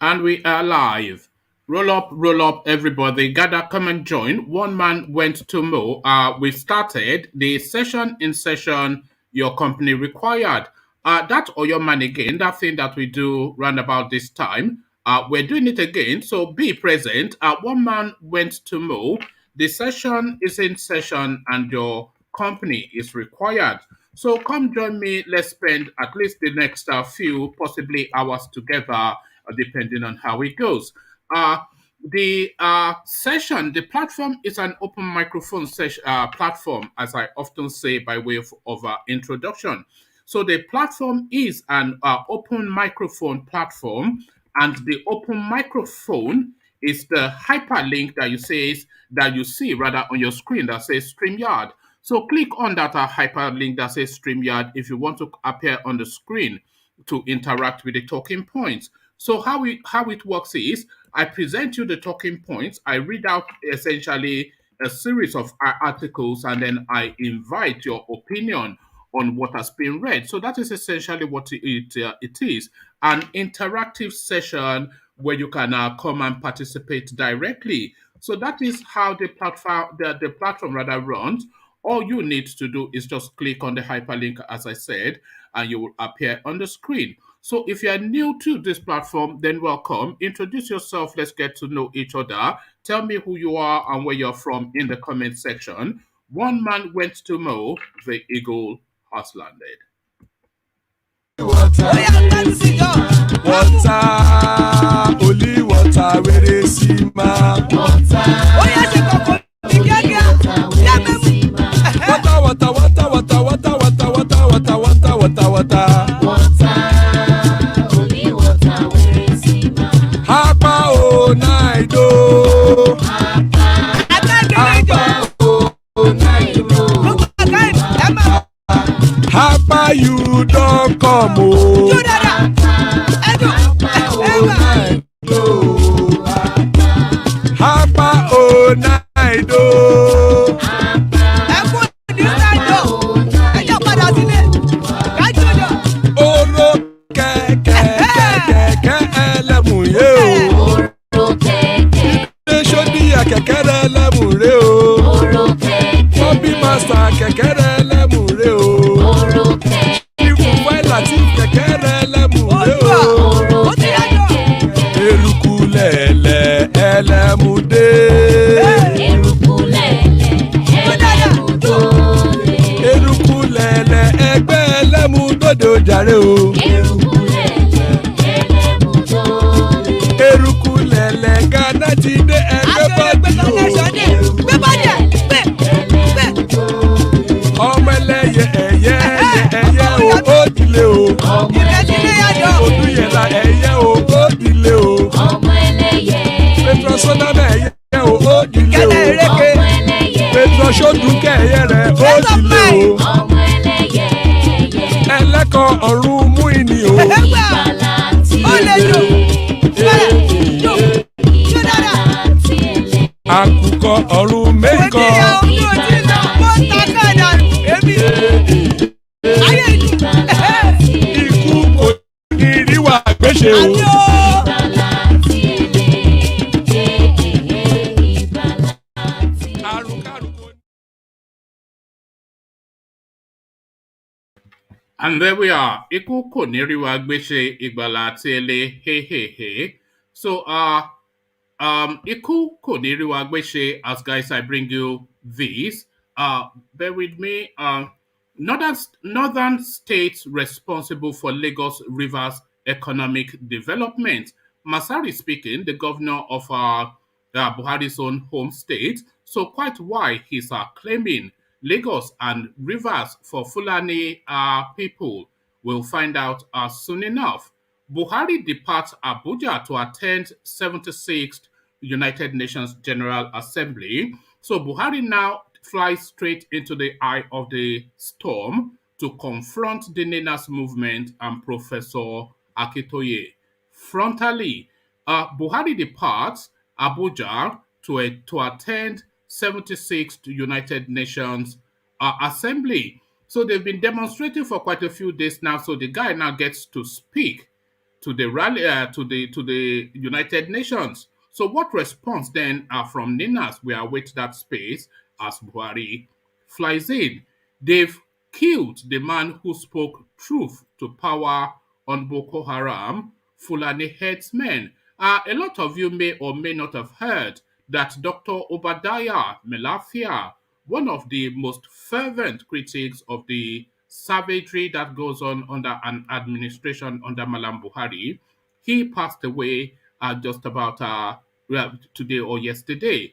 And we are live. Roll up, everybody. Gather, come and join. One man went to mow. We started the session in session your company required. That or your man again, that thing that we do round about this time. We're doing it again, so be present. One man went to mow. The session is in session and your company is required. So come join me. Let's spend at least the next few, possibly hours together, depending on how it goes. Uh, the session, the platform is an open microphone session, platform, as I often say by way of introduction. So the platform is an open microphone platform, and the open microphone is the hyperlink that you see rather on your screen that says StreamYard. So click on that hyperlink that says StreamYard if you want to appear on the screen to interact with the talking points. So how it works is I present you the talking points. I read out essentially a series of articles, and then I invite your opinion on what has been read. So that is essentially what it is, an interactive session where you can come and participate directly. So that is how the platform rather runs. All you need to do is just click on the hyperlink, as I said, and you will appear on the screen. So if you are new to this platform, then welcome. Introduce yourself. Let's get to know each other. Tell me who you are and where you're from in the comment section. One man went to mow, the eagle has landed. Water, only water, where they see ma. Water, only water, where they see ma. Hapa o naido. Hapa you don't come o. Hapa o naido. Oro kẹ̀kẹ́ ẹlẹ́mù yé o. Ilé ṣọ́dí kẹ̀kẹ́ ẹlẹ́mù rẹ o. Bọ́bí màsà kẹ̀kẹ́ ẹlẹ́mù rẹ o. Ikú fáìlà tí kẹ̀kẹ́ ẹlẹ́mù rẹ o. Eruku lẹ̀lẹ̀ ẹlẹ́mù dé. Eruku lẹ̀lẹ̀ ẹgbẹ́ ẹlẹ́mù dòde ojàre o. Eruku lẹ̀lẹ̀ Ghana ti dé ẹgbẹ́ bọ́dì o. Ọmọ ẹlẹ́yẹ ẹyẹ o ó dilé o. Odúyẹ̀lá ẹyẹ o ó dilé o. Petroleum ẹyẹ o ó dilé o. Petroleum ẹyẹ rẹ̀ ó dilé o. Ẹlẹ́kọ̀ ọ̀run mú ìní o. Àkùkọ ọ̀run mẹ́kọ̀. Ikú kò ní ríwà gbéṣe o. And there we are. Iku kò ní rí wa gbéṣe ìgbàlà àti ele. Hey, hey, hey. So, Iku kò ní rí wa gbéṣe. As guys, I bring you this. Bear with me. Northern states responsible for Lagos River's economic development. Masari speaking, the governor of Buhari's own home state. So quite why he's claiming Lagos and rivers for Fulani people. We'll find out soon enough. Buhari departs Abuja to attend 76th United Nations General Assembly. So Buhari now flies straight into the eye of the storm to confront the Nenas movement and Professor AKINTOYE. Frontally, Buhari departs Abuja to attend 76th United Nations Assembly. So they've been demonstrating for quite a few days now. So the guy now gets to speak to the rally to the United Nations. So what response then from Ninas? We await that space as Buhari flies in. They've killed the man who spoke truth to power on Boko Haram, Fulani headsmen. A lot of you may or may not have heard that Dr. Obadiah Malafia, one of the most fervent critics of the savagery that goes on under an administration under Malam Buhari, he passed away just about today or yesterday.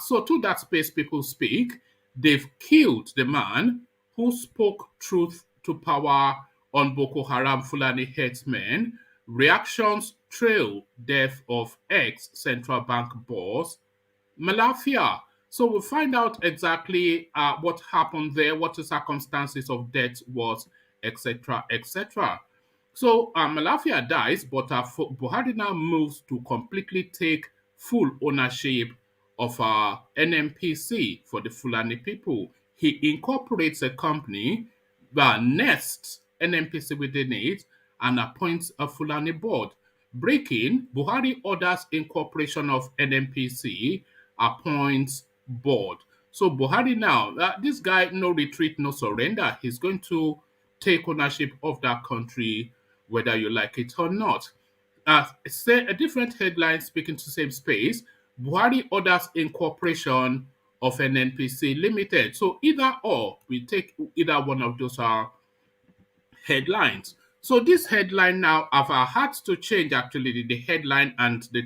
So to that space people speak, they've killed the man who spoke truth to power on Boko Haram Fulani headsmen. Reactions trail death of ex-central bank boss Malafia. So we'll find out exactly what happened there, what the circumstances of death was, etc., etc. So Malafia dies, but Buhari now moves to completely take full ownership of NMPC for the Fulani people. He incorporates a company that nests NMPC within it and appoints a Fulani board. Breaking, Buhari orders incorporation of NMPC, appoints board. So Buhari now, this guy, no retreat, no surrender. He's going to take ownership of that country, whether you like it or not. Say a different headline speaking to same space. Buhari orders incorporation of an NPC limited. So either or, we take either one of those headlines. So this headline now, I've had to change actually the headline and the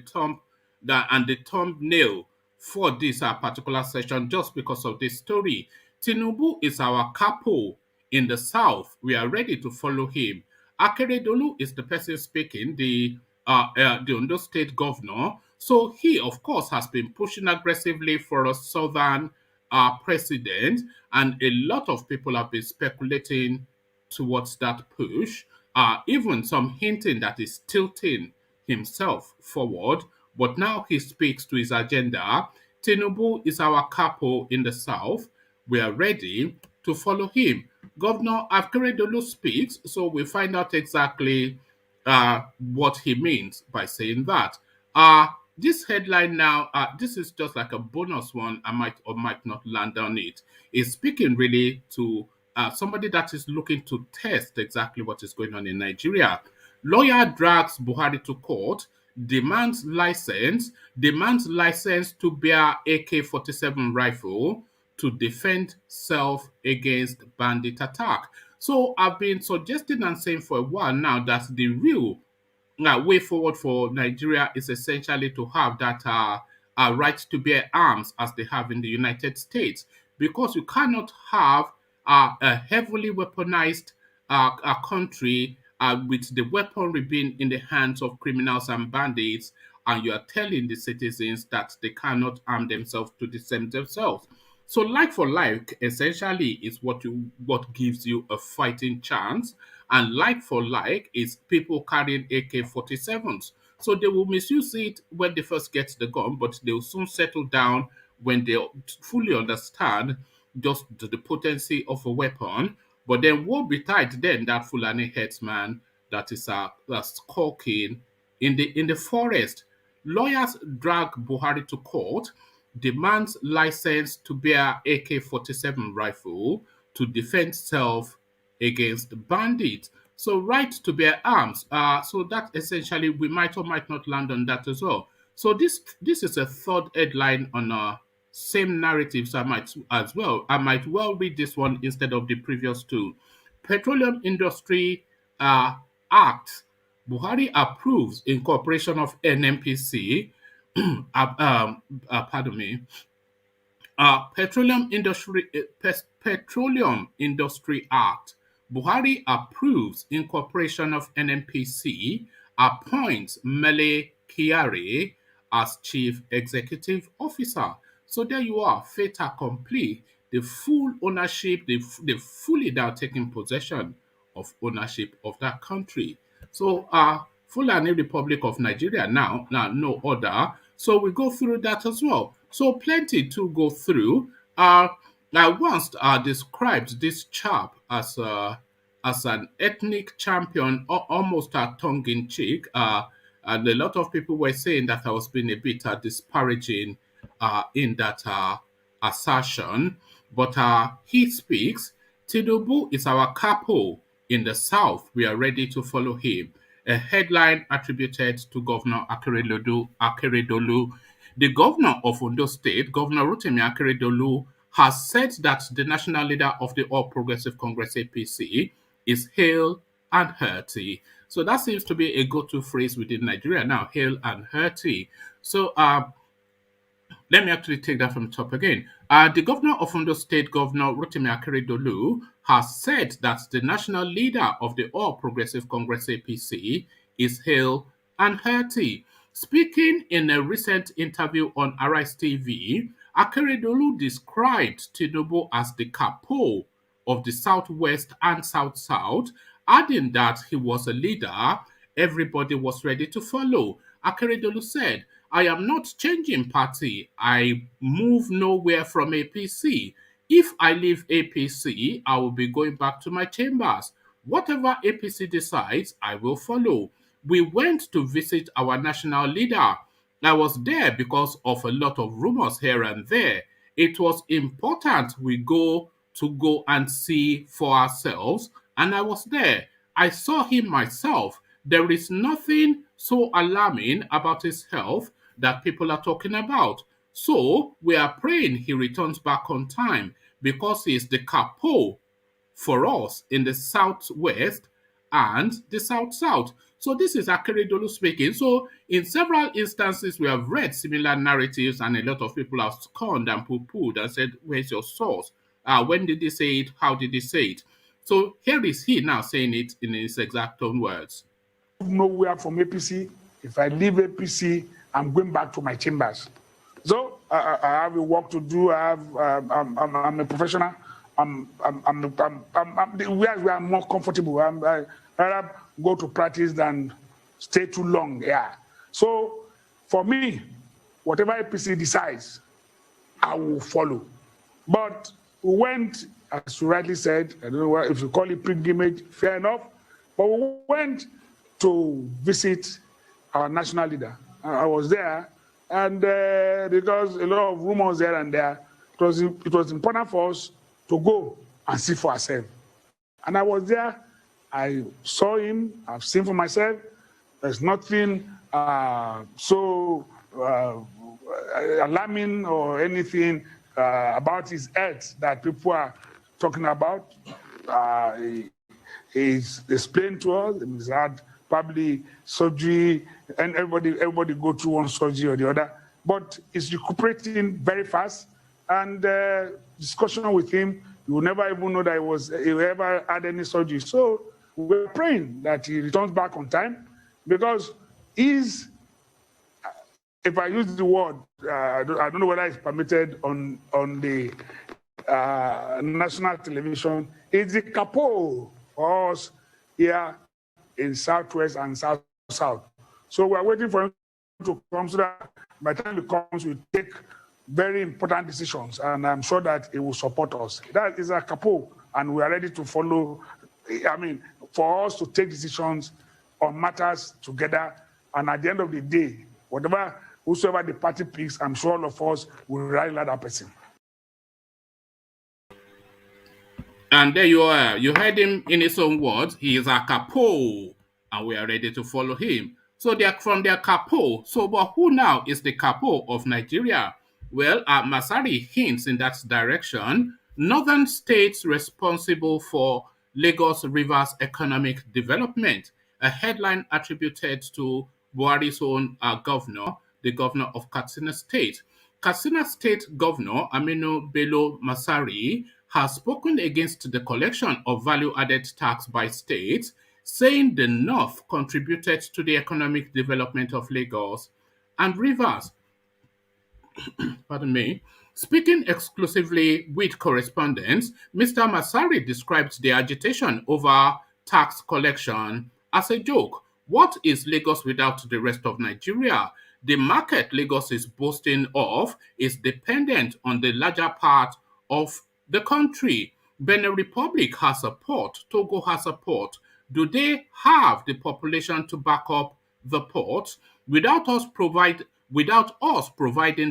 thumbnail for this particular session just because of this story. Tinubu is our capo in the south. We are ready to follow him. Akeredolu is the person speaking, the Ondo State governor. So he, of course, has been pushing aggressively for a southern president, and a lot of people have been speculating towards that push. Even some hinting that he's tilting himself forward, but now he speaks to his agenda. Tinubu is our capo in the south. We are ready to follow him. Governor Akeredolu speaks, so we find out exactly what he means by saying that. This headline now, this is just like a bonus one. I might or might not land on it. Is speaking really to somebody that is looking to test exactly what is going on in Nigeria. Lawyer drags Buhari to court, demands license to bear AK-47 rifle to defend self against bandit attack. So I've been suggesting and saying for a while now that the real way forward for Nigeria is essentially to have that right to bear arms as they have in the United States, because you cannot have a heavily weaponized country with the weaponry being in the hands of criminals and bandits, and you are telling the citizens that they cannot arm themselves to defend themselves. So, like for like, essentially, is what gives you a fighting chance, and like for like is people carrying AK-47s. So they will misuse it when they first get the gun, but they will soon settle down when they fully understand just the potency of a weapon. But then woe betide then that Fulani headsman that is that's skulking in the forest. Lawyers drag Buhari to court, demands license to bear AK-47 rifle to defend self against bandits. So right to bear arms. So that essentially we might or might not land on that as well. So this is a third headline on same narratives. I might well read this one instead of the previous two. Petroleum Industry Act. Buhari approves incorporation of NMPC. Pardon me. Petroleum Industry Act. Buhari approves incorporation of NNPC, appoints Mele Kyari as Chief Executive Officer. So there you are, fait accompli. The full ownership, they fully now taking possession of ownership of that country. So Fulani Republic of Nigeria now no order. So we go through that as well. So plenty to go through. I once described this chap as as an ethnic champion, almost a tongue-in-cheek. And a lot of people were saying that I was being a bit disparaging in that assertion. But he speaks, Tinubu is our capo in the south. We are ready to follow him. A headline attributed to Governor Akeredolu. The governor of Ondo State, Governor Rotimi Akeredolu, has said that the national leader of the All Progressive Congress APC is hale and hearty. So that seems to be a go-to phrase within Nigeria now, hale and hearty. So let me actually take that from the top again. The governor of Ondo State, Governor Rotimi Akeredolu, has said that the national leader of the All Progressive Congress APC is hale and hearty. Speaking in a recent interview on Arise TV, Akeredolu described Tinubu as the capo of the Southwest and South-South, adding that he was a leader everybody was ready to follow. Akeredolu said, I am not changing party. I move nowhere from APC. If I leave APC, I will be going back to my chambers. Whatever APC decides, I will follow. We went to visit our national leader. I was there because of a lot of rumors here and there. It was important we go and see for ourselves, and I was there. I saw him myself. There is nothing so alarming about his health that people are talking about. So we are praying he returns back on time because he is the capo for us in the southwest and the south-south. So this is Akeredolu speaking. So in several instances, we have read similar narratives, and a lot of people have scorned and poo-pooed and said, "Where's your source? When did he say it? How did he say it?" So here is he now saying it in his exact own words. Nowhere from APC. If I leave APC, I'm going back to my chambers. So I have a work to do. I'm a professional. Where we are more comfortable. I rather go to practice than stay too long. Yeah. So for me, whatever APC decides, I will follow. But we went, as you rightly said, I don't know if you call it pilgrimage, fair enough. But we went to visit our national leader. I was there, and because a lot of rumors there and there, it was important for us to go and see for ourselves. And I was there. I saw him. I've seen for myself. There's nothing so alarming or anything about his health that people are talking about. He's explained to us. He's had probably surgery, and everybody go through one surgery or the other. But he's recuperating very fast. And discussion with him, you will never even know that he ever had any surgery. So we're praying that he returns back on time, because if I use the word, I don't know whether it's permitted on the national television, it's the capo for us here in Southwest and South-South. So we're waiting for him to come so that by the time he comes, we take very important decisions, and I'm sure that he will support us. That is a capo, and we are ready to follow. I mean, for us to take decisions on matters together, and at the end of the day, whosoever the party picks, I'm sure all of us will rally that person. And there you are. You heard him in his own words. He is a capo, and we are ready to follow him. So they are from their capo. So, but who now is the capo of Nigeria? Well, Masari hints in that direction. Northern states responsible for Lagos River's economic development. A headline attributed to Buhari's own governor, the governor of Katsina State. Katsina State Governor Aminu Bello Masari has spoken against the collection of value-added tax by states, saying the North contributed to the economic development of Lagos and Rivers. Pardon me. Speaking exclusively with correspondents, Mr. Masari described the agitation over tax collection as a joke. What is Lagos without the rest of Nigeria? The market Lagos is boasting of is dependent on the larger part of the country. Benin Republic has a port, Togo has a port. Do they have the population to back up the port? Without us providing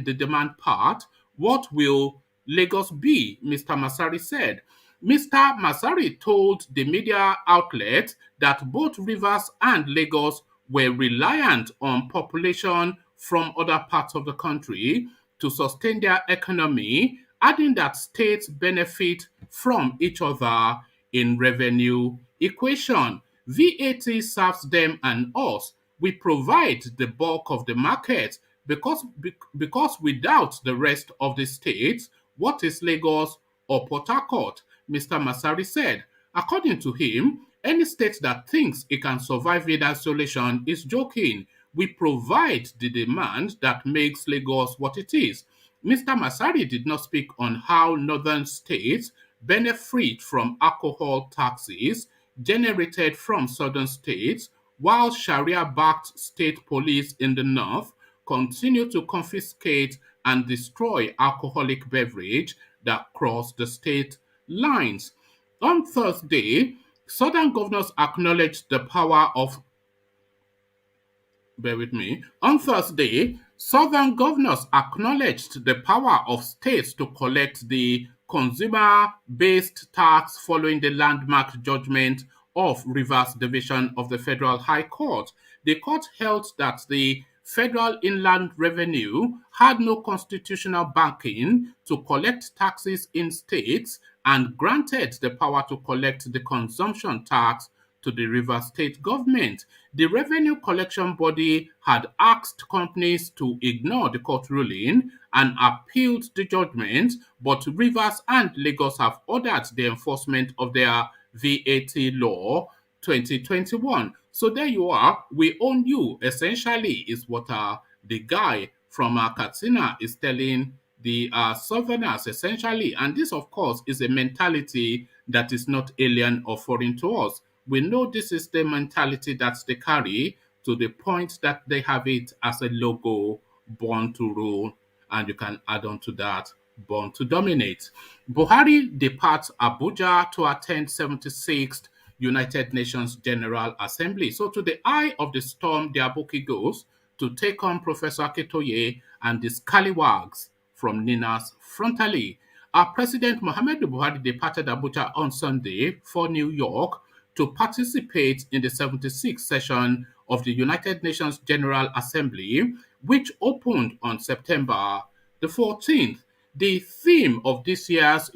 the demand part, what will Lagos be? Mr. Masari said. Mr. Masari told the media outlet that both Rivers and Lagos were reliant on population from other parts of the country to sustain their economy, adding that states benefit from each other in revenue equation. VAT serves them and us. We provide the bulk of the market because without the rest of the states, what is Lagos or Port Harcourt? Mr. Masari said. According to him, any state that thinks it can survive in isolation is joking. We provide the demand that makes Lagos what it is. Mr. Masari did not speak on how northern states benefit from alcohol taxes generated from southern states, while Sharia-backed state police in the north continue to confiscate and destroy alcoholic beverage that cross the state lines. On Thursday, Southern governors acknowledged the power of bear with me. On Thursday, Southern governors acknowledged the power of states to collect the consumer-based tax following the landmark judgment of Rivers Division of the Federal High Court. The court held that the Federal Inland Revenue had no constitutional backing to collect taxes in states and granted the power to collect the consumption tax to the Rivers State government. The revenue collection body had asked companies to ignore the court ruling and appealed the judgment, but Rivers and Lagos have ordered the enforcement of their VAT law 2021. So there you are. We own you, essentially, is what the guy from Katsina is telling the southerners, essentially. And this, of course, is a mentality that is not alien or foreign to us. We know this is the mentality that they carry to the point that they have it as a logo, born to rule, and you can add on to that, born to dominate. Buhari departs Abuja to attend 76th United Nations General Assembly. So to the eye of the storm, the Aboki goes to take on Professor AKINTOYE and the scallywags from Ninas frontally. Our President Muhammadu Buhari departed Abuja on Sunday for New York to participate in the 76th session of the United Nations General Assembly, which opened on September the 14th. The theme of this year's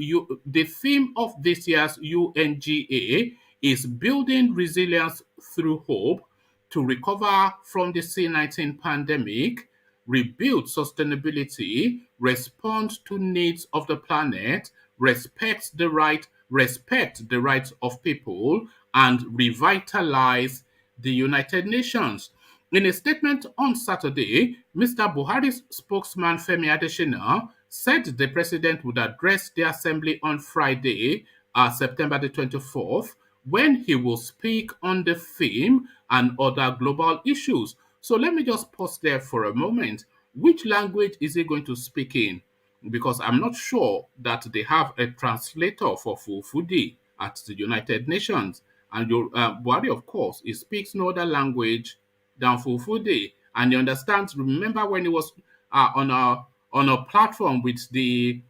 UNGA is building resilience through hope to recover from the C-19 pandemic, rebuild sustainability, respond to needs of the planet, respect the rights of people, and revitalize the United Nations. In a statement on Saturday, Mr. Buhari's spokesman Femi Adesina said the president would address the assembly on Friday, September the 24th, when he will speak on the theme and other global issues. So let me just pause there for a moment. Which language is he going to speak in? Because I'm not sure that they have a translator for Fulfudi at the United Nations. And Buhari, of course, he speaks no other language than Fulfudi. And he understands, remember when he was on a platform with with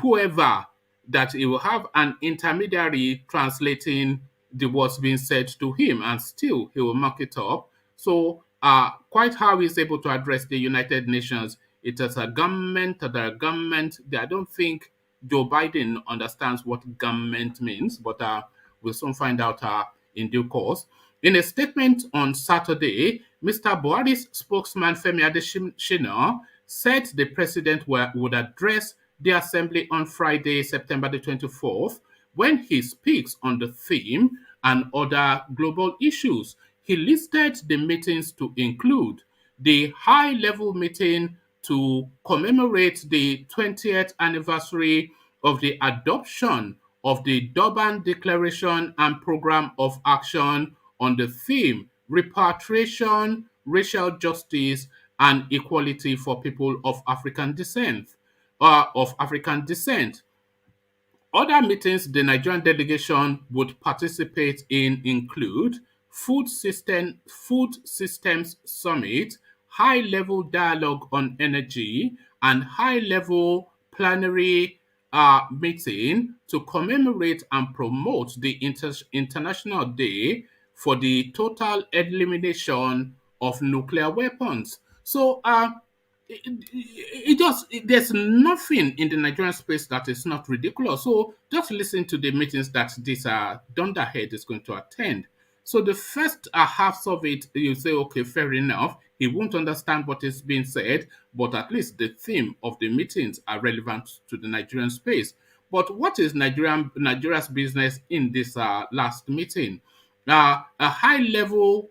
whoever, that he will have an intermediary translating the words being said to him, and still he will mark it up. So quite how he's able to address the United Nations, it is a government. I don't think Joe Biden understands what government means, but we'll soon find out in due course. In a statement on Saturday, Mr. Buhari's spokesman Femi Adesina said the president would address the assembly on Friday, September the 24th, when he speaks on the theme and other global issues. He listed the meetings to include the high-level meeting to commemorate the 20th anniversary of the adoption of the Durban Declaration and Program of Action on the theme Repatriation, Racial Justice, and Equality for People of African Descent. Other meetings the Nigerian delegation would participate in include Food Systems Summit, high-level dialogue on energy, and high-level plenary meeting to commemorate and promote the International Day for the total elimination of nuclear weapons. So, there's nothing in the Nigerian space that is not ridiculous. So just listen to the meetings that this Dunderhead is going to attend. So the first half of it, you say, okay, fair enough. He won't understand what is being said, but at least the theme of the meetings are relevant to the Nigerian space. But what is Nigeria's business in this last meeting? A high-level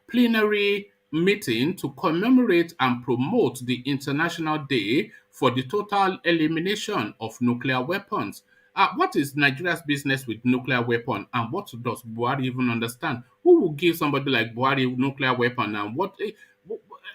plenary meeting to commemorate and promote the International Day for the total elimination of nuclear weapons. What is Nigeria's business with nuclear weapon, and what does Buhari even understand? Who will give somebody like Buhari nuclear weapon, and what?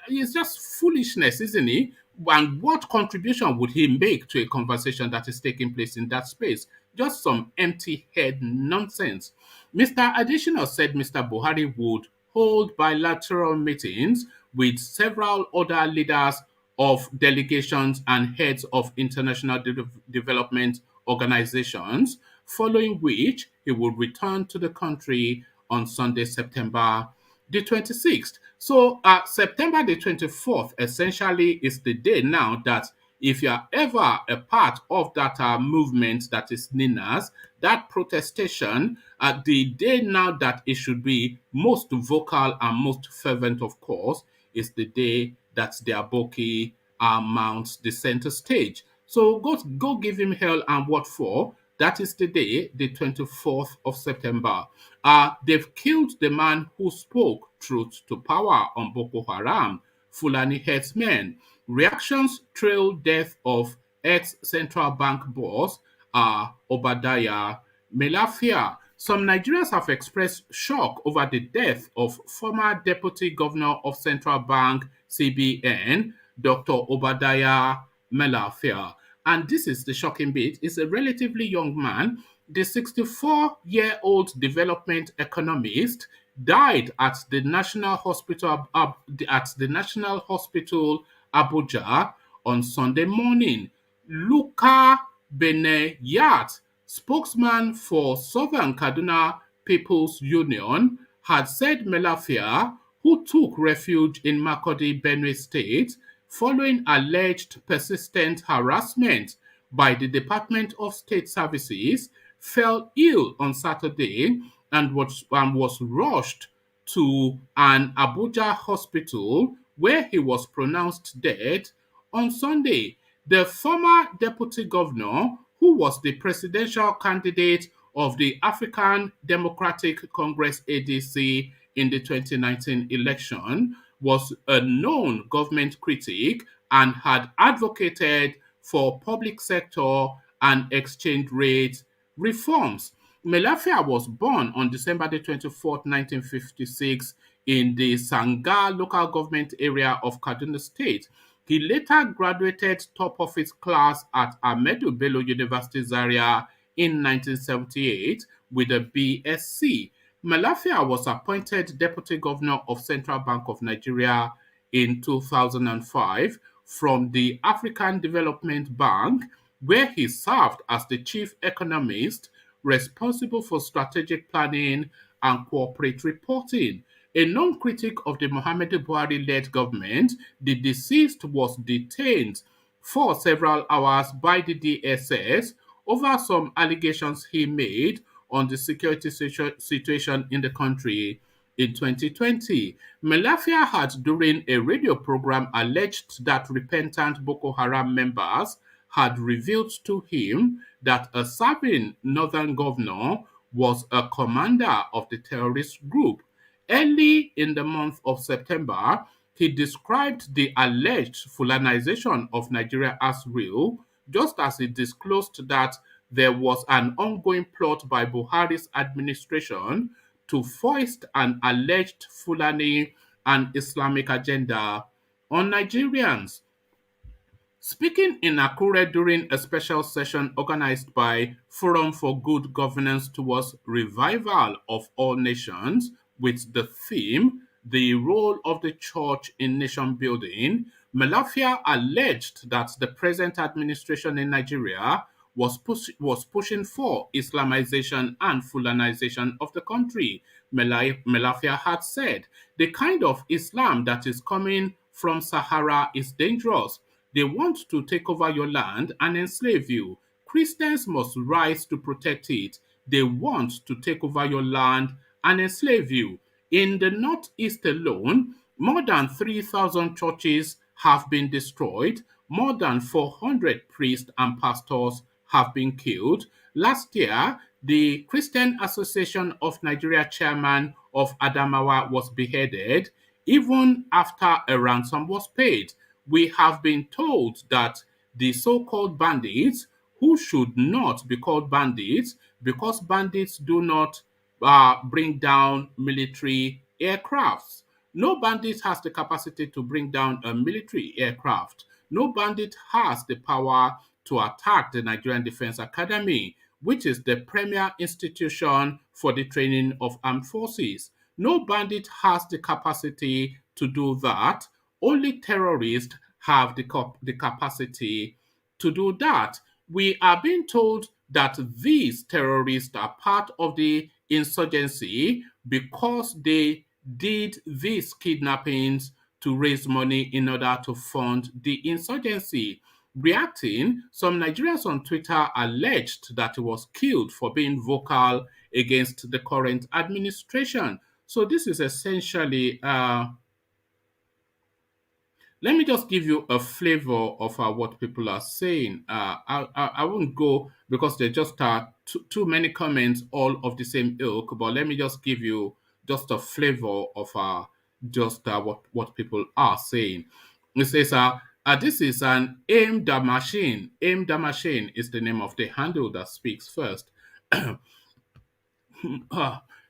It's just foolishness, isn't it? And what contribution would he make to a conversation that is taking place in that space? Just some empty head nonsense. Mr. Additional said Mr. Buhari would hold bilateral meetings with several other leaders of delegations and heads of international development organizations, following which he would return to the country on Sunday, September the 26th. So September the 24th essentially is the day now that if you are ever a part of that movement that is NINAS, that protestation, the day now that it should be most vocal and most fervent, of course, is the day that the Aboki mounts the center stage. So go give him hell and what for? That is the day, the 24th of September. They've killed the man who spoke truth to power on Boko Haram, Fulani headsmen. Reactions trail death of ex-central bank boss Obadiah Malafia. Some Nigerians have expressed shock over the death of former Deputy Governor of Central Bank CBN, Dr. Obadiah Malafia. And this is the shocking bit. He's a relatively young man. The 64-year-old development economist died at the National Hospital Abuja on Sunday morning. Luka Beneyat, spokesman for Southern Kaduna People's Union, had said Malafia, who took refuge in Makurdi, Benue State, following alleged persistent harassment by the Department of State Services, fell ill on Saturday and was rushed to an Abuja hospital where he was pronounced dead on Sunday. The former deputy governor, who was the presidential candidate of the African Democratic Congress ADC in the 2019 election, was a known government critic and had advocated for public sector and exchange rate reforms. Malafia was born on December the 24th, 1956 in the Sanga local government area of Kaduna State. He later graduated top of his class at Ahmadu Bello University Zaria in 1978 with a BSc. Malafia was appointed Deputy Governor of Central Bank of Nigeria in 2005 from the African Development Bank, where he served as the chief economist responsible for strategic planning and corporate reporting. A known critic of the Muhammadu Buhari-led government, the deceased was detained for several hours by the DSS over some allegations he made on the security situation in the country. In 2020, Malafia had, during a radio program, alleged that repentant Boko Haram members had revealed to him that a serving northern governor was a commander of the terrorist group. Early in the month of September, he described the alleged Fulanization of Nigeria as real, just as he disclosed that there was an ongoing plot by Buhari's administration to foist an alleged Fulani and Islamic agenda on Nigerians. Speaking in Akure during a special session organized by Forum for Good Governance towards Revival of All Nations with the theme, The Role of the Church in Nation Building, Malafia alleged that the present administration in Nigeria was pushing for Islamization and Fulanization of the country. Malafia had said, the kind of Islam that is coming from Sahara is dangerous. They want to take over your land and enslave you. Christians must rise to protect it. They want to take over your land and enslave you. In the Northeast alone, more than 3,000 churches have been destroyed. More than 400 priests and pastors have been killed. Last year, the Christian Association of Nigeria chairman of Adamawa was beheaded even after a ransom was paid. We have been told that the so-called bandits, who should not be called bandits because bandits do not bring down military aircrafts. No bandit has the capacity to bring down a military aircraft. No bandit has the power to attack the Nigerian Defense Academy, which is the premier institution for the training of armed forces. No bandit has the capacity to do that. Only terrorists have the capacity to do that. We are being told that these terrorists are part of the insurgency because they did these kidnappings to raise money in order to fund the insurgency. Reacting, some Nigerians on Twitter alleged that he was killed for being vocal against the current administration. So this is essentially let me just give you a flavor of what people are saying. I won't go because there just are too many comments, all of the same ilk. But let me just give you just a flavor of what people are saying. It says, this is an aim the machine. Aim the machine is the name of the handle that speaks first.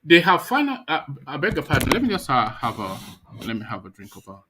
They have final. I beg your pardon. Let me just have a drink of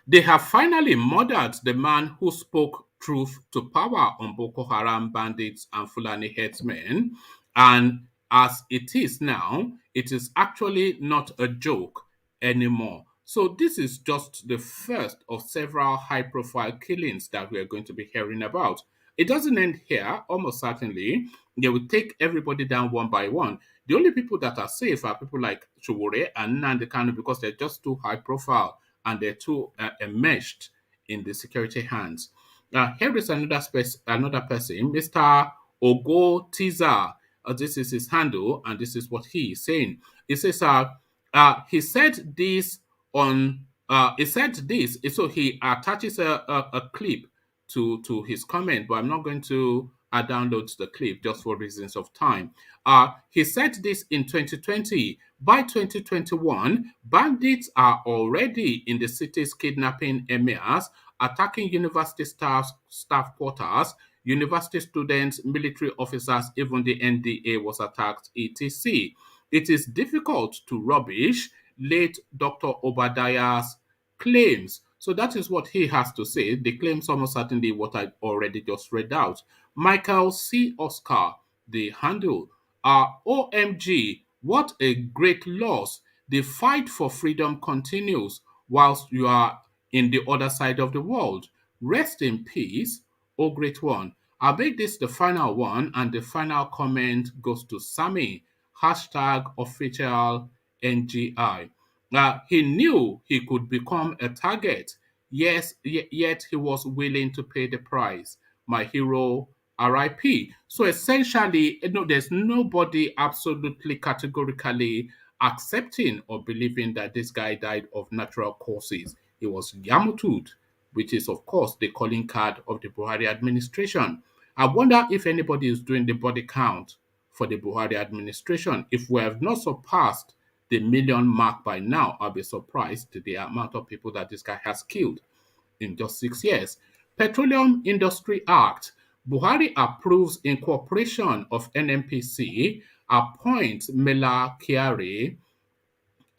They have finally murdered the man who spoke truth to power on Boko Haram bandits and Fulani headsmen. And as it is now, it is actually not a joke anymore. So this is just the first of several high-profile killings that we are going to be hearing about. It doesn't end here, almost certainly. They will take everybody down one by one. The only people that are safe are people like Sowore and Nnamdi Kanu because they're just too high-profile and they're too enmeshed in the security hands. Here is another person, Mr. Ogo Tiza. This is his handle, and this is what he is saying. He says, he said this on, he said this, so he attaches a clip to his comment, but I'm not going to download the clip just for reasons of time. He said this in 2020. By 2021, bandits are already in the cities kidnapping emirs, attacking university staff quarters, university students, military officers, even the NDA was attacked, etc. It is difficult to rubbish late Dr. Obadiah's claims. So that is what he has to say. The claims almost certainly what I already just read out. Michael C. Oscar, the handle. OMG, what a great loss. The fight for freedom continues whilst you are in the other side of the world. Rest in peace, oh great one. I'll make this the final one, and the final comment goes to Sammy. Hashtag official NGI. He knew he could become a target, yes, yet he was willing to pay the price. My hero, RIP. So essentially, there's nobody absolutely categorically accepting or believing that this guy died of natural causes. He was Yamutut, which is, of course, the calling card of the Buhari administration. I wonder if anybody is doing the body count for the Buhari administration. If we have not surpassed the million mark by now, I'll be surprised at the amount of people that this guy has killed in just 6 years. Petroleum Industry Act. Buhari approves incorporation of NNPC, appoints Mela Kyari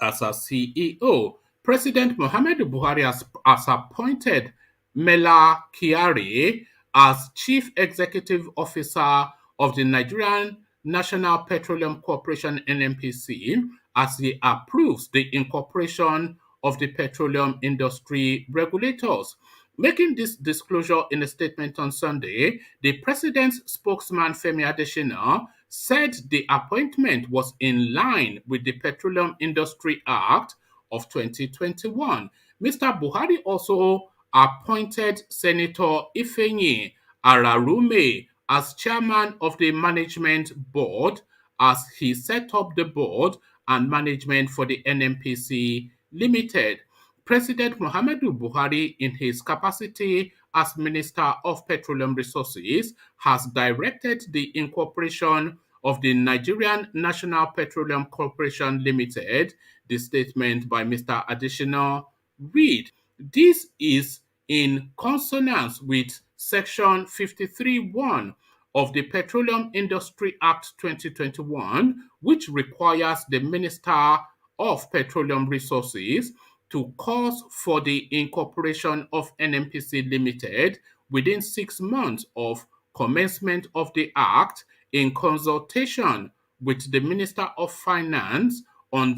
as a CEO. President Muhammadu Buhari has appointed Mela Kyari as Chief Executive Officer of the Nigerian National Petroleum Corporation (NNPC) as he approves the incorporation of the petroleum industry regulators. Making this disclosure in a statement on Sunday, the president's spokesman Femi Adesina said the appointment was in line with the Petroleum Industry Act of 2021. Mr. Buhari also appointed Senator Ifeanyi Ararume as chairman of the management board as he set up the board and management for the NNPC Limited. President Muhammadu Buhari, in his capacity as Minister of Petroleum Resources, has directed the incorporation of the Nigerian National Petroleum Corporation Limited. The statement by Mr. Adesina read, "This is in consonance with Section 53(1) of the Petroleum Industry Act 2021, which requires the Minister of Petroleum Resources to cause for the incorporation of NNPC Limited within 6 months of commencement of the Act in consultation with the Minister of Finance on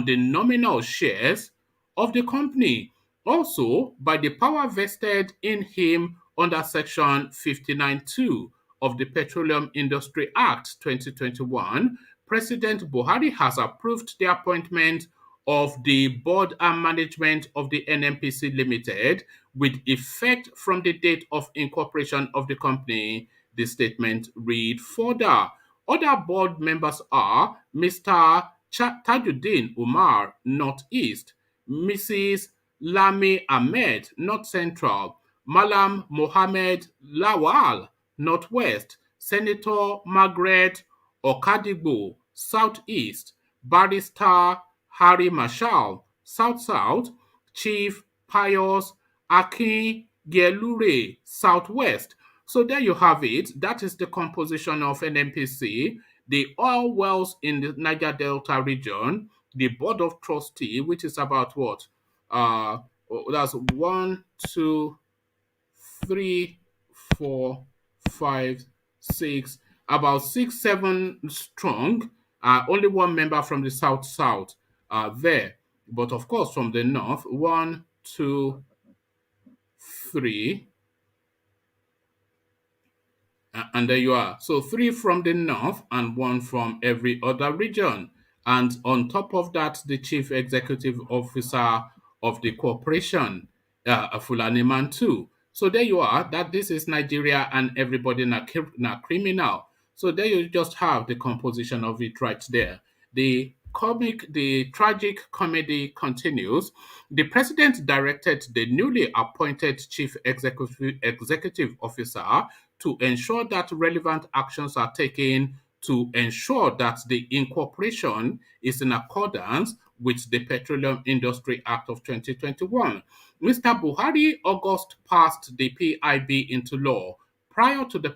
the nominal shares of the company. Also, by the power vested in him under Section 59(2) of the Petroleum Industry Act 2021, President Buhari has approved the appointment of the board and management of the NNPC Limited with effect from the date of incorporation of the company." The statement read further. Other board members are Mr. Tajuddin Umar, Northeast; Mrs. Lami Ahmed, North Central; Malam Mohammed Lawal, Northwest; Senator Margaret Okadigbo, Southeast; Barrister Harry Marshall, South-South; Chief Pius Akingelure, Southwest. So there you have it. That is the composition of NNPC, the oil wells in the Niger Delta region, the board of trustee, which is about what? That's 1, 2, 3, 4, 5, 6, about 6, 7 strong. Only one member from the South there. But of course, from the north, 1, 2, 3, and there you are. So 3 from the north and 1 from every other region. And on top of that, the chief executive officer of the corporation, a Fulani man too. So there you are. That this is Nigeria and everybody na criminal. So there you just have the composition of it right there. The tragic comedy continues. The president directed the newly appointed chief executive officer to ensure that relevant actions are taken to ensure that the incorporation is in accordance with the Petroleum Industry Act of 2021. Mr. Buhari August passed the PIB into law. Prior to the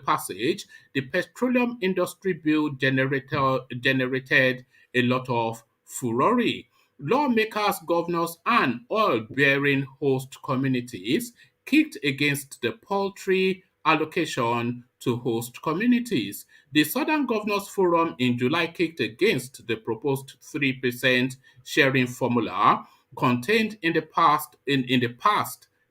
passage, the Petroleum Industry Bill generated a lot of furore. Lawmakers, governors, and oil-bearing host communities kicked against the paltry allocation to host communities. The Southern Governors Forum in July kicked against the proposed 3% sharing formula contained in the past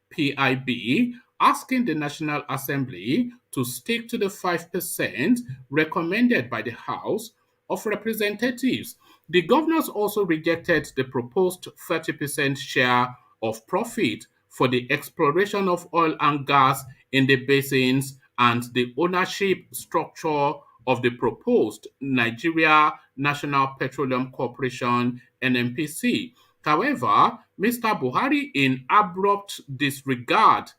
PIB, asking the National Assembly to stick to the 5% recommended by the House of Representatives. The governors also rejected the proposed 30% share of profit for the exploration of oil and gas in the basins and the ownership structure of the proposed Nigeria National Petroleum Corporation (NNPC). However, Mr. Buhari, in abrupt disregard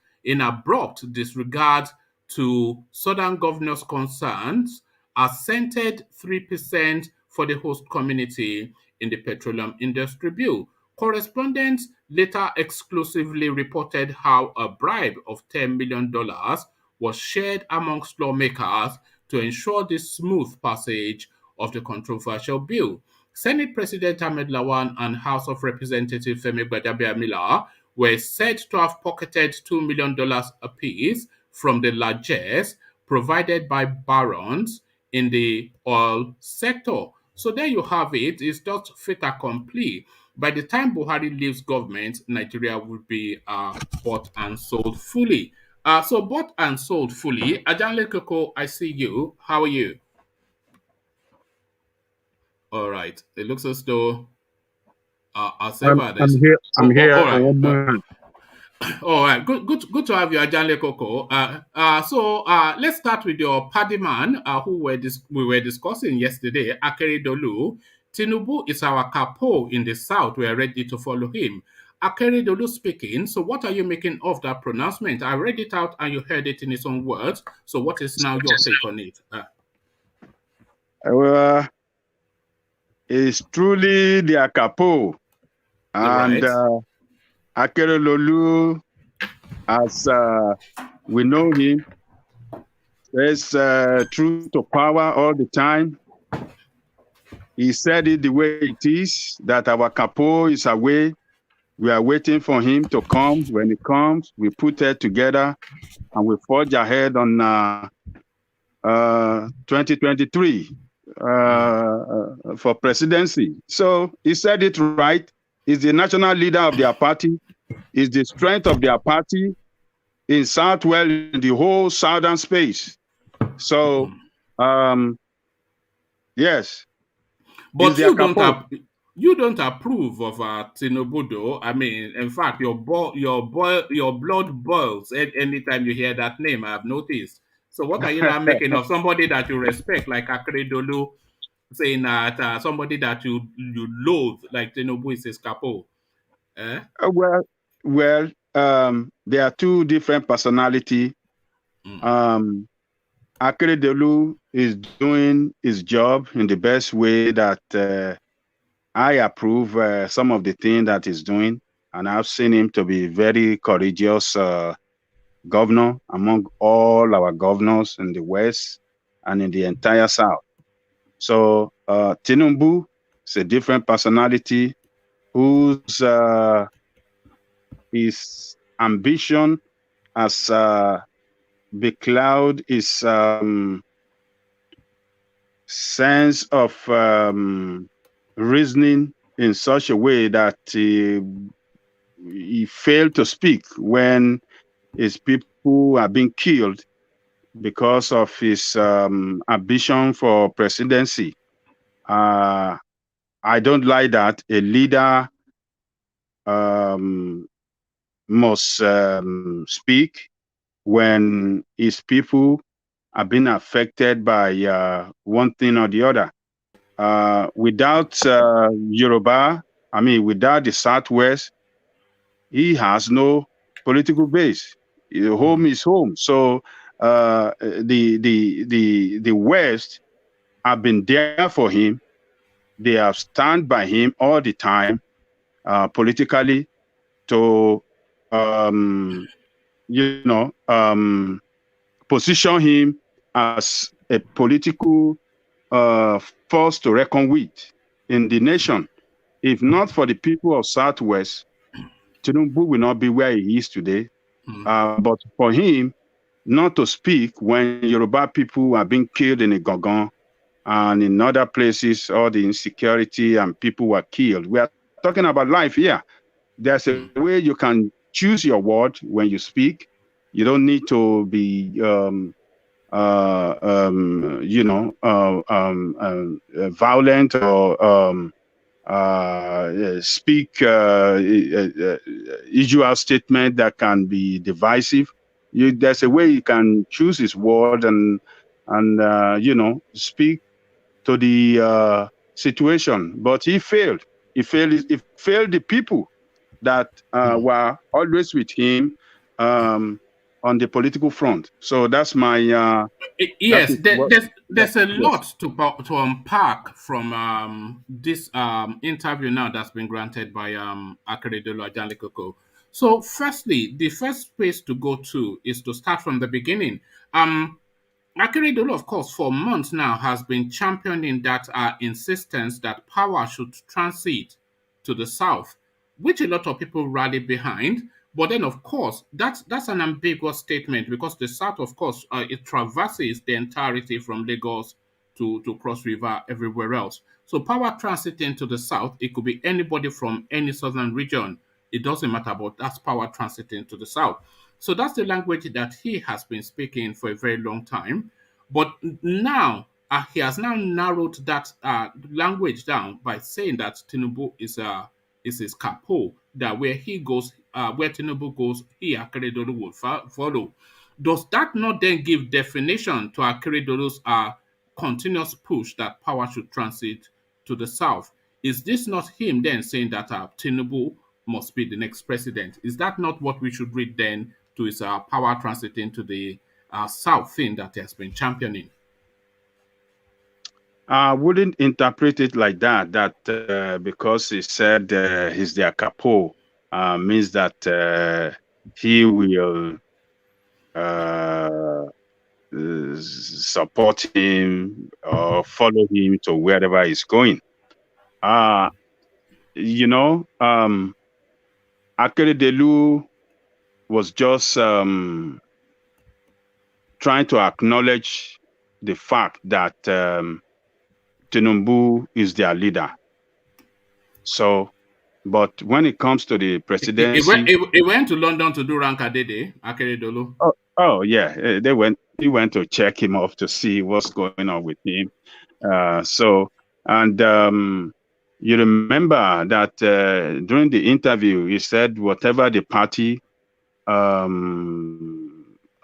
to Southern governors' concerns, assented 3% for the host community in the Petroleum Industry Bill. Correspondents later exclusively reported how a bribe of $10 million was shared amongst lawmakers to ensure the smooth passage of the controversial bill. Senate President Ahmed Lawan and House of Representatives Femi Gbadabiamila were said to have pocketed $2 million apiece from the largesse provided by barons in the oil sector. So there you have it. It's just fait accompli. By the time Buhari leaves government, Nigeria will be bought and sold fully. So bought and sold fully. Ajanle Koko, I see you. How are you? All right. It looks as though our server I'm is. here. I'm All here. right. One moment. All right. Good to have you, Ajanle Koko. So let's start with your paddy man who we were discussing yesterday, Akeredolu. Tinubu is our capo in the south. We are ready to follow him. Akeredolu speaking. So what are you making of that pronouncement? I read it out and you heard it in his own words. So what is now your take on it? It's truly the capo, and Right. Akeredolu, as we know him, says truth to power all the time. He said it the way it is, that our capo is away. We are waiting for him to come. When he comes, we put it together and we forge ahead on 2023 for presidency. So he said it right. He's the national leader of their party. He's the strength of their party in Southwell, in the whole southern space. So, yes. But you don't approve of Tinubu, though. I mean, in fact, your blood boils anytime you hear that name. I've noticed. So, what are you now making of somebody that you respect, like Akeredolu, saying that somebody that you loathe, like Tinubu, is his capo? Eh? Well, there are two different personalities. Akeredolu is doing his job in the best way that I approve some of the things that he's doing, and I've seen him to be very courageous governor among all our governors in the West and in the entire South. So Tinubu is a different personality whose his ambition has becloud his sense of reasoning in such a way that he failed to speak when his people are being killed because of his ambition for presidency. I don't like that. A leader must speak when his people are being affected by one thing or the other. Without Yoruba, without the Southwest, he has no political base. Home is home. So the West have been there for him. They have stand by him all the time, politically, to position him as a political force to reckon with in the nation. If not for the people of Southwest, Tinubu will not be where he is today. But for him not to speak when Yoruba people are being killed in Igangan and in other places, all the insecurity and people were killed. We are talking about life here. There's a way you can choose your word when you speak. You don't need to be violent or speak usual statement that can be divisive. There's a way you can choose his word and speak to the situation. But he failed. He failed the people that were always with him on the political front. So that's my yes. There's a lot to unpack from this interview now that's been granted by Akeredolu Ajanle-Koko. So, firstly, the first place to go to is to start from the beginning. Akeredolu, of course, for months now has been championing that insistence that power should transit to the south, which a lot of people rally behind. But then, of course, that's an ambiguous statement because the south, of course, it traverses the entirety from Lagos to Cross River everywhere else. So power transiting to the south, it could be anybody from any southern region. It doesn't matter, but that's power transiting to the south. So that's the language that he has been speaking for a very long time. But now he has now narrowed that language down by saying that Tinubu is his capo. That where he goes, where Tinubu goes, he Akeredolu will follow. Does that not then give definition to Akeredolu's continuous push that power should transit to the south? Is this not him then saying that Tinubu must be the next president? Is that not what we should read then to his power transiting to the south thing that he has been championing? I wouldn't interpret it like that. That because he said he's their capo means that he will support him or follow him to wherever he's going. Akeredolu was just trying to acknowledge the fact that Tinubu is their leader. So, but when it comes to the presidency, he went to London to do Rankadede, Akeredolu. Oh yeah, he went to check him off to see what's going on with him. You remember that during the interview, he said whatever the party.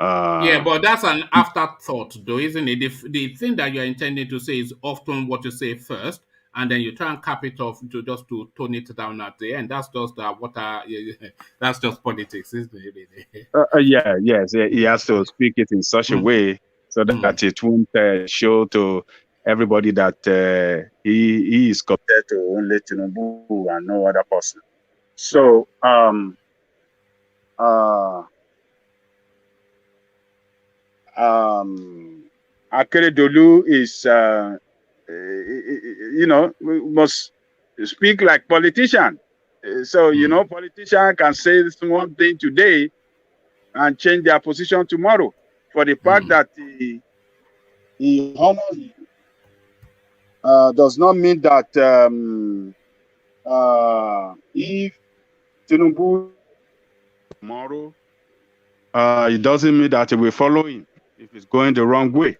Yeah, but that's an afterthought, though, isn't it? The thing that you're intending to say is often what you say first, and then you try and cap it off to tone it down at the end. That's just that's just politics, isn't it? Yes. He has to speak it in such a way so that it won't show to everybody that he is compared to only Tinubu and no other person. So Akeredolu is we must speak like politician. So politician can say one thing today and change their position tomorrow. For the fact that he honors you does not mean that if Tinubu tomorrow, it doesn't mean that he will follow him if he's going the wrong way.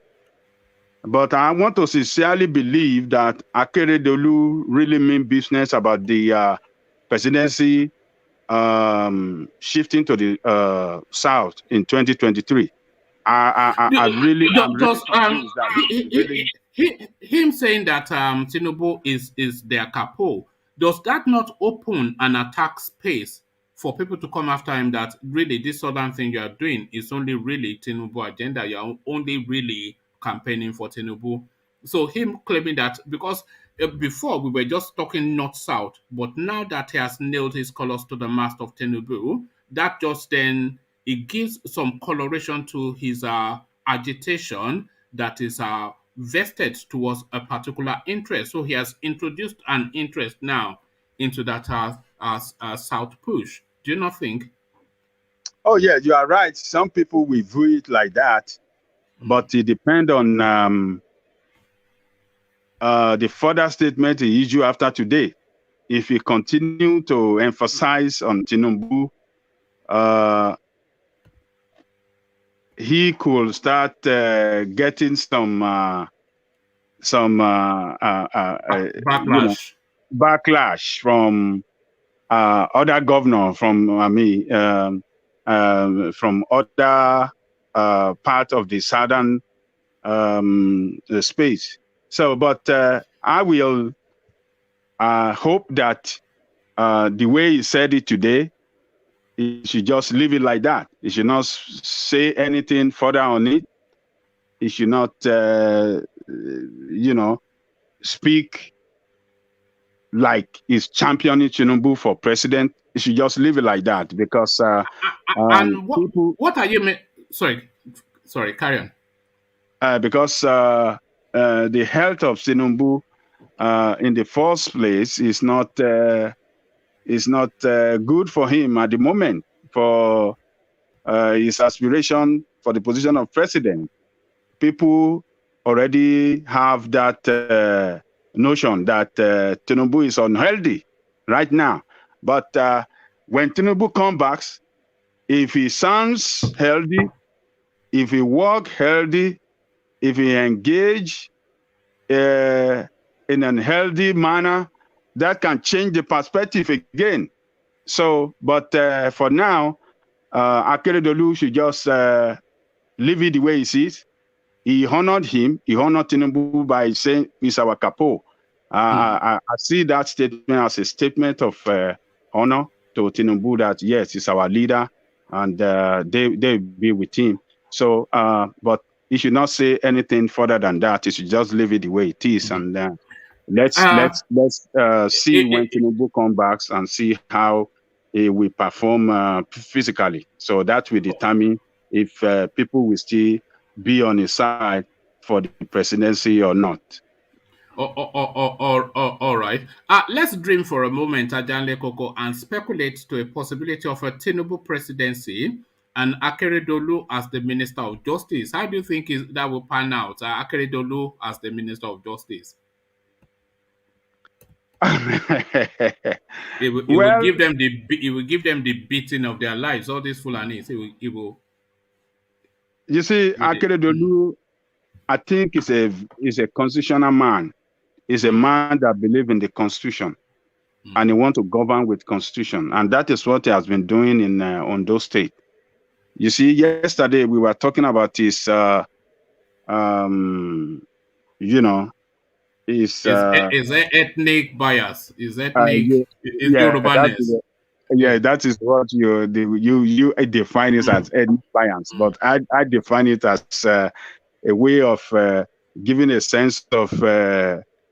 But I want to sincerely believe that Akeredolu really mean business about the presidency shifting to the south in 2023. I'm really convinced that him saying that Tinubu is their capo, does that not open an attack space for people to come after him, that really this southern thing you are doing is only really Tinubu agenda, you are only really campaigning for Tinubu? So him claiming that, because before we were just talking north-south, but now that he has nailed his colors to the mast of Tinubu, that just then, it gives some coloration to his agitation that is vested towards a particular interest. So he has introduced an interest now into that South push. Do you not think? Oh yeah, you are right. Some people will view it like that, but it depends on the further statement he issue after today. If he continue to emphasize on Tinubu, he could start getting some backlash from other governors, from other part of the southern space. So, but I will hope that the way he said it today, he should just leave it like that. He should not say anything further on it. He should not, speak like he's championing Tinubu for president. He should just leave it like that, because and what are you? Sorry, carry on. because the health of Tinubu in the first place is not good for him at the moment for his aspiration for the position of president. People already have that notion that Tinubu is unhealthy right now. But when Tinubu comes back, if he sounds healthy, if he walk healthy, if he engage in a healthy manner, that can change the perspective again. So, but for now, Akeredolu should just leave it the way he sees. He honored him. He honored Tinubu by saying he's our capo. I see that statement as a statement of honor to Tinubu that yes, he's our leader, and they be with him. So, but he should not say anything further than that. He should just leave it the way it is, and let's see when Tinubu comes back and see how he will perform physically. So that will determine if people will still be on his side for the presidency or not. All right. Let's dream for a moment, Ajanle Koko, and speculate to a possibility of a Tinubu presidency and Akeredolu as the Minister of Justice. How do you think that will pan out? Akeredolu as the Minister of Justice. It will give them the beating of their lives. All these Fulanis. It will. You see, Akeredolu, I think is a constitutional man. He's a man that believes in the Constitution, and he wants to govern with Constitution, and that is what he has been doing in Ondo State. You see, yesterday we were talking about his, his ethnic bias, his ethnic, Yorubaness. That is what you define it as ethnic bias, but I define it as a way of giving a sense of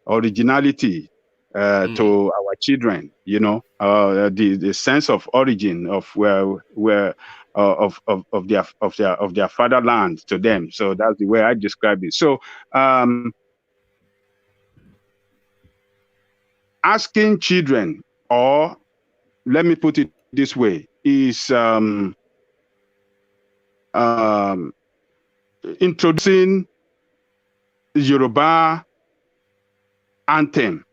originality to our children. You know, the sense of origin of where of their fatherland to them. So that's the way I describe it. So asking children, or let me put it this way, is introducing Yoruba anthem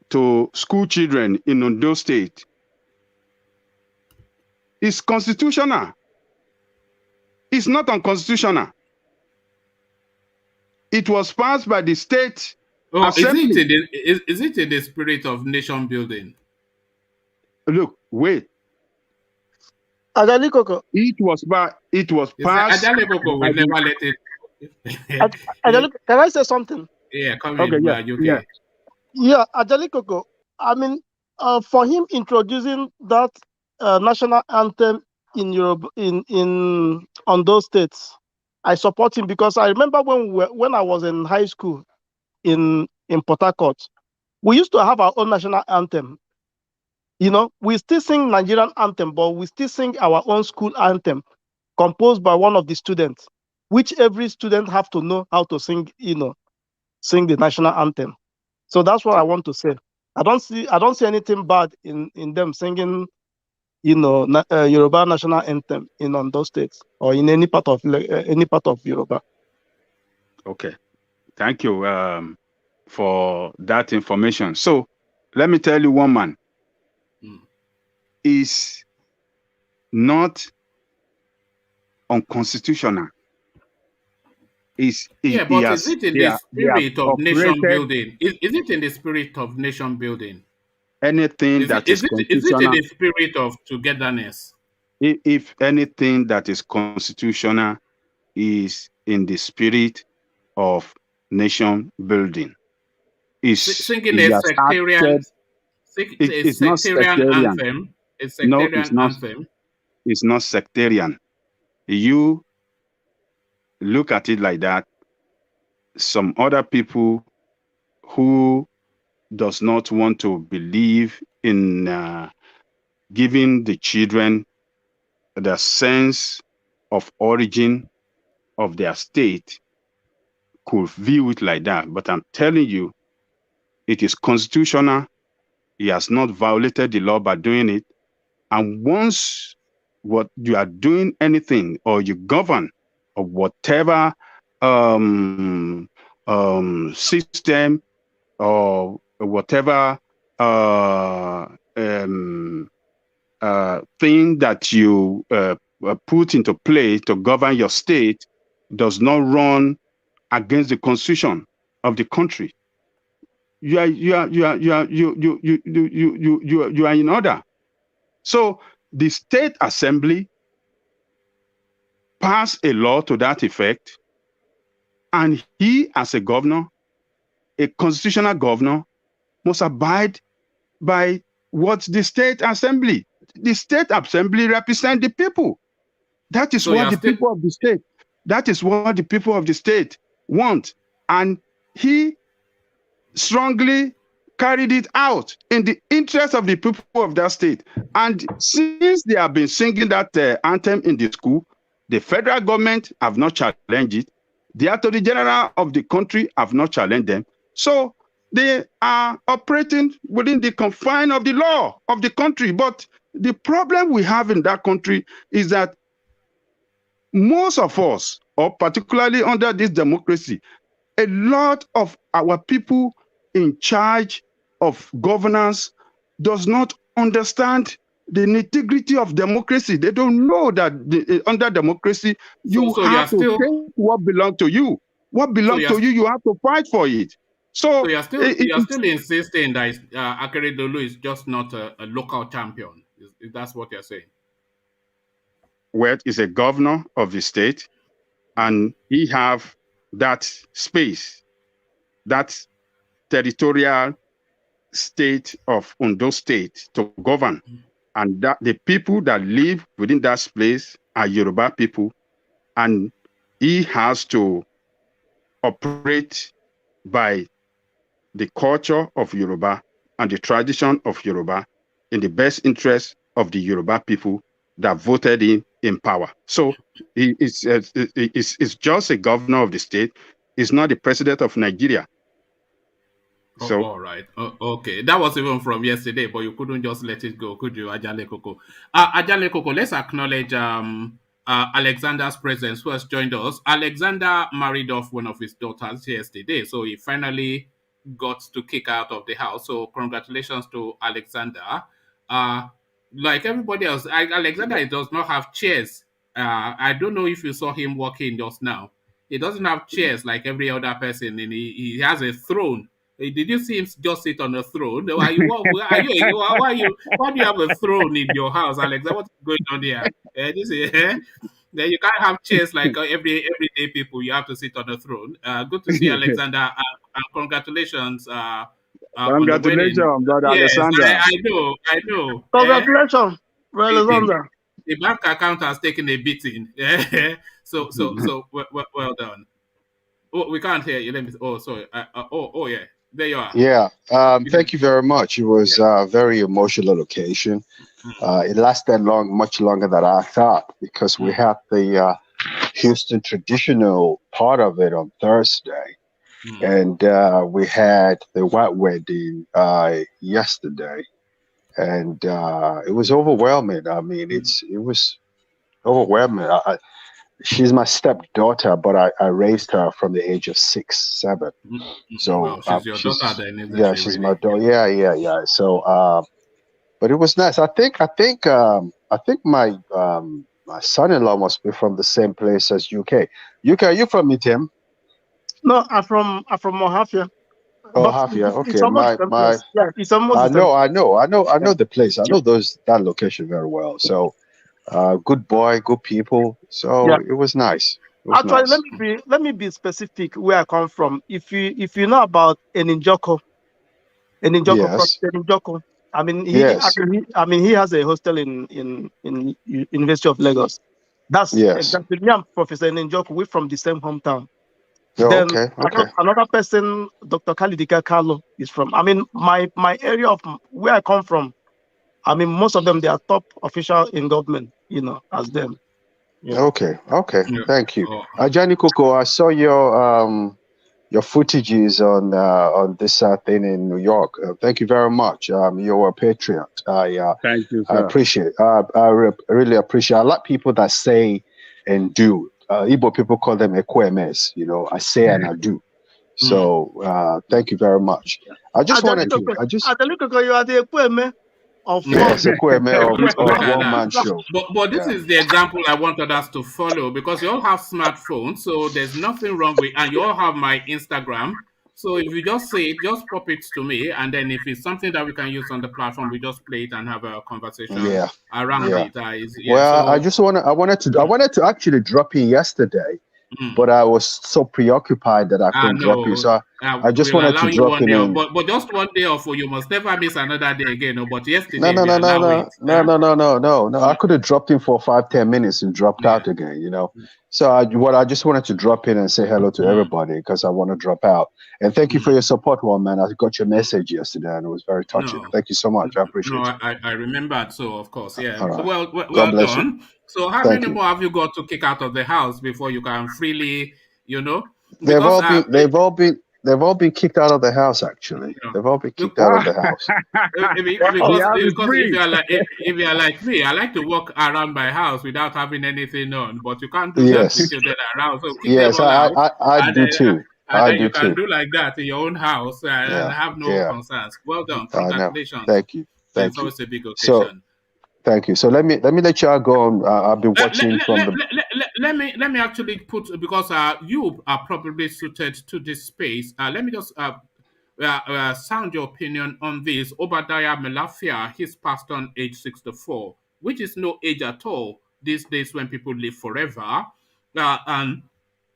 to school children in Ondo State is constitutional. It's not unconstitutional. It was passed by the state assembly. Is it in the spirit of nation building? Look, wait. Ajali Koko. It was passed. Ajali Koko will never let it. Ajali, can I say something? Yeah, come in. Okay. Yeah, Ajali Koko. I mean, for him introducing that national anthem in Europe, on those states, I support him, because I remember when I was in high school in Port Harcourt, we used to have our own national anthem. You know, we still sing Nigerian anthem, but we still sing our own school anthem, composed by one of the students, which every student have to know how to sing. You know, sing the national anthem. So that's what I want to say. I don't see anything bad in them singing, you know, Yoruba national anthem on those states or in any part of Yoruba. Okay, thank you for that information. So let me tell you, one man is not unconstitutional. Is it in the spirit of nation building? Is it in the spirit of nation building? Anything is it in the spirit of togetherness? If anything that is constitutional is in the spirit of nation building, singing a sectarian anthem. A sectarian anthem. It's not sectarian. You look at it like that. Some other people who does not want to believe in giving the children the sense of origin of their state could view it like that. But I'm telling you, it is constitutional. He has not violated the law by doing it. And once what you are doing anything or you govern or whatever system or whatever thing that you put into play to govern your state does not run against the constitution of the country, you are in order. So the state assembly passed a law to that effect, and he, as a governor, a constitutional governor, must abide by what the state assembly represent the people. That is what the people of the state. That is what the people of the state want, and he strongly carried it out in the interest of the people of that state. And since they have been singing that anthem in the school, the federal government have not challenged it. The Attorney General of the country have not challenged them. So they are operating within the confine of the law of the country. But the problem we have in that country is that most of us, or particularly under this democracy, a lot of our people in charge of governance does not understand the nitty-gritty of democracy. They don't know that under democracy, you have to take what belongs to you. What belongs to you, you have to fight for it. So you're still insisting that Akeredolu is just not a local champion. If that's what you're saying. Well, he's a governor of the state, and he have that space, that territorial state of Ondo State to govern, and that the people that live within that place are Yoruba people, and he has to operate by the culture of Yoruba and the tradition of Yoruba in the best interest of the Yoruba people that voted in power. So it's just a governor of the state. It's not the president of Nigeria. So, all right. Okay. That was even from yesterday, but you couldn't just let it go, could you, Ajale Koko? Ajale Koko, let's acknowledge Alexander's presence, who has joined us. Alexander married off one of his daughters yesterday, so he finally got to kick out of the house. So congratulations to Alexander. Like everybody else, Alexander does not have chairs. I don't know if you saw him walking just now. He doesn't have chairs like every other person, and he has a throne. Did you see him just sit on a throne? Why do you have a throne in your house, Alexander? What's going on here? Then you can't have chairs like everyday people. You have to sit on a throne. Good to see Alexander, and congratulations. Congratulations, brother Alexander. I know. Congratulations, brother Alexander. The bank account has taken a beating. So well done. Oh, we can't hear you. Let me. Oh, sorry. Yeah. There you are. Yeah. Thank you very much. It was a very emotional occasion. It lasted much longer than I thought, because we had the Houston traditional part of it on Thursday, and we had the white wedding yesterday, and it was overwhelming. I mean, it was overwhelming. She's my stepdaughter, but I raised her from the age of 6, 7. So she's your daughter then, isn't yeah, she, she's really? my daughter. Yeah. So but it was nice. I think my son-in-law must be from the same place as UK. UK, are you from Item? No, I'm from Malafia. Oh, Malafia. Okay. It's almost I know the place. I know that location very well. So good boy, good people. So it was nice. Actually, nice. Let me be specific where I come from. If you know about Eninjoko, yes. Eninjoko. I mean, he has a hostel in University of Lagos. That's exactly me. I'm Professor Eninjoko. We're from the same hometown. Oh, then okay. Another person, Dr. Khalidika Carlo, is from. I mean, my area of where I come from. I mean, most of them, they are top official in government, as them. Okay. Thank you. Ajani Koko, I saw your your footages on this thing in New York. Thank you very much. You're a patriot. Thank you, I sir. appreciate. Really appreciate. I like people that say and do. Igbo people call them ekwemes. You know, I say and I do. So thank you very much. I just wanted to. You are the equipment of Yes, ekweme of one man show. But this is the example I wanted us to follow, because you all have smartphones, so there's nothing wrong with, and you all have my Instagram. So if you just say it, just pop it to me, and then if it's something that we can use on the platform, we just play it and have a conversation around it. I wanted to actually drop in yesterday, but I was so preoccupied that I couldn't drop in. So I just wanted to drop in. But just one day off, you must never miss another day again. No, but yesterday, no. I could have dropped in for 5-10 minutes and dropped out again. You know. So I just wanted to drop in and say hello to everybody, because I want to drop out. And thank you for your support, one man. I got your message yesterday and it was very touching. Thank you so much. I appreciate it. I remembered. So of course, yeah. Right. Well done. So how many more have you got to kick out of the house before you can freely, you know? Because, they've all been kicked out of the house. Actually, they've all been kicked out of the house. Because if you are like me, I like to walk around my house without having anything on. But you can't do that with your around. So kick them all out, I do too. You can do like that in your own house and have no concerns. Well done. Congratulations. Thank you. It's always a big occasion. Thank you. So let me let you all go on. I'll be watching Let me actually put, because you are probably suited to this space. Let me just sound your opinion on this. Obadiah Malafia, he's passed on age 64, which is no age at all these days when people live forever. And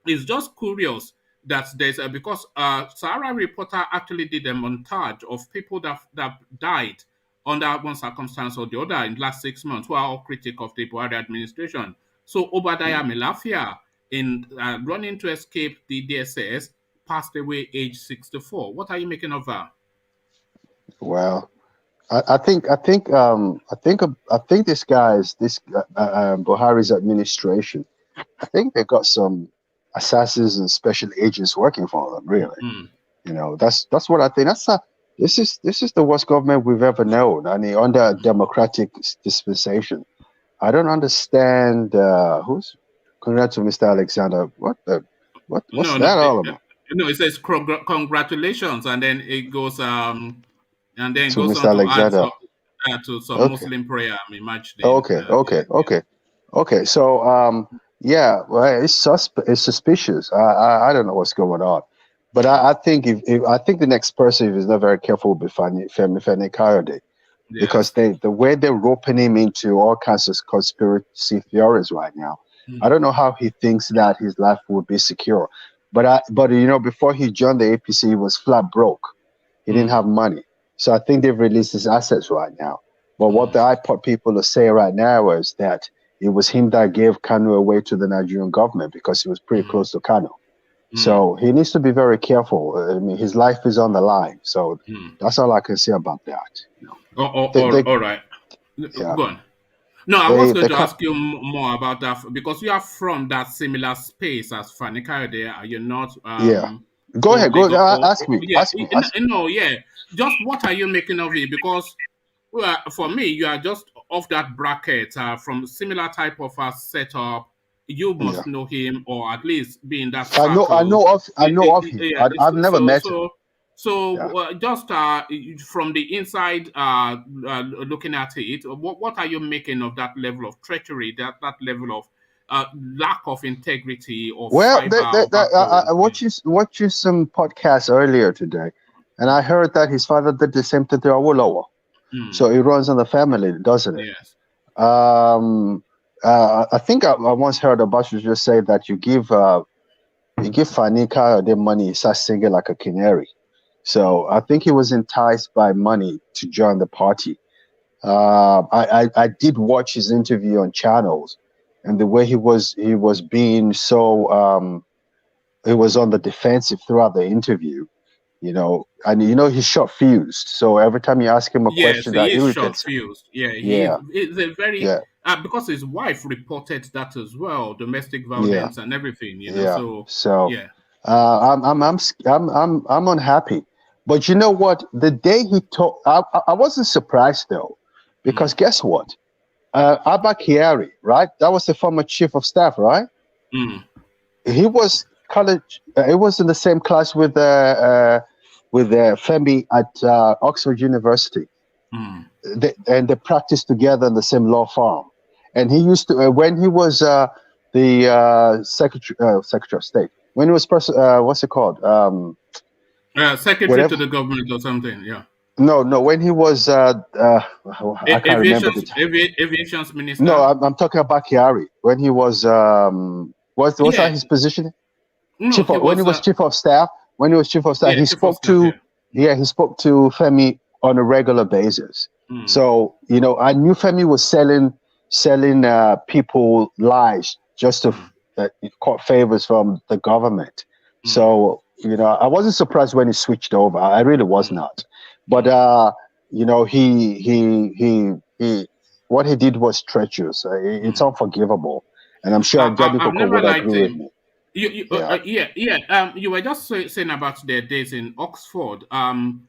it's just curious that there's because Sahara Reporter actually did a montage of people that died under one circumstance or the other in the last 6 months, who are all critical of the Buhari administration. So Obadiah Malafia, in running to escape the DSS, passed away age 64. What are you making of that? Well, I think this guy's Buhari's administration. I think they got some assassins and special agents working for them. Really, you know, that's what I think. This is the worst government we've ever known. I mean, under a democratic dispensation. I don't understand who's. Congrats to Mr. Alexander. What's that all about? No, it says congratulations, and then it goes and then to goes Mr. on Alexander. to some Muslim prayer. I mean, match day. Okay. So well, it's suspicious. I don't know what's going on. But I think I think the next person, if he's not very careful, will be Femi Kayode, because the way they're roping him into all kinds of conspiracy theories right now. I don't know how he thinks that his life would be secure. But you know, before he joined the APC, he was flat broke. He didn't have money. So I think they've released his assets right now. But what the iPod people are saying right now is that it was him that gave Kanu away to the Nigerian government, because he was pretty close to Kanu. So he needs to be very careful. I mean, his life is on the line. So that's all I can say about that. You know. All right. Go on. No, I was going to ask you more about that, because you are from that similar space as Fani Kayode. Are you not? Go ahead. Ask me. No, just what are you making of it? Because for me, you are just off that bracket from similar type of setup. You must know him, or at least be in that circle. I know of him. I've never met him. So just from the inside, looking at it, what are you making of that level of treachery, that level of lack of integrity? I watched some podcasts earlier today, and I heard that his father did the same thing to Awolowo. So it runs in the family, doesn't it? Yes. I think I once heard Abacha just say that you give Fani Kayode money, he starts singing like a canary. So I think he was enticed by money to join the party. I did watch his interview on channels, and the way he was being so he was on the defensive throughout the interview, you know, and you know he's short fused. So every time you ask him a question, that irritates him. It's a very because his wife reported that as well, domestic violence and everything, you know. I'm unhappy. But you know what? The day he told, I wasn't surprised though, because guess what? Abba Kyari, right? That was the former chief of staff, right? He was college. He was in the same class with Femi at Oxford University. They practiced together in the same law firm. And he used to when he was the secretary of state. When he was what's it called? Secretary whatever. to the government or something. Yeah. No. When he was I can't remember aviation's minister. No, I'm talking about Kyari. When he was what's that his position? No, when he was chief of staff. When he was chief of staff, he spoke to he spoke to Femi on a regular basis. So I knew Femi was selling people lies just to court favors from the government. So I wasn't surprised when he switched over. I really was not. But he what he did was treacherous. It's unforgivable, and I'm sure Daddy Koko would agree with me. You were just saying about their days in Oxford.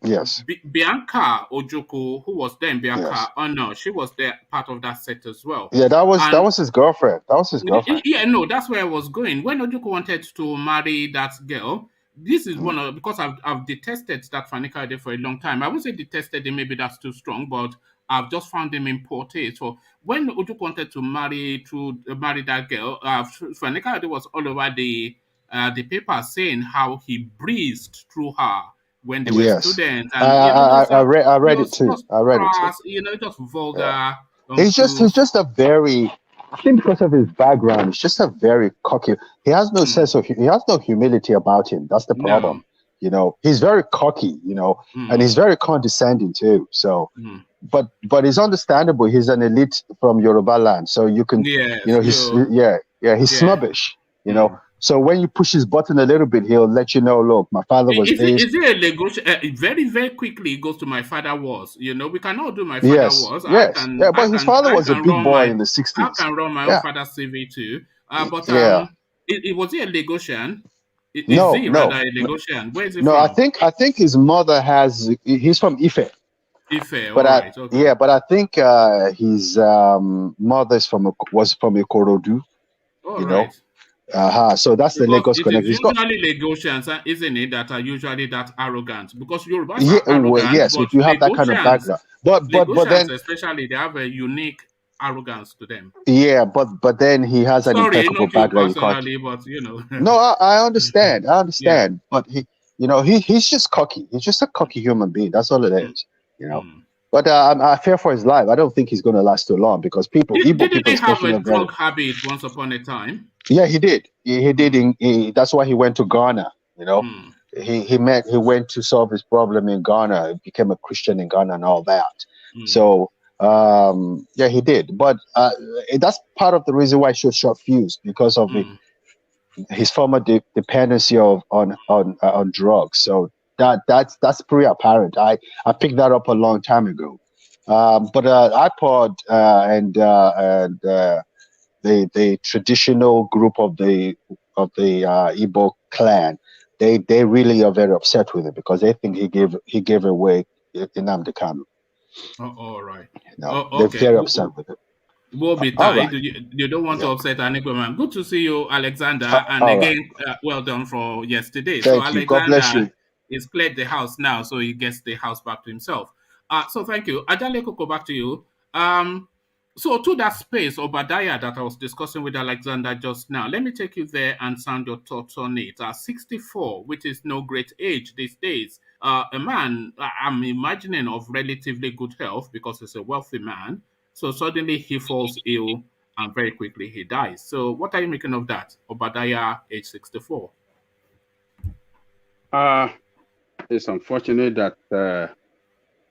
Yes. Bianca Ojoko, who was then Bianca Honor, she was there part of that set as well. Yeah, that was his girlfriend. That was his girlfriend. Yeah, no, that's where I was going. When Ojoko wanted to marry that girl, this is one of, because I've detested that Fanika for a long time. I won't say detested him, maybe that's too strong, but I've just found him in poor taste. So when Ojoko wanted to marry that girl, Fanika was all over the paper saying how he breezed through her when they were students. And, I read it too. I read it too. Just vulgar. He's just a very, I think because of his background, he's just a very cocky. He has no sense of, he has no humility about him. That's the problem. He's very cocky, and he's very condescending too. So, but it's understandable. He's an elite from Yoruba land, so you can, he's snobbish, So when you push his button a little bit, he'll let you know, look, my father was this. Is it a negotiation? Very, very quickly, it goes to my father was. We cannot do my father was. But his father was a big boy in the 60s. I can run my own father's CV too. But was he a Lagosian? No. A Lagosian? Where is he from? No, I think his mother he's from Ife. Ife, but right, okay. But I think his mother was from Ikorodu. Right. So that's the Lagos connection. It's usually Lagosians, isn't it, that are usually that arrogant? Because Yorubas are arrogant. Yes, if you have that kind of background. But then, especially, they have a unique arrogance to them. Yeah, but then he has an impeccable background. No, I understand. But he's just cocky. He's just a cocky human being. That's all it is. But I fear for his life. I don't think he's going to last too long because people. Didn't he have a drug habit once upon a time? Yeah, he did. He did. That's why he went to Ghana. He went to solve his problem in Ghana. He became a Christian in Ghana and all that. So he did. But that's part of the reason why he showed short fuse because of his former dependency on drugs. So that's pretty apparent. I picked that up a long time ago. But iPod and the traditional group of the Igbo clan, they really are very upset with it because they think he gave away Nnamdi Kanu. All right. They're very upset with it. We'll be tied. Right. You don't want to upset an Igbo man. Good to see you, Alexander. And again, well done for yesterday. Thank you. God bless you. He's cleared the house now, so he gets the house back to himself. So thank you. Ajale Koko, back to you. So to that space, Obadiah, that I was discussing with Alexander just now, let me take you there and sound your thoughts on it. 64, which is no great age these days. A man, I'm imagining, of relatively good health because he's a wealthy man. So suddenly he falls ill and very quickly he dies. So what are you making of that? Obadiah, age 64. It's unfortunate that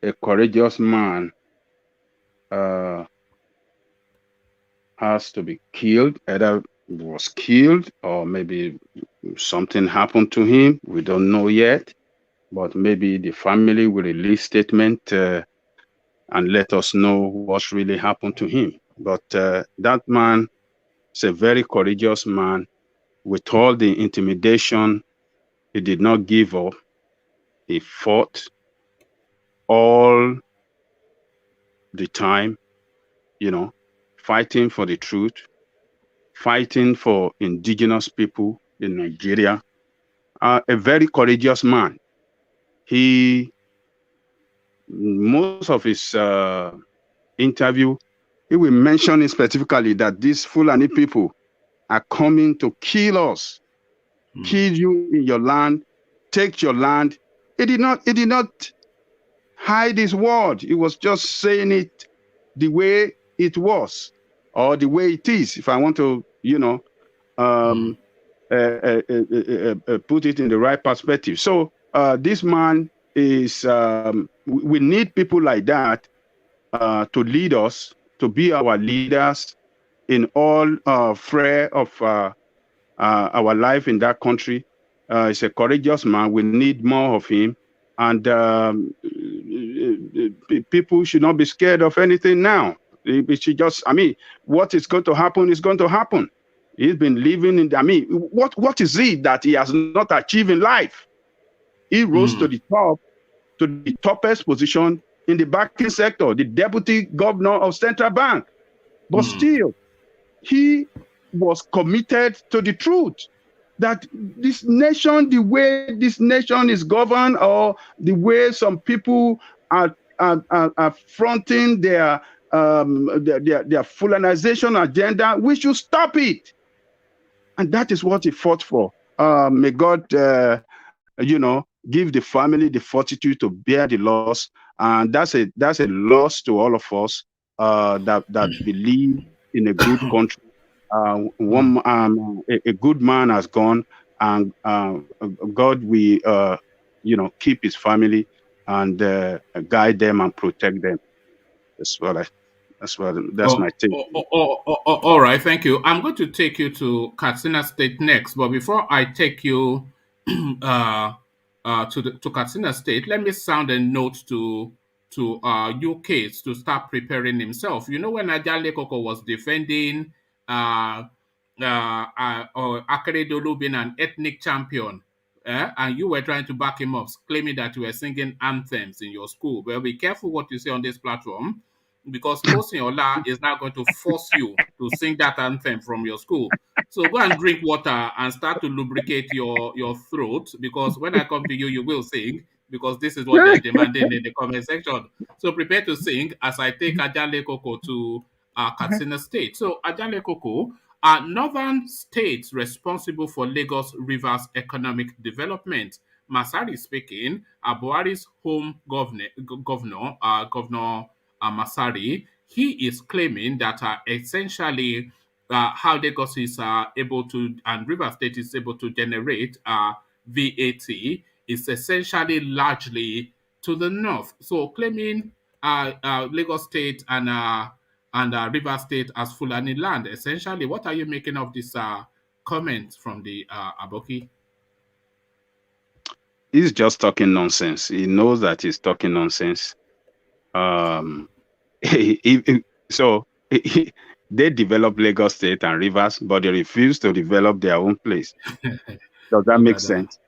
a courageous man has to be killed. Either was killed or maybe something happened to him. We don't know yet. But maybe the family will release statement and let us know what really happened to him. But that man is a very courageous man with all the intimidation He did not give up. He fought all the time, fighting for the truth, fighting for indigenous people in Nigeria. A very courageous man. Most of his interview, he will mention specifically that these Fulani people are coming to kill us, kill you in your land, take your land. He did not hide his word. He was just saying it the way it was, or the way it is. If I want to, put it in the right perspective. So this man is. We need people like that to lead us, to be our leaders in all fray of our life in that country. He's a courageous man. We need more of him. And people should not be scared of anything now. We should just, what is going to happen is going to happen. He's been living in, what is it that he has not achieved in life? He rose to the top, to the toppest position in the banking sector, the deputy governor of Central Bank. But still, he was committed to the truth. That this nation, the way this nation is governed, or the way some people are fronting their fulanization agenda, we should stop it. And that is what he fought for. May God, give the family the fortitude to bear the loss. And that's a loss to all of us that believe in a good country. A good man has gone, and God will, keep his family and guide them and protect them. That's my take. All right, thank you. I'm going to take you to Katsina State next, but before I take you to Katsina State, let me sound a note to UK to start preparing himself. You know, when Ajale Koko was defending Akeredolu being an ethnic champion, and you were trying to back him up, claiming that you were singing anthems in your school. Well, be careful what you say on this platform, because Tosin Ola is now going to force you to sing that anthem from your school. So go and drink water and start to lubricate your throat, because when I come to you, you will sing, because this is what they're demanding in the comment section. So prepare to sing as I take Ajale Koko to Katsina State. So Ajale Koko, northern states responsible for Lagos River's economic development. Masari speaking, Buhari's home governor, Masari, he is claiming that essentially how Lagos is able to, and River State is able to generate VAT is essentially largely to the north. So claiming Lagos State and River State as Fulani land, essentially, what are you making of this comment from the Aboki? He's just talking nonsense. He knows that he's talking nonsense. They develop Lagos State and Rivers, but they refuse to develop their own place. Does that make sense?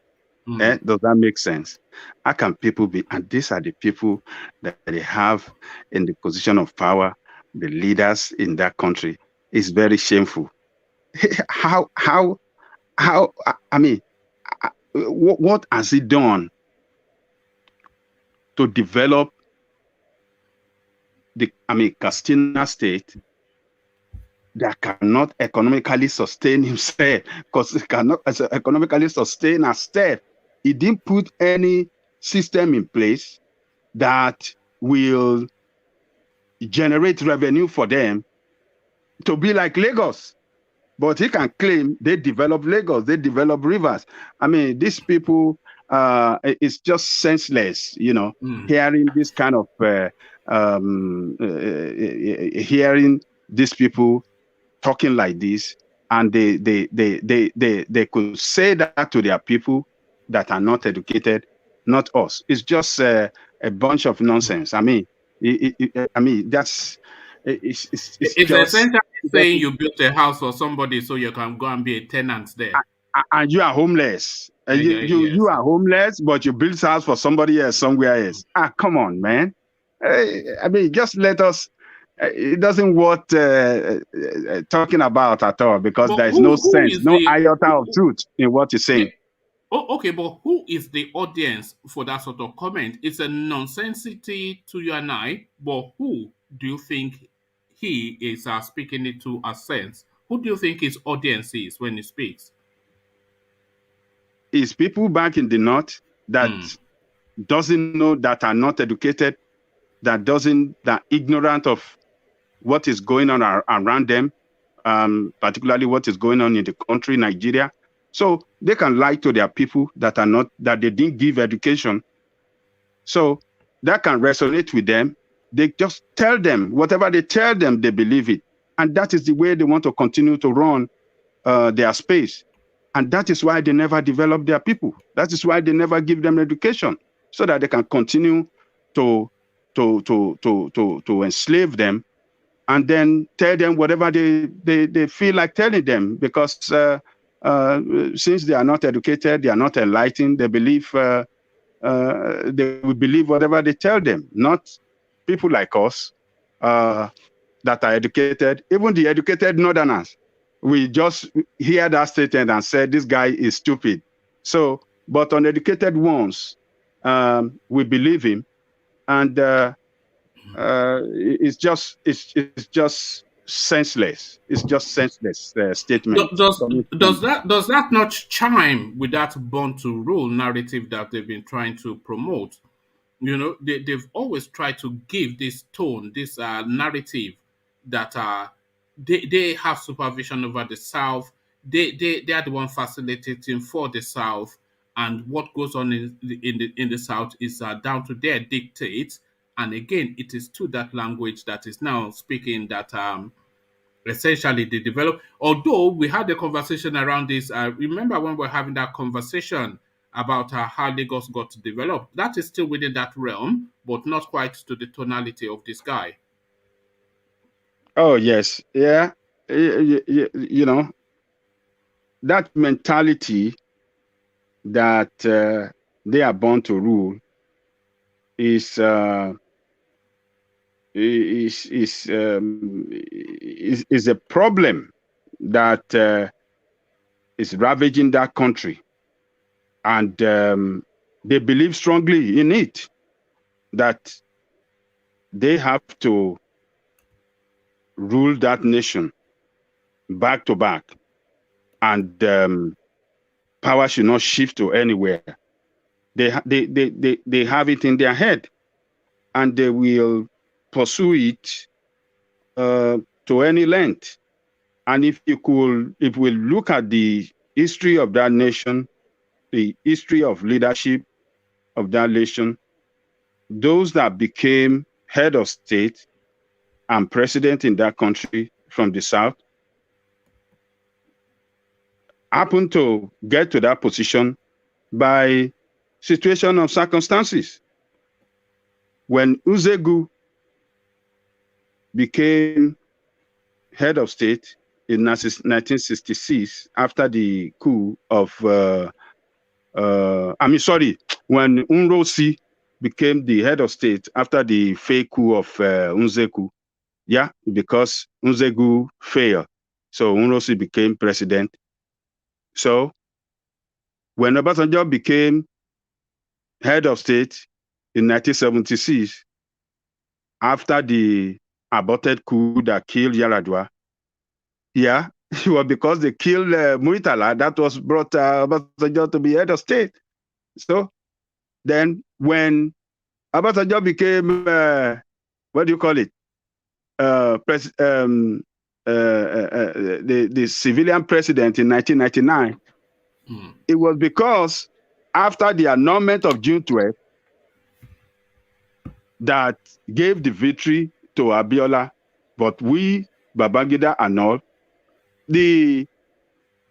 Does that make sense? How can people be, and these are the people that they have in the position of power, the leaders in that country? It's very shameful. What has he done to develop Katsina State that cannot economically sustain himself, because he cannot economically sustain a state? He didn't put any system in place that will generate revenue for them to be like Lagos. But he can claim they develop Lagos, they develop Rivers. These people, it's just senseless, hearing this kind of, hearing these people talking like this, and they could say that to their people that are not educated, not us. It's just a bunch of nonsense. That's it's essentially saying you built a house for somebody so you can go and be a tenant there. and you are homeless. You Yes. are homeless, but you build house for somebody else somewhere else. Come on, man. I mean, just let us. It doesn't worth talking about at all, because But there is no who sense, is no the iota of truth in what you're saying. okay, but who is the audience for that sort of comment? It's a nonsensity to you and I, but who do you think he is speaking it to a sense? Who do you think his audience is when he speaks? It's people back in the north that doesn't know, that are not educated, that ignorant of what is going on around them, particularly what is going on in the country, Nigeria. So they can lie to their people that they didn't give education. So that can resonate with them. They just tell them, whatever they tell them, they believe it. And that is the way they want to continue to run their space. And that is why they never develop their people. That is why they never give them education, so that they can continue to enslave them, and then tell them whatever they feel like telling them, because since they are not educated, they are not enlightened, they believe they will believe whatever they tell them, not people like us that are educated. Even the educated northerners, we just hear that statement and say, this guy is stupid. So, but uneducated ones, we believe him, and it's just senseless. It's just senseless statement. Does that not chime with that born to rule narrative that they've been trying to promote? You know, they've always tried to give this tone, this narrative that they have supervision over the South. They are the one facilitating for the South, and what goes on in the South is down to their dictates. And again, it is to that language that is now speaking that essentially they develop. Although we had a conversation around this, remember when we were having that conversation about how Lagos got developed? That is still within that realm, but not quite to the tonality of this guy. Oh yes, yeah. You know, that mentality that they are born to rule is a problem that is ravaging that country, and they believe strongly in it, that they have to rule that nation back to back, and power should not shift to anywhere. They have it in their head, and they will pursue it to any length. And if we look at the history of that nation, the history of leadership of that nation, those that became head of state and president in that country from the South happened to get to that position by situation of circumstances. When Uzegu became head of state in 1966, after the coup of, when Unrosi became the head of state after the fake coup of Unzeku, yeah, because Unzegu failed, so Unrosi became president. So when Obasanjo became head of state in 1976, after the aborted coup that killed Yaradua, yeah, it was because they killed Muritala that was brought Obasanjo to be head of state. So then when Obasanjo became, what do you call it? The civilian president in 1999, it was because after the annulment of June 12th that gave the victory to Abiola, but we, Babangida annulled. The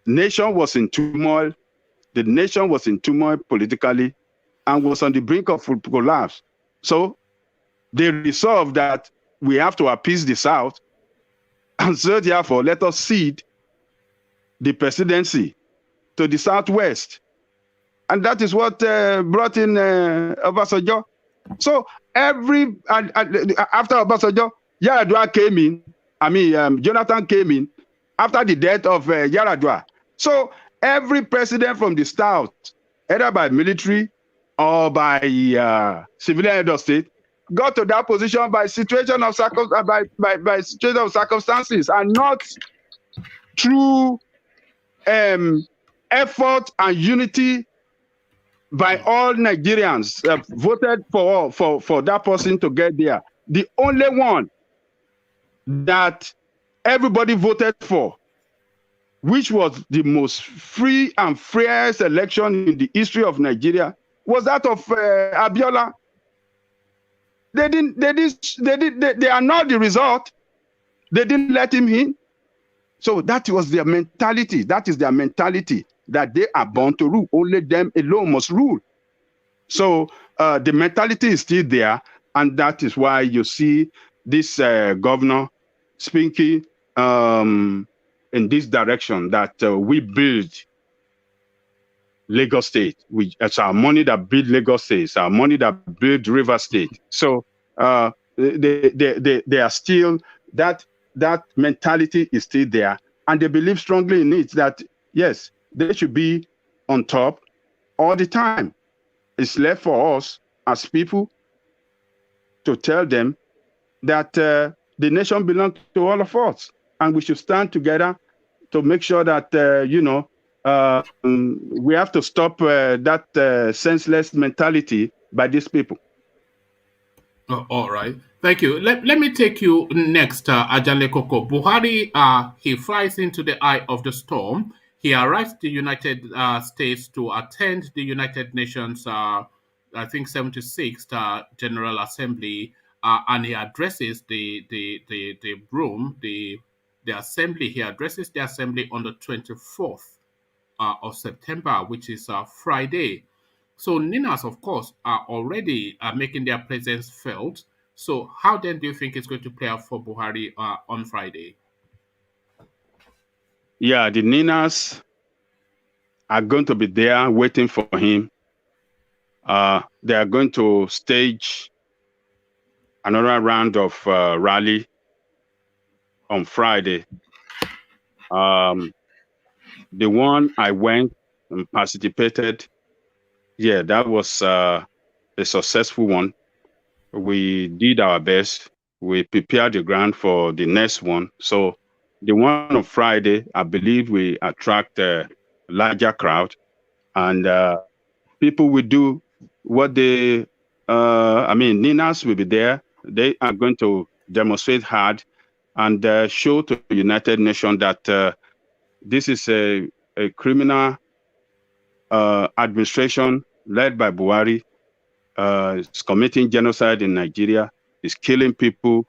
nation was in turmoil. The nation was in turmoil politically and was on the brink of collapse. So they resolved that we have to appease the South, and so therefore let us cede the presidency to the southwest. And that is what brought in Obasanjo. So after Obasanjo, Yaradua came in. Jonathan came in after the death of Yaradua. So every president from the south, either by military or by civilian head of state, got to that position by situation of circumstances, and not through effort and unity by all Nigerians voted for that person to get there. The only one that everybody voted for, which was the most free and fairest election in the history of Nigeria, was that of Abiola. They are not the result. They didn't let him in. So that was their mentality. That is their mentality, that they are born to rule. Only them alone must rule. So the mentality is still there. And that is why you see this governor speaking in this direction, that we build Lagos State. It's our money that build Lagos State. It's our money that build River State. So they are still, that mentality is still there, and they believe strongly in it, that yes, they should be on top all the time. It's left for us as people to tell them that the nation belongs to all of us, and we should stand together to make sure that we have to stop that senseless mentality by these people. All right. Thank you. Let me take you next, Ajanle Koko. Buhari, he flies into the eye of the storm. He arrives to the United States to attend the United Nations, I think, 76th General Assembly, and he addresses the assembly. He addresses the assembly on the 24th of September, which is Friday. So Ninas, of course, are already making their presence felt. So how then do you think it's going to play out for Buhari on Friday? Yeah, the Ninas are going to be there waiting for him. They are going to stage another round of rally on Friday. The one I went and participated, yeah, that was a successful one. We did our best. We prepared the ground for the next one. So the one on Friday, I believe we attract a larger crowd, and people will do what they, Ninas will be there. They are going to demonstrate hard and show to the United Nations that this is a criminal administration led by Buhari. Is committing genocide in Nigeria, is killing people,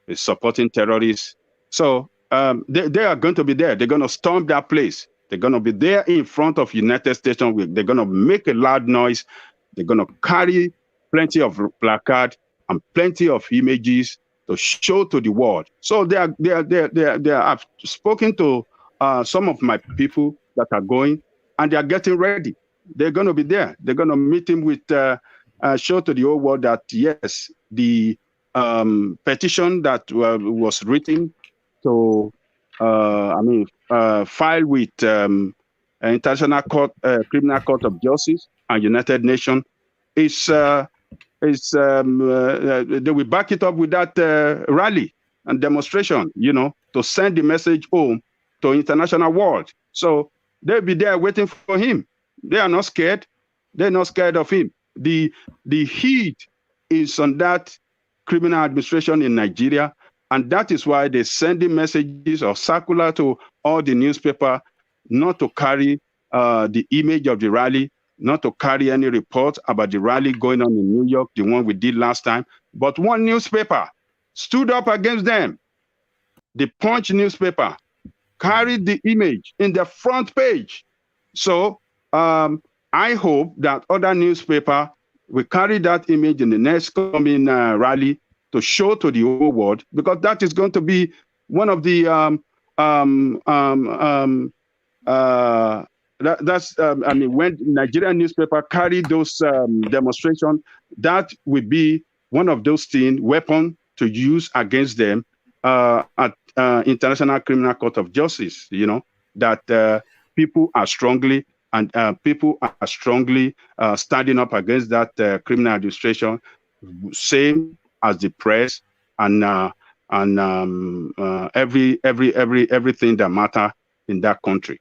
is supporting terrorists. So they are going to be there. They're going to storm that place. They're going to be there in front of United States. They're going to make a loud noise. They're going to carry plenty of placard and plenty of images to show to the world. So I've spoken to some of my people that are going, and they are getting ready. They're going to be there. They're going to meet him with show to the whole world that yes, the petition that was written to file with International Court, Criminal Court of Justice and United Nations is they will back it up with that rally and demonstration, to send the message home to international world. So they'll be there waiting for him. They are not scared. They're not scared of him. The heat is on that criminal administration in Nigeria, and that is why they're sending messages or circular to all the newspaper not to carry the image of the rally, not to carry any report about the rally going on in New York, the one we did last time. But one newspaper stood up against them. The Punch newspaper carried the image in the front page. So I hope that other newspaper will carry that image in the next coming rally to show to the whole world, because that is going to be one of the That's I mean, when Nigerian newspaper carry those demonstrations, that would be one of those things, weapon to use against them at International Criminal Court of Justice. You know that people are strongly standing up against that criminal administration, same as the press and everything that matter in that country.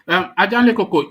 Ajanle Koko,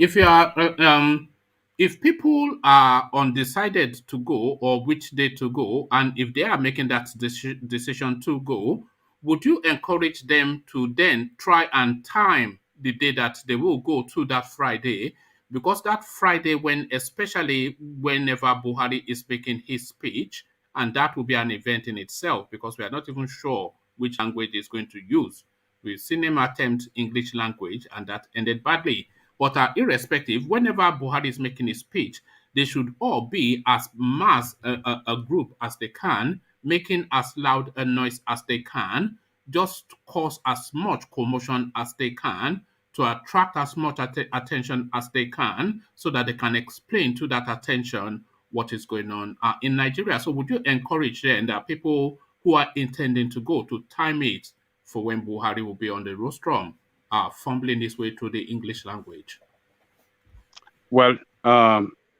if people are undecided to go or which day to go, and if they are making that decision to go, would you encourage them to then try and time the day that they will go to that Friday? Because that Friday, especially whenever Buhari is making his speech, and that will be an event in itself, because we are not even sure which language he's going to use. We've seen him attempt English language, and that ended badly. But irrespective, whenever Buhari is making his speech, they should all be as mass a group as they can, making as loud a noise as they can, just cause as much commotion as they can, to attract as much attention as they can, so that they can explain to that attention what is going on in Nigeria. So would you encourage then that people who are intending to go to time it for when Buhari will be on the rostrum, fumbling his way through the English language? Well,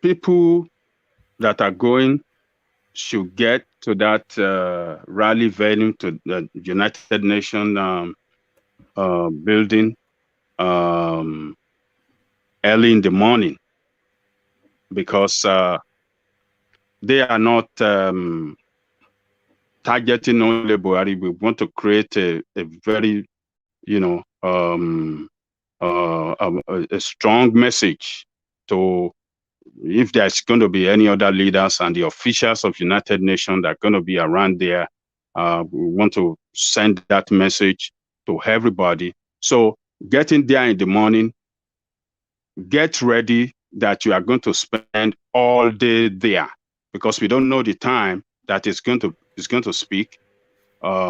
people that are going should get to that rally venue, to the United Nations building early in the morning, because they are not targeting only Buhari. We want to create a very, a strong message to, if there's going to be any other leaders and the officials of United Nations that are going to be around there, we want to send that message to everybody. So getting there in the morning, get ready that you are going to spend all day there, because we don't know the time that it's going to speak,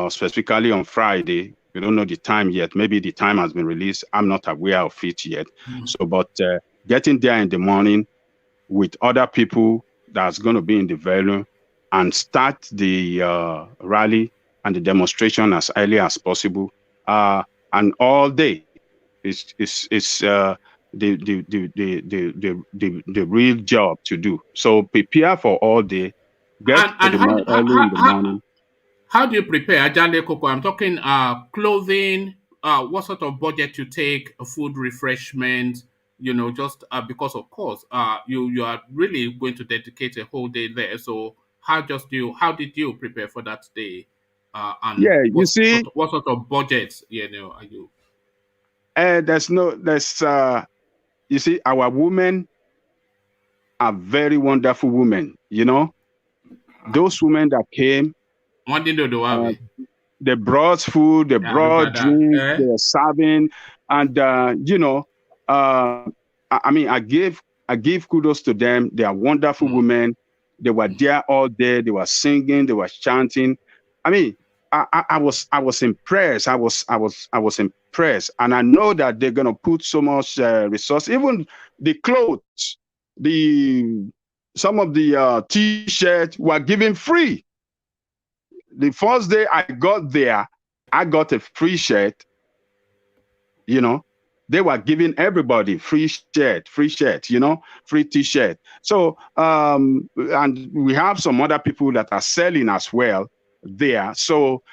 specifically on Friday. We don't know the time yet. Maybe the time has been released. I'm not aware of it yet. So, but getting there in the morning with other people that's going to be in the venue and start the rally and the demonstration as early as possible, and all day is the real job to do. So prepare for all day. Get early in the morning. How do you prepare, Ajale Koko? I'm talking clothing, what sort of budget you take, food, refreshment, just because, of course, you are really going to dedicate a whole day there. So how did you prepare for that day? And yeah, what sort of budgets, are you? You see, our women are very wonderful women, Those women that came, they brought food, they brought drink, they were serving, and I mean, I give kudos to them. They are wonderful women. They were there all day. They were singing. They were chanting. I mean, I was impressed. I was impressed, and I know that they're gonna put so much resource. Even the clothes, some of the T-shirts were given free. The first day I got there, I got a free shirt. They were giving everybody free shirt, free T-shirt. So, and we have some other people that are selling as well there. So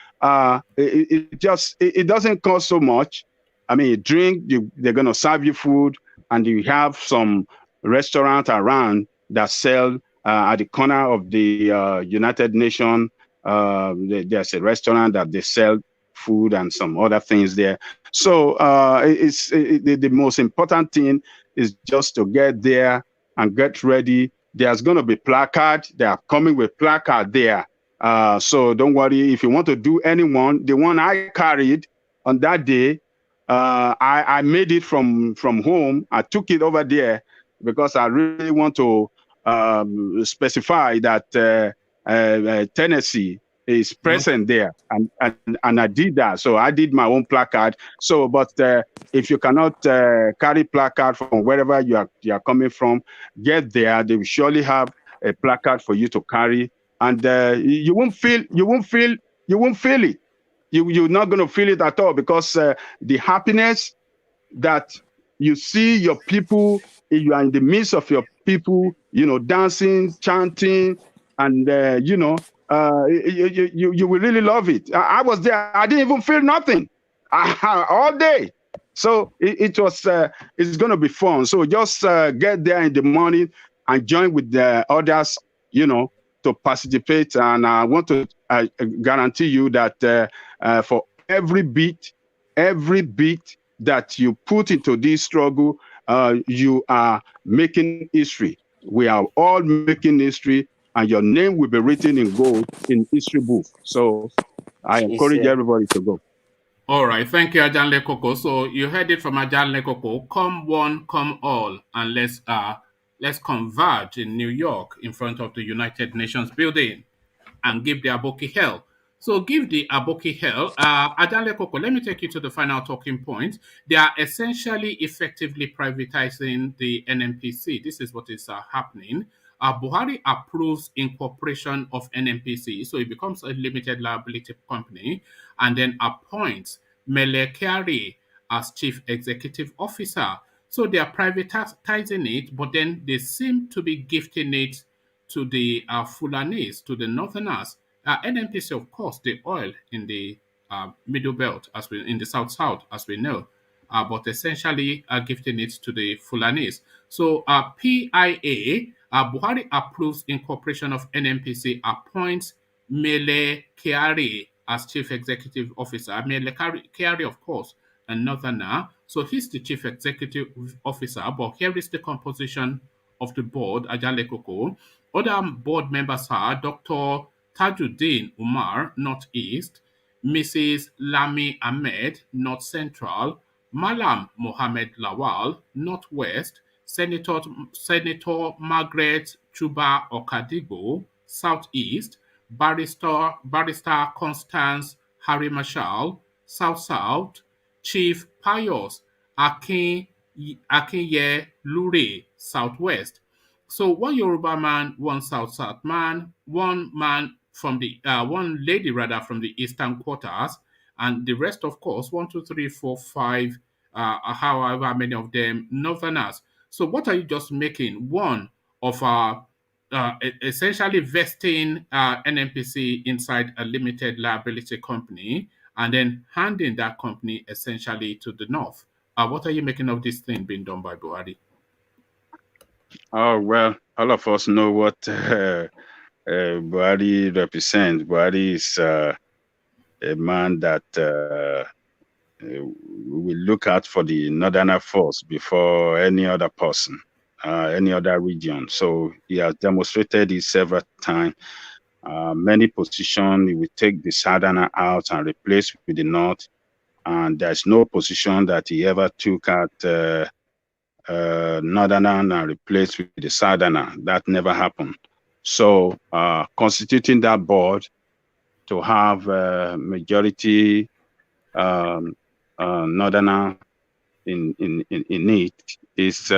it doesn't cost so much. I mean, they're going to serve you food, and you have some restaurant around that sell at the corner of the United Nations. There's a restaurant that they sell food and some other things there. So the most important thing is just to get there and get ready. There's going to be placard. They are coming with placard there. So don't worry. If you want to do the one I carried on that day, I made it from home. I took it over there because I really want to specify that Tennessee is present there, and I did that. So I did my own placard. So, but if you cannot carry placard from wherever you are coming from, get there. They will surely have a placard for you to carry, and you won't feel it. You're not going to feel it at all, because the happiness that you see your people, you are in the midst of your people, dancing, chanting, and you will really love it. I was there. I didn't even feel nothing all day. So it's going to be fun. So just get there in the morning and join with the others, to participate. And I want to guarantee you that for every bit that you put into this struggle, you are making history. We are all making history, and your name will be written in gold in history book. So I encourage everybody to go. All right, thank you, Ajan Lekoko. So you heard it from Ajan Lekoko. Come one, come all, and let's converge in New York in front of the United Nations building and give the Aboki hell. So give the Aboki hell. Ajan Lekoko, let me take you to the final talking point. They are essentially effectively privatizing the NNPC. This is what is happening. Buhari approves incorporation of NNPC, so it becomes a limited liability company, and then appoints Mele Kyari as chief executive officer. So they are privatizing it, but then they seem to be gifting it to the Fulanis, to the Northerners. NNPC, of course, the oil in the Middle Belt, in the South, as we know, but essentially gifting it to the Fulanis. So PIA, Buhari approves incorporation of NNPC, appoints Mele Kyari as chief executive officer. Mele Kyari, of course, a Northerner. So he's the chief executive officer, but here is the composition of the board, Ajale Koko. Other board members are Dr. Tajuddin Umar, Northeast, Mrs. Lami Ahmed, North Central, Malam Mohammed Lawal, Northwest, Senator Margaret Chuba Okadigo, Southeast, Barrister Constance Harry Marshall, South, Chief Pius Akinye Lure, Southwest. So one Yoruba man, one South man, one lady from the Eastern quarters, and the rest, of course, 1, 2, 3, 4, 5, however many of them, Northerners. So what are you just making? One of essentially vesting NNPC inside a limited liability company, and then handing that company essentially to the North. What are you making of this thing being done by Buhari? Oh, well, all of us know what Buhari represents. Buhari is a man that will look out for the Northerner force before any other person, any other region. So he has demonstrated it several times. Many positions, he will take the Southerner out and replace with the North. And there's no position that he ever took at Northerner and replaced with the Southerner. That never happened. So constituting that board to have majority Northerner in it is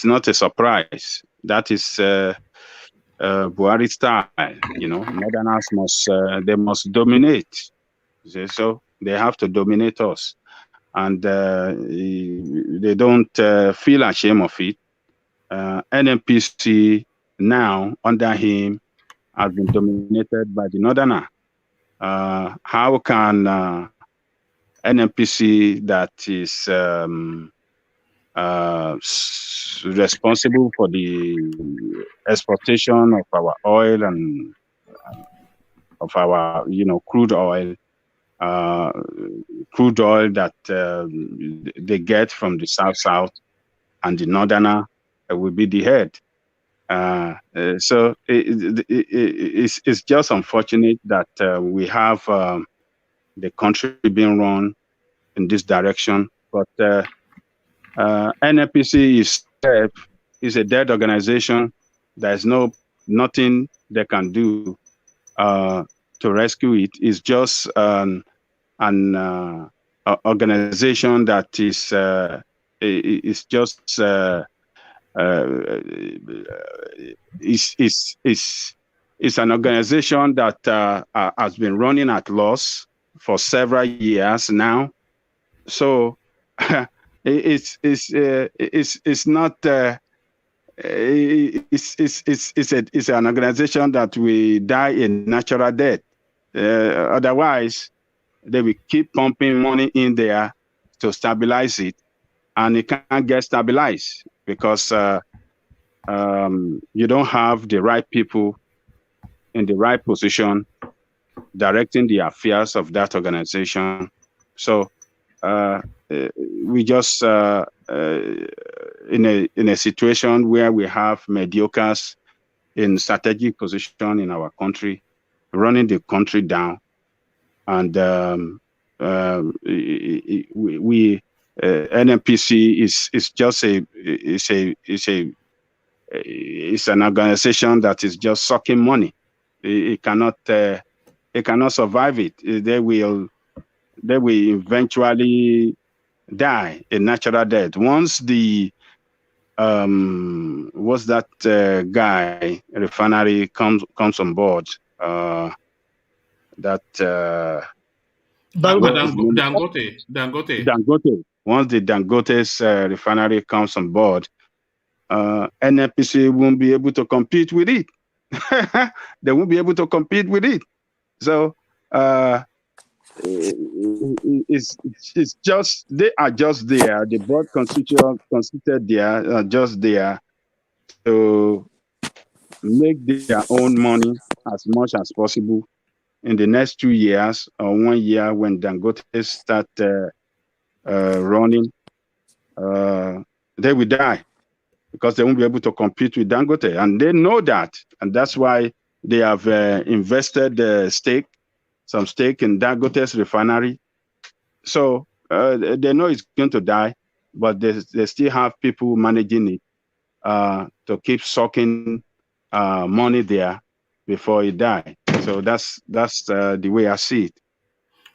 not a surprise. That is Buhari style. Northerners must dominate. So they have to dominate us. And they don't feel ashamed of it. NNPC now, under him, has been dominated by the Northerner. How can NNPC, that is responsible for the exportation of our oil and of our, crude oil, that they get from the South, and the Northerner will be the head. So it's just unfortunate that we have the country being run in this direction. But NNPC is a dead organization. There's nothing they can do. to rescue it. It's just an organization that is just is an organization that has been running at loss for several years now. So it's not. It's an organization that will die a natural death. Otherwise, they will keep pumping money in there to stabilize it, and it can't get stabilized because you don't have the right people in the right position directing the affairs of that organization. So we just in a situation where we have mediocres in strategic position in our country, running the country down, and NNPC is just it's an organization that is just sucking money. It cannot survive it. They will eventually die a natural death. Once the what's that guy refinery comes on board, Dangote. Once the Dangote's refinery comes on board, NNPC won't be able to compete with it. They won't be able to compete with it. So it's just, they are just there. The board constituted there are just there to make their own money as much as possible. In the next 2 years or 1 year, when Dangote start running, they will die because they won't be able to compete with Dangote, and they know that, and that's why they have invested some stake in Dangote's refinery. So they know it's going to die, but they still have people managing it to keep sucking money there before it dies. So that's the way I see it.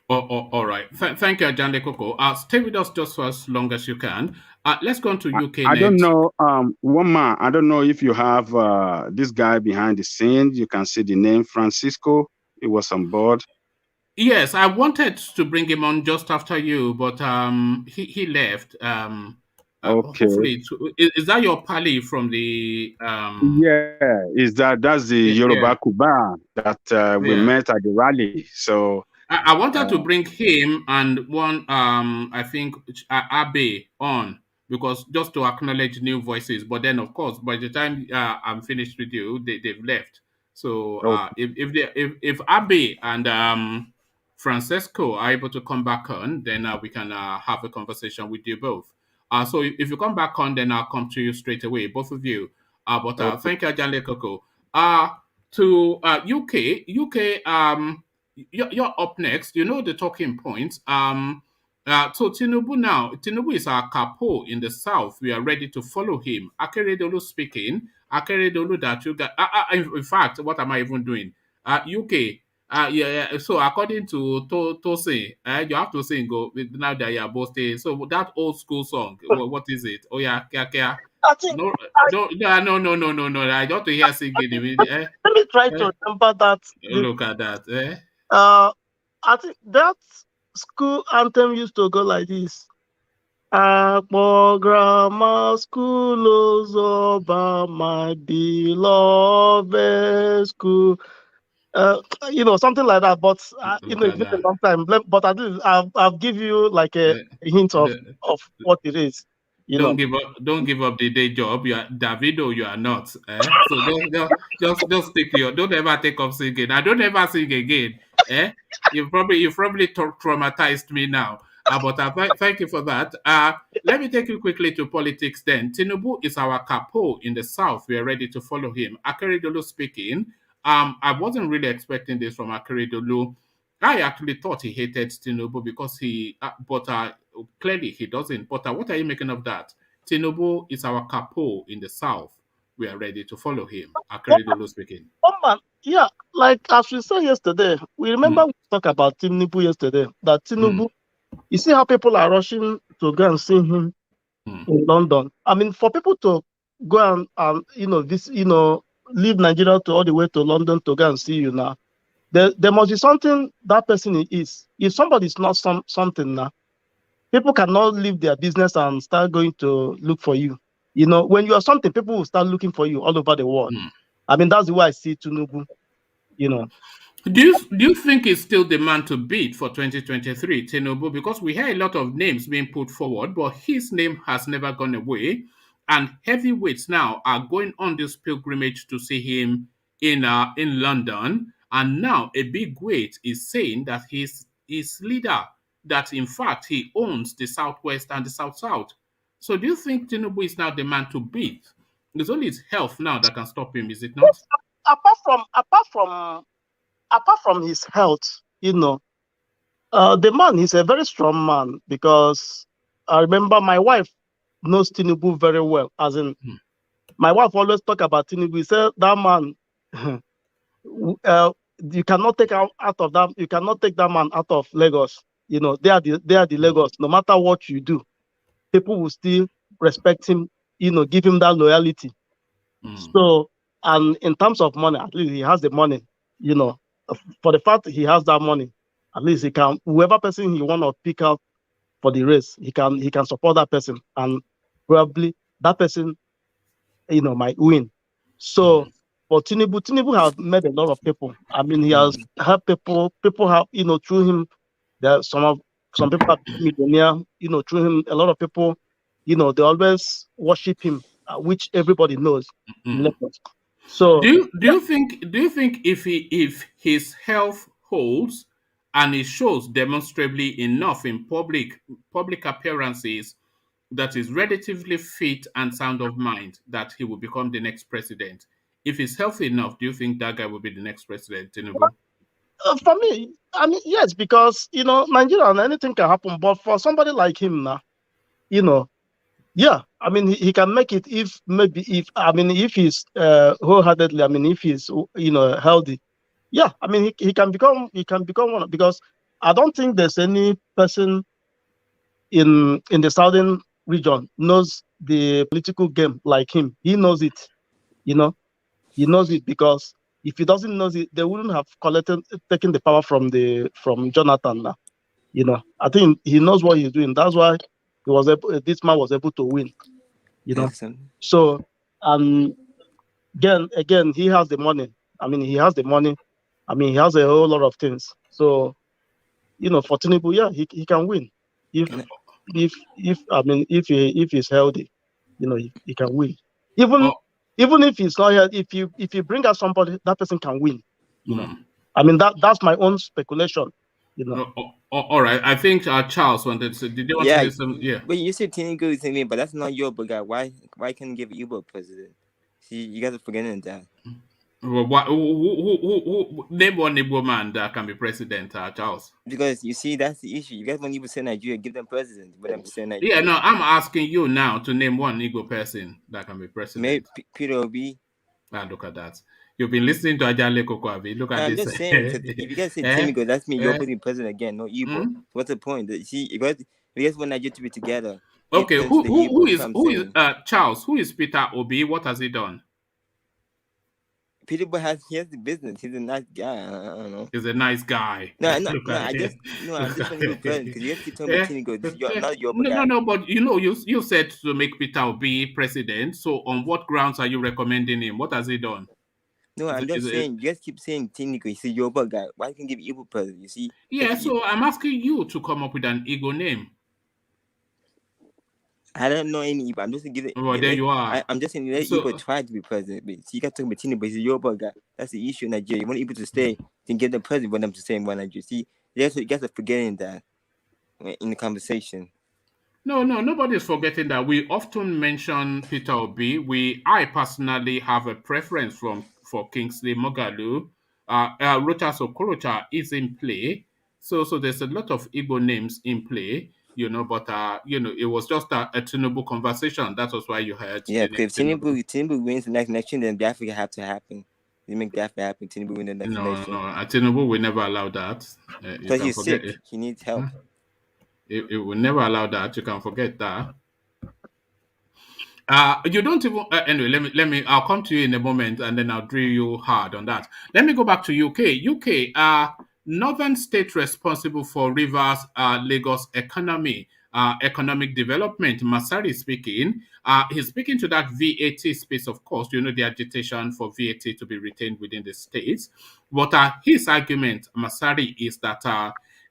All right. Thank you, Ajande Koko. Stay with us just for as long as you can. Let's go on to UK I next. don't know, one man, I don't know if you have this guy behind the scenes. You can see the name Francisco. He was on board. Yes, I wanted to bring him on just after you, but he left. Okay. Hopefully, is that your pally from the? Yeah, that's the Yoruba Kuba that we met at the rally. So I wanted to bring him and one I think Abe on, because just to acknowledge new voices. But then, of course, by the time I'm finished with you, they've left. So if Abe and Francesco are able to come back on, then we can have a conversation with you both. So if you come back on, then I'll come to you straight away, both of you. But thank you, Janle Koko. To UK, you're up next. You know the talking points. So Tinubu is our capo in the south. We are ready to follow him. Akeredolu speaking. Akeredolu that you got. In fact, what am I even doing? UK. Yeah. So according to Tose, you have to sing now that you are both staying. So that old school song, what is it? Oh yeah, Kia. No. I don't hear singing. Let me try to remember that. Look at that. I think that school anthem used to go like this. Akpo grammar school Ozoba, my beloved school. Something like that. But it's been a long time. But at least I'll give you like a hint of what it is. Don't give up the day job. You are Davido, you are not. So just stick to your. Don't ever take up singing. I don't ever sing again. You probably traumatized me now. But thank you for that. Let me take you quickly to politics then. Tinubu is our capo in the south. We are ready to follow him. Akeredolu speaking. I wasn't really expecting this from Akeredolu. I actually thought he hated Tinubu because clearly he doesn't. But what are you making of that? Tinubu is our capo in the south. We are ready to follow him. Akeredolu speaking. Oh man, yeah, like as we said yesterday, we remember we talked about Tinubu yesterday. That Tinubu, you see how people are rushing to go and see him in London. I mean, for people to go and leave Nigeria to all the way to London to go and see you now, there must be something that person is. If somebody is not something now, people cannot leave their business and start going to look for you. You know, when you are something, people will start looking for you all over the world. I mean, that's the way I see Tinubu. You know. Do you think he's still the man to beat for 2023, Tinubu? Because we hear a lot of names being put forward, but his name has never gone away. And heavyweights now are going on this pilgrimage to see him in London. And now a big weight is saying that he's leader, that in fact he owns the Southwest and the South-South. So do you think Tinubu is now the man to beat? It's only his health now that can stop him, is it not? Apart from his health, you know, the man is a very strong man, because I remember my wife knows Tinubu very well. As in, my wife always talk about Tinubu. He said that man, you cannot take out of that. You cannot take that man out of Lagos. You know, they are the Lagos. No matter what you do, people will still respect him. You know, give him that loyalty. So, and in terms of money, at least he has the money. You know, for the fact he has that money, at least he can, whoever person he want to pick out for the race, he can support that person, and probably that person, you know, might win. So for Tinubu has met a lot of people. I mean, he has helped people. People have, you know, through him, there are some people have millionaire, you know, through him. A lot of people, you know, they always worship him, which everybody knows. So do you think if his health holds and he shows demonstrably enough in public appearances that is relatively fit and sound of mind, that he will become the next president? If he's healthy enough, do you think that guy will be the next president, Tinubu? For me, I mean, yes, because, you know, Nigeria, anything can happen. But for somebody like him now, you know, yeah, I mean, he can make it if he's wholeheartedly, I mean, if he's, you know, healthy. Yeah, I mean, he can become one, because I don't think there's any person in the southern region knows the political game like him. He knows it, you know, he knows it, because if he doesn't know it, they wouldn't have taken the power from Jonathan now. You know, I think he knows what he's doing. That's why this man was able to win. You know, so again, he has the money. I mean, he has the money. I mean, he has a whole lot of things. So, you know, for Tinubu, yeah, he can win. If he's healthy, you know, he can win. Even if he's not healthy, if you bring out somebody, that person can win. You know, I mean, that's my own speculation. You know. All right. I think Charles wanted to. Did you want to say something? Yeah. But you said Tinubu is me, but that's not your guy. Why can't you give Igbo president? See, you guys are forgetting that. Well, who name one Igbo man that can be president, Charles? Because you see, that's the issue. You guys won't even say Nigeria, give them president, but I'm saying Nigeria. Yeah, no, I'm asking you now to name one Igbo person that can be president. Maybe Peter Obi. Look at that. You've been listening to Ajale Kokwavi. Look at I'm this. just saying, if you guys say Tinubu, that's me. You're putting president again, no Igbo. What's the point? See, you guys want Nigeria to be together. Okay, who is Charles? Who is Peter Obi? What has he done? Peter Obi he has the business. He's a nice guy. I don't know. He's a nice guy. I'm just want to be president, because you have to tell me Tinubu. You're not your guy. No, but you said to make Peter Obi president. So on what grounds are you recommending him? What has he done? No, I'm just saying, you guys keep saying Tinubu. You say Yoruba guy. Why can you give Igbo president? You see? Yeah, so I'm asking you to come up with an Igbo name. I don't know any Igbo. I'm just giving. Well, there you are. I'm just saying, let Igbo try to be president. But see, you got to talk about Tinubu, but he's a Yoruba guy. That's the issue in Nigeria. You want Igbo to stay, then give the president for them to stay in Nigeria. See, you guys are forgetting that in the conversation. No, nobody's forgetting that. We often mention Peter Obi. I personally have a preference for Kingsley Moghalu. Rochas Okorocha is in play. So there's a lot of Igbo names in play, but it was just a Tinubu conversation. That was why you heard. Yeah, because if Tinubu wins the next election, then Biafra have to happen. You make that happen. Tinubu win the next election. No, Tinubu will never allow that. You Because can he's forget sick. He needs help. it will never allow that. You can forget that. You don't even anyway. Let me. I'll come to you in a moment, and then I'll drill you hard on that. Let me go back to UK. UK, northern state responsible for Rivers, Lagos economic development. Masari speaking. He's speaking to that VAT space, of course. You know the agitation for VAT to be retained within the states. But his argument, Masari, is that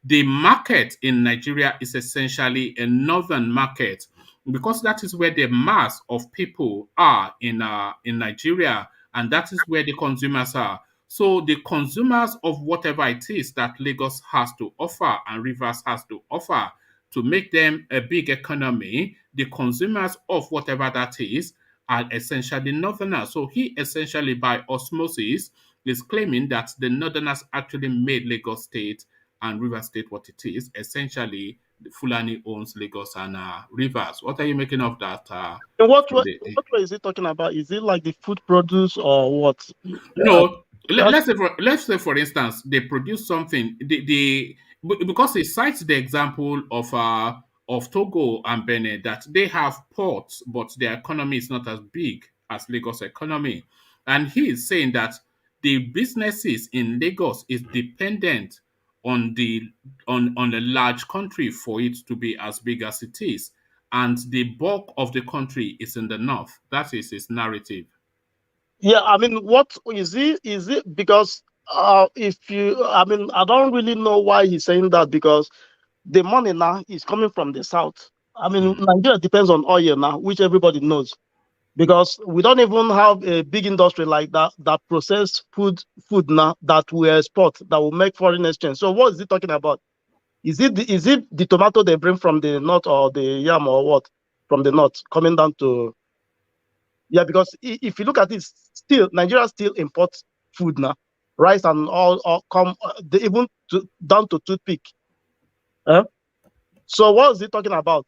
the market in Nigeria is essentially a northern market because that is where the mass of people are in Nigeria, and that is where the consumers are. So the consumers of whatever it is that Lagos has to offer and Rivers has to offer to make them a big economy, the consumers of whatever that is are essentially northerners. So he essentially, by osmosis, is claiming that the northerners actually made Lagos State and River State what it is. Essentially, Fulani owns Lagos and Rivers. What are you making of that? In what way is he talking about? Is it like the food produce or what? No, let's say for instance, they produce something. Because he cites the example of Togo and Benin that they have ports, but their economy is not as big as Lagos economy, and he is saying that the businesses in Lagos is dependent on a large country for it to be as big as it is, and the bulk of the country is in the north. That is his narrative. Yeah, I mean, what is it? Is it because if you, I mean, I don't really know why he's saying that because the money now is coming from the south. I mean, Nigeria depends on oil now, which everybody knows, because we don't even have a big industry like that process food now that we export that will make foreign exchange. So what is he talking about? Is it the tomato they bring from the north or the yam or what from the north coming down to? Yeah, because if you look at it, still Nigeria still imports food now, rice and all come even down to toothpick. So what is he talking about?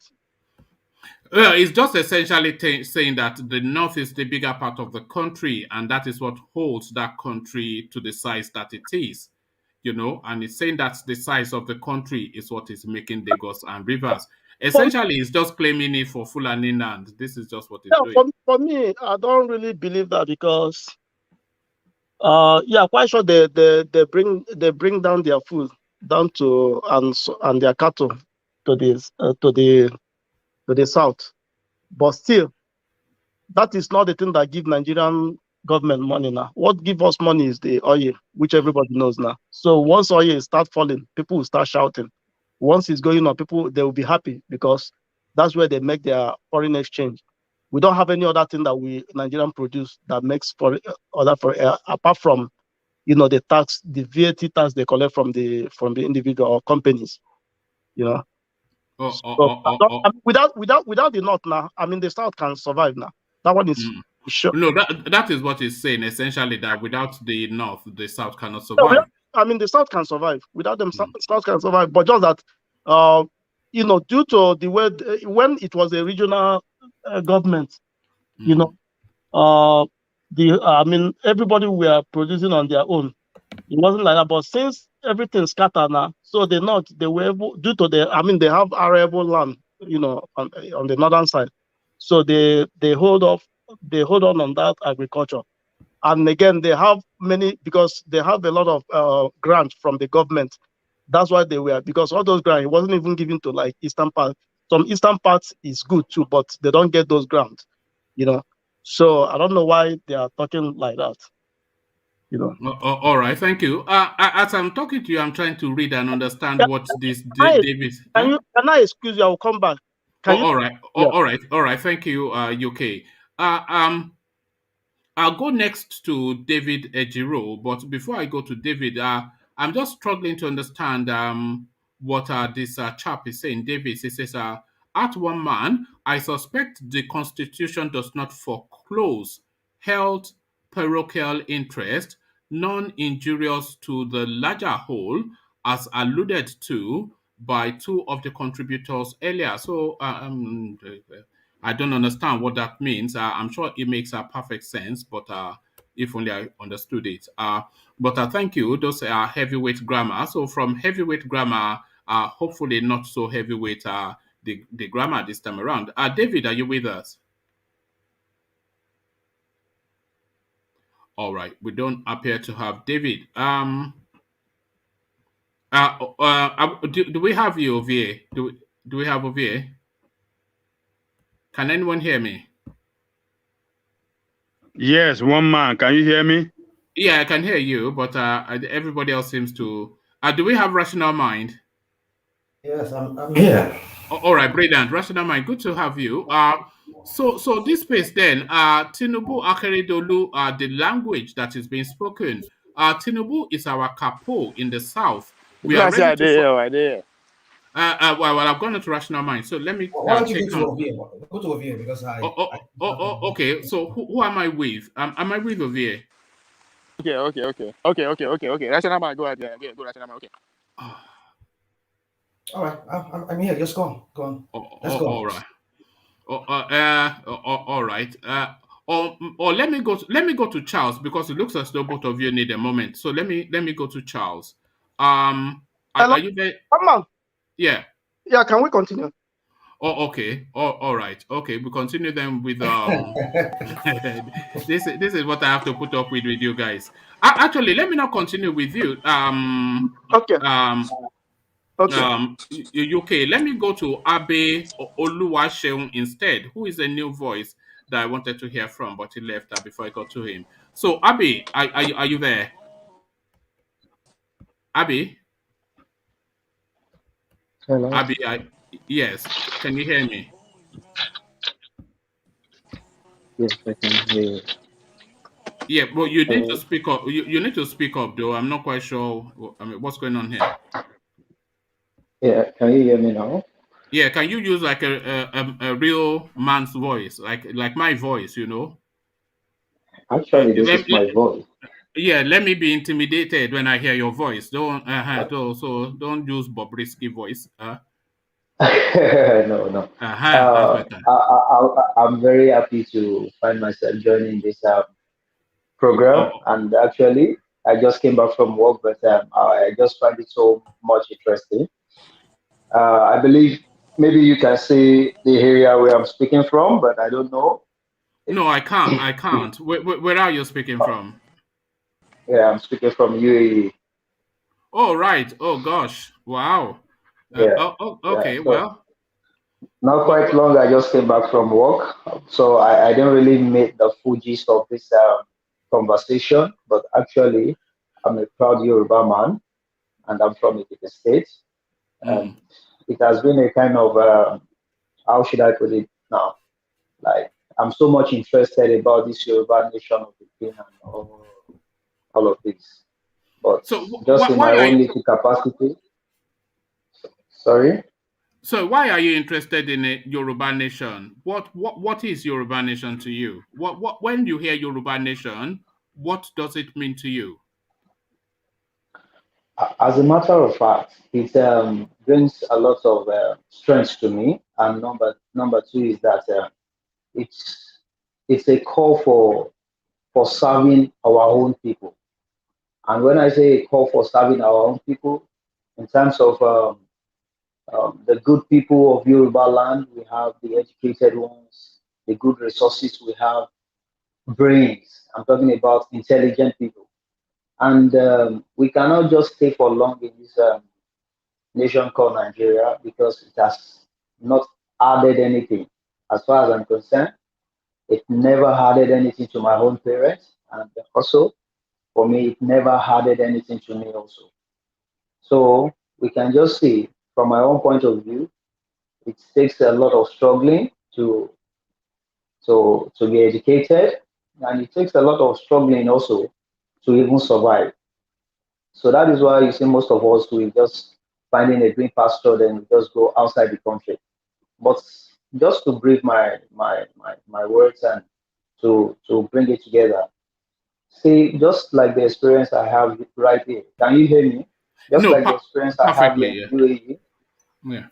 Well, it's just essentially saying that the north is the bigger part of the country, and that is what holds that country to the size that it is. And it's saying that the size of the country is what is making Lagos and Rivers. Essentially, it's just claiming it for Fulani land. This is just what it's doing. For me, I don't really believe that because, quite sure they bring down their food down to and their cattle to the south, but still, that is not the thing that give Nigerian government money now. What give us money is the oil, which everybody knows now. So once oil start falling, people will start shouting. Once it's going on, people they will be happy because that's where they make their foreign exchange. We don't have any other thing that we Nigerian produce that makes apart from the tax, the VAT tax they collect from the individual or companies. Without the north now, I mean the south can survive now. That one is sure. No, that is what he's saying essentially, that without the north, the south cannot survive. The south can survive. Without them, south can survive. But just that, due to the way when it was a regional government, everybody were producing on their own. It wasn't like that. But since everything scattered now, so the north they were able due to they have arable land, on the northern side, so they hold on that agriculture. And again, they have because they have a lot of grants from the government. That's why they were, because all those grants, it wasn't even given to like eastern part. Some eastern parts is good too, but they don't get those grants, So I don't know why they are talking like that. All right, thank you. As I'm talking to you, I'm trying to read and understand what this David. Can I excuse you? I will come back. All right. Thank you, UK. I'll go next to David Ejiro, but before I go to David, I'm just struggling to understand what this chap is saying. David, he says, at one man, I suspect the Constitution does not foreclose health, parochial interest, non-injurious to the larger whole, as alluded to by two of the contributors earlier. So I don't understand what that means. I'm sure it makes perfect sense, but If only I understood it. But thank you. Those are heavyweight grammar. So from heavyweight grammar, hopefully not so heavyweight the grammar this time around. David, are you with us? All right. We don't appear to have David. Do we have you, Ovie? Do we have Ovie? Can anyone hear me? Yes, one man. Can you hear me? Yeah, I can hear you, but everybody else seems to. Do we have Rational Mind? Yes, I'm here. All right, brilliant. Rational Mind, good to have you. So this space then, Tinubu Akeredolu, the language that is being spoken. Tinubu is our capo in the south. We are ready to. Well, I've gone into Rational Mind, so let me. Why don't you go to Ovie? Go to Ovie because I. Okay. So who am I with? Am I with Ovie? Okay. Rational Mind, go ahead. Yeah, go Rational Mind. Okay. All right, I'm here. Just go on. Let's go. All right. All right. Or let me go to Charles because it looks as though both of you need a moment. So let me go to Charles. Hello? Are you there? Come on. Yeah. Yeah, can we continue? Oh, okay. All right. Okay, we continue then with this is what I have to put up with you guys. Actually, let me not continue with you. Okay. Okay. Let me go to Abe Oluwaseun instead, who is a new voice that I wanted to hear from, but he left before I got to him. So, Abe, are you there? Abe? Hello. Abe, yes. Can you hear me? Yes, I can hear you. Yeah, but you need to speak up. You need to speak up, though. I'm not quite sure. What's going on here? Yeah, can you hear me now? Yeah, can you use like a real man's voice, like my voice? You know. Actually, this is my voice. Yeah, let me be intimidated when I hear your voice. Don't use Bobrisky voice. No. That's better. I'm very happy to find myself joining this program. And actually, I just came back from work, but I just find it so much interesting. I believe maybe you can see the area where I'm speaking from, but I don't know. No, I can't. Where are you speaking from? Yeah, I'm speaking from UAE. Oh, right. Oh, gosh. Wow. Okay. Yeah, so well. Not quite long. I just came back from work, so I didn't really make the full gist of this conversation. But actually, I'm a proud Yoruba man, and I'm from the State. It has been a kind of how should I put it now? Like I'm so much interested about this Yoruba nation of the thing and all of this. But so just in my own little capacity. Sorry. So why are you interested in a Yoruba nation? What is Yoruba nation to you? What when you hear Yoruba nation, what does it mean to you? As a matter of fact, it brings a lot of strength to me. And number two is that it's a call for serving our own people. And when I say a call for serving our own people, in terms of the good people of Yoruba land, we have the educated ones, the good resources, we have brains. I'm talking about intelligent people. And we cannot just stay for long in this nation called Nigeria because it has not added anything. As far as I'm concerned, it never added anything to my own parents. And also, for me, it never added anything to me also. So we can just see, from my own point of view, it takes a lot of struggling to be educated, and it takes a lot of struggling also to even survive. So that is why you see most of us, we just finding a green pasture, then we just go outside the country. But just to brief my words and to bring it together, see, just like the experience I have right here. Can you hear me? Just like the experience I have here in UAE. Yeah.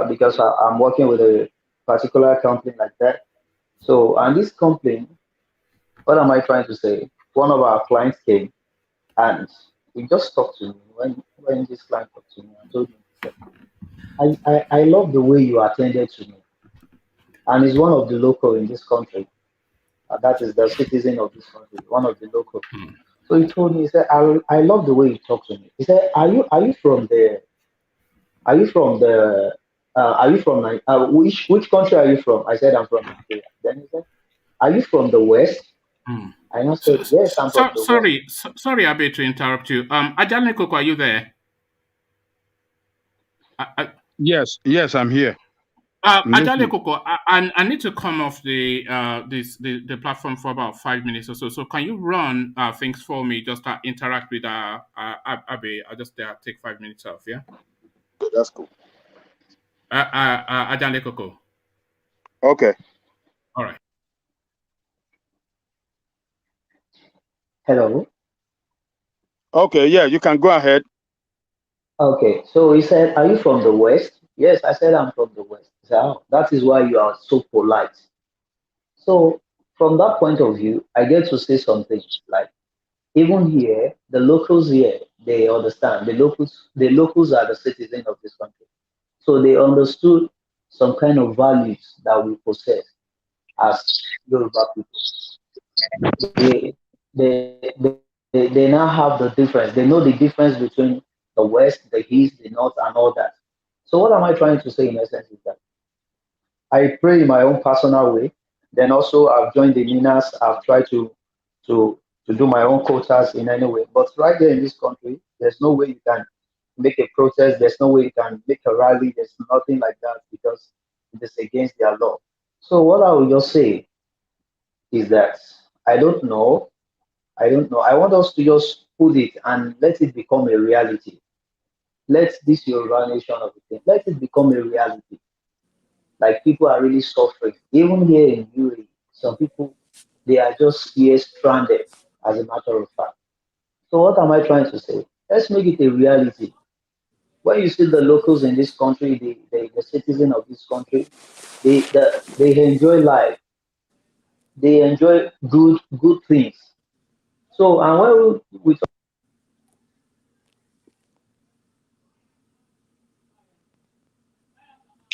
Because I'm working with a particular company like that. So, and this company, what am I trying to say? one of our clients came and he just talked to me when this client talked to me and told me, I love the way you attended to me. And he's one of the local in this country. That is the citizen of this country, one of the local. So he told me, he said, I love the way you talk to me. He said, are you from the which country are you from? I said, I'm from Nigeria. Then he said, are you from the West? I now said, yes, I'm from the West. Sorry, Abe, to interrupt you. Ajane Koko, are you there? Yes, I'm here. Ajale Koko, I need to come off the platform for about 5 minutes or so. So can you run things for me? Just interact with Abe. I'll just take 5 minutes off. Yeah. That's cool. Ajale Koko. Okay. All right. Hello. Okay. Yeah, you can go ahead. Okay. So he said, are you from the West? Yes, I said I'm from the West. He said, oh, that is why you are so polite. So from that point of view, I get to say something like, even here, the locals here, they understand. The locals are the citizens of this country. So they understood some kind of values that we possess as Yoruba people. They now have the difference. They know the difference between the West, the East, the North, and all that. So what am I trying to say in essence is that I pray in my own personal way. Then also I've joined the Minas. I've tried to do my own quotas in any way. But right there in this country, there's no way you can make a protest. There's no way you can make a rally. There's nothing like that because it is against their law. So what I will just say is that I don't know. I don't know. I want us to just put it and let it become a reality. Let this Yoruba nation of the thing, let it become a reality. Like people are really suffering. Even here in UAE, some people they are just here stranded, as a matter of fact. So what am I trying to say? Let's make it a reality. When you see the locals in this country, the citizen of this country, they enjoy life. They enjoy good things. So and when we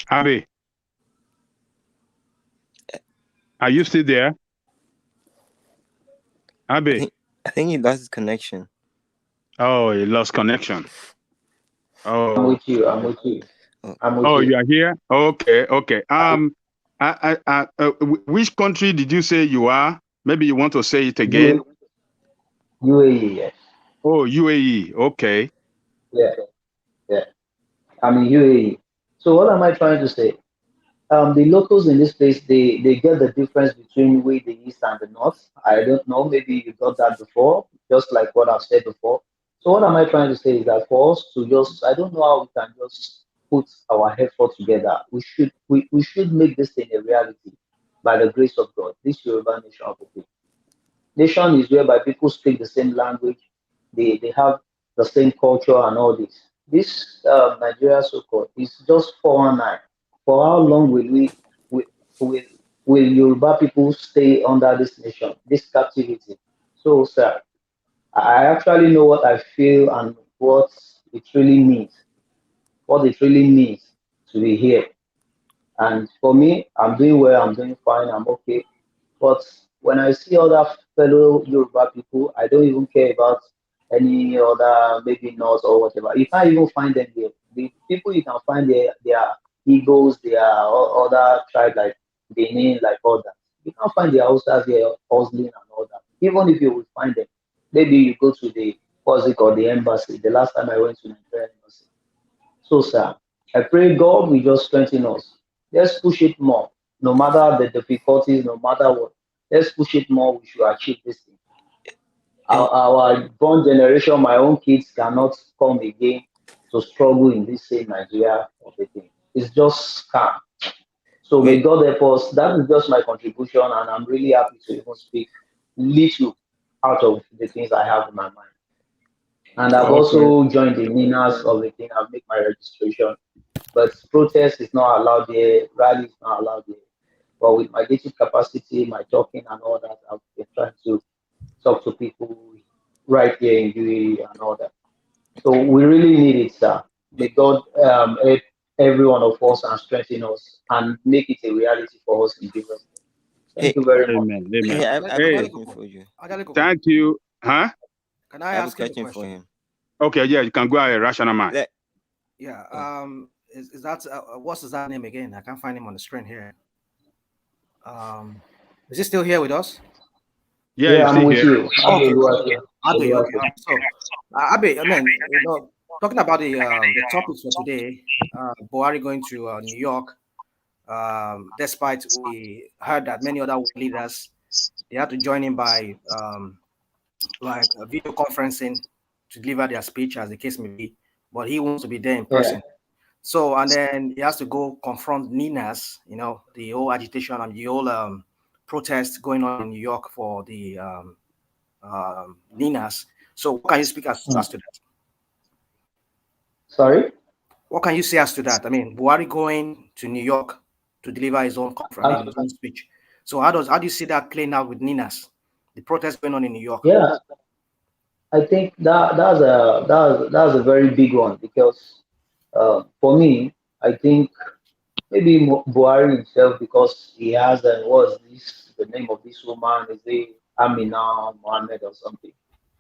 Abe, are you still there? Abe? I think he lost his connection. Oh, he lost connection. Oh, I'm with you. I'm with you. I'm with you. You are here? Okay. Which country did you say you are? Maybe you want to say it again. UAE, yes. Oh, UAE. Okay. Yeah. I'm in UAE. So what am I trying to say? The locals in this place, they get the difference between way the east and the north. I don't know, maybe you got that before, just like what I've said before. So what am I trying to say is that for us to just, I don't know how we can just put our effort together. We should make this thing a reality by the grace of God. This Yoruba nation of the people. Nation is whereby people speak the same language, they have the same culture and all this. This Nigeria so-called is just 419. For how long will, will Yoruba people stay under this nation, this captivity? So, sir, I actually know what I feel and what it really means, to be here. And for me, I'm doing well, I'm doing fine, I'm okay. But when I see other fellow Yoruba people, I don't even care about any other, maybe North or whatever. You can't even find them there. The people you can find there, they are Igbos, they are other tribes like Benin, like all that. You can't find the Hausas here hustling and all that. Even if you will find them, maybe you go to the what's it called, the embassy. The last time I went to Nigeria embassy. So, sir, I pray God will just strengthen us. Let's push it more, no matter the difficulties, no matter what. Let's push it more. We should achieve this thing. Our born generation, my own kids cannot come again to struggle in this same Nigeria of the thing. It's just scam. So may God help us. That is just my contribution, and I'm really happy to even speak little out of the things I have in my mind. And I've also joined the Minas of the thing. I've made my registration. But protest is not allowed there, rally is not allowed there. But with my little capacity, my talking and all that, I've been trying to talk to people right here in UAE and all that. So we really need it, sir. May God help every one of us and strengthen us and make it a reality for us in Jesus' name. Thank you very much. Amen. Amen. Hey, I have a Hey, question for you. thank you. Huh? Can I I have a ask him a question for question? him. Okay, yeah, you can go ahead, rational man. Yeah. Is that what's his name again? I can't find him on the screen here. Is he still here with us? Yeah, I'm with you. Okay. Okay. Okay. So, Abe, I mean, talking about the topics for today, Buhari going to New York. Despite we heard that many other leaders they had to join in by like video conferencing to deliver their speech, as the case may be, but he wants to be there in person. So, and then he has to go confront Ninas, the whole agitation and the whole protest going on in New York for the Ninas. So, what can you speak as to that? Sorry? What can you say as to that? I mean, Buhari going to New York to deliver his own conference, his own speech. So, how do you see that playing out with Ninas, the protest going on in New York? Yeah, I think that's a very big one because for me, I think maybe Buhari himself, because he has what's this the name of this woman, is it Amina Mohammed or something.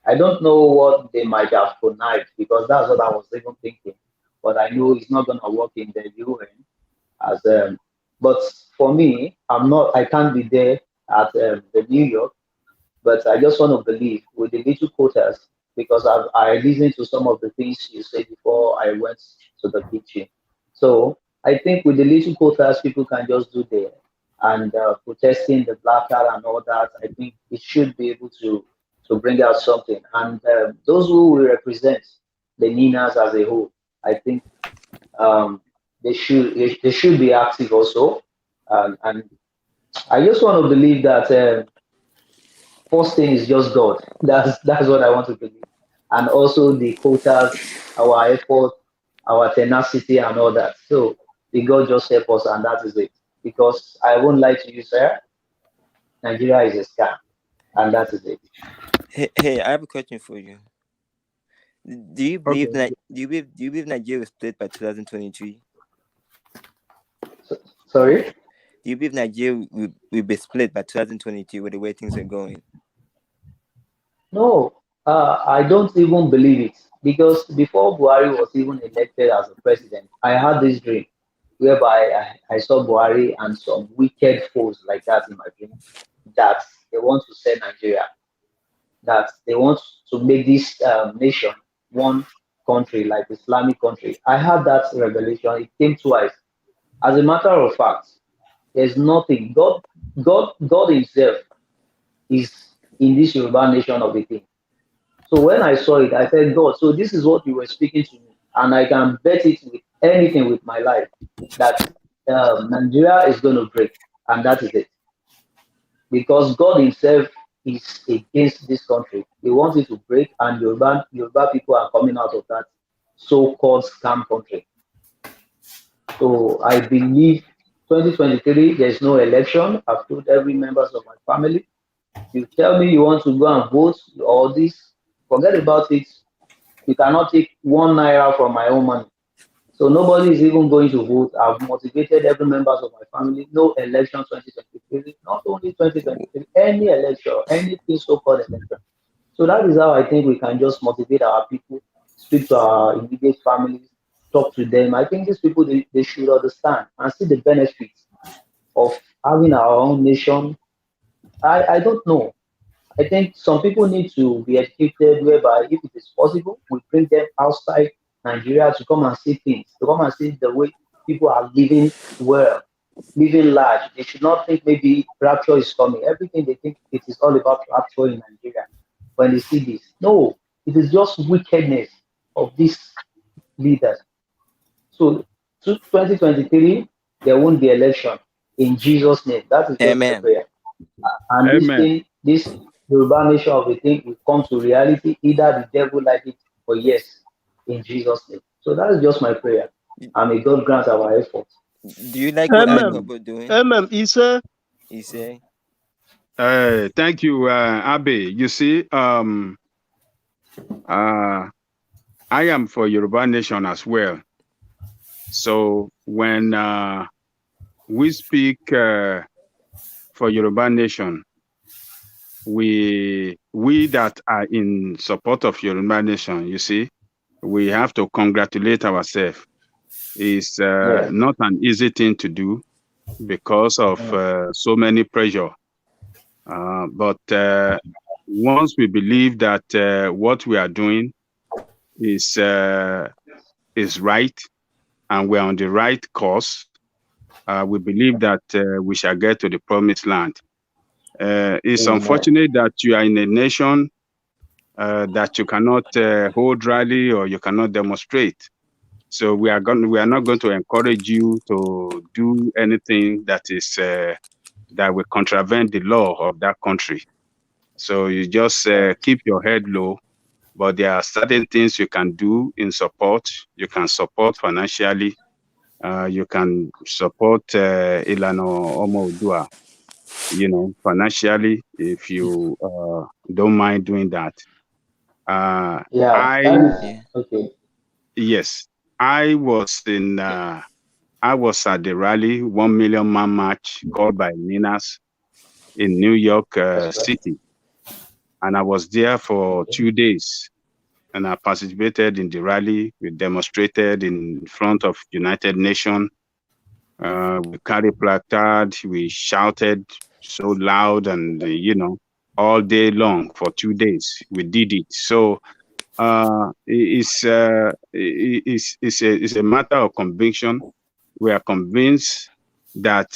I don't know what they might have connived, because that's what I was even thinking. But I know it's not gonna work in the UN as but for me, I can't be there at the New York, but I just want to believe with the little quotas, because I listened to some of the things you said before I went to the kitchen. So I think with the little quotas people can just do there and protesting the black card and all that, I think it should be able to bring out something. And those who will represent the Ninas as a whole, I think they should be active also. And I just want to believe that first thing is just God. That's what I want to believe. And also the quotas, our effort, our tenacity and all that. So the God just help us, and that is it. Because I won't lie to you, sir, Nigeria is a scam, and that is it. Hey, I have a question for you. Do you believe Nigeria was split by 2023? Sorry? Do you believe Nigeria will be split by 2022 with the way things are going? No, I don't even believe it, because before Buhari was even elected as a president, I had this dream whereby I saw Buhari and some wicked foes like that in my dream, that they want to sell Nigeria, that they want to make this nation one country, like Islamic country. I had that revelation. It came twice. As a matter of fact, there's nothing. God Himself is in this Yoruba nation of the thing. So when I saw it, I said, God, so this is what you were speaking to me, and I can bet it with anything with my life that Nigeria is going to break, and that is it. Because God Himself is against this country. He wants it to break, and Yoruba people are coming out of that so-called scam country. So I believe 2023, there's no election. I've told every members of my family, you tell me you want to go and vote, all this, forget about it. You cannot take 1 naira from my own money. So nobody is even going to vote. I've motivated every members of my family. No election 2023. Not only 2023, any election, anything so-called election. So that is how I think we can just motivate our people, speak to our immediate families, talk to them. I think these people, they should understand and see the benefits of having our own nation. I don't know. I think some people need to be educated, whereby if it is possible, we bring them outside Nigeria to come and see things, to come and see the way people are living well, living large. They should not think maybe rapture is coming. Everything they think it is all about rapture in Nigeria when they see this. No, it is just wickedness of these leaders. So 2023, there won't be election in Jesus' name. That is just my prayer. And this thing, this Yoruba nation of the thing will come to reality, either the devil like it or yes, in Jesus' name. So that is just my prayer. And may God grant our effort. Do you like what Alpha doing? He say. Thank you, Abe. You see, I am for Yoruba Nation as well. So when we speak for Yoruba Nation, we that are in support of Yoruba Nation, you see, we have to congratulate ourselves. It's not an easy thing to do because of so many pressure. But once we believe that what we are doing is right and we're on the right course, we believe that we shall get to the promised land. It's unfortunate that you are in a nation that you cannot hold rally or you cannot demonstrate. So we are not going to encourage you to do anything that is that will contravene the law of that country. So you just keep your head low. But there are certain things you can do in support. You can support financially. You can support Ilano Omo Odua, financially, if you don't mind doing that. Okay. Yes, I was at the rally, 1 million man march called by Minas in New York City. And I was there for 2 days. And I participated in the rally. We demonstrated in front of United Nations. We carried placards. We shouted so loud and, all day long for 2 days. We did it. So it's a matter of conviction. We are convinced that,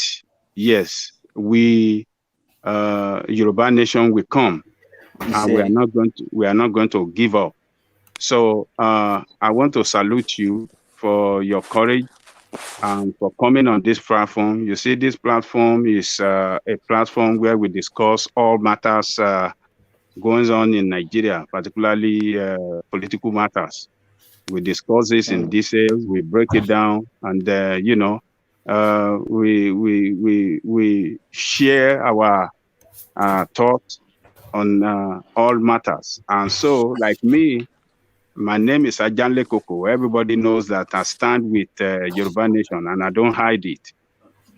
yes, we, Yoruba Nation will come. And we are not going to give up. So I want to salute you for your courage and for coming on this platform. You see, this platform is a platform where we discuss all matters going on in Nigeria, particularly political matters. We discuss this in detail. We break it down, and we share our thoughts on all matters. And so, like me, my name is Ajanle Koko. Everybody knows that I stand with Yoruba Nation, and I don't hide it.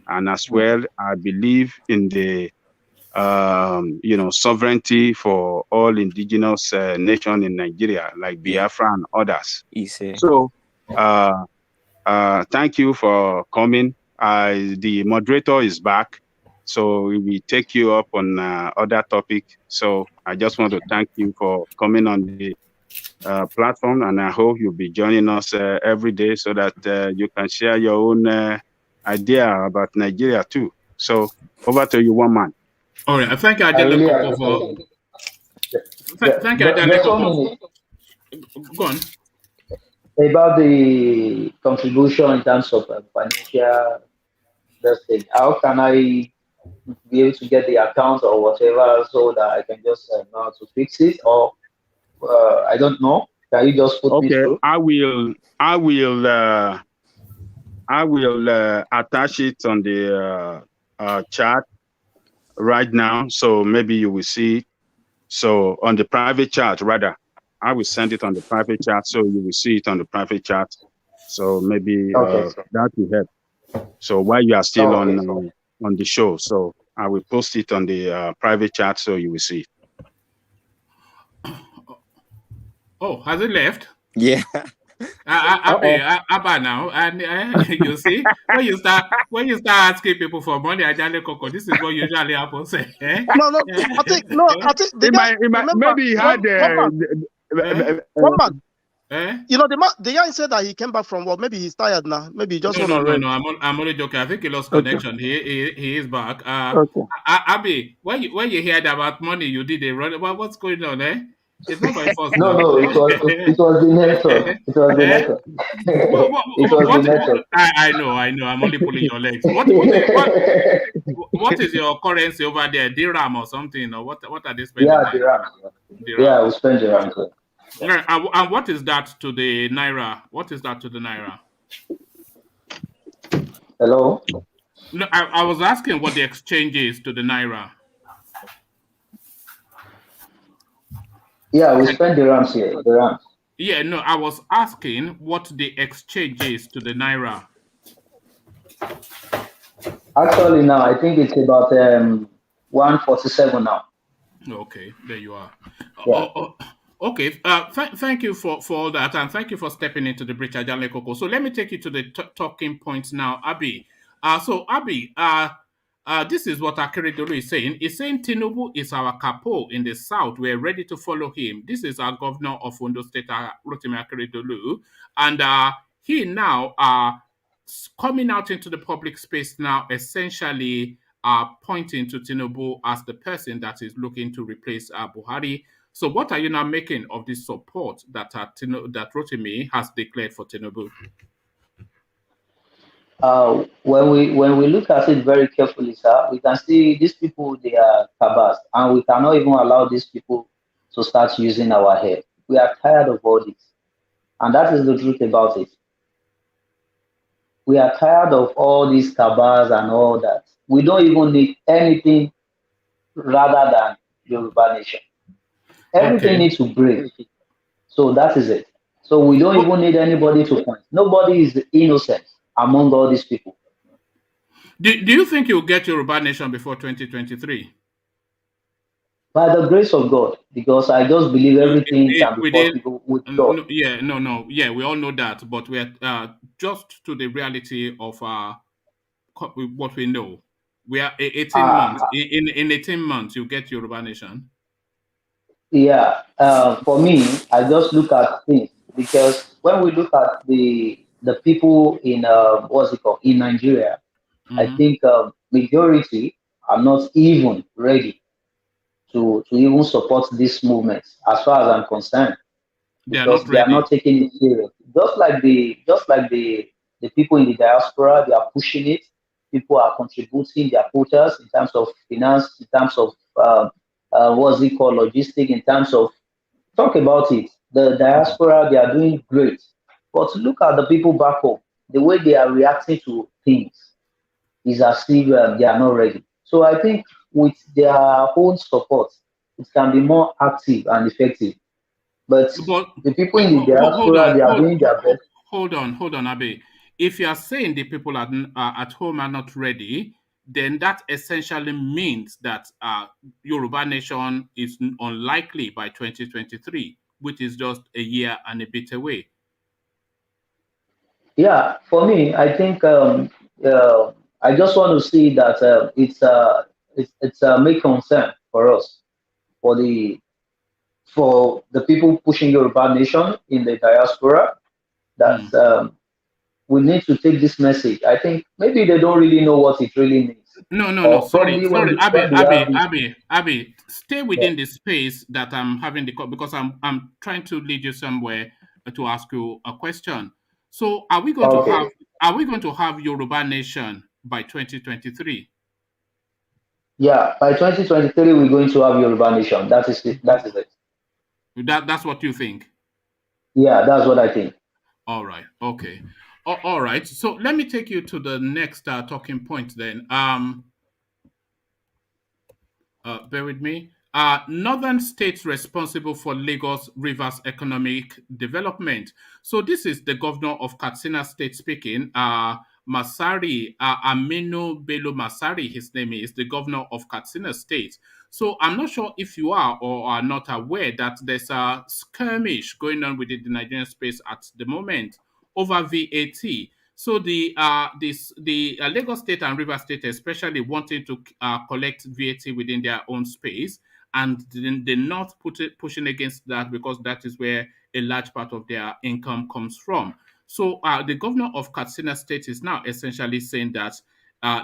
And as well, I believe in the sovereignty for all indigenous nations in Nigeria, like Biafra and others. So, thank you for coming. The moderator is back, so we will take you up on other topic. So I just want to thank you for coming on the platform, and I hope you'll be joining us every day so that you can share your own idea about Nigeria too. So over to you, one man. All right, thank you, Adele Koko, for. Thank you, Adele Koko. Go on. About the contribution in terms of financial, thing. How can I be able to get the account or whatever so that I can just know how to fix it? Or I don't know. Can you just put me through? I will attach it on the chat right now, so maybe you will see it. So on the private chat, rather, I will send it on the private chat, so you will see it on the private chat. So maybe that will help. So while you are still on the show, so I will post it on the private chat, so you will see it. Oh, has it left? Yeah. Abba now, and you see, when you start asking people for money, Ajale Koko, this is what usually happens. No, I think the guy, maybe he had one man. The guy said that he came back from work. Maybe he's tired now. Maybe he just want to rest. No. I'm only joking. I think he lost connection. Okay. He is back. Abby, when you heard about money, you did a run. What's going on, eh? It's not my fault. No, it was the network. It was the network. It was the network. I know. I'm only pulling your legs. What is your currency over there? Dirham or something? Or what are they spending? Yeah, dirham. Yeah, we spend dirham. Yeah. And what is that to the naira? Hello? No, I was asking what the exchange is to the naira. Yeah, we And spend the rams here. The rams. yeah, no, I was asking what the exchange is to the naira. Actually, now I think it's about 147 now. Okay, there you are. Yeah. Okay. Thank you for all that, and thank you for stepping into the breach, Ajale Koko. So let me take you to the talking points now, Abi. So Abi, this is what Akeredolu is saying. He's saying Tinubu is our capo in the south. We're ready to follow him. This is our governor of Ondo State, Rotimi Akeredolu, and he now coming out into the public space now, essentially pointing to Tinubu as the person that is looking to replace Buhari. So, what are you now making of this support that that Rotimi has declared for Tinubu? When we look at it very carefully, sir, we can see these people, they are cabals, and we cannot even allow these people to start using our head. We are tired of all this, and that is the truth about it. We are tired of all these cabals and all that. We don't even need anything rather than Yoruba nation. Everything Okay. needs to break. So that is it. So we don't even need anybody to point. Nobody is innocent among all these people. Do you think you'll get Yoruba Nation before 2023? By the grace of God, because I just believe everything can be possible with God. Yeah, we all know that, but we're just to the reality of what we know. We are 18 months. In 18 months, you get Yoruba Nation. Yeah, for me, I just look at things because when we look at the people in what's it called in Nigeria, I think majority are not even ready to even support this movement as far as I'm concerned, They are because not they are not ready. taking it serious. Just like the people in the diaspora, they are pushing it. People are contributing their quotas in terms of finance, in terms of what's it called, logistic, in terms of talk about it. The diaspora, they are doing great. But look at the people back home, the way they are reacting to things is as if they are not ready. So I think with their own support, it can be more active and effective. But But the people in the diaspora, they are doing their best. hold on, Abe. If you are saying the people at home are not ready, then that essentially means that Yoruba Nation is unlikely by 2023, which is just a year and a bit away. Yeah, for me, I think I just want to see that it's a make concern for us, for the people pushing Yoruba Nation in the diaspora, that we need to take this message. I think maybe they don't really know what it really means. No. Or Sorry, probably when they have this. Abby. Stay Yeah. within the space that I'm having the call because I'm trying to lead you somewhere to ask you a question. So, are we going to Okay. have Yoruba Nation by 2023? Yeah, by 2023, we're going to have Yoruba Nation. That is it. That is it. That's what you think. Yeah, that's what I think. All right. Okay. All right. So let me take you to the next talking point then. Bear with me. Northern states responsible for Lagos Rivers economic development. So this is the governor of Katsina State speaking. Masari, Aminu Bello Masari, his name is the governor of Katsina State. So I'm not sure if you are or are not aware that there's a skirmish going on within the Nigerian space at the moment over VAT. So the Lagos State and River State, especially wanting to collect VAT within their own space, and they're not pushing against that because that is where a large part of their income comes from. So the governor of Katsina State is now essentially saying that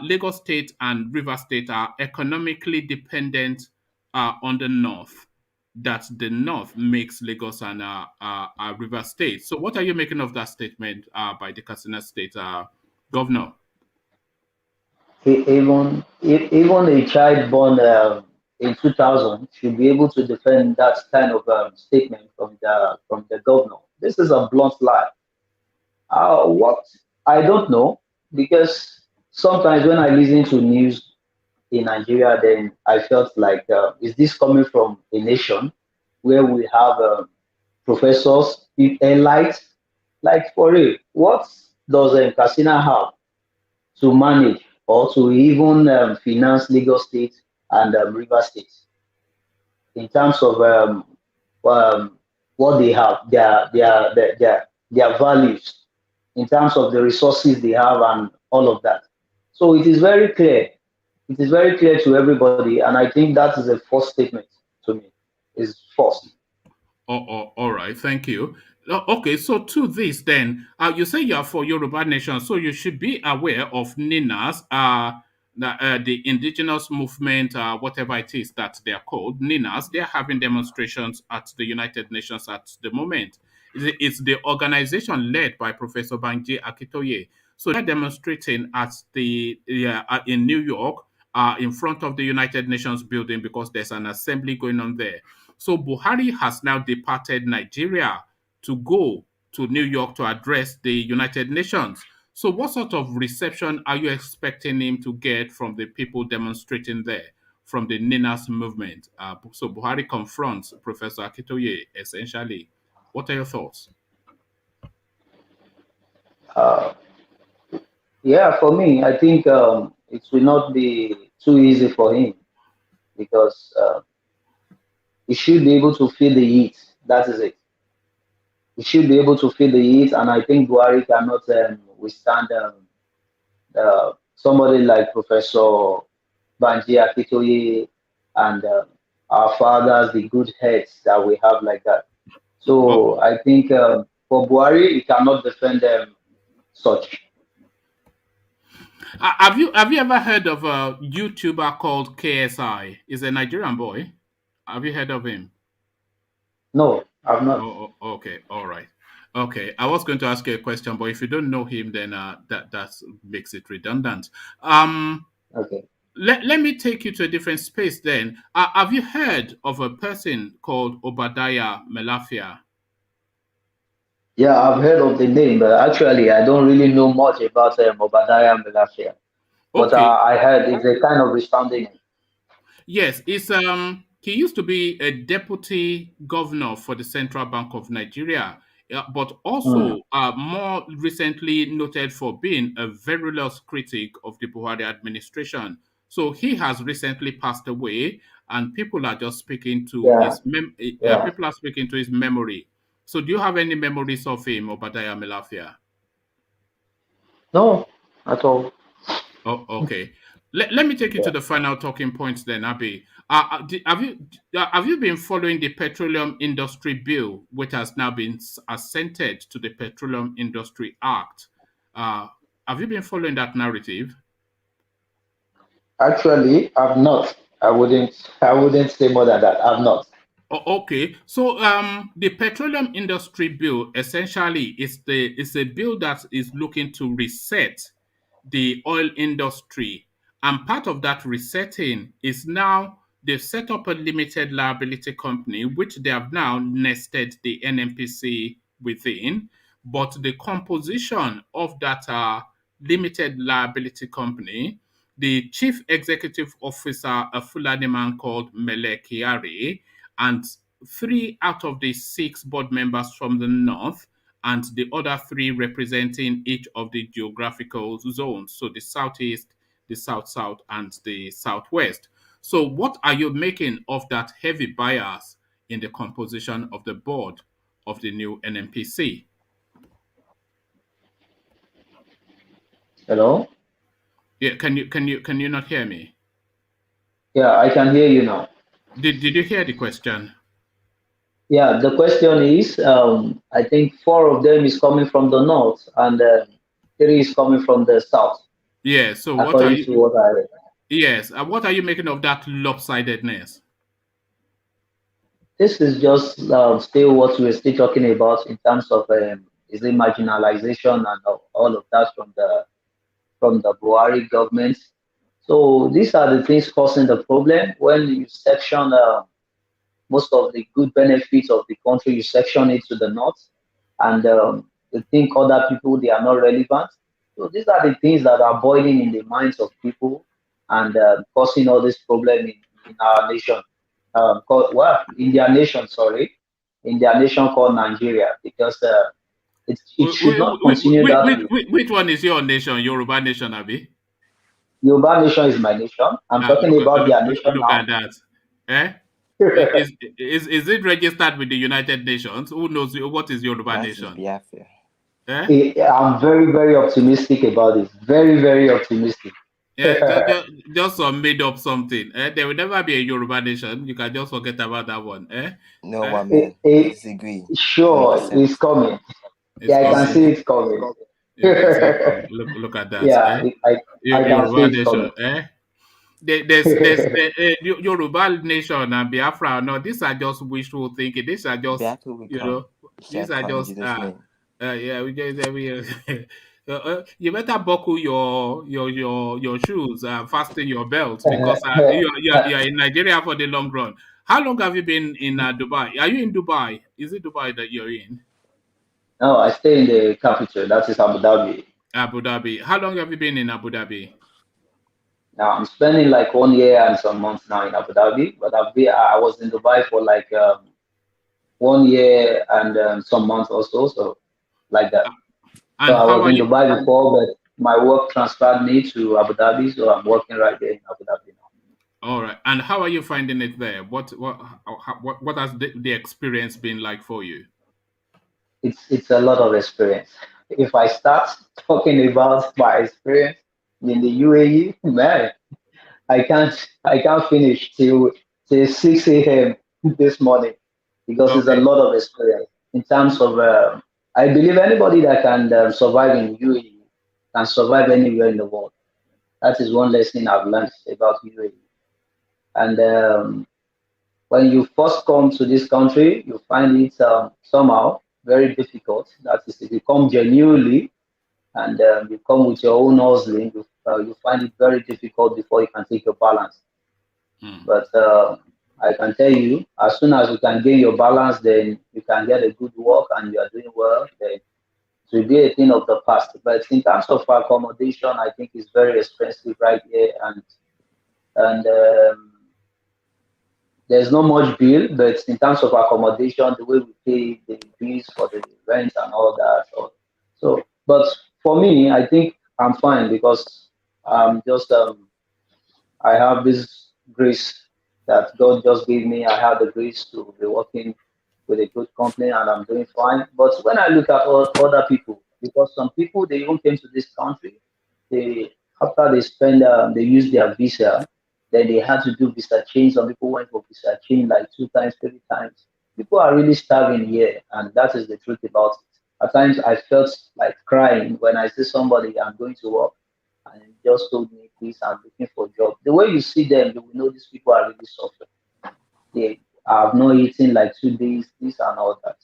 Lagos State and River State are economically dependent on the north, that the north makes Lagos and River State. So, what are you making of that statement by the Katsina State governor? Even a child born in 2000 should be able to defend that kind of statement from the governor. This is a blunt lie. What I don't know, because sometimes when I listen to news in Nigeria, then I felt like, is this coming from a nation? where we have professors, elites, like for real. What does Casina have to manage or to even finance Lagos State and River State in terms of what they have, their values, in terms of the resources they have and all of that. So it is very clear. It is very clear to everybody, and I think that is a first statement to me. Is first. All right, thank you. Okay, so to this then, you say you are for Yoruba Nation, so you should be aware of NINAS, the indigenous movement, whatever it is that they are called, NINAS. They are having demonstrations at the United Nations at the moment. It's the organization led by Professor Banji Akintoye. So they're demonstrating at the in New York, in front of the United Nations building because there's an assembly going on there. So Buhari has now departed Nigeria to go to New York to address the United Nations. So what sort of reception are you expecting him to get from the people demonstrating there, from the NINAS movement? So Buhari confronts Professor Akintoye, essentially. What are your thoughts? Yeah, for me, I think it will not be too easy for him because he should be able to feel the heat. That is it. He should be able to feel the heat, and I think Buhari cannot withstand somebody like Professor Banji Akintoye and our fathers, the good heads that we have like that. So I think for Buhari, he cannot defend such. Have you ever heard of a YouTuber called KSI? He's a Nigerian boy. Have you heard of him? No, I've not. Okay, all right. Okay, I was going to ask you a question, but if you don't know him, then that makes it redundant. Okay. Let me take you to a different space then. Have you heard of a person called Obadiah Malafia? Yeah, I've heard of the name, but actually I don't really know much about Obadiah Malafia. But Okay. I heard it's a kind of resounding name. Yes, it's he used to be a deputy governor for the Central Bank of Nigeria, but also more recently noted for being a virulent critic of the Buhari administration. So he has recently passed away, and people are just speaking to Yeah, his yeah. people are speaking to his memory. So do you have any memories of him, Obadiah Melafia? No, at all. Oh, okay. Let me take you to Yeah. the final talking points then, Abi. Have you been following the Petroleum Industry Bill, which has now been assented to the Petroleum Industry Act? Have you been following that narrative? Actually, I've not. I wouldn't say more than that. I've not. Okay, so the Petroleum Industry Bill essentially is a bill that is looking to reset the oil industry, and part of that resetting is now they've set up a limited liability company, which they have now nested the NNPC within. But the composition of that limited liability company, the chief executive officer, a Fulani man called Mele Kyari, and 3 out of the 6 board members from the north, and the other 3 representing each of the geographical zones. So the southeast, the south-south, and the southwest. So what are you making of that heavy bias in the composition of the board of the new NNPC? Hello? Yeah, can you not hear me? Yeah, I can hear you now. Did you hear the question? Yeah, the question is, I think 4 of them is coming from the north and 3 is coming from the south. Yeah, so what are according to you what I read. Yes, what are you making of that lopsidedness? This is just still what we're still talking about in terms of is it marginalization and all of that from the Buhari government. So these are the things causing the problem. When you section most of the good benefits of the country, you section it to the north, and you think other people they are not relevant. So these are the things that are boiling in the minds of people and causing all this problem in our nation. in their nation, sorry, in their nation called Nigeria, because it should not continue that way. Which one is your nation? Yoruba nation, Abi? Yoruba nation is my nation. I'm talking about their nation look now. at that. Eh? Is it registered with the United Nations? Who knows what is Yoruba nation? Eh? I'm very, very optimistic about it. Very, very optimistic. Yeah, just some made up something. There will never be a Yoruba nation. You can just forget about that one. No, one man. I disagree. Sure, 100%. It's coming. I can see it coming. Exactly. Look at that. Yeah, I can see it nation. coming. There's Yoruba nation and Biafra. No, these are just wishful thinking. These are just these are just yeah. We just you better buckle your shoes and fasten your belt because you're in Nigeria for the long run. How long have you been in Dubai? Are you in Dubai? Is it Dubai that you're in? No, I stay in the capital. That is Abu Dhabi. Abu Dhabi. How long have you been in Abu Dhabi? Now I'm spending like 1 year and some months now in Abu Dhabi, but I was in Dubai for like 1 year and some months also, so like that. So I was in Dubai before, but my work transferred me to Abu Dhabi, so I'm working right there in Abu Dhabi now. All right. And how are you finding it there? What has the experience been like for you? It's a lot of experience. If I start talking about my experience in the UAE, man, I can't finish till 6 a.m. this morning because it's a lot of experience in terms of. I believe anybody that can survive in UAE can survive anywhere in the world. That is one lesson I've learned about UAE. And when you first come to this country, you find it somehow very difficult. That is, if you come genuinely and you come with your own hustling, you find it very difficult before you can take your balance. But I can tell you, as soon as you can gain your balance, then you can get a good work and you are doing well, then it will be a thing of the past. But in terms of accommodation, I think it's very expensive right here, and there's not much bill, but in terms of accommodation, the way we pay the bills for the rent and all that. So, but for me, I think I'm fine because I'm just I have this grace that God just gave me. I have the grace to be working with a good company and I'm doing fine. But when I look at other people, because some people, they even came to this country, after they spend, they use their visa, then they had to do visa change. Some people went for visa change like 2 times, 3 times. People are really starving here, and that is the truth about it. At times, I felt like crying when I see somebody, I'm going to work, and he just told me, please, I'm looking for a job. The way you see them, you will know these people are really suffering. They have not eaten like 2 days, this and all that.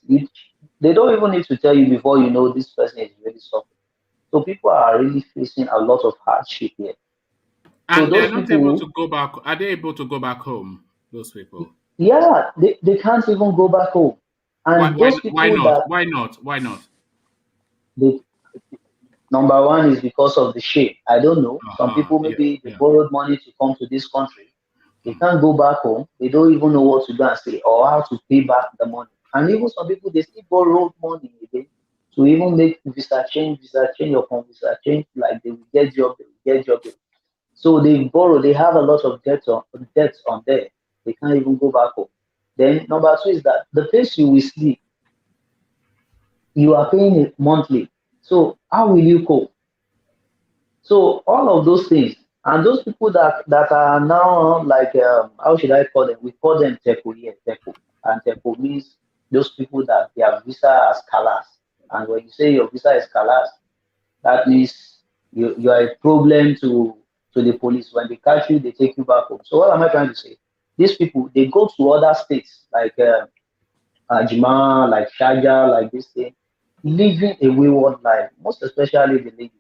They don't even need to tell you before you know this person is really suffering. So people are really facing a lot of hardship here. And so they're not able to go back. Are they able to go back home, those people? Yeah, they can't even go back home. And why not? Why not? Why not? Number one is because of the shame. I don't know. Some people maybe they borrowed money to come to this country. They can't go back home. They don't even know what to do and say or how to pay back the money. And even some people, they still borrow money again to even make visa change upon visa change. Like they will get job. So they borrow. They have a lot of debts on there. They can't even go back home. Then number two is that the place you will sleep, you are paying it monthly. So how will you cope? So all of those things, and those people that are now like how should I call them? We call them tepo here, tepo, and tepo means those people that their visa is kalas. And when you say your visa is kalas, that means you are a problem to the police. When they catch you, they take you back home. So what am I trying to say? These people, they go to other states like Ajima, like Sharjah, like this thing, living a wayward life, most especially the ladies.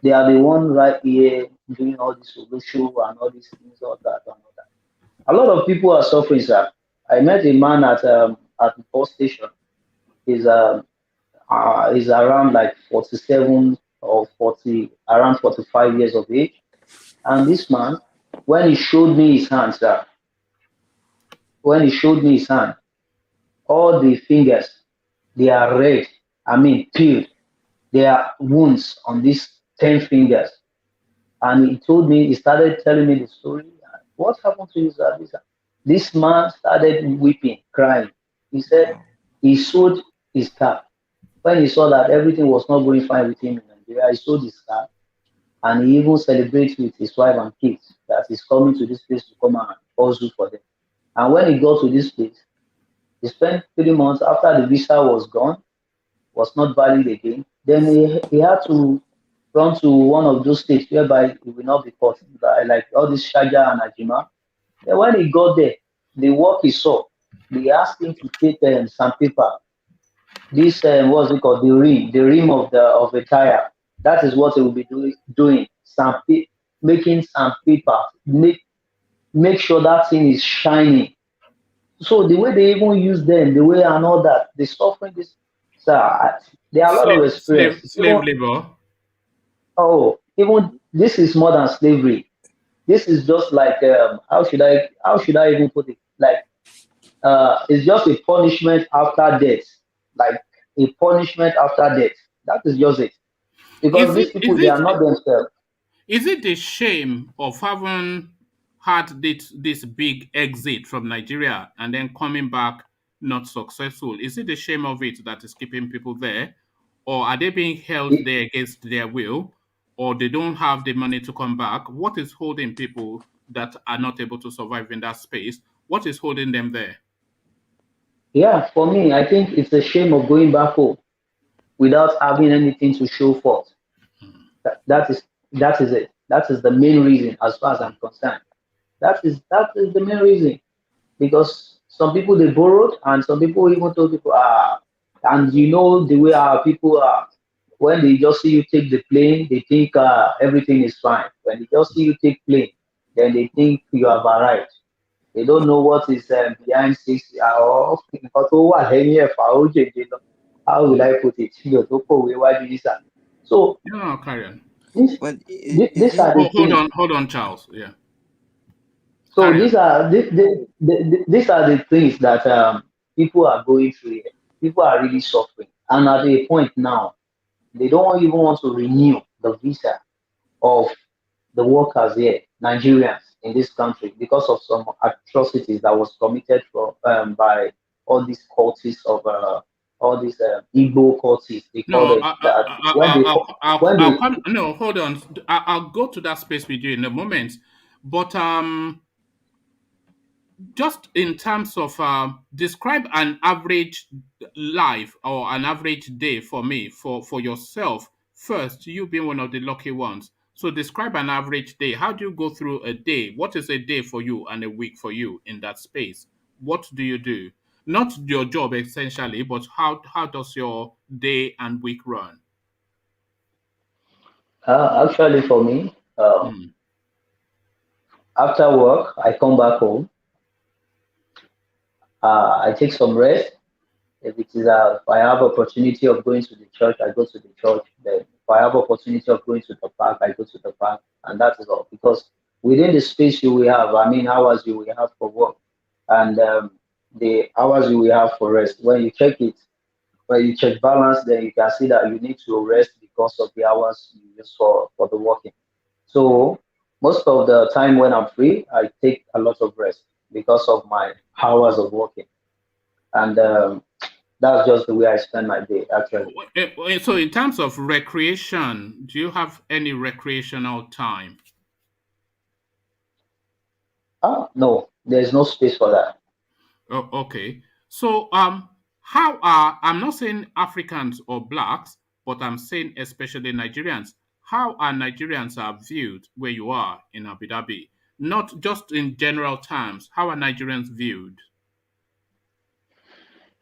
They are the one right here doing all this solution and all these things, all that and all that. A lot of people are suffering, sir. I met a man at the bus station. He's around like 47 or 40, around 45 years of age. And this man, when he showed me his hands, sir, when he showed me his hand, all the fingers, they are red. I mean, peeled. There are wounds on these 10 fingers. And he told me, he started telling me the story. What happened to you, sir? This man started weeping, crying. He said he sold his car. When he saw that everything was not going fine with him in Nigeria, he sold his car and he even celebrates with his wife and kids that he's coming to this place to come and hustle for them. And when he got to this place, he spent 3 months after the visa was gone, was not valid again. Then he had to run to one of those states whereby he will not be caught, like all this Sharjah and Ajima. Then when he got there, the work he saw, they asked him to take some paper. This what's it called? The rim of the tire. That is what he will be doing. Making sandpaper. Make sure that thing is shining. So the way they even use them, the way and all that, they suffering this. So there are a lot of experience. Slave labor. Even this is more than slavery. This is just like how should I even put it? Like it's just a punishment after death. Like a punishment after death. That is just it. Because these people they are not themselves. Is it the shame of having had this big exit from Nigeria and then coming back not successful? Is it the shame of it that is keeping people there? Or are they being held there against their will? Or they don't have the money to come back? What is holding people that are not able to survive in that space? What is holding them there? Yeah, for me, I think it's a shame of going back home without having anything to show for it. That is it. That is the main reason, as far as I'm concerned. That is the main reason. Because some people they borrowed, and some people even told people, and you know the way our people are. When they just see you take the plane, they think everything is fine. When they just see you take plane, then they think you have arrived. They don't know what is behind six or how will I put it? So No, carry on. these are the things. Hold on, Charles. Yeah. So these are these are the things that people are going through here. People are really suffering, and at a point now, they don't even want to renew the visa of the workers here, Nigerians in this country, because of some atrocities that was committed by all these cultists of all these Igbo cultists. They call No, it that I'll come. No, hold on. I'll go to that space with you in a moment. But just in terms of describe an average life or an average day for me, for yourself first, you being one of the lucky ones. So describe an average day. How do you go through a day? What is a day for you and a week for you in that space? What do you do? Not your job essentially, but how does your day and week run? actually for me, Hmm. after work, I come back home. I take some rest. If I have opportunity of going to the church, I go to the church. Then if I have opportunity of going to the park, I go to the park, and that is all. Because within the space you will have, I mean, hours you will have for work, and the hours you will have for rest. When you check it, when you check balance, then you can see that you need to rest because of the hours you use for the working. So most of the time when I'm free, I take a lot of rest because of my hours of working, and that's just the way I spend my day, actually. So in terms of recreation, do you have any recreational time? No, there's no space for that. Oh, okay. So, how I'm not saying Africans or blacks, but I'm saying especially Nigerians. How are Nigerians are viewed where you are in Abu Dhabi? Not just in general terms. How are Nigerians viewed?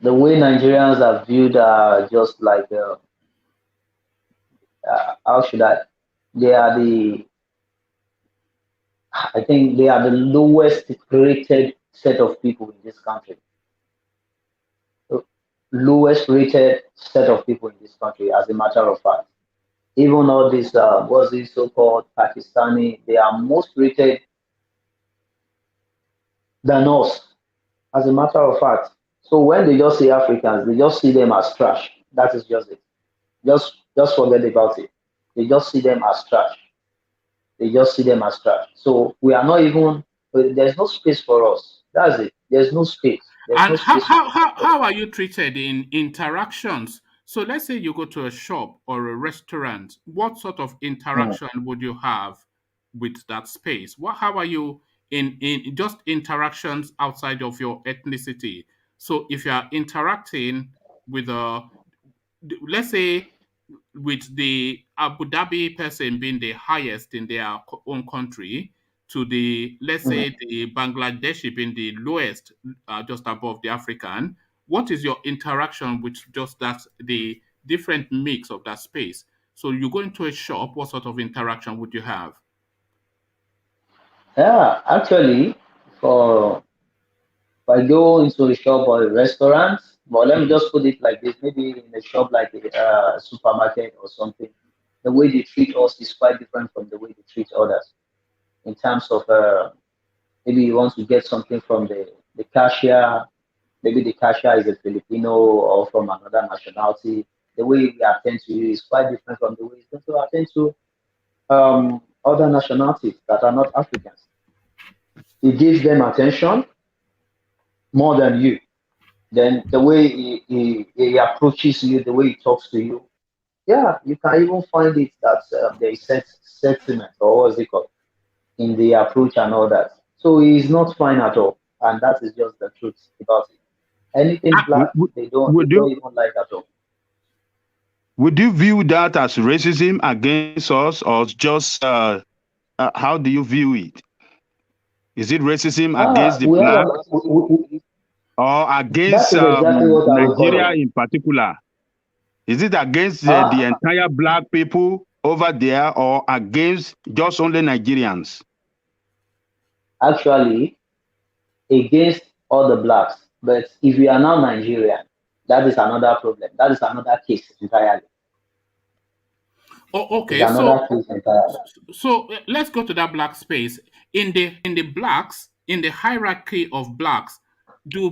The way Nigerians are viewed are just like, how should I? They are I think they are the lowest rated set of people in this country. Lowest rated set of people in this country, as a matter of fact. Even all these, what's this so-called Pakistani, they are most rated than us. as a matter of fact. So when they just see Africans, they just see them as trash. That is just it. Just forget about it. They just see them as trash. They just see them as trash. So we are not even. There's no space for us. That's it. There's no space. There's no And how, space how, for how, how are you treated in interactions? So let's say you go to a shop or a restaurant. What sort of us. interaction would you have with that space? How are you in just interactions outside of your ethnicity? So if you are interacting with let's say with the Abu Dhabi person being the highest in their own country, to the, let's say, the Bangladeshi being the lowest, just above the African. What is your interaction with just that, the different mix of that space? So you go into a shop, what sort of interaction would you have? Yeah, actually, for if I go into a shop or a restaurant, but let me just put it like this, maybe in a shop like a supermarket or something, the way they treat us is quite different from the way they treat others. In terms of maybe you want to get something from the cashier, maybe the cashier is a Filipino or from another nationality. The way we attend to you is quite different from the way it's going to attend to other nationalities that are not Africans. He gives them attention more than you. Then the way he approaches you, the way he talks to you, yeah, you can even find it that there is sentiment or what is it called in the approach and all that. So he's not fine at all, and that is just the truth about it. Anything black, Would, they would don't you even like at all. would you view that as racism against us, or just how do you view it? Is it racism against the We have black, we, or that against is exactly what I would call Nigeria it. in particular? Is it against the Uh, entire black people over there, or against just only Nigerians? Actually, against all the blacks, but if you are now Nigerian, that is another problem. That is another case entirely. Oh, It's okay. another case entirely. So let's go to that black space. In the blacks, in the hierarchy of blacks, do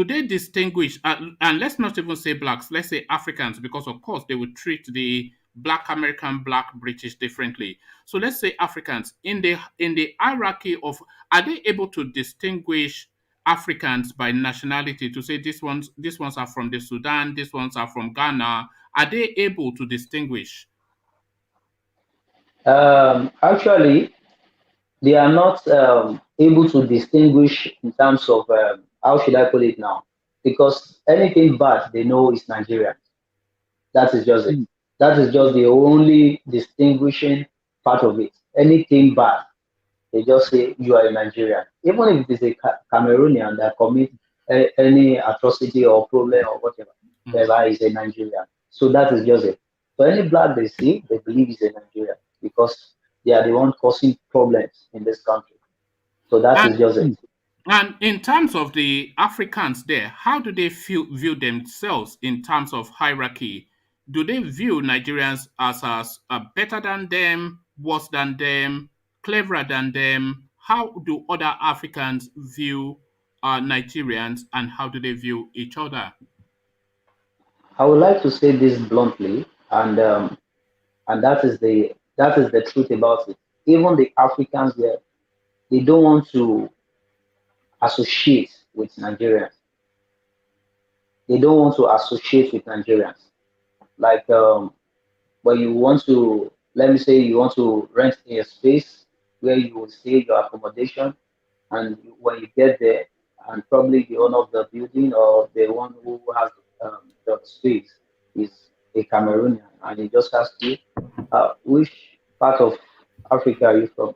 they distinguish? And let's not even say blacks. Let's say Africans, because of course they would treat the black American, black British differently. So let's say Africans in the hierarchy of, are they able to distinguish Africans by nationality, to say these ones are from the Sudan, these ones are from Ghana? Are they able to distinguish? Actually, they are not able to distinguish in terms of how should I put it now? Because anything bad they know is Nigerian. That is just it. That is just the only distinguishing part of it. Anything bad, they just say you are a Nigerian. Even if it is a Cameroonian that commit any atrocity or problem or whatever, whatever is a Nigerian. So that is just it. So any black they see, they believe is a Nigerian because they are the one causing problems in this country. So that And is just it. And in terms of the Africans there, how do they view themselves in terms of hierarchy? Do they view Nigerians as better than them, worse than them, cleverer than them? How do other Africans view Nigerians, and how do they view each other? I would like to say this bluntly, and that is the truth about it. Even the Africans there, they don't want to associate with Nigerians. They don't want to associate with Nigerians. Like when you want to, let me say, you want to rent a space where you will stay your accommodation, and when you get there, and probably the owner of the building or the one who has the space is a Cameroonian, and he just asks you, which part of Africa are you from?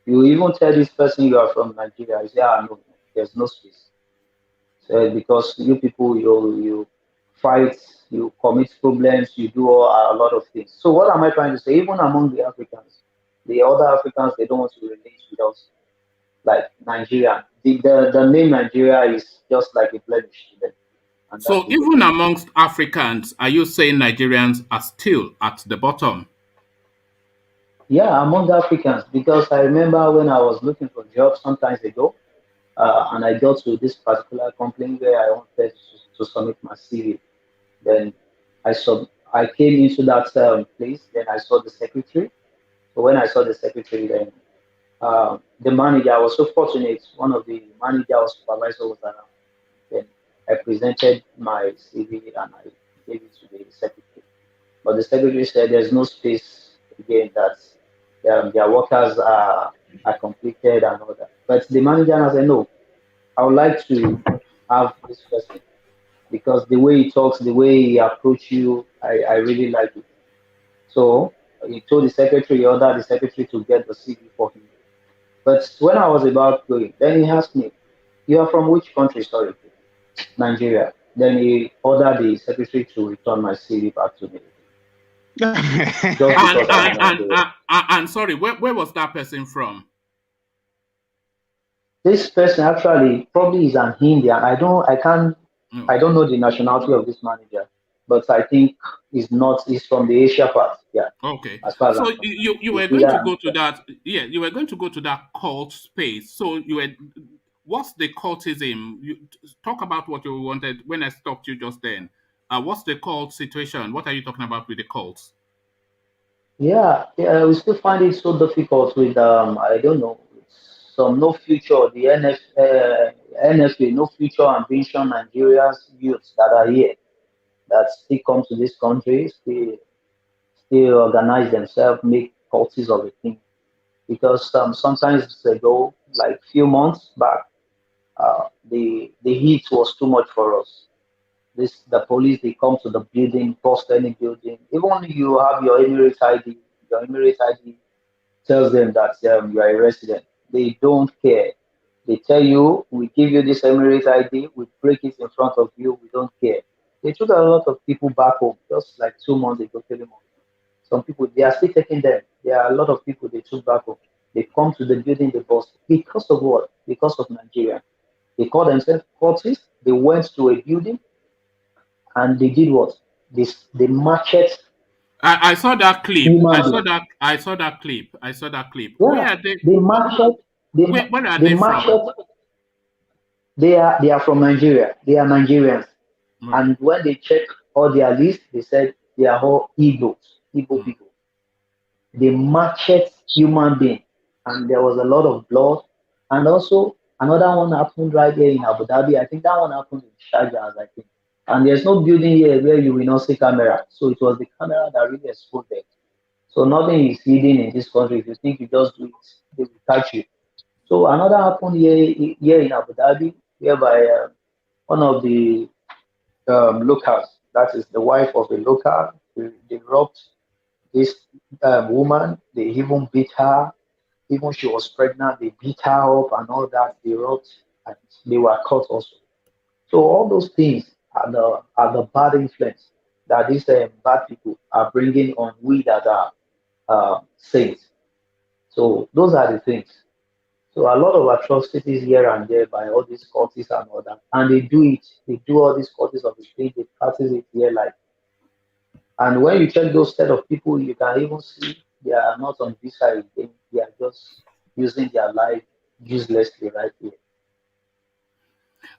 You even tell this person you are from Nigeria. You say, no, there's no space. So because you people, you fight, you commit problems, you do a lot of things. So what am I trying to say? Even among the Africans, the other Africans, they don't want to relate with us like Nigeria. The name Nigeria is just like a blemish to them, and that So is it. even amongst Africans, are you saying Nigerians are still at the bottom? Yeah, among the Africans, because I remember when I was looking for jobs some times ago, and I got to this particular company where I wanted to submit my CV. Then I came into that place. Then I saw the secretary. So when I saw the secretary, then the manager, I was so fortunate. One of the manager or supervisor was around. Then I presented my CV and I gave it to the secretary. But the secretary said there's no space again, that their workers are completed and all that. But the manager said, no, I would like to have this person because the way he talks, the way he approach you, I really like it. So he told the secretary, he ordered the secretary to get the CV for him. But when I was about going, then he asked me, you are from which country? Sorry, Nigeria. Then he ordered the secretary to return my CV back to me. Just because I'm in Nigeria. And sorry, where was that person from? This person actually probably is an Indian. I can't, I don't know the nationality of this manager, but I think he's not, he's from the Asia part. Yeah. Okay. As far as So I'm concerned. you were It's going to either- go to that, you were going to go to that cult space. So what's the cultism? You talk about what you wanted when I stopped you just then. What's the cult situation? What are you talking about with the cults? Yeah, we still find it so difficult with I don't know, some no future, the NFA, no future ambition Nigeria's youths that are here that still come to this country, still organize themselves, make cults of a thing. Because sometimes ago, like few months back, the heat was too much for us. The police, they come to the building, bust any building. Even you have your Emirates ID, your Emirates ID tells them that you are a resident. They don't care. They tell you, we give you this Emirates ID, we break it in front of you, we don't care. They took a lot of people back home just like 2 months ago, 3 months. Some people, they are still taking them. There are a lot of people they took back home. They come to the building, they bust. Because of what? Because of Nigeria. They call themselves cultists. They went to a building and they did what? They marched I saw that clip. human I saw beings. that. I saw that clip. I saw that clip. Where Yeah, are they? they marched. Where are They they from? marched. They are from Nigeria. They are Nigerians. Okay. And when they check all their list, they said they are all Igbo people. They marched human beings, and there was a lot of blood. And also another one happened right here in Abu Dhabi. I think that one happened in Sharjah, I think. And there's no building here where you will not see camera. So it was the camera that really exposed them. So nothing is hidden in this country. If you think you just do it, they will catch you. So another happened here in Abu Dhabi, whereby one of the locals, that is the wife of a local, they robbed this woman. They even beat her. Even she was pregnant, they beat her up and all that. They robbed and they were caught also. So all those things are the bad influence that these bad people are bringing on we that are saints. So those are the things. So a lot of atrocities here and there by all these cultists and all that. And they do it. They do all these cultists of the state. They practice it here like. And when you check those set of people, you can even see they are not on visa again. They are just using their life uselessly right here.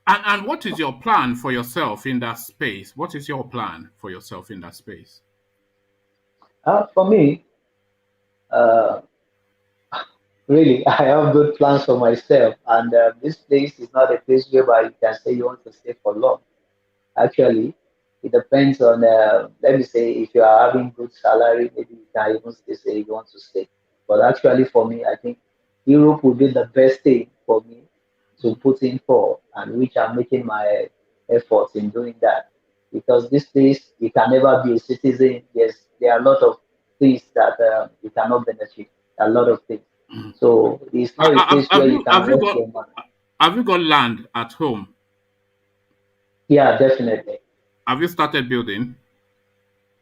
And what is your plan for yourself in that space? What is your plan for yourself in that space? For me, uh, really, I have good plans for myself. And this place is not a place where you can say you want to stay for long. Actually, it depends on, let me say, if you are having good salary, maybe you can even say you want to stay. But actually, for me, I think Europe would be the best thing for me to put in for, and which I'm making my efforts in doing that. Because this place, you can never be a citizen. There are a lot of things that you cannot benefit. A lot of things. So it's not a place where you can rest your mind. Have you got land at home? Yeah, definitely. Have you started building?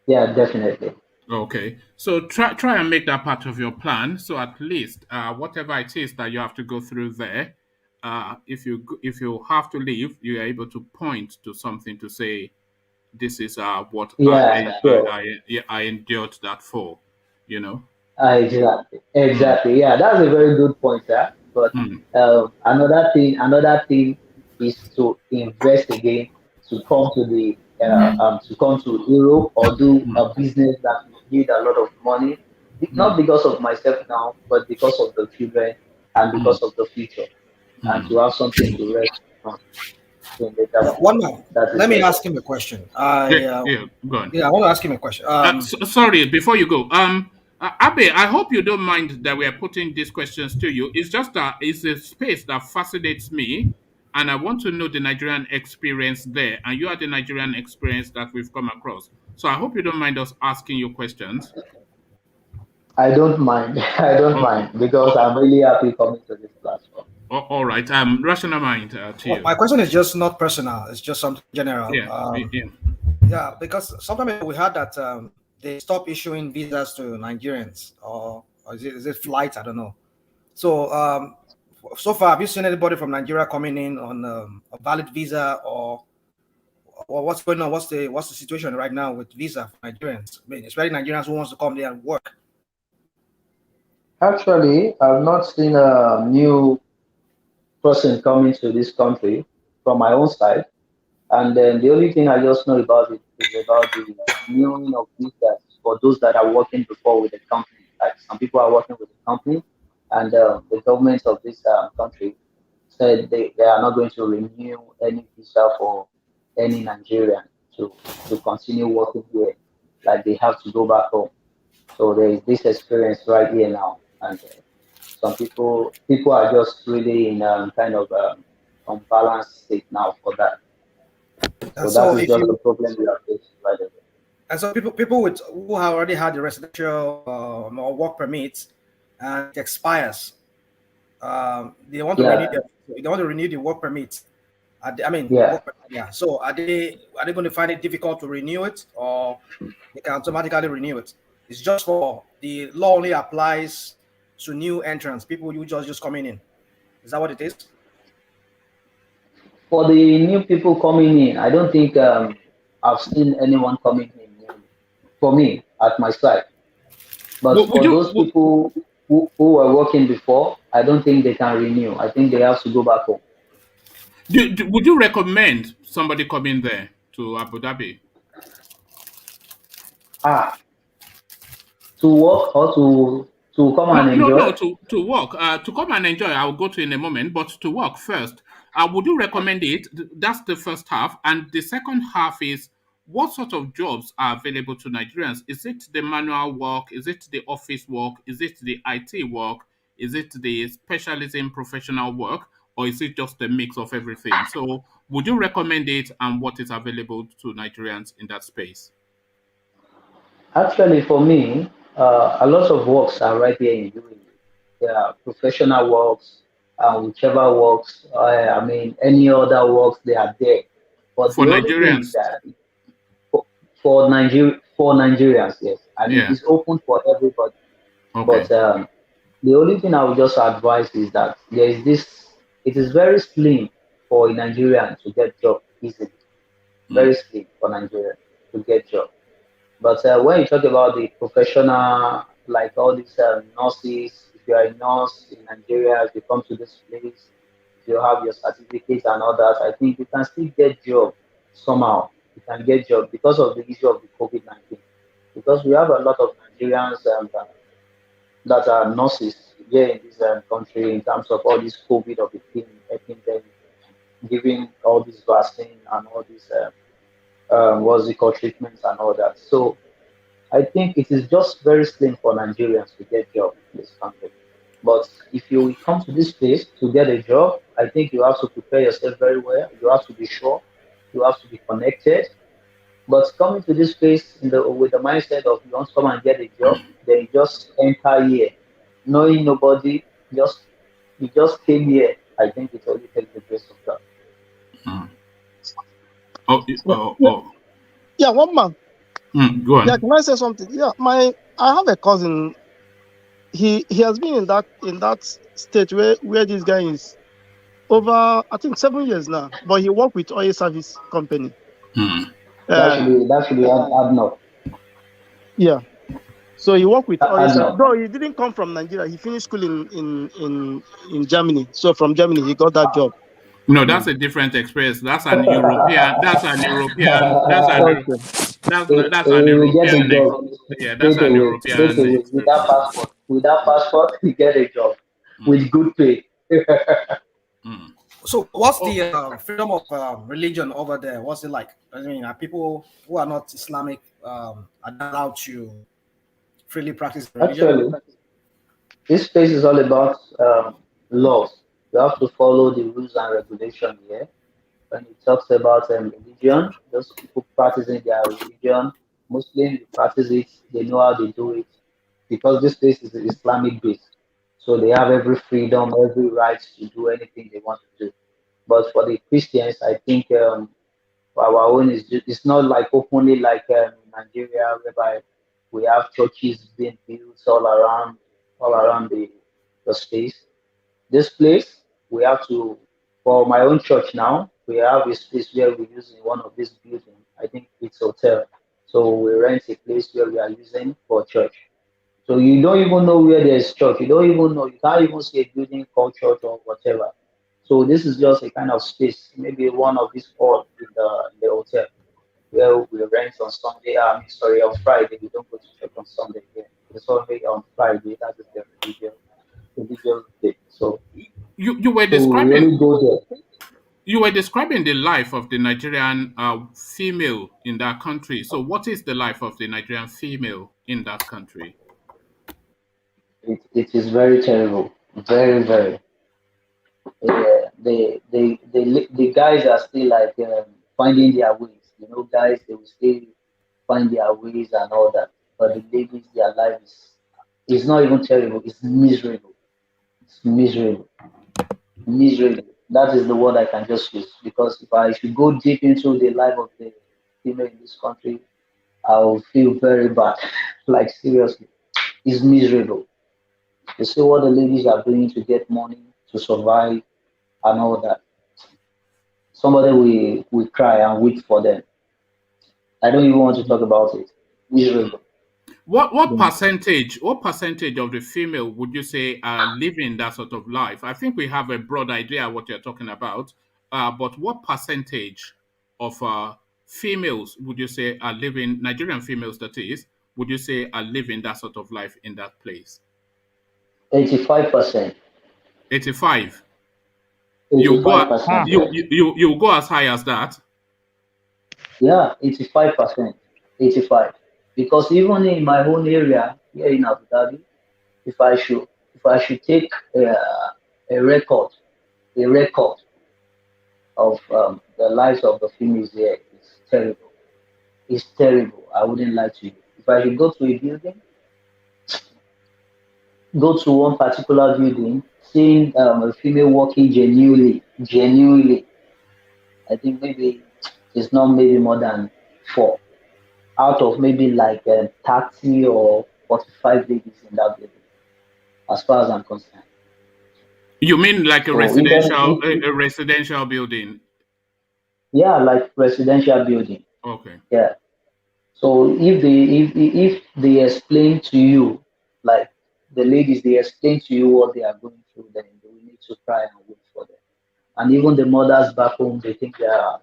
Yeah, definitely. Okay, so try and make that part of your plan. So at least whatever it is that you have to go through there, if you have to leave, you are able to point to something to say, this is what Yeah, sure. I endured that for, you know. Exactly. Exactly. Yeah, that's a very good point, sir. But another thing is to invest again, to come to Europe or do a business that will need a lot of money, not because of myself now, but because of the children and because of the future, and to have something to rest on. One man, That is let me what. ask him a question. Go on. I want to ask him a question. Sorry, before you go, Abe, I hope you don't mind that we are putting these questions to you. It's just that it's a space that fascinates me, and I want to know the Nigerian experience there. And you are the Nigerian experience that we've come across. So I hope you don't mind us asking you questions. I don't mind. I don't mind because I'm really happy coming to this platform. All right. Rational mind to you. My question is just not personal. It's just something general. Yeah. Because sometimes we heard that they stop issuing visas to Nigerians, or is it flights? I don't know. So so far, have you seen anybody from Nigeria coming in on a valid visa, or what's going on? What's the situation right now with visa for Nigerians? I mean, especially Nigerians who wants to come there and work. Actually, I've not seen a new person coming to this country from my own side. And then the only thing I just know about it is about the renewing of visas for those that are working before with the company. Like some people are working with the company, and the government of this country said they are not going to renew any visa for any Nigerian to continue working here. Like they have to go back home. So there is this experience right here now, and some people are just really in kind of unbalanced state now for that. So that is just the problem we are facing right away. And so people who have already had the residential or work permits and it expires, they want to renew the work permit. So are they going to find it difficult to renew it, or they can automatically renew it? It's just for the law only applies to new entrants, people who just coming in. Is that what it is? For the new people coming in, I don't think I've seen anyone coming in for me at my side. But for those people who were working before, I don't think they can renew. I think they have to go back home. Would you recommend somebody coming there to Abu Dhabi? To work or to come and enjoy? No, to work. To come and enjoy, I'll go to in a moment, but to work first. Would you recommend it? That's the first half. And the second half is, what sort of jobs are available to Nigerians? Is it the manual work? Is it the office work? Is it the IT work? Is it the specialism professional work? Or is it just a mix of everything? So would you recommend it, and what is available to Nigerians in that space? Actually, for me, a lot of works are right here in UAE. There are professional works, whichever works, any other works, they are there. But for Nigerians, for Nigerians, yes. It's open for everybody. Okay. But the only thing I would just advise is that it is very slim for a Nigerian to get job easily. Very slim for Nigerian to get job. But when you talk about the professional, like all these nurses, if you are a nurse in Nigeria, if you come to this place, if you have your certificates and all that, I think you can still get job somehow. You can get job because of the issue of the COVID-19. Because we have a lot of Nigerians that are nurses here in this country in terms of all this COVID of the thing, giving all this vaccine and all this treatments and all that. So I think it is just very slim for Nigerians to get job in this country. But if you come to this place to get a job, I think you have to prepare yourself very well. You have to be sure. You have to be connected. But coming to this place with the mindset of you want to come and get a job, then you just enter here, knowing nobody, you just came here. I think it only takes the grace of God. Yeah, one man. Go on. Yeah, can I say something? Yeah, I have a cousin. He has been in that state where this guy is over, I think, 7 years now. But he worked with oil service company. That should be ADNOC. Yeah. So he worked with all his, No. though he didn't come from Nigeria. He finished school in Germany. So from Germany, he got that job. No, that's a different experience. That's an European. That's an European. That's an. Okay. That's an We get a European. job Yeah, that's straight an away. Straight European away. experience. Without passport, we get a job with good pay. So, what's the freedom of religion over there? What's it like? I mean, are people who are not Islamic allowed to freely practice religion? Actually, this space is all about laws. You have to follow the rules and regulations here. When it talks about religion, those people practicing their religion, Muslims practice it, they know how they do it, because this place is Islamic based. So they have every freedom, every right to do anything they want to do. But for the Christians, I think our own it's not like openly like Nigeria, whereby we have churches being built all around the space. This place, we have to, for my own church now, we have a space where we use in one of these buildings. I think it's hotel. So we rent a place where we are using for church. So you don't even know where there's church. You don't even know. You can't even see a building called church or whatever. So this is just a kind of space, maybe one of these hall in the hotel where we rent on Sunday. Sorry, on Friday. We don't go to church on Sunday. Yeah. It's only on Friday. That is the religious day. So You were we describing. only go there. You were describing the life of the Nigerian female in that country. So, what is the life of the Nigerian female in that country? It is very terrible, very very. The guys are still like finding their ways. You know, guys they will still find their ways and all that. But the ladies, their life is not even terrible. It's miserable. It's miserable, miserable. That is the word I can just use, because if I should go deep into the life of the female in this country, I will feel very bad. Like seriously, it's miserable. You see what the ladies are doing to get money to survive and all that. Somebody will cry and wait for them. I don't even want to talk about it. Miserable. What percentage of the female would you say are living that sort of life? I think we have a broad idea what you're talking about, but what percentage of females would you say are living, Nigerian females that is, would you say are living that sort of life in that place? 85%. 85. You go 85%. you go as high as that. Yeah, 85%. 85. Because even in my own area here in Abu Dhabi, if I should take a record of the lives of the females here, it's terrible. It's terrible. I wouldn't lie to you. If I should go to a building, go to one particular building, seeing a female walking genuinely, I think maybe it's not maybe more than 4 out of maybe like 30 or 45 ladies in that building, as far as I'm concerned. You mean like a So residential building? yeah, like residential building. Okay. Yeah. So if they explain to you, like the ladies, they explain to you what they are going through, then they will need to try and wait for them. And even the mothers back home, they think their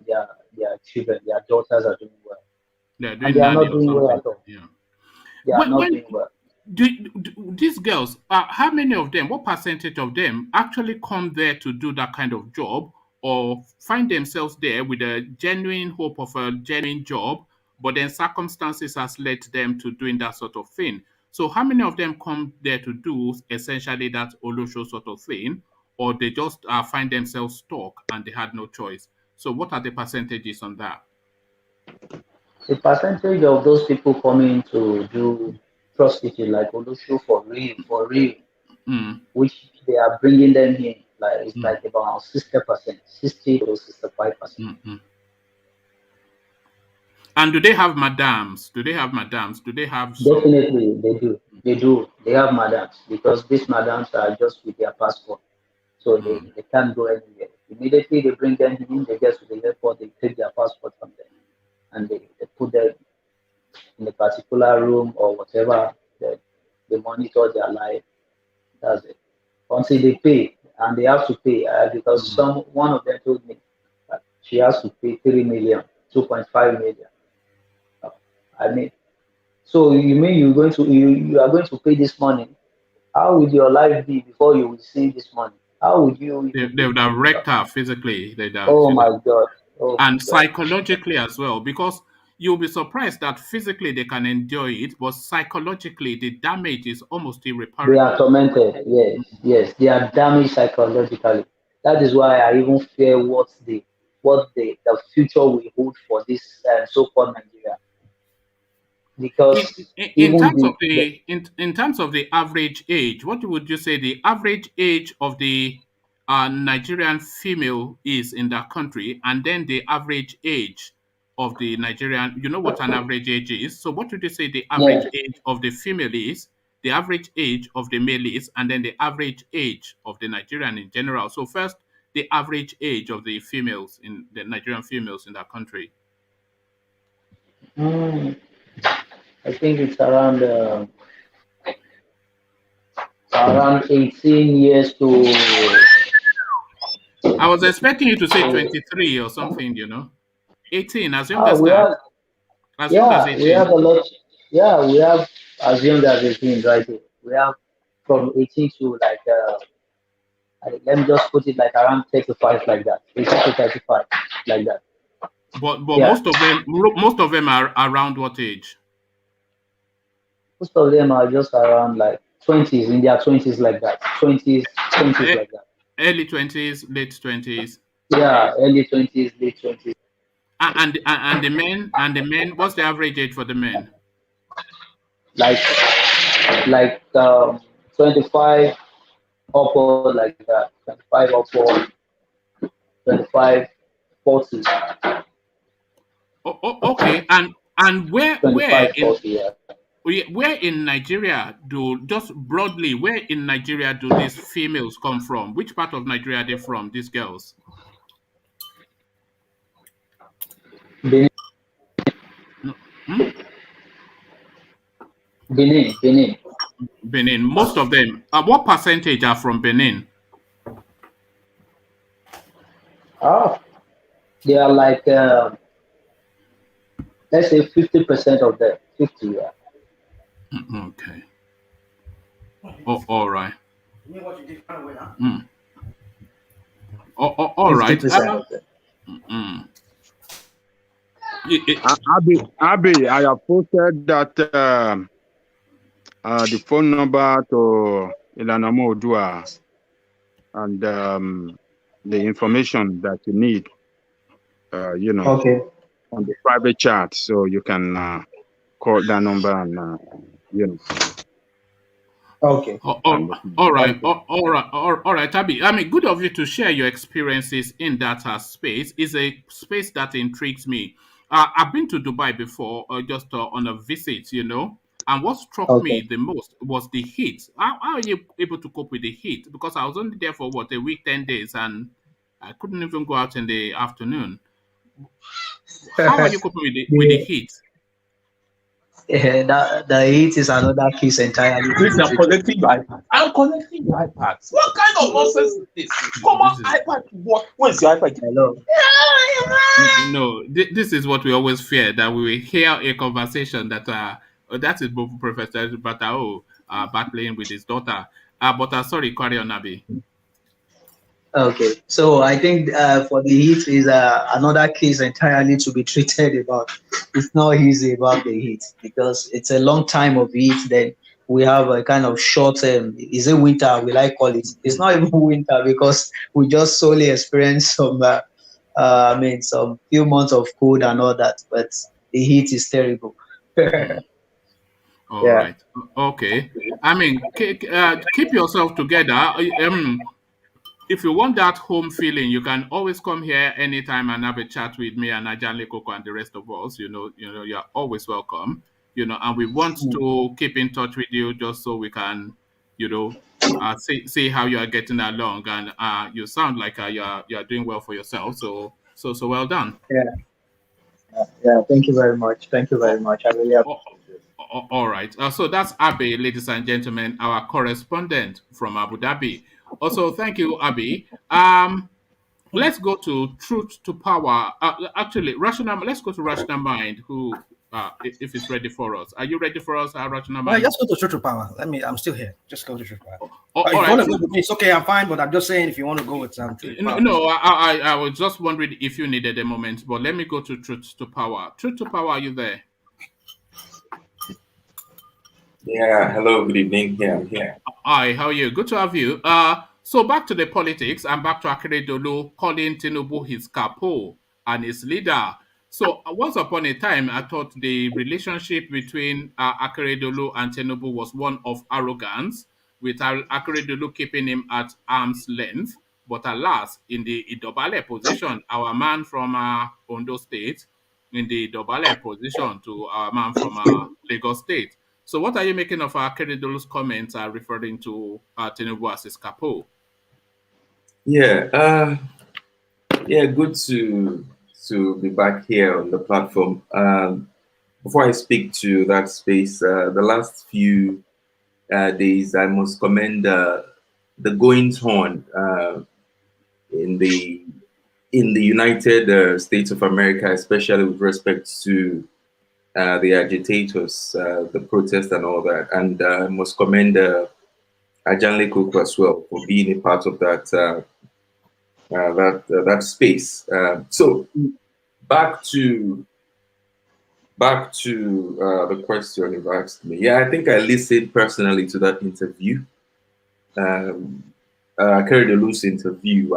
children, their daughters are doing well, They're and doing they are nanny not or doing well something. at all. Yeah. They are not doing well. These girls, how many of them, what percentage of them actually come there to do that kind of job or find themselves there with a genuine hope of a genuine job, but then circumstances has led them to doing that sort of thing? So how many of them come there to do essentially that Olosho sort of thing, or they just find themselves stuck and they had no choice? So what are the percentages on that? The percentage of those people coming to do prostitute like Olusho for real, which they are bringing them in, like it's like about 60%, 60 to 65%. And do they have madams? Do they have some? Definitely, they do. They do. They have madams, because these madams are just with their passport, so they can't go anywhere. Immediately they bring them in, they get to the airport, they take their passport from them, and they put them in a particular room or whatever. They they monitor their life. That's it. Until they pay, and they have to pay because one of them told me that she has to pay 3 million, 2.5 million. I mean, so you mean you are going to pay this money? How would your life be before you will see this money? How would you They, even they be? would have wrecked her physically. They'd have, Oh my God! Oh my and God! psychologically as well, because you'll be surprised that physically they can endure it, but psychologically the damage is almost They are irreparable. tormented. Yes, yes, they are damaged psychologically. That is why I even fear what the future will hold for this so-called Nigeria. In, Because in even terms of the in terms of the average age, what would you say the average age of the Nigerian female is in that country, and then the average age of the Nigerian? You know what an average age is. So, what would you say the average yeah, age of the female is, the average age of the male is, and then the average age of the Nigerian in general? So, first, the average age of the females in the Nigerian females in that country. mm, I think it's around 18 years I was expecting you to say to 23 or something, 18, as young ah, as we that. have As young as yeah, we have 18. a lot. Yeah, we have as young as 18 right here. We have from 18 to like let me just put it like around 35 like that. 18 to 35 like that. But Yeah. most of them are around what age? Most of them are just around like 20s in their 20s like that. 20s Eh, like that. Early 20s, late 20s. Yeah, early 20s, late 20s. And the men, what's the average age for the men? Like 25 upward like that. 25 upward, 25, 40, Okay. And where 25, in 40, yeah. where in Nigeria do just broadly where in Nigeria do these females come from? Which part of Nigeria are they from? These girls? Benin, Hmm? Benin. Benin. Most of them. What percentage are from Benin? Ah, they are like let's say 50% of them. 50, yeah. Okay. Oh, all right. Mm. All right. 50% of them. Mm. It- Abi, I have posted that the phone number to Ilanamo Odua and the information that you need, Okay. on the private chat, so you can call that number and Okay. all right, Okay. all right, Abby. I mean, good of you to share your experiences in that space. Is a space that intrigues me. I've been to Dubai before, just on a visit, and what struck Okay. me the most was the heat. How are you able to cope with the heat? Because I was only there for what, a week, 10 days, and I couldn't even go out in the afternoon. How are you coping with the the, heat? the heat is another case entirely. Please, I'm connecting your iPad. I'm connecting your iPad. What kind of nonsense is this? Come on, iPad to what? Where's your iPad? Hello. No, this is what we always fear, that we will hear a conversation that that is both Professor Batao battling with his daughter. But sorry, carry on, Abi. Okay. So I think for the heat is another case entirely to be treated about. It's not easy about the heat because it's a long time of heat. Then we have a kind of short is it winter? We like call it. It's not even winter because we just solely experience some some few months of cold and all that. But the heat is terrible. All Yeah. right. Okay. I mean, keep yourself together. If you want that home feeling, you can always come here anytime and have a chat with me and Ajanle Koko and the rest of us. You're always welcome. And we want to keep in touch with you just so we can, see how you are getting along. And you sound like you're doing well for yourself. So well done. Yeah. Yeah. Thank you very much. Thank you very much. I really appreciate it. All right. So that's Abe, ladies and gentlemen, our correspondent from Abu Dhabi. Also, thank you, Abe. Let's go to truth to power. Actually, rational. Let's go to rational mind. Who, if it's ready for us? Are you ready for us, rational Well, mind? just go to truth to power. I'm still here. Just go to truth to power. All If you right. want to go with me, it's okay. I'm fine. But I'm just saying, if you want to go with truth to power, No, I was just wondering if you needed a moment, but let me go to truth to power. Truth to power, are you there? Yeah, hello, good evening. Yeah, I'm here. Hi, how are you? Good to have you. So back to the politics and back to Akeredolu calling Tinubu his capo and his leader. So once upon a time, I thought the relationship between Akeredolu and Tinubu was one of arrogance, with Akeredolu keeping him at arm's length. But alas, in the Idobale position, our man from Ondo State, in the Idobale position to our man from Lagos State. So, what are you making of Keridolu's comments referring to Tinubu as his capo? Yeah, yeah, good to be back here on the platform. Before I speak to that space, the last few days, I must commend the goings on in the United States of America, especially with respect to the agitators, the protests, and all that. And I must commend Ajanle Koko as well for being a part of that that space. So back to the question you've asked me. Yeah, I think I listened personally to that interview. Keridolu's interview.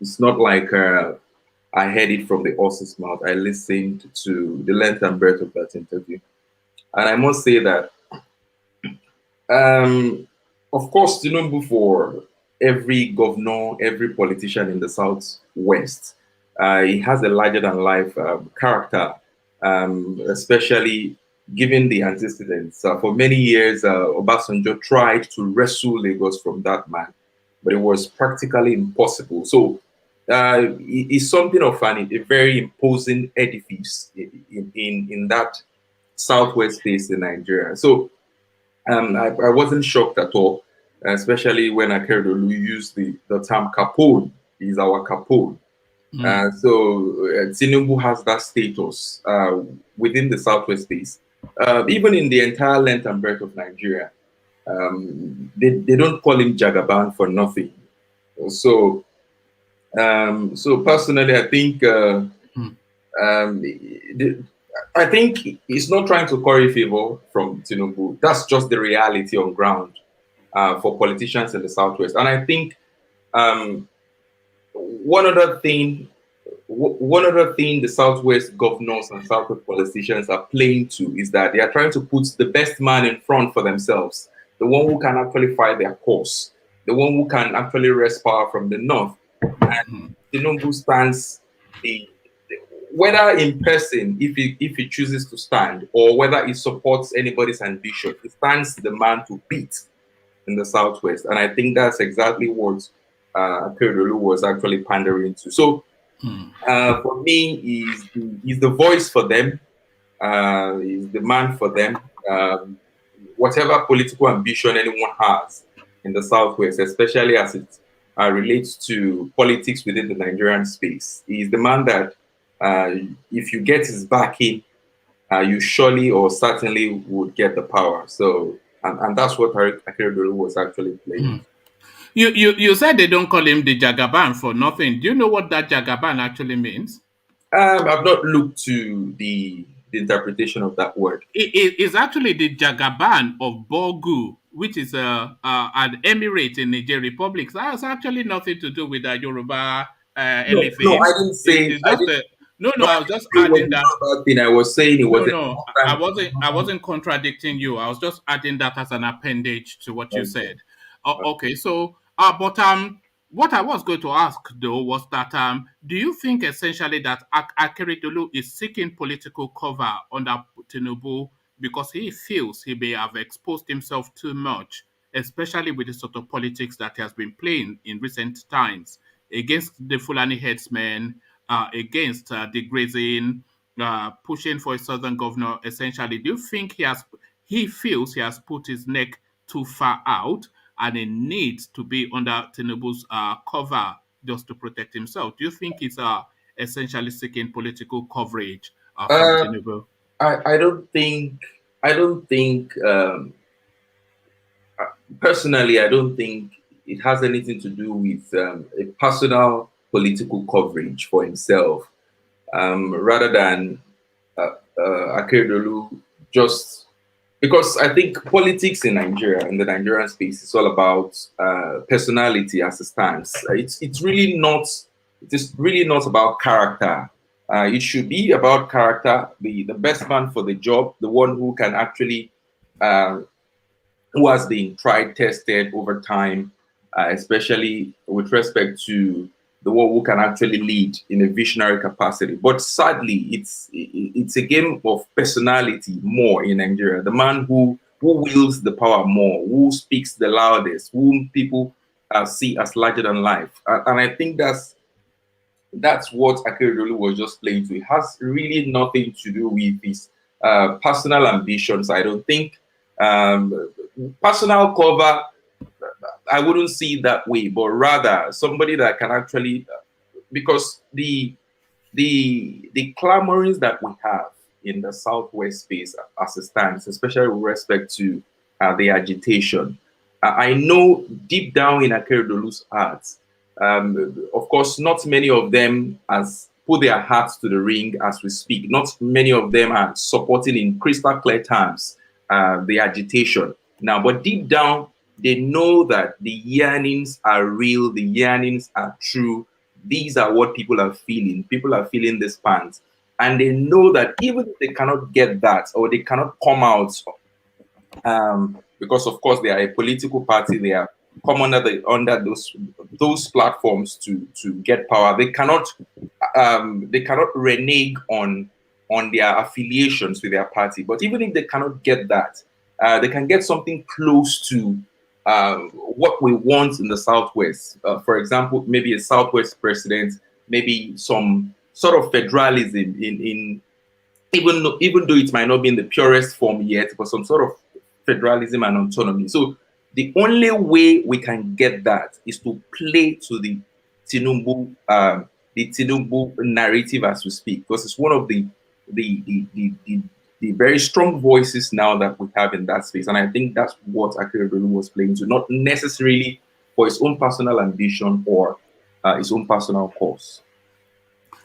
It's not like I heard it from the horse's mouth. I listened to the length and breadth of that interview, and I must say that, of course, for every governor, every politician in the Southwest, he has a larger than life character, especially given the antecedents. For many years, Obasanjo tried to wrestle Lagos from that man, but it was practically impossible. So it's something of a very imposing edifice in that Southwest space in Nigeria. So I wasn't shocked at all, especially when Akeredolu used the term Capone. He's our Capone. Tinubu has that status within the Southwest space. Even in the entire length and breadth of Nigeria, they don't call him Jagaban for nothing. So personally, I think I think he's not trying to curry favor from Tinubu. That's just the reality on ground for politicians in the Southwest. And I think one other thing the Southwest governors and Southwest politicians are playing to is that they are trying to put the best man in front for themselves, the one who can actually fight their cause, the one who can actually wrest power from the North. And Tinubu stands whether in person, if he chooses to stand, or whether he supports anybody's ambition, he stands the man to beat in the Southwest. And I think that's exactly what Akeredolu was actually pandering to. So for me, he's the voice for them. He's the man for them. Whatever political ambition anyone has in the Southwest, especially as it relates to politics within the Nigerian space, he's the man that if you get his backing, you surely or certainly would get the power. So, and that's what Akeredolu was actually playing. You said they don't call him the Jagaban for nothing. Do you know what that Jagaban actually means? I've not looked to the interpretation of that word. It is actually the Jagaban of Bogu, which is an emirate in Niger Republic. So that has actually nothing to do with the Yoruba elephant. No, I didn't say. I was just adding that. Thing I was saying it was. No, I wasn't contradicting you. I was just adding that as an appendage to what you said. Okay, so but what I was going to ask though was that do you think essentially that Akeredolu is seeking political cover under Tinubu because he feels he may have exposed himself too much, especially with the sort of politics that he has been playing in recent times against the Fulani headsmen, against the grazing pushing for a southern governor, essentially, do you think he feels he has put his neck too far out and he needs to be under Tinubu's cover just to protect himself? Do you think he's essentially seeking political coverage from Tinubu? I don't think personally, I don't think it has anything to do with a personal political coverage for himself, rather than Akeredolu, just because I think politics in Nigeria, in the Nigerian space, is all about personality as it stands. It's really not. It is really not about character. It should be about character, the best man for the job, the one who can actually who has been tried, tested over time, especially with respect to the one who can actually lead in a visionary capacity. But sadly, it's a game of personality more in Nigeria. The man who wields the power more, who speaks the loudest, whom people see as larger than life. And I think that's what Akeredolu was just playing to. It has really nothing to do with his personal ambitions. I don't think personal cover, I wouldn't see it that way, but rather somebody that can actually, because the clamorings that we have in the Southwest space as it stands, especially with respect to the agitation, I know deep down in Akeredolu's heart, of course, not many of them has put their hearts to the ring as we speak. Not many of them are supporting in crystal clear terms the agitation now, but deep down, they know that the yearnings are real, the yearnings are true. These are what people are feeling. People are feeling this pants. And they know that even if they cannot get that, or they cannot come out, because of course they are a political party, they are come under those platforms to get power. They cannot renege on their affiliations with their party. But even if they cannot get that, they can get something close to what we want in the Southwest. For example, maybe a Southwest president, maybe some sort of federalism in even though it might not be in the purest form yet, but some sort of federalism and autonomy. So the only way we can get that is to play to the Tinubu narrative as we speak, because it's one of the very strong voices now that we have in that space. And I think that's what Akeredolu was playing to, not necessarily for his own personal ambition or his own personal cause.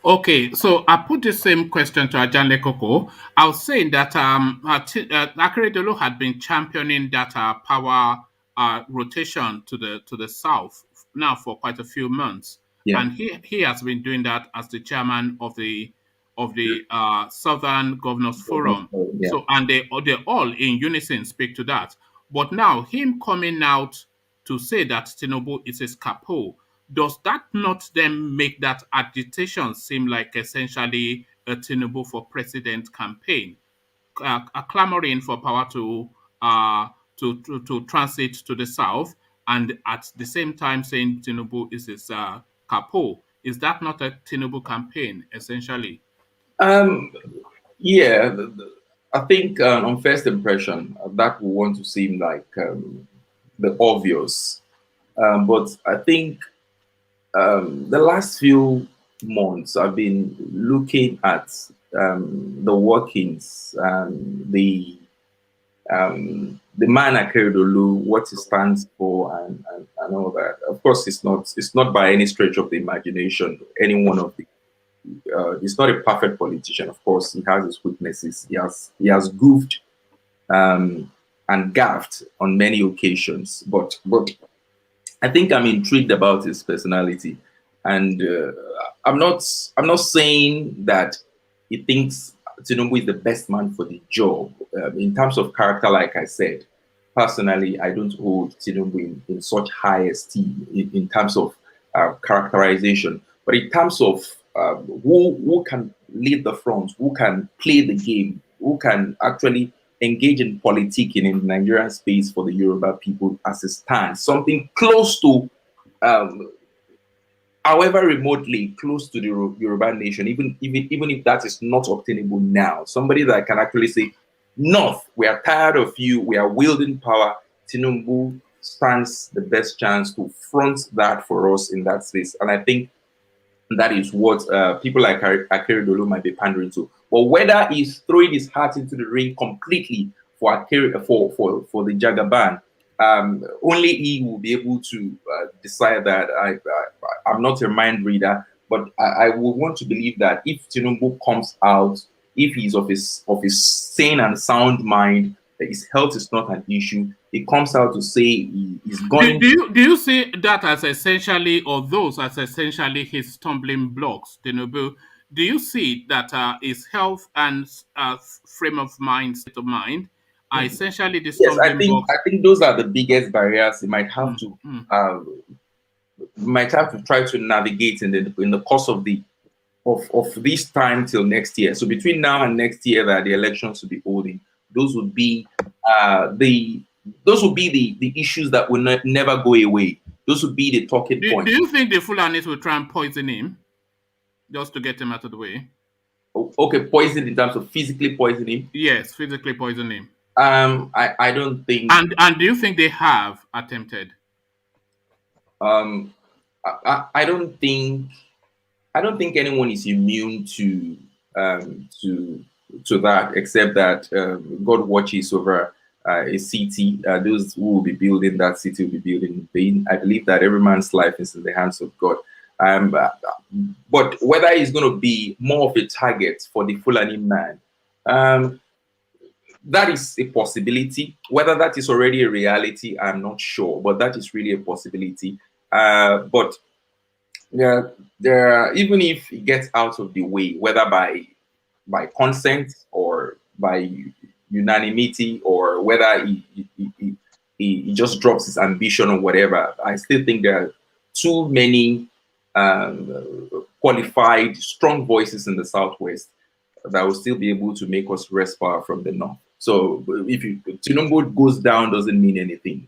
Okay, so I put the same question to Ajanle Koko. I was saying that Akeredolu had been championing that power rotation to the south now for quite a few months, and he has been doing that as the chairman of the Southern Governors Forum. Yeah. So, and they all in unison speak to that. But now him coming out to say that Tinubu is his capo, does that not then make that agitation seem like essentially a Tinubu for president campaign, a clamoring for power to transit to the south, and at the same time saying Tinubu is his capo? Is that not a Tinubu campaign essentially? Yeah, I think on first impression, that will want to seem like the obvious. But I think the last few months I've been looking at the workings, the man Akeredolu, what he stands for, and all that. Of course, it's not by any stretch of the imagination any one of the. He's not a perfect politician. Of course, he has his weaknesses. He has goofed and gaffed on many occasions. But I think I'm intrigued about his personality, and I'm not saying that he thinks Tinubu is the best man for the job. In terms of character, like I said, personally, I don't hold Tinubu in such high esteem in terms of characterization. But in terms of who can lead the front, who can play the game, who can actually engage in politicking in the Nigerian space for the Yoruba people as it stands, something close to however remotely close to the Yoruba nation, even if that is not obtainable now, somebody that can actually say, North, we are tired of you, we are wielding power, Tinubu stands the best chance to front that for us in that space. And I think that is what people like Akeredolu might be pandering to. But whether he's throwing his heart into the ring completely for the Jagaban, only he will be able to decide that. I'm not a mind reader, but I would want to believe that if Tinubu comes out, if he's of his sane and sound mind, that his health is not an issue, he comes out to say he's going. Do you see that as essentially, or those as essentially his stumbling blocks, Tinubu? Do you see that his health and frame of mind, state of mind, are essentially the stumbling blocks? I think those are the biggest barriers he might have to try to navigate in the course of this time till next year. So between now and next year that the elections will be holding, those would be the issues that will never go away. Those would be the talking points. Do you think the Fulanis will try and poison him just to get him out of the way? Okay, poison in terms of physically poisoning? Yes, physically poison him. I don't think. And do you think they have attempted? I don't think anyone is immune to that, except that God watches over a city. Those who will be building that city will be building in vain. I believe that every man's life is in the hands of God. But whether he's going to be more of a target for the Fulani man, that is a possibility. Whether that is already a reality, I'm not sure, but that is really a possibility. But there, even if he gets out of the way, whether by consent or by unanimity, or whether he just drops his ambition or whatever, I still think there are too many qualified, strong voices in the Southwest that will still be able to make us wrest power from the North. So if Tinubu goes down, doesn't mean anything.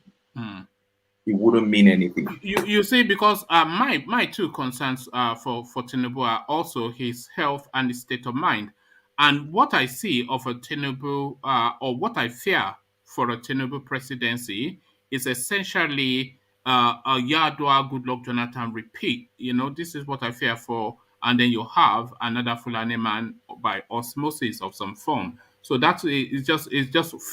It wouldn't mean anything. You see, because my two concerns for Tinubu are also his health and his state of mind. And what I see of a Tinubu, or what I fear for a Tinubu presidency, is essentially a Yadua Goodluck Jonathan repeat. You know, this is what I fear for. And then you have another Fulani man by osmosis of some form. So that is just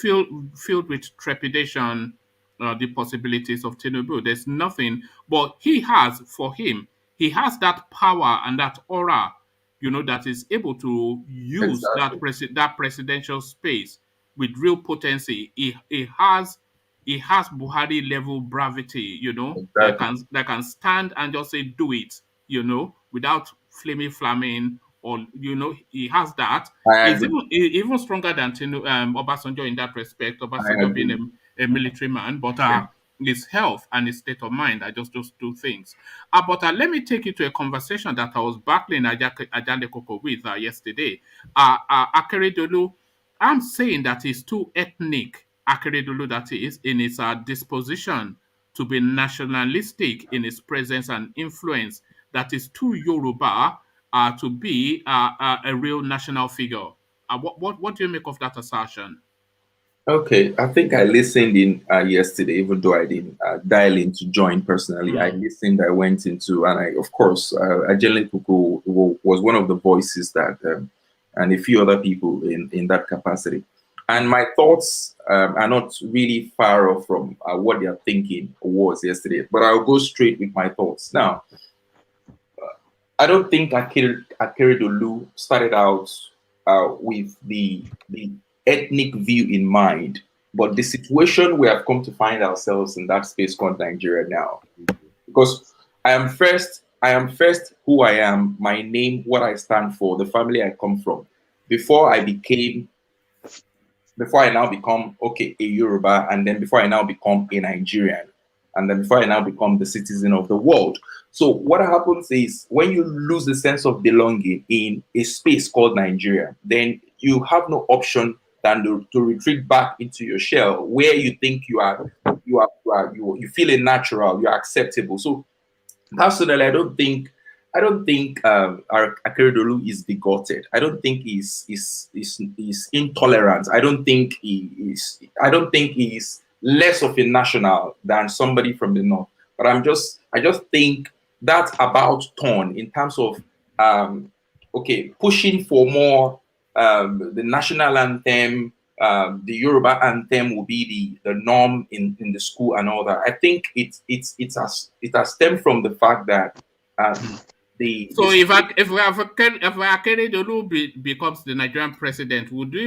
filled with trepidation. The possibilities of Tinubu. There's nothing, but he has that power and that aura, you know, that is able to use that presidential space with real potency. He has Buhari level bravity, you know, that can stand and just say do it, you know, without flaming, or you know, he has that. He's even stronger than Obasanjo in that respect. Obasanjo being a military man, but his health and his state of mind are just those two things. But let me take you to a conversation that I was battling Ajale Koko with yesterday. Akeredolu, I'm saying that he's too ethnic, Akeredolu that is, in his disposition to be nationalistic in his presence and influence, that is too Yoruba to be a real national figure. What do you make of that assertion? Okay, I think I listened in yesterday, even though I didn't dial in to join personally. I listened, I went into, and of course, Ajele Koko was one of the voices that, and a few other people in that capacity. And my thoughts are not really far off from what their thinking was yesterday, but I'll go straight with my thoughts. Now, I don't think Akeredolu started out with the ethnic view in mind, but the situation we have come to find ourselves in that space called Nigeria now. Because I am first who I am, my name, what I stand for, the family I come from. Before I now become, okay, a Yoruba, and then before I now become a Nigerian, and then before I now become the citizen of the world. So what happens is when you lose the sense of belonging in a space called Nigeria, then you have no option than to retreat back into your shell where you think you feel it natural, you're acceptable. So personally, I don't think Akeredolu is bigoted. I don't think he's intolerant. I don't think he's less of a national than somebody from the north. But I just think that's about turn in terms of pushing for more the national anthem, the Yoruba anthem will be the norm in the school and all that. I think it has stemmed from the fact that so if Akeredolu becomes the Nigerian president, would we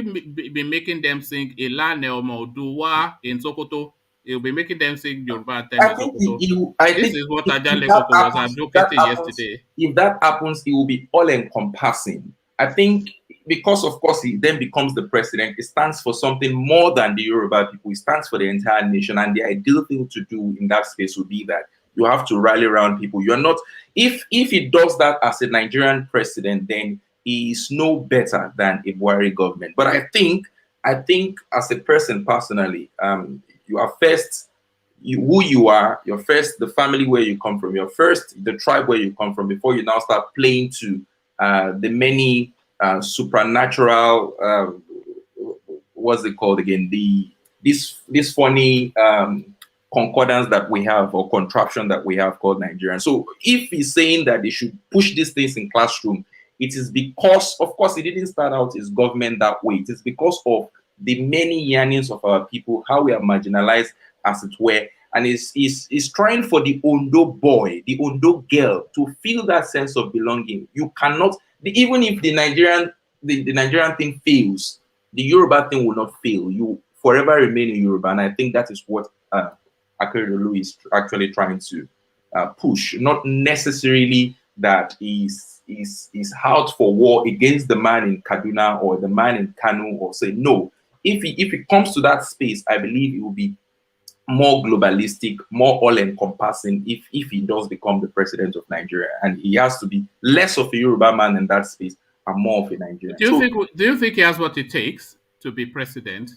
be making them sing Ilane Omoduwa in Sokoto? He'll be making them sing Yoruba anthem in Sokoto. This is what Ajale Koko was advocating yesterday. If that happens, it will be all encompassing. I think because, of course, he then becomes the president, it stands for something more than the Yoruba people. It stands for the entire nation. And the ideal thing to do in that space would be that you have to rally around people. You're not, if he does that as a Nigerian president, then he is no better than a Buhari government. But I think as a person personally, you are first who you are, you're first the family where you come from, you're first the tribe where you come from before you now start playing to the many supernatural, what's it called again? This funny concordance that we have, or contraption that we have called Nigerian. So if he's saying that they should push these things in classroom, it is because, of course, it didn't start out his government that way. It is because of the many yearnings of our people, how we are marginalized, as it were. And is trying for the Ondo boy, the Ondo girl, to feel that sense of belonging. You cannot, even if the Nigerian thing fails, the Yoruba thing will not fail. You forever remain in Yoruba. And I think that is what Akeredolu is actually trying to push. Not necessarily that he's out for war against the man in Kaduna or the man in Kano, or say no. If it comes to that space, I believe it will be more globalistic, more all-encompassing if he does become the president of Nigeria. And he has to be less of a Yoruba man in that space and more of a Nigerian. Do you think he has what it takes to be president?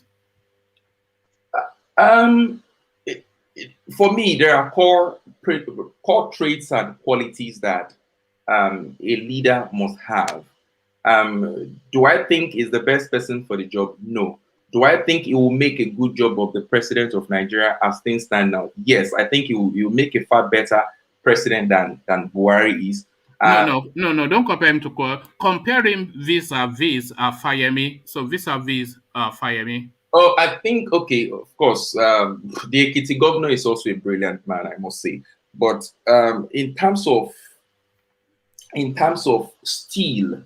For me, there are core traits and qualities that a leader must have. Do I think he's the best person for the job? No. Do I think he will make a good job of the president of Nigeria as things stand now? Yes, I think he will make a far better president than Buhari is. No, don't compare him to compare him vis-a-vis Fayemi. So vis-a-vis Fayemi. Oh, I think, okay, of course, the Ekiti governor is also a brilliant man, I must say. But in terms of steel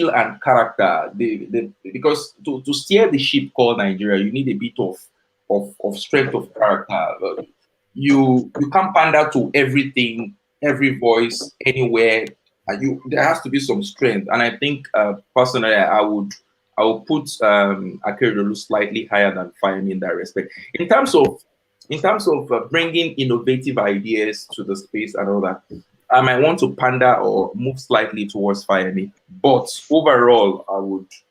and character, because to steer the ship called Nigeria, you need a bit of strength of character. You can't pander to everything, every voice, anywhere. There has to be some strength, and I think personally, I will put Akeredolu slightly higher than Fayemi in that respect. In terms of bringing innovative ideas to the space and all that, I might want to pander or move slightly towards Fayemi, but overall,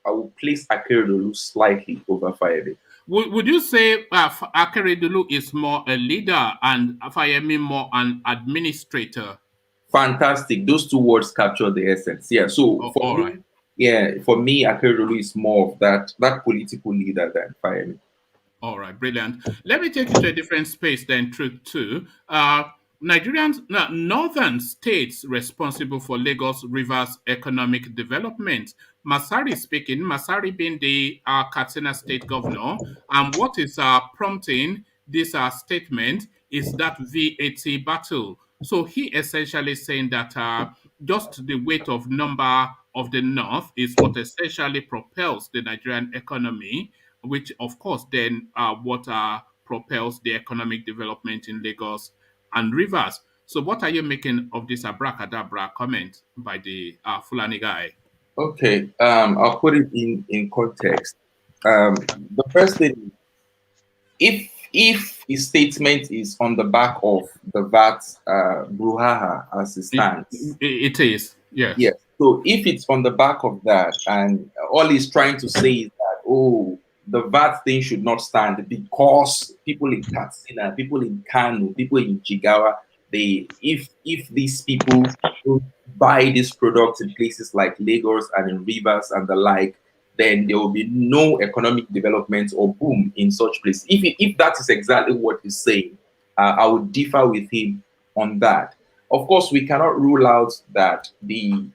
I would place Akeredolu slightly over Fayemi. Would you say Akeredolu is more a leader and Fayemi more an administrator? Fantastic. Those two words capture the essence. Yeah. So for me, Akeredolu is more of that political leader than Fayemi. All right, brilliant. Let me take you to a different space then, too. Northern states responsible for Lagos River's economic development. Masari speaking, Masari being the Katsina state governor. And what is prompting this statement is that VAT battle. So he essentially saying that just the weight of number of the North is what essentially propels the Nigerian economy, which of course then what propels the economic development in Lagos and Rivers. So what are you making of this abracadabra comment by the Fulani guy? Okay, I'll put it in context. The first thing, if his statement is on the back of the VAT brouhaha as it stands. It is, yes. Yes. So if it's on the back of that, and all he's trying to say is that, oh, the VAT thing should not stand because people in Katsina, people in Kano, people in Jigawa, if these people buy these products in places like Lagos and in rivers and the like, then there will be no economic development or boom in such places. If that is exactly what he's saying, I would differ with him on that. Of course, we cannot rule out that the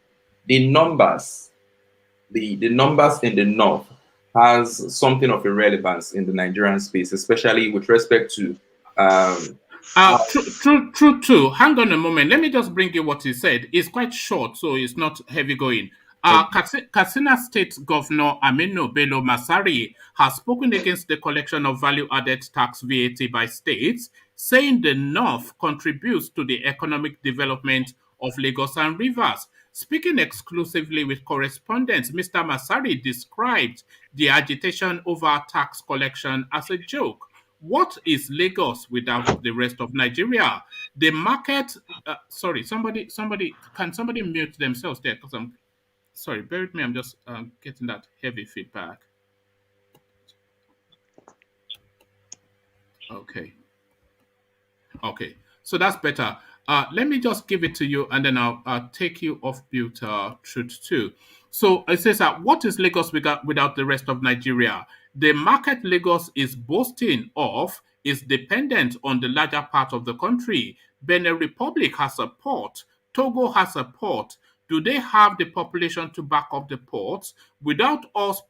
numbers, the numbers in the north has something of a relevance in the Nigerian space, especially with respect to True. Hang on a moment. Let me just bring you what he said. It's quite short, so it's not heavy going. Katsina State Governor Aminu Bello Masari has spoken against the collection of value-added tax VAT by states, saying the North contributes to the economic development of Lagos and Rivers. Speaking exclusively with correspondents, Mr. Masari described the agitation over tax collection as a joke. What is Lagos without the rest of Nigeria? The market. Sorry, can somebody mute themselves there? Because I'm sorry. Bear with me. I'm just getting that heavy feedback. Okay. So that's better. Let me just give it to you, and then I'll take you off mute. Truth too. So it says that what is Lagos without the rest of Nigeria? The market Lagos is boasting of is dependent on the larger part of the country. Benin Republic has a port. Togo has a port. Do they have the population to back up the ports? Without us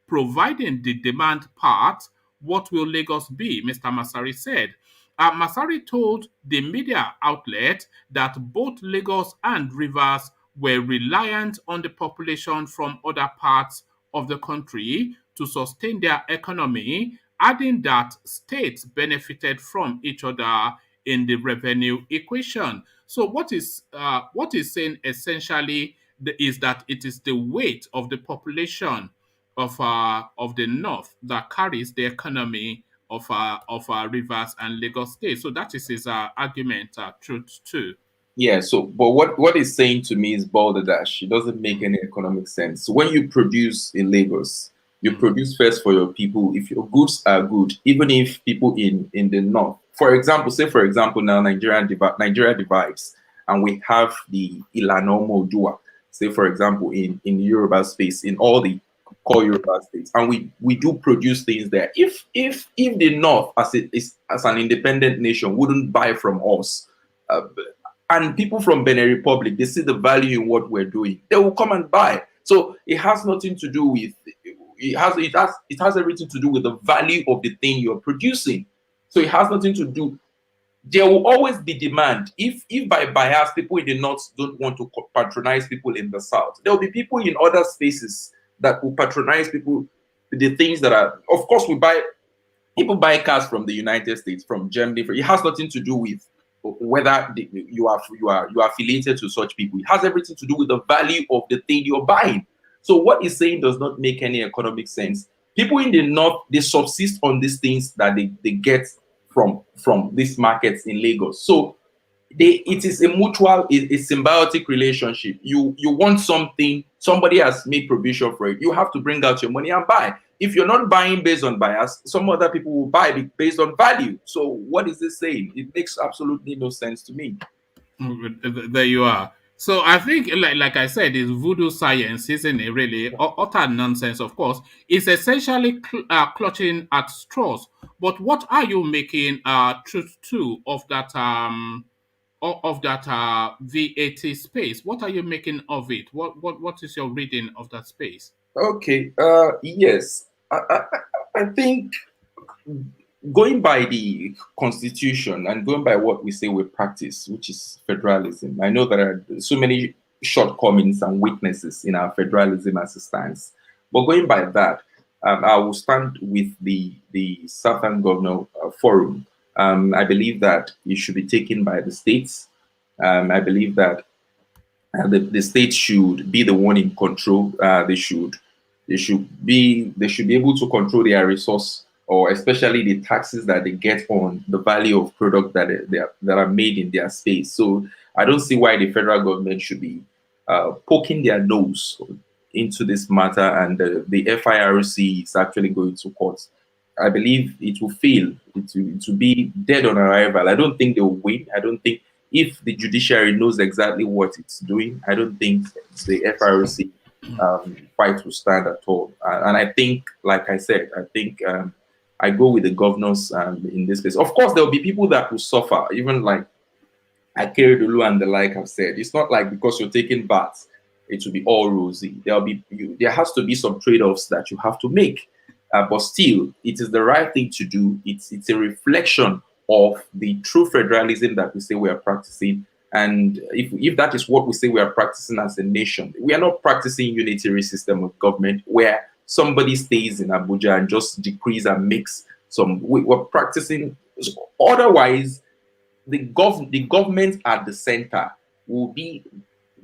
providing the demand part, what will Lagos be? Mr. Masari said. Masari told the media outlet that both Lagos and Rivers were reliant on the population from other parts of the country to sustain their economy, adding that states benefited from each other in the revenue equation. So what is saying essentially is that it is the weight of the population of the north that carries the economy of Rivers and Lagos State. So that is his argument, truth too. Yeah, so but what he's saying to me is balderdash. It doesn't make any economic sense. So when you produce in Lagos, you produce first for your people. If your goods are good, even if people in the north, for example now Nigeria divides, and we have the Ilana Modua, say for example in Yoruba space, in all the core Yoruba states, and we do produce things there. If the north as an independent nation wouldn't buy from us, and people from Benin Republic, they see the value in what we're doing, they will come and buy. So it has nothing to do with it has everything to do with the value of the thing you're producing. So it has nothing to do. There will always be demand. If by bias people in the north don't want to patronize people in the south, there will be people in other spaces that will patronize people, the things that are. Of course, people buy cars from the United States, from Germany. It has nothing to do with whether you are affiliated to such people. It has everything to do with the value of the thing you're buying. So what he's saying does not make any economic sense. People in the north, they subsist on these things that they get from these markets in Lagos. So it is a mutual, a symbiotic relationship. You want something, somebody has made provision for it. You have to bring out your money and buy. If you're not buying based on bias, some other people will buy based on value. So what is this saying? It makes absolutely no sense to me. There you are. So I think, like I said, it's voodoo science, isn't it? Really, utter nonsense. Of course, it's essentially clutching at straws. But what are you making truth to of that VAT space? What are you making of it? What is your reading of that space? Okay. Yes. I think going by the constitution and going by what we say we practice, which is federalism, I know there are so many shortcomings and weaknesses in our federalism as it stands. But going by that, I will stand with the Southern Governor Forum. I believe that it should be taken by the states. I believe that the states should be the one in control. They should be able to control their resource, or especially the taxes that they get on the value of product that are made in their space. So I don't see why the federal government should be poking their nose into this matter, and the FIRC is actually going to court I believe it will fail. It will be dead on arrival. I don't think they will win. I don't think if the judiciary knows exactly what it's doing, I don't think the FRC fight will stand at all. And I think, like I said, I think I go with the governors in this case. Of course, there will be people that will suffer, even like Akeredolu and the like have said. It's not like because you're taking baths, it will be all rosy. There has to be some trade-offs that you have to make. But still, it is the right thing to do. It's a reflection of the true federalism that we say we are practicing. And if that is what we say we are practicing as a nation, we are not practicing unitary system of government where somebody stays in Abuja and just decrees and makes some. We're practicing. Otherwise, the government at the center will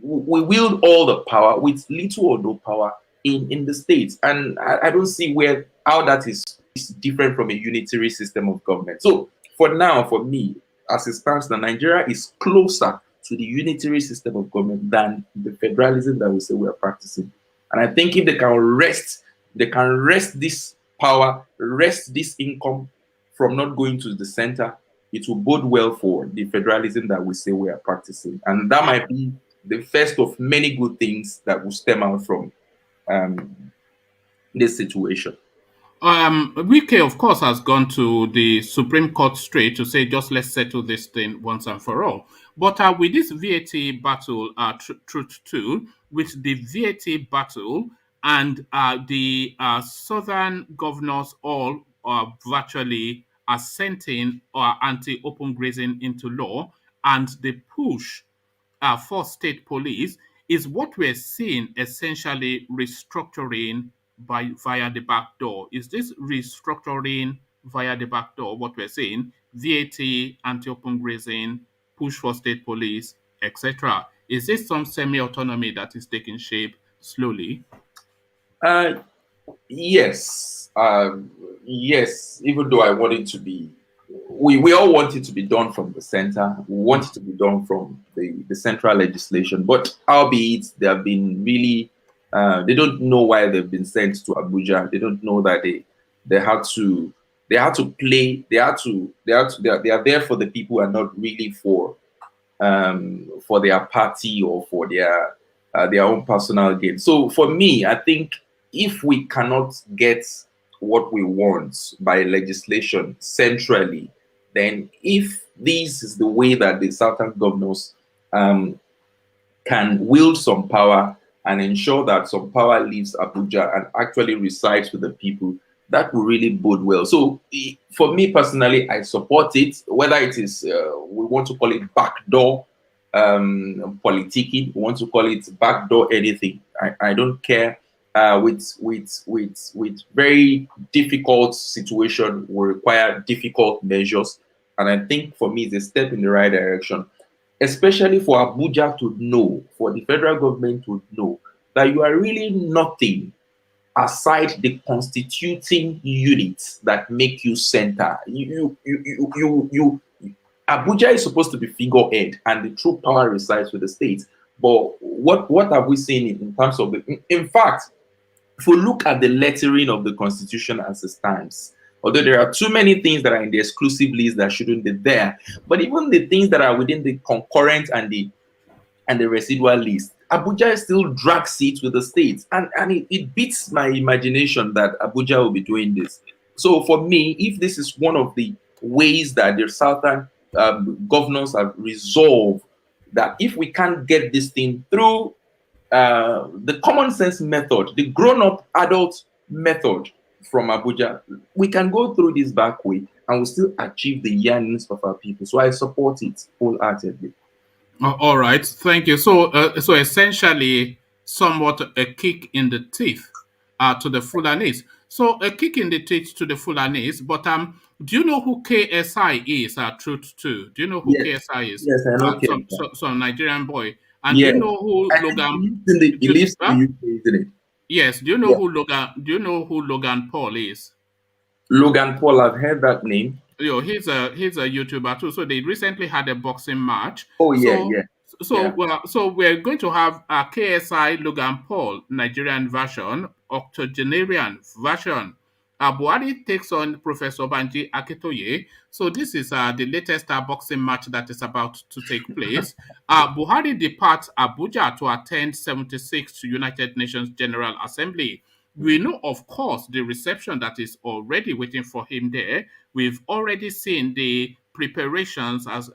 wield all the power with little or no power in the states. And I don't see how that is different from a unitary system of government. So for now, for me, as it stands now, Nigeria is closer to the unitary system of government than the federalism that we say we are practicing. And I think if they can wrest this power, wrest this income from not going to the center, it will bode well for the federalism that we say we are practicing. And that might be the first of many good things that will stem out from this situation. WIKE, of course, has gone to the Supreme Court straight to say, just let's settle this thing once and for all. But with this VAT battle, Truth 2, with the VAT battle and the southern governors all virtually assenting anti-open grazing into law, and the push for state police, is what we're seeing essentially restructuring via the back door. Is this restructuring via the back door what we're seeing? VAT, anti-open grazing, push for state police, etc. Is this some semi-autonomy that is taking shape slowly? Yes. Yes, even though I want it to be, we all want it to be done from the center. We want it to be done from the central legislation. But albeit they have been really, they don't know why they've been sent to Abuja. They don't know that they had to play. They are there for the people and not really for their party or for their own personal gain. So for me, I think if we cannot get what we want by legislation centrally, then if this is the way that the southern governors can wield some power and ensure that some power leaves Abuja and actually resides with the people, that will really bode well. So for me personally, I support it, whether it is, we want to call it backdoor politicking, we want to call it backdoor anything. I don't care. With very difficult situation will require difficult measures. And I think for me, it's a step in the right direction, especially for Abuja to know, for the federal government to know that you are really nothing aside the constituting units that make you center. Abuja is supposed to be figurehead and the true power resides with the states. But what have we seen in terms of in fact, if we look at the lettering of the Constitution as it stands, although there are too many things that are in the exclusive list that shouldn't be there, but even the things that are within the concurrent and the residual list, Abuja still drags seats with the states, and it beats my imagination that Abuja will be doing this. So for me, if this is one of the ways that the southern governors have resolved that if we can't get this thing through the common sense method, the grown-up adult method from Abuja, we can go through this back way and we still achieve the yearnings of our people. So I support it wholeheartedly. All right, thank you. So, so essentially, somewhat a kick in the teeth to the Fulanis. So, a kick in the teeth to the Fulanis. But do you know who KSI is? Truth too. Do you know who KSI is? Yes, I know. Some Nigerian boy. And yes. do you know who Logan? He lives in the UK, isn't it? Yes. Do you know who Logan? Do you know who Logan Paul is? Logan Paul, I've heard that name. He's a YouTuber too. So they recently had a boxing match. Oh yeah, So we're going to have a KSI Logan Paul Nigerian version, octogenarian version, Buhari takes on Professor Banji Akintoye. So this is the latest boxing match that is about to take place. Buhari departs Abuja to attend 76th United Nations General Assembly. We know, of course, the reception that is already waiting for him there. We've already seen the preparations as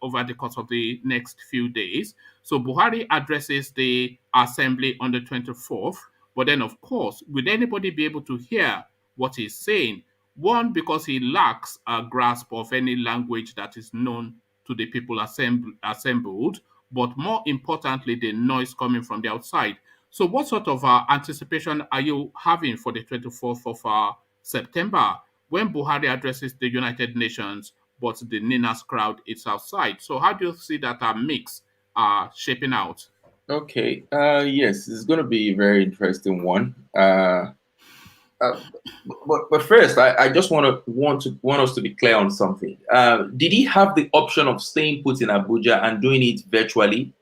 over the course of the next few days. So Buhari addresses the assembly on the 24th. But then, of course, will anybody be able to hear what he's saying? One, because he lacks a grasp of any language that is known to the people assembled, but more importantly, the noise coming from the outside. So, what sort of anticipation are you having for the 24th of September when Buhari addresses the United Nations, but the Ninas crowd is outside? So, how do you see that mix shaping out? Okay. Yes, it's going to be a very interesting one. But first, I just want us to be clear on something. Did he have the option of staying put in Abuja and doing it virtually?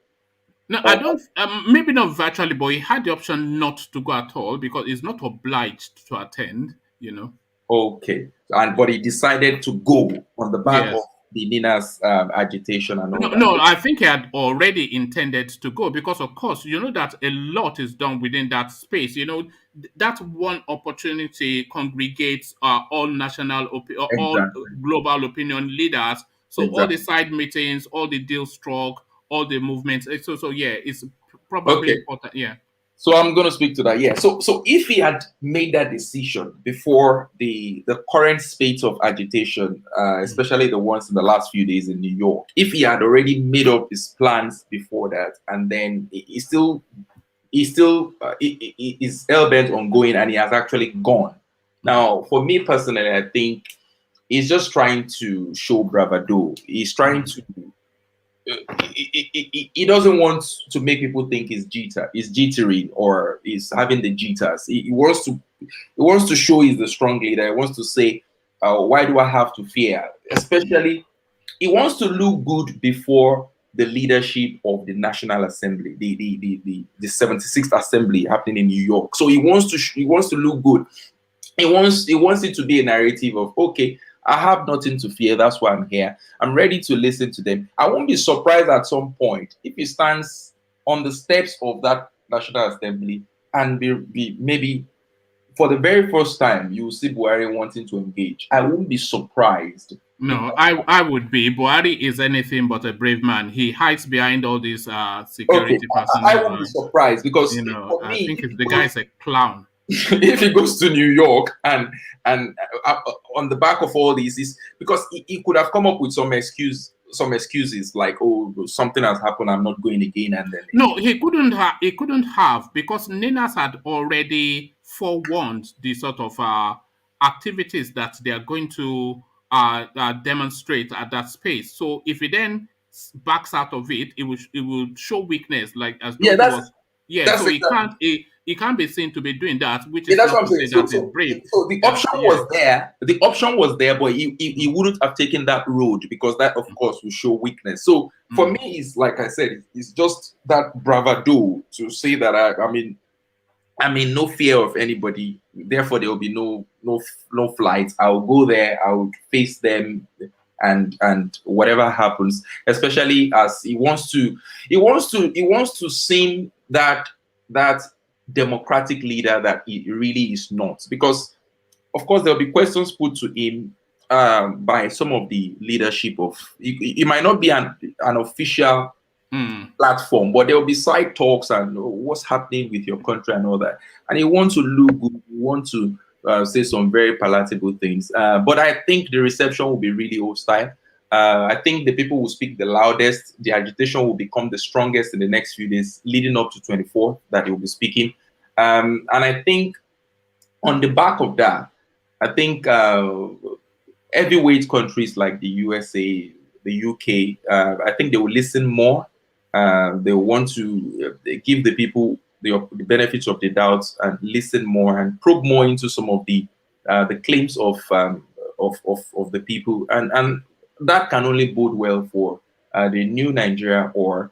No, I don't. Maybe not virtually, but he had the option not to go at all because he's not obliged to attend. You know. Okay, but he decided to go on the back of the Nina's agitation and all that. No, I think he had already intended to go because, of course, you know that a lot is done within that space. You know, that one opportunity congregates all national, all global opinion leaders. So all the side meetings, all the deal struck, all the movements. So yeah, it's probably important. Yeah. So I'm going to speak to that. Yeah. So if he had made that decision before the current spate of agitation, especially the ones in the last few days in New York, if he had already made up his plans before that, and then he still is hell-bent on going, and he has actually gone. Now, for me personally, I think he's just trying to show bravado. He's trying to. He doesn't want to make people think he's jittery or he's having the jitters. He wants to show he's the strong leader. He wants to say, why do I have to fear? Especially, he wants to look good before the leadership of the National Assembly, the 76th Assembly happening in New York. So he wants to look good. He wants it to be a narrative of, okay, I have nothing to fear. That's why I'm here. I'm ready to listen to them. I won't be surprised at some point if he stands on the steps of that National Assembly and be maybe for the very first time you will see Buhari wanting to engage. I won't be surprised. No, I would be. Buhari is anything but a brave man. He hides behind all these security personnel. I won't be surprised because I think the guy is a clown. If he goes to New York and on the back of all this is because he could have come up with some excuses like, oh, something has happened, I'm not going again, and then he couldn't have because Ninas had already forewarned the sort of activities that they are going to demonstrate at that space. So if he then backs out of it, it will show weakness, like as though he can't be seen to be doing that, which is that's not what I'm saying. So brave. So the option was there. The option was there, but he wouldn't have taken that road because that, of course, will show weakness. So for me, it's like I said, it's just that bravado to say that I mean, no fear of anybody. Therefore, there will be no flights. I'll go there. I will face them, and whatever happens. Especially as he wants to seem that democratic leader that he really is not, because of course there'll be questions put to him by some of the leadership of it might not be an official platform, but there will be side talks and what's happening with your country and all that, and he wants to look good, he wants to say some very palatable things, but I think the reception will be really hostile. I think the people will speak the loudest. The agitation will become the strongest in the next few days, leading up to 24th, that he will be speaking. And I think on the back of that, I think heavyweight countries like the USA, the UK, I think they will listen more. They want to give the people the benefits of the doubt and listen more and probe more into some of the claims of the people, and that can only bode well for the new Nigeria or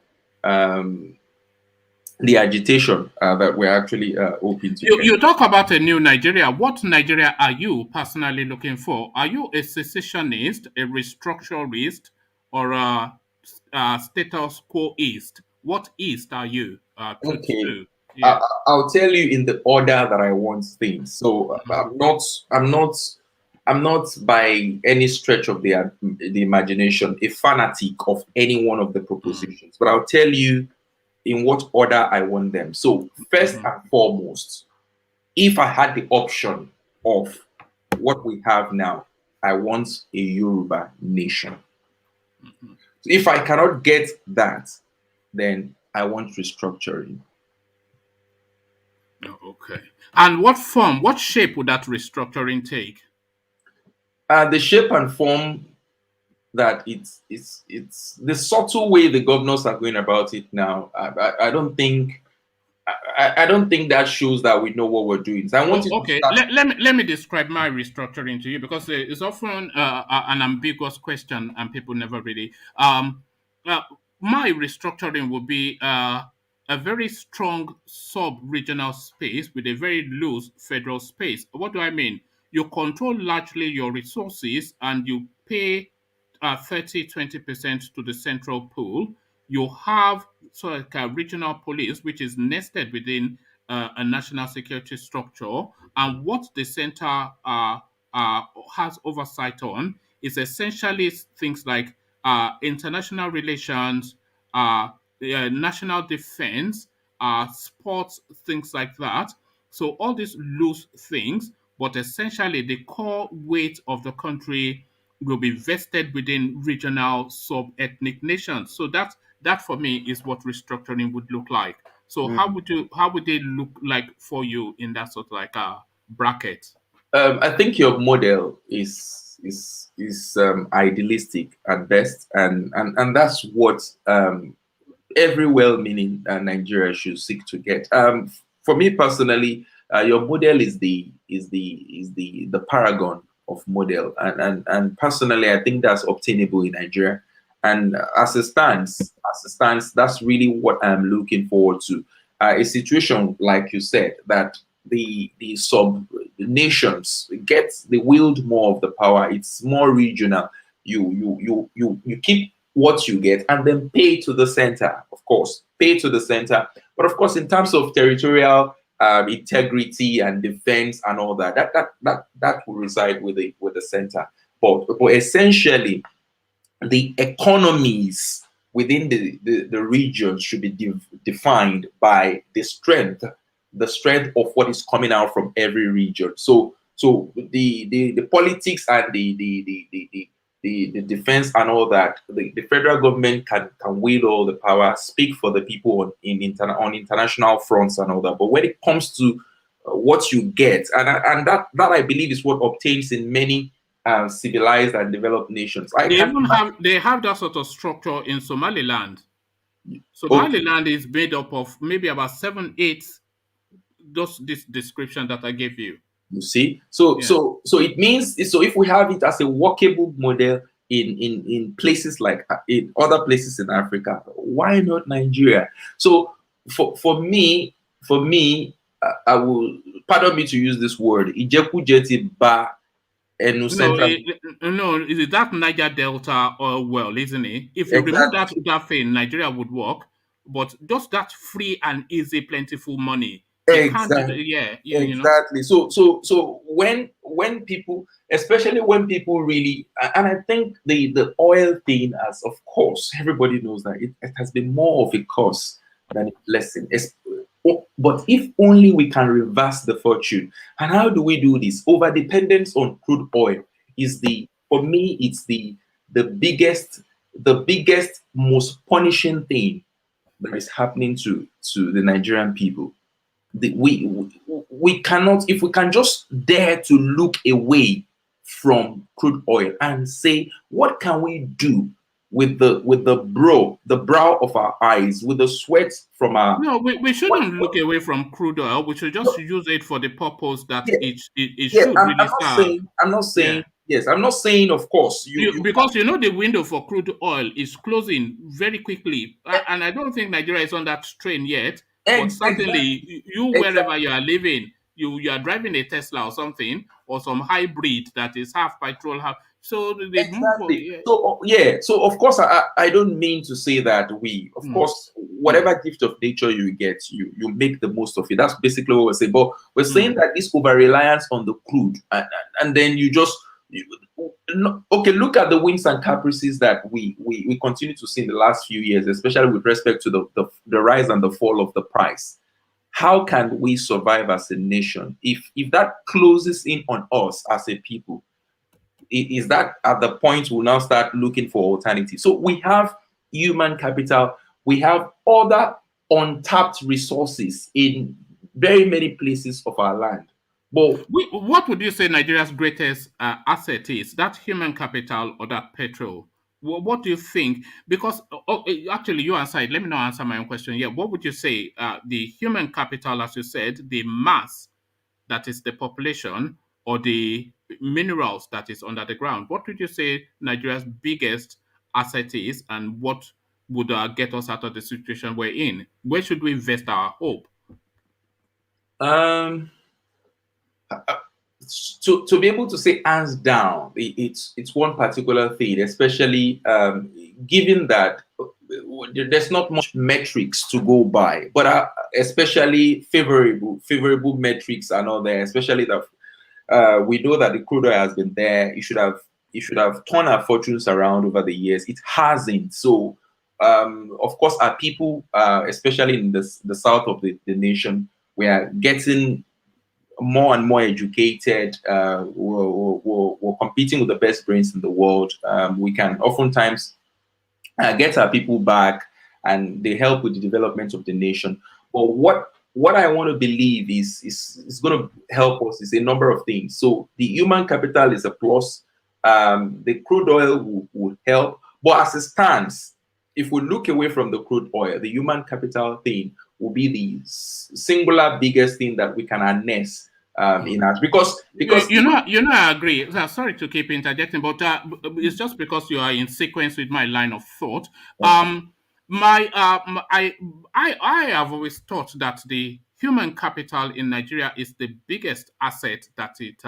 the agitation that we're actually hoping to get. You talk about a new Nigeria. What Nigeria are you personally looking for? Are you a secessionist, a restructurist, or a status quoist? What east are you? Okay. Yeah. I'll tell you in the order that I want things. So I'm not by any stretch of the imagination a fanatic of any one of the propositions, but I'll tell you in what order I want them. So first and foremost, if I had the option of what we have now, I want a Yoruba nation. So if I cannot get that, then I want restructuring. Okay. And what form, what shape would that restructuring take? The shape and form that it's the subtle way the governors are going about it now. I don't think that shows that we know what we're doing. So I want okay. Let me describe my restructuring to you, because it's often an ambiguous question and people never really. My restructuring will be a very strong sub-regional space with a very loose federal space. What do I mean? You control largely your resources and you pay 30-20% to the central pool. You have sort of like a regional police, which is nested within a national security structure. And what the center has oversight on is essentially things like international relations, national defense, sports, things like that. So all these loose things, but essentially the core weight of the country will be vested within regional sub-ethnic nations. So that for me is what restructuring would look like. So how would they look like for you in that sort of like a bracket? I think your model is idealistic at best, and that's what every well-meaning Nigeria should seek to get. For me personally, your model is the paragon of model, and personally, I think that's obtainable in Nigeria. And as it stands, that's really what I'm looking forward to. A situation like you said, that the sub nations they wield more of the power. It's more regional. You keep what you get and then pay to the center. Of course, pay to the center. But of course, in terms of territorial integrity and defense and all that, that will reside with the center. But essentially, the economies within the region should be defined by the strength of what is coming out from every region. So the politics and the defense and all that, the federal government can wield all the power, speak for the people on international fronts and all that. But when it comes to what you get, and that I believe is what obtains in many civilized and developed nations. They have that sort of structure in Somaliland. Somaliland is made up of maybe about 7-8 this description that I gave you. You see, so it means, so if we have it as a workable model in places like in other places in Africa, why not Nigeria? So for me, I will, pardon me to use this word, Ijeku Jeti Ba. No, is that Niger Delta oil well, isn't it? If you remove that thing, Nigeria would work. But just that free and easy, plentiful money. Exactly. You know? So when people, especially when people really, and I think the oil thing, as of course everybody knows that it has been more of a cost than a blessing. But if only we can reverse the fortune. And how do we do this? Over dependence on crude oil is for me, it's the biggest, most punishing thing that is happening to the Nigerian people. We cannot, if we can just dare to look away from crude oil and say, what can we do with the brow of our eyes, with the sweat from our... No, we shouldn't look away from crude oil. We should just use it for the purpose that it should really serve. I'm not saying, yes, I'm not saying, of course. Because the window for crude oil is closing very quickly. And I don't think Nigeria is on that train yet. But certainly, you wherever Exactly. you are living, you are driving a Tesla or something, or some hybrid that is half petrol, half. So they move. Exactly. So yeah. So of course, I don't mean to say that we, of course, whatever gift of nature you get, you make the most of it. That's basically what we're saying. But we're saying that this over reliance on the crude, and then you just okay. Look at the whims and caprices that we continue to see in the last few years, especially with respect to the rise and the fall of the price. How can we survive as a nation if that closes in on us as a people? Is that at the point we'll now start looking for alternatives? So we have human capital, we have other untapped resources in very many places of our land. But what would you say Nigeria's greatest asset is? That human capital or that petrol? What do you think? Because actually, you answered. Let me not answer my own question. Yeah, what would you say? The human capital, as you said, the mass that is the population, or the minerals that is under the ground? What would you say Nigeria's biggest asset is, and what would get us out of the situation we're in? Where should we invest our hope? To be able to say hands down, it's one particular thing, especially given that there's not much metrics to go by, but especially favorable metrics are not there. Especially that we know that the crude oil has been there. It should have turned our fortunes around over the years. It hasn't. So of course, our people, especially in the south of the nation, we are getting more and more educated. We're competing with the best brains in the world. We can oftentimes get our people back, and they help with the development of the nation. But what I want to believe is going to help us is a number of things. So the human capital is a plus. The crude oil will help. But as it stands, if we look away from the crude oil, the human capital thing will be the singular biggest thing that we can harness in us, because I agree. Sorry to keep interjecting, but it's just because you are in sequence with my line of thought. I have always thought that the human capital in Nigeria is the biggest asset that it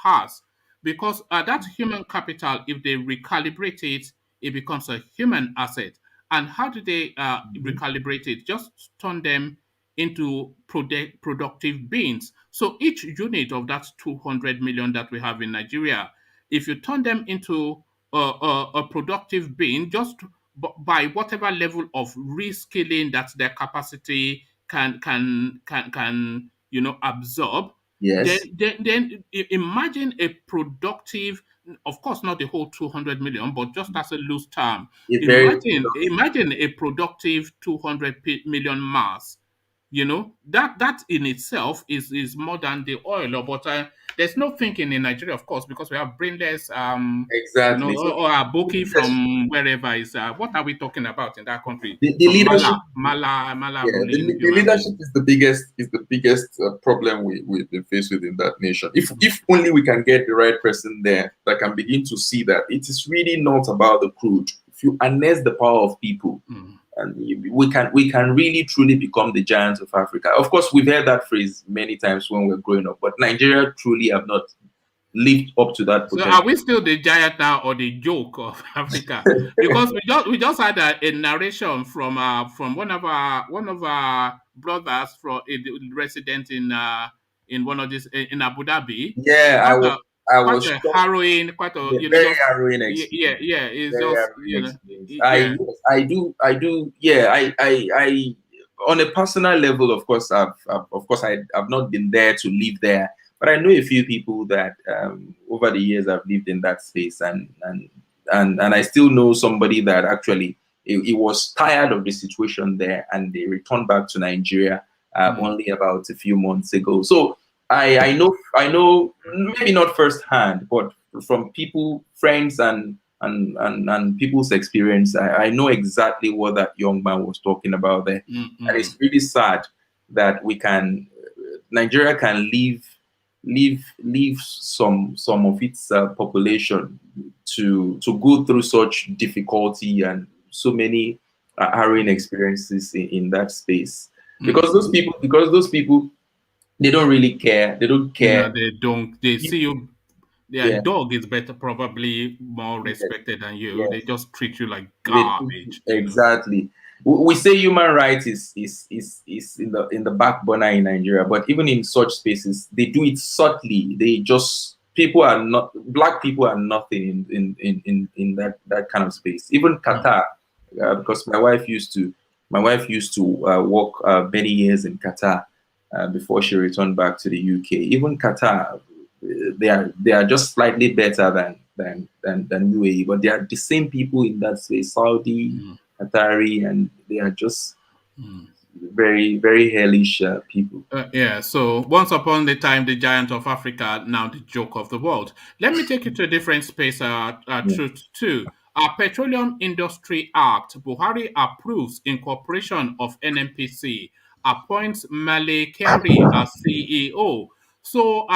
has, because that human capital, if they recalibrate it, it becomes a human asset. And how do they recalibrate it? Just turn them into productive beings. So each unit of that 200 million that we have in Nigeria, if you turn them into a productive being, just by whatever level of reskilling that their capacity can absorb, yes, then imagine a productive, of course not the whole 200 million, but just as a loose term, imagine a productive 200 million mass. That in itself is more than the oil. But there's no thinking in Nigeria, of course, because we have brainless exactly. or a bookie from wherever is what are we talking about in that country? The leadership, Mala the leadership is the biggest problem we've been faced with in that nation. If only we can get the right person there that can begin to see that it is really not about the crude. If you harness the power of people, and we can really truly become the giants of Africa. Of course, we've heard that phrase many times when we're growing up, but Nigeria truly have not lived up to that potential. So are we still the giant now, or the joke of Africa? Because we just had a narration from one of our brothers from a resident in one of these in Abu Dhabi. Yeah, I was harrowing, very harrowing experience. Yeah. It's just I do. Yeah, I on a personal level, of course, I've not been there to live there, but I know a few people that over the years have lived in that space, and I still know somebody that actually he was tired of the situation there, and they returned back to Nigeria only about a few months ago. So I know maybe not firsthand, but from people, friends, and people's experience, I know exactly what that young man was talking about there. And it's really sad that Nigeria can leave some of its population to go through such difficulty and so many harrowing experiences in that space. because those people, they don't really care. They don't care. No, they don't. They see you. Their Yeah. dog is better, probably more respected than you. Yes. They just treat you like They- garbage. exactly. We say human rights is in the back burner in Nigeria, but even in such spaces, they do it subtly. They just black people are nothing in that kind of space. Even Qatar, because my wife used to work many years in Qatar before she returned back to the UK. Even Qatar, they are just slightly better than UAE, but they are the same people in that space, Saudi, Qatari, and they are just very, very hellish people. Yeah, so once upon a time, the giant of Africa, now the joke of the world. Let me take you to a different space, truth too. Our Petroleum Industry Act, Buhari approves incorporation of NNPC, appoints Male Kyari as CEO. So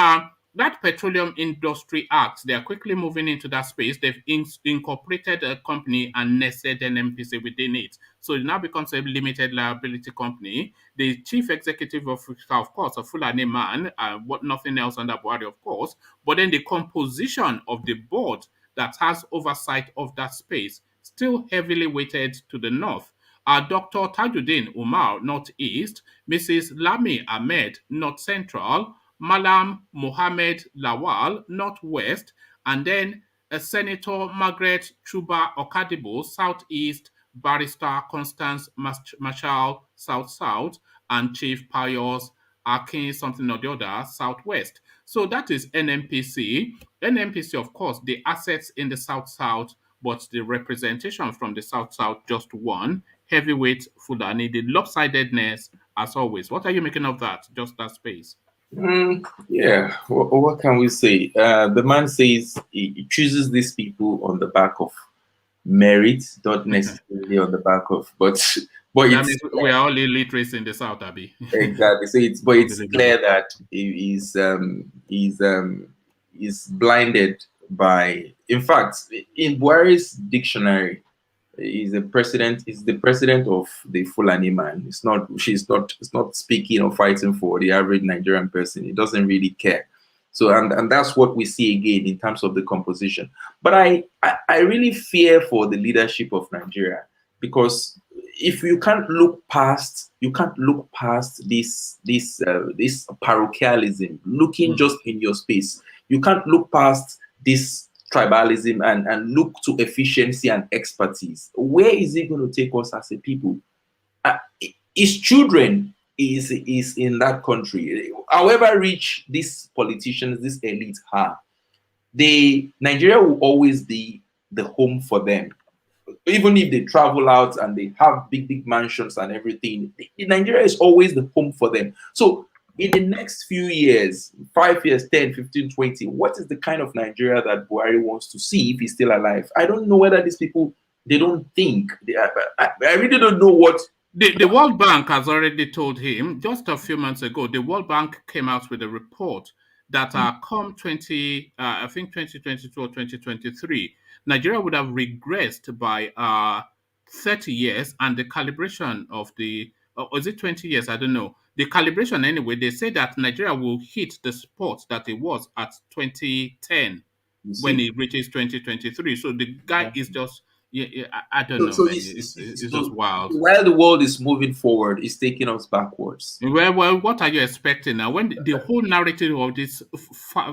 that Petroleum Industry Act, they are quickly moving into that space. They've incorporated a company and nested NNPC within it. So it now becomes a limited liability company. The chief executive of course, a Fulani man, what nothing else under Buhari, of course. But then the composition of the board that has oversight of that space still heavily weighted to the north. Dr. Tajuddin Umar, Northeast, Mrs. Lami Ahmed, North Central, Malam Mohammed Lawal, Northwest, and then Senator Margaret Chuba Okadibo, Southeast, Barrister Constance Marshall, South, and Chief Pius Akin, something or the other, Southwest. So that is NNPC. NNPC, of course, the assets in the South, but the representation from the South just one. Heavyweight Fulani, the lopsidedness as always. What are you making of that? Just that space. Yeah, what can we say? The man says he chooses these people on the back of merit, not necessarily on the back of, but that it's means we are all illiterates in the South, Abby. exactly. So it's clear that he's blinded by. In fact, in Buhari's dictionary, is the president of the Fulani man. It's not speaking or fighting for the average Nigerian person. He doesn't really care. So and that's what we see again in terms of the composition. But I really fear for the leadership of Nigeria, because if you can't look past this parochialism, looking just in your space. You can't look past this tribalism and look to efficiency and expertise. Where is it going to take us as a people? His children is in that country. However rich these politicians, this elite are, Nigeria will always be the home for them. Even if they travel out and they have big mansions and everything, Nigeria is always the home for them. So in the next few years, 5 years, 10, 15, 20, what is the kind of Nigeria that Buhari wants to see if he's still alive? I don't know whether these people, they don't think. I really don't know what. The World Bank has already told him just a few months ago. The World Bank came out with a report that come 2022 or 2023, Nigeria would have regressed by 30 years, and the calibration of the, or is it 20 years? I don't know. The calibration anyway, they say that Nigeria will hit the spot that it was at 2010 when it reaches 2023. So the guy is just, I don't know. So it's just wild. While the world is moving forward, it's taking us backwards. Well, what are you expecting now? When the whole narrative of this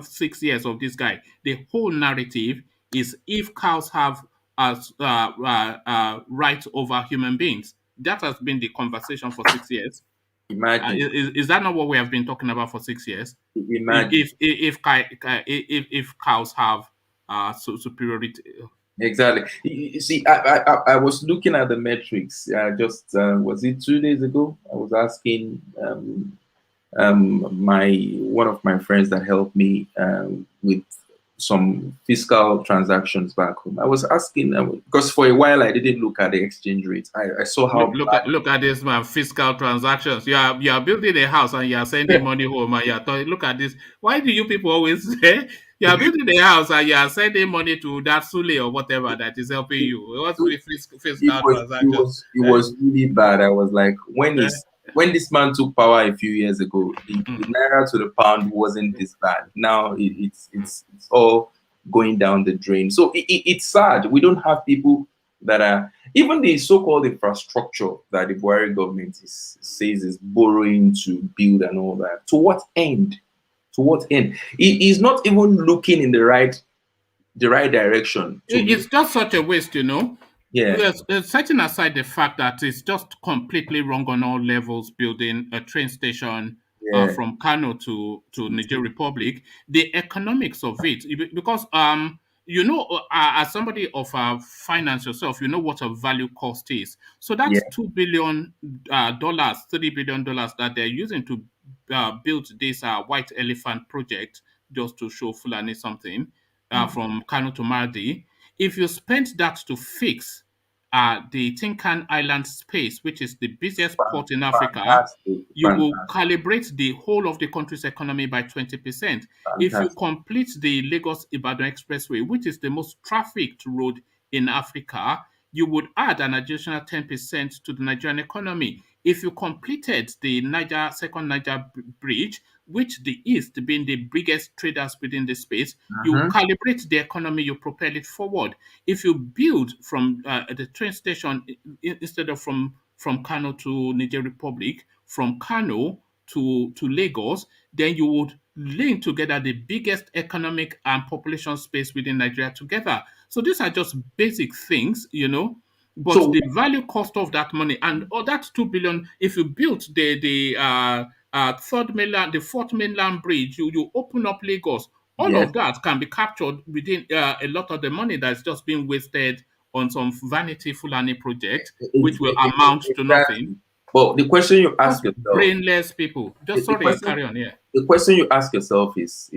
6 years of this guy, the whole narrative is if cows have rights over human beings. That has been the conversation for 6 years. Imagine. Is that not what we have been talking about for 6 years? Imagine. If cows have superiority. Exactly. You see, I was looking at the metrics. Was it 2 days ago? I was asking one of my friends that helped me with some fiscal transactions back home. I was asking because for a while I didn't look at the exchange rate. I saw how look at this, man. Fiscal transactions. You are building a house and you are sending money home and you are look at this. Why do you people always say you are building a house and you are sending money to that Sule or whatever that is helping you? What's with fiscal transactions? It was really bad. I was like, when is when this man took power a few years ago, the naira to the pound wasn't this bad. Now it's all going down the drain. So it's sad. We don't have people that are, even the so-called infrastructure that the Buhari government says is borrowing to build and all that. To what end? To what end? He's not even looking in the right direction. It's just such a waste, Yeah. Yes, setting aside the fact that it's just completely wrong on all levels, building a train station from Kano to Niger Republic, the economics of it, because as somebody of finance yourself, you know what a value cost is. So that's $2 billion, $3 billion that they're using to build this white elephant project just to show Fulani something from Kano to Mardi. If you spent that to fix the Tinkan Island space, which is the busiest port in Africa, you will calibrate the whole of the country's economy by 20%. If you complete the Lagos-Ibadan Expressway, which is the most trafficked road in Africa, you would add an additional 10% to the Nigerian economy. If you completed the second Niger bridge, which the East being the biggest traders within the space, you calibrate the economy, you propel it forward. If you build from the train station, instead of from Kano to Niger Republic, from Kano to Lagos, then you would link together the biggest economic and population space within Nigeria together. So these are just basic things, but the value cost of that money and that 2 billion, if you built the fourth mainland bridge, you open up Lagos, all of that can be captured within a lot of the money that's just being wasted on some vanity Fulani project, which will amount to nothing. But the question you ask yourself, brainless people. Carry on. Yeah. The question you ask yourself is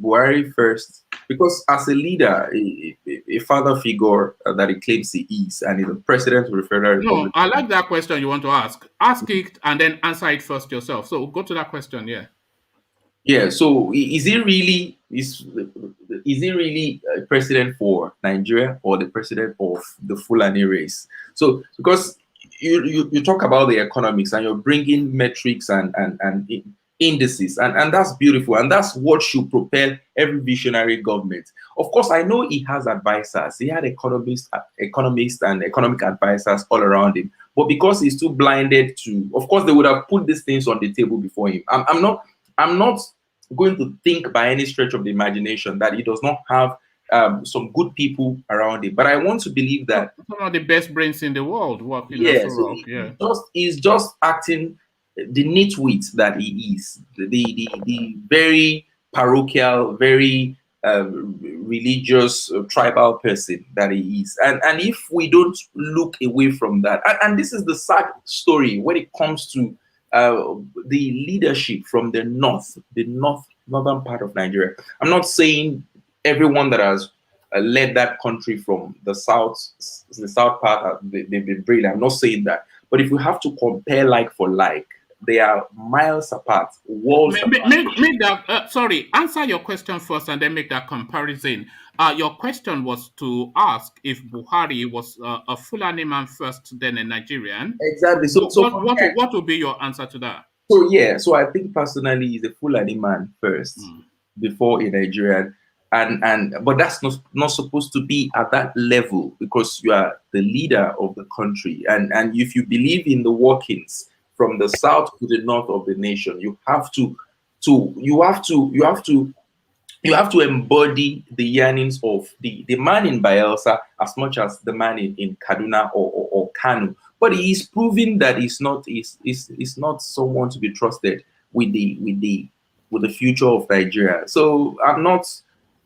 Buhari first? Because as a leader, a father figure that he claims he is, and he's the president of the Federal Republic. No, I like that question you want to ask. Ask it and then answer it first yourself. So go to that question. Yeah. Yeah. So is he really a president for Nigeria or the president of the Fulani race? So because you talk about the economics and you're bringing metrics and indices, and that's beautiful, and that's what should propel every visionary government. Of course, I know he has advisors. He had economists and economic advisors all around him, but because he's too blinded to, of course, they would have put these things on the table before him. I'm not going to think by any stretch of the imagination that he does not have some good people around him, but I want to believe that some of the best brains in the world work in he's just acting the nitwit that he is, the very parochial, very religious, tribal person that he is. And if we don't look away from that, and this is the sad story when it comes to the leadership from the northern part of Nigeria. I'm not saying everyone that has led that country from the south part, they've been brilliant. I'm not saying that. But if we have to compare like for like, they are miles apart, worlds apart. Make that, answer your question first and then make that comparison. Your question was to ask if Buhari was a Fulani man first, then a Nigerian. Exactly. So what would be your answer to that? So I think personally he's a Fulani man first, before a Nigerian. But that's not supposed to be at that level, because you are the leader of the country. And if you believe in the workings from the south to the north of the nation, you have to embody the yearnings of the man in Bayelsa as much as the man in Kaduna or Kano. But he is proving that he's not someone to be trusted with the future of Nigeria. So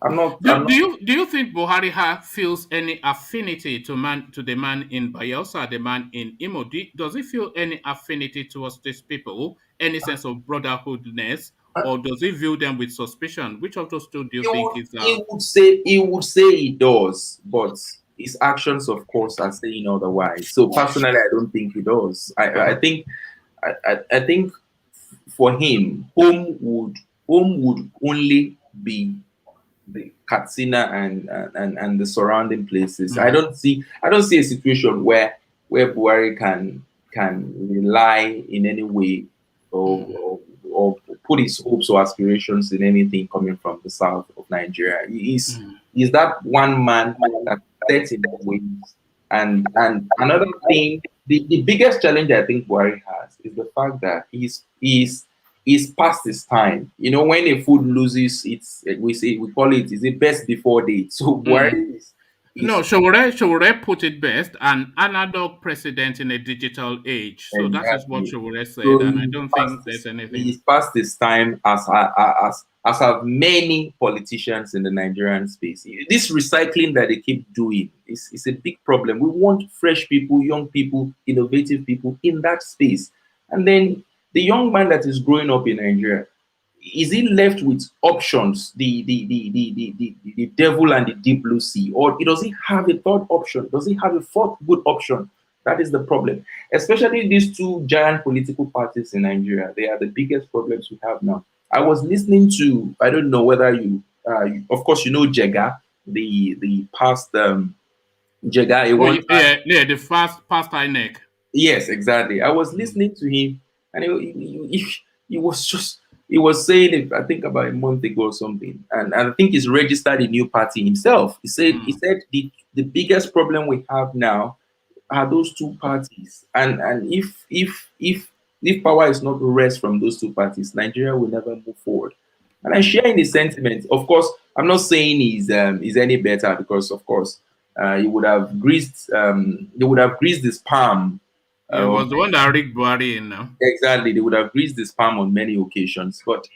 Do you think Buhari feels any affinity to the man in Bayelsa, the man in Imo? Does he feel any affinity towards these people, any sense of brotherhoodness, or does he view them with suspicion? Which of those two do you think is? He would say he does, but his actions, of course, are saying otherwise. So personally, I don't think he does. I think for him, home would only be the Katsina and the surrounding places. I don't see a situation where Buhari can can rely in any way or put his hopes or aspirations in anything coming from the south of Nigeria. He's that one man that sets in the ways. And another thing, the biggest challenge I think Buhari has is the fact that he's past his time. You know, when a food loses its, we call it, is it best before date. So Buhari is no, Sowore put it best, an analog president in a digital age. So that is what Sowore said, So and I don't think there's anything. He's past his time as have many politicians in the Nigerian space. This recycling that they keep doing is a big problem. We want fresh people, young people, innovative people in that space. And then the young man that is growing up in Nigeria, is he left with options, the devil and the deep blue sea, or does he have a third option? Does he have a fourth good option? That is the problem. Especially these two giant political parties in Nigeria. They are the biggest problems we have now. I was listening to, I don't know whether you of course you know Jega, the past Jega. The past INEC. Yes, exactly. I was listening to him, and he was saying it, I think about a month ago or something, and I think he's registered a new party himself. He said the biggest problem we have now are those two parties, and if power is not rest from those two parties, Nigeria will never move forward. And I share in the sentiment. Of course, I'm not saying he's any better, because of course he would have greased his palm. It was the one that rigged Buhari in now. Exactly, they would have greased his palm on many occasions. But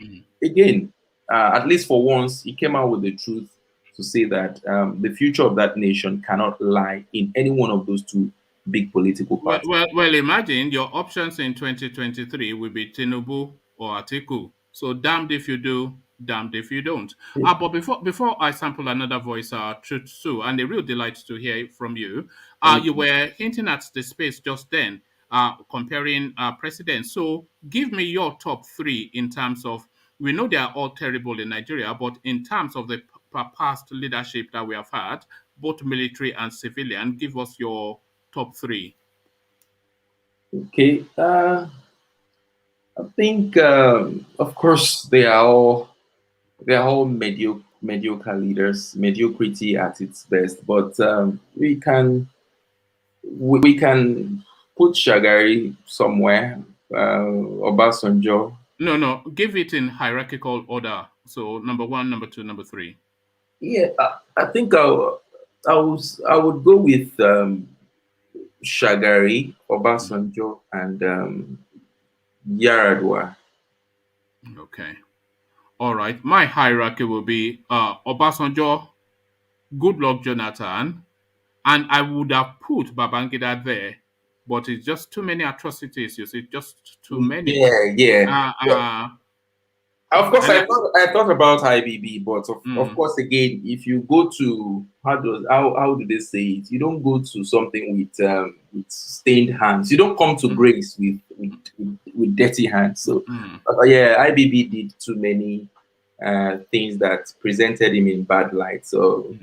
again, at least for once, he came out with the truth to say that the future of that nation cannot lie in any one of those two big political parties. Well, imagine your options in 2023 will be Tinubu or Atiku. So damned if you do, damned if you don't. But before I sample another voice, Truth Sue, and a real delight to hear from you. You were hinting at the space just then, comparing presidents. So give me your top three in terms of, we know they are all terrible in Nigeria, but in terms of the past leadership that we have had, both military and civilian, give us your top three. Okay. I think, of course, they are all mediocre leaders, mediocrity at its best. But we can put Shagari somewhere, Obasanjo. No, give it in hierarchical order. So number one, number two, number three. Yeah, I think I would go with Shagari, Obasanjo, and Yaradua. Okay. All right. My hierarchy will be Obasanjo, Goodluck Jonathan, and I would have put Babangida there, but it's just too many atrocities. You see, just too many. Yeah. Of course, I thought about IBB, but of course, again, if you go to how do they say it? You don't go to something with stained hands. You don't come to grace with dirty hands. So IBB did too many things that presented him in bad light. So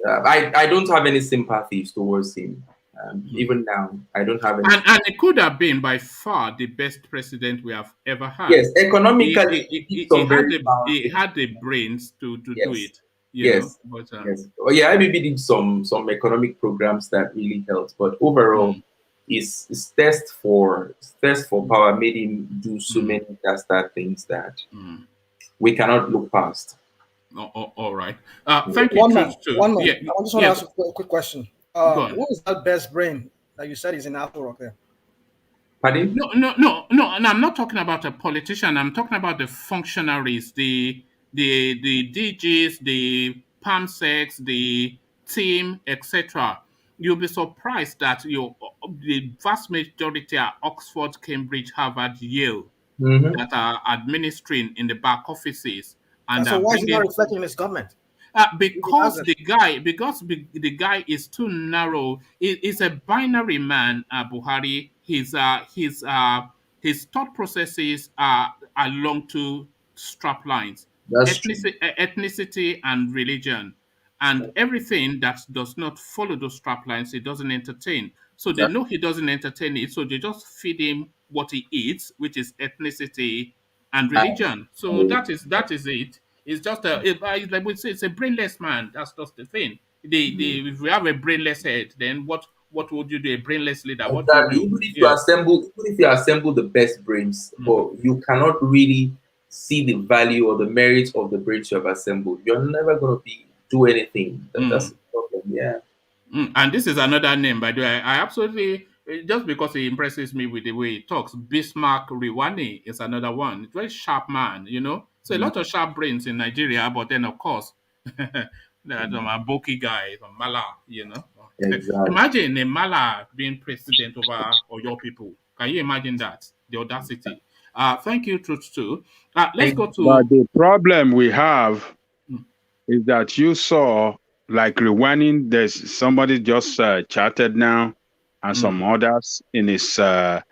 I don't have any sympathies towards him. Even now, I don't have any. And it could have been by far the best president we have ever had. Yes, economically, he had the brains to do it. Yes. IBB did some economic programs that really helped, but overall, his thirst for power made him do so many dastard things that we cannot look past. All right. Thank you. One more. I just want to ask a quick question. Who is that best brain that you said is in Apple Rock there? Pardon? No. And I'm not talking about a politician. I'm talking about the functionaries, the DGs, the PAMSECs, the team, etc. You'll be surprised that the vast majority are Oxford, Cambridge, Harvard, Yale that are administering in the back offices. And so why is it not reflecting in this government? Because the guy is too narrow. He's a binary man, Buhari. His thought processes are along two strap lines: ethnicity and religion. And everything that does not follow those strap lines, he doesn't entertain. So they know he doesn't entertain it, so they just feed him what he eats, which is ethnicity and religion. So that is it. It's just like we say, it's a brainless man. That's just the thing. If we have a brainless head, then what would you do? A brainless leader, what do you Exactly. do? Even if you assemble the best brains, but you cannot really see the value or the merit of the brains you have assembled, you're never going to do anything. That's the problem. Yeah. And this is another name, by the way. I absolutely, just because he impresses me with the way he talks, Bismarck Riwani is another one. Very sharp man, So a lot of sharp brains in Nigeria, but then, of course, there's a bulky guy from Mala, Exactly. Imagine a Mala being president over your people. Can you imagine that? The audacity. Thank you, Truth too. Let's go to... But the problem we have is that you saw, like rewinding, there's somebody just chatted now, and some others in his the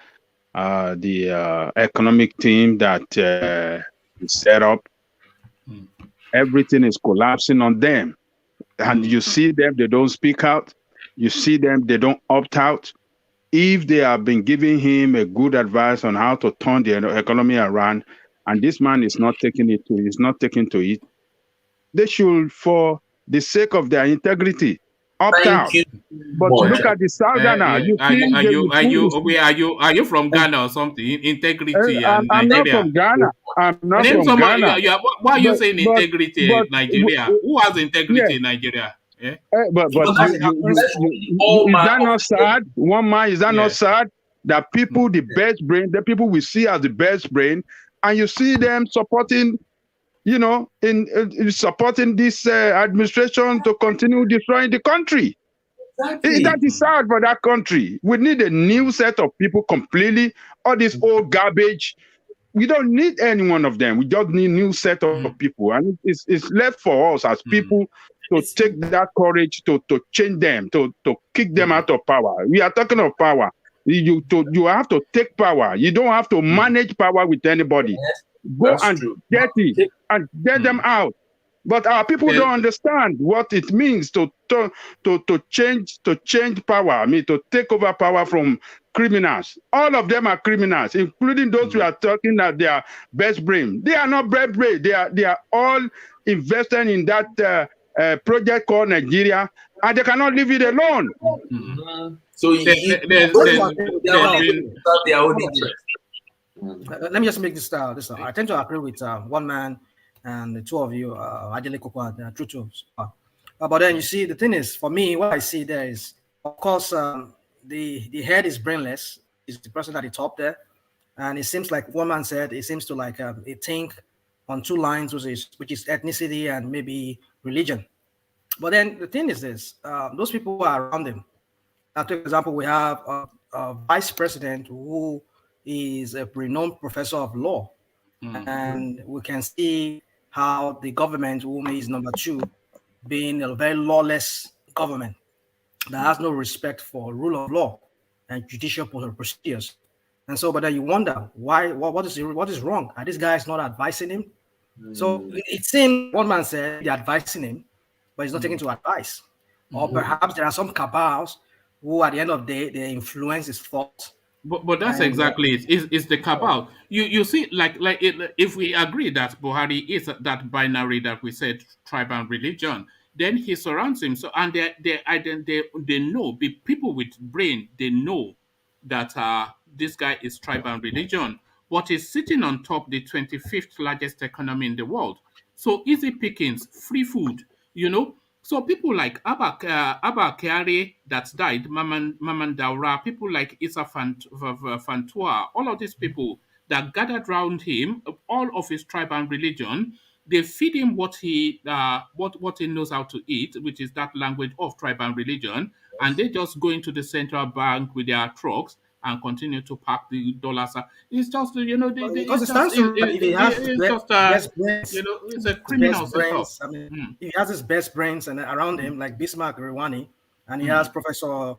economic team that is set up. Everything is collapsing on them, and you see them, they don't speak out. You see them, they don't opt out. If they have been giving him a good advice on how to turn the economy around, and this man is not taking it to it, they should, for the sake of their integrity, opt out. But look at the Southerner. Are you from Ghana or something? Integrity and I'm Nigeria. not from Ghana. I'm not from Ghana. Why are you saying integrity in Nigeria? Who has integrity in Nigeria? Yeah? But is that not sad? One man, is that not sad? That people, the best brain, the people we see as the best brain, and you see them supporting, in supporting this administration to continue destroying the country. Exactly. That is sad for that country. We need a new set of people completely. All this old garbage, we don't need any one of them. We just need a new set of people. And it's left for us as people to take that courage to change them, to kick them out of power. We are talking of power. You have to take power. You don't have to manage power with anybody. Go and get it and get them out. But our people don't understand what it means to change power. I mean, to take over power from criminals. All of them are criminals, including those who are talking that they are best brain. They are not best brain. They are all invested in that project called Nigeria, and they cannot leave it alone. So let me just make this. I tend to agree with one man and the two of you, Adele Koko and Truto. But then you see, the thing is, for me, what I see there is, of course, the head is brainless. Is the person at the top there, and it seems like one man said, it seems to like it think on two lines, which is ethnicity and maybe religion. But then the thing is this: those people who are around him. Now, for example, we have a vice president who is a renowned professor of law, and we can see how the government, whom is number two, being a very lawless government that has no respect for rule of law and judicial procedures. And so, but then you wonder why, what is wrong? Are these guys not advising him? So it seems one man said they're advising him, but he's not taking to advice. Or perhaps there are some cabals who at the end of the day, they influence his thoughts. But that's exactly it. It's the cabal. You see, if we agree that Buhari is that binary that we said, tribe and religion, then he surrounds him. So and they know, the people with brain, they know that this guy is tribe and religion, but he's sitting on top the 25th largest economy in the world. So easy pickings, free food, So people like Abba Kyari that died, Maman Daura, people like Issa Fantua, all of these people that gathered around him, all of his tribe and religion, they feed him what he knows how to eat, which is that language of tribe and religion, and they just go into the central bank with their trucks and continue to pack the dollars. It's just, it's a criminal setup. I mean, he has his best brains and around him, like Bismarck Riwani, and he has Professor,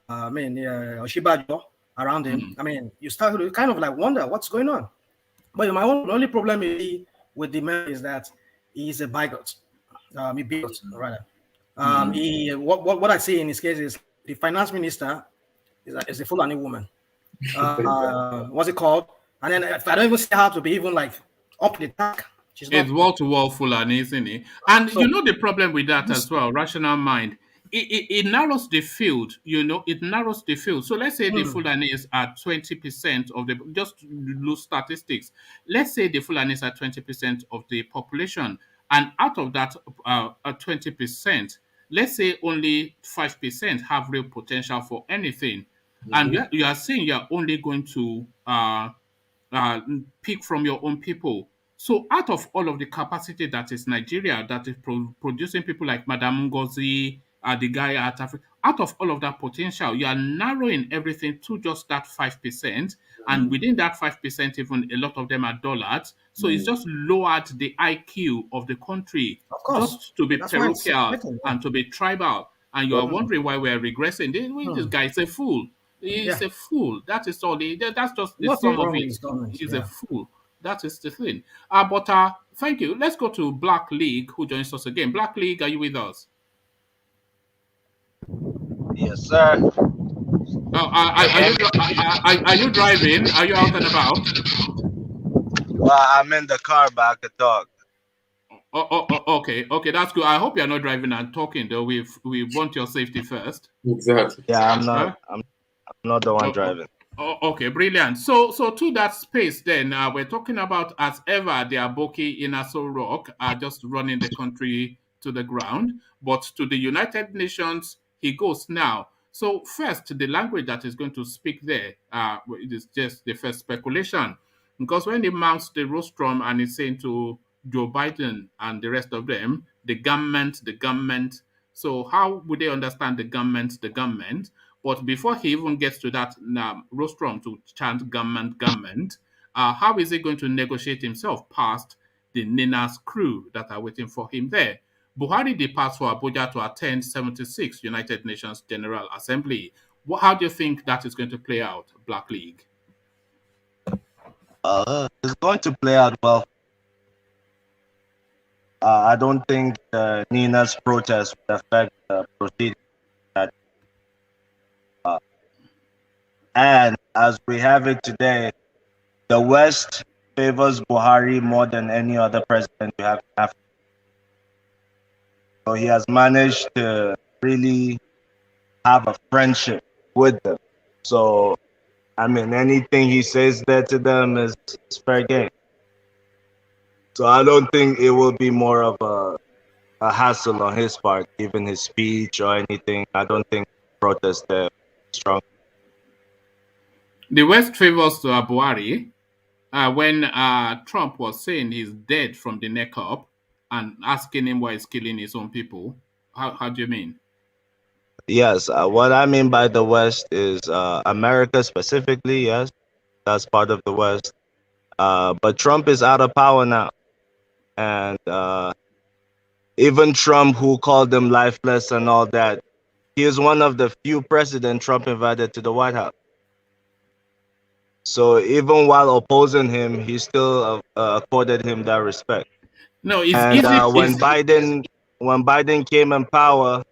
Oshibajo around him. I mean, you start to kind of like wonder what's going on. But my only problem with the man is that he's a bigot, rather. What I see in his case is the finance minister is a Fulani woman. What's it called? And then if I don't even see her to be even like up the task. She's not. It's wall-to-wall Fulani, isn't it? And you know the problem with that as well, rational mind. It narrows the field, it narrows the field. So let's say the Fulanis are 20% of the, just loose statistics. Let's say the Fulanis are 20% of the population. And out of that 20%, let's say only 5% have real potential for anything. And you are saying you're only going to pick from your own people. So out of all of the capacity that is Nigeria, that is producing people like Madam Ngozi, the guy at Africa, out of all of that potential, you are narrowing everything to just that 5%. And within that 5%, even a lot of them are dollars. So it's just lowered the IQ of the country just to be parochial and to be tribal. And you are wondering why we're regressing. This guy is a fool. He's a fool. That is all. That's just the Nothing sum of wrong with it. his government, He's yeah. a fool. That is the thing. But thank you. Let's go to Black League, who joins us again. Black League, are you with us? Yes, sir. Are you driving? Are you out and about? Well, I'm in the car, but I could talk. Okay, that's good. I hope you're not driving and talking, though. We want your safety first. Exactly. Yeah, I'm not. I'm not the one driving. Okay, brilliant. So to that space, then we're talking about, as ever, the Aboki in Aso Rock are just running the country to the ground. But to the United Nations, he goes now. So first, the language that is going to speak there, it is just the first speculation, because when he mounts the rostrum and he's saying to Joe Biden and the rest of them, the government. So how would they understand the government? But before he even gets to that rostrum to chant government, how is he going to negotiate himself past the Nina's crew that are waiting for him there? Buhari departs for Abuja to attend 76th United Nations General Assembly. How do you think that is going to play out, Black League? It's going to play out well. I don't think Nina's protest would affect the proceedings. And as we have it today, the West favors Buhari more than any other president you have in Africa. So he has managed to really have a friendship with them. So, I mean, anything he says there to them is fair game. So I don't think it will be more of a hassle on his part, given his speech or anything. I don't think protest there is strong. The West favors Buhari when Trump was saying he's dead from the neck up and asking him why he's killing his own people. How do you mean? Yes, what I mean by the West is America specifically. Yes, that's part of the West. But Trump is out of power now. And even Trump, who called him lifeless and all that, he is one of the few presidents Trump invited to the White House. So even while opposing him, he still accorded him that respect. No, it's and easy. When Biden came in power,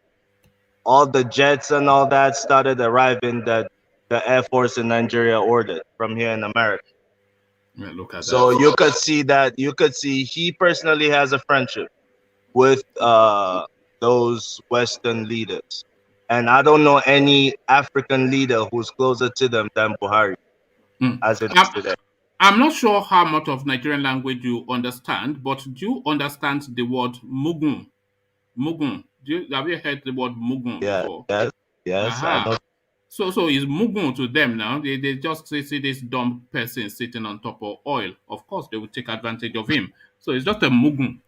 all the jets and all that started arriving that the Air Force in Nigeria ordered from here in America. Yeah, look at so that. you could see he personally has a friendship with those Western leaders. And I don't know any African leader who's closer to them than Buhari, as it is today. I'm not sure how much of Nigerian language you understand, but do you understand the word mugun? Mugun. Have you heard the word mugun before? Yes. I know. So it's mugun to them now. They just see this dumb person sitting on top of oil. Of course, they will take advantage of him. So it's just a mugun.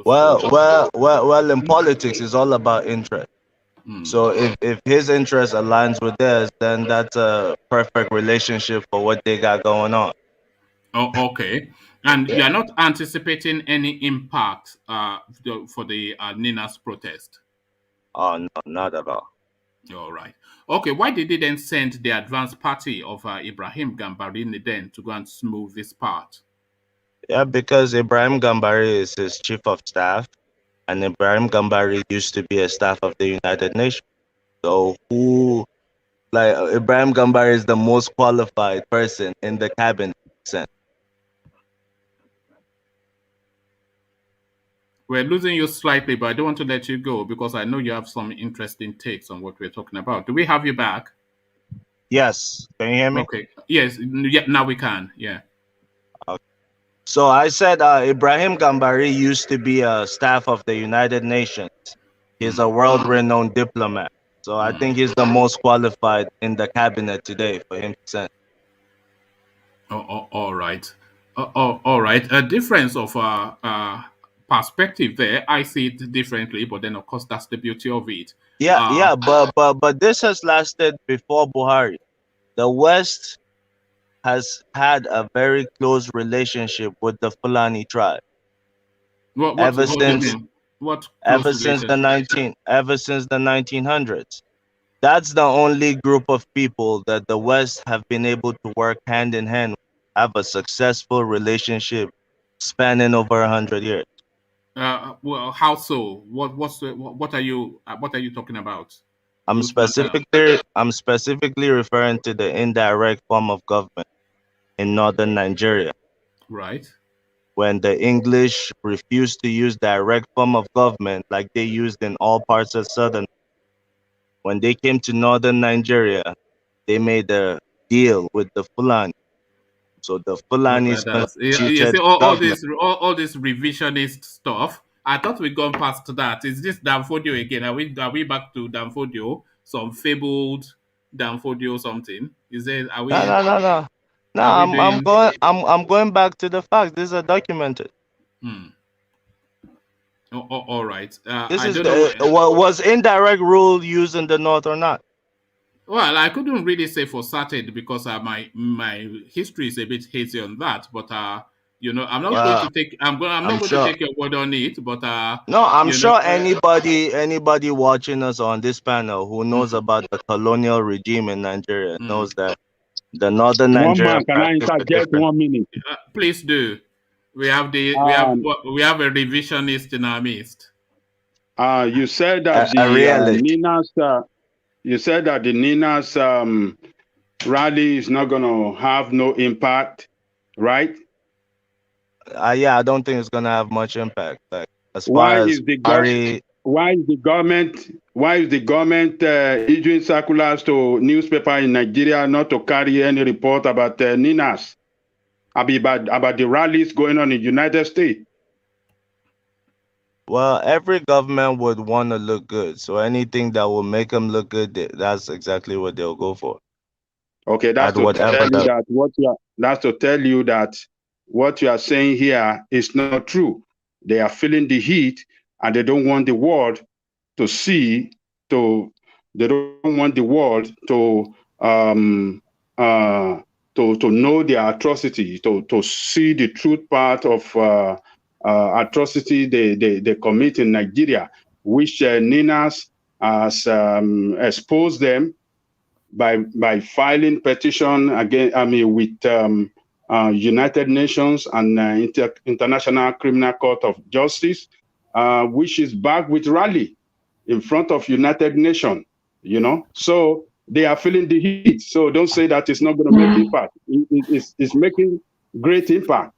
Well, in politics, it's all about interest. So if his interest aligns with theirs, then that's a perfect relationship for what they got going on. Oh, okay. And you are not anticipating any impact for the Nina's protest? Oh, no, not at all. All right. Okay, why did they then send the advanced party of Ibrahim Gambarini then to go and smooth this part? Yeah, because Ibrahim Gambari is his chief of staff. and Ibrahim Gambari used to be a staff of the United Nations. So Ibrahim Gambari is the most qualified person in the cabinet sense. We're losing you slightly, but I don't want to let you go because I know you have some interesting takes on what we're talking about. Do we have you back? Yes. Can you hear me? Okay. Yes. Yeah, now we can. Yeah. Okay. So I said Ibrahim Gambari used to be a staff of the United Nations. He's a world-renowned diplomat. So I think he's the most qualified in the cabinet today for him to send. All right. All right. A difference of perspective there. I see it differently, but then of course that's the beauty of it. Yeah, but this has lasted before Buhari. The West has had a very close relationship with the Fulani tribe. Ever since the 1900s. That's the only group of people that the West have been able to work hand in hand, have a successful relationship spanning over 100 years. Well, how so? What are you talking about? I'm specifically referring to the indirect form of government in northern Nigeria. Right. When the English refused to use direct form of government like they used in all parts of southern. When they came to northern Nigeria, they made a deal with the Fulani. So the Fulanis you see all this revisionist stuff. I thought we'd gone past that. Is this Danfodio again? Are we back to Danfodio? Some fabled Danfodio something? Is it? Are we? No. I'm going back to the facts. These are documented. All right. This is was indirect rule used in the north or not? Well, I couldn't really say for certain because my history is a bit hazy on that. But I'm not going to take. I'm not going to take your word on it. But no, I'm sure anybody watching us on this panel who knows about the colonial regime in Nigeria knows that the northern Nigeria. Can I interject 1 minute? Please do. We have we have a revisionist in our midst. You said that the Nina's rally is not going to have no impact, right? Yeah, I don't think it's going to have much impact. Like why is the government issuing circulars to newspaper in Nigeria not to carry any report about Nina's? About the rallies going on in the United States? Well, every government would want to look good. So anything that will make them look good, that's exactly what they'll go for. Okay, that's to tell you that what you are saying here is not true. They are feeling the heat and they don't want the world to see, they don't want the world to know their atrocity, to see the truth part of atrocity they commit in Nigeria, which Ninas has exposed them by filing petition with United Nations and International Criminal Court of Justice, which is back with rally in front of United Nations. So they are feeling the heat. So don't say that it's not going to make impact. It's making great impact.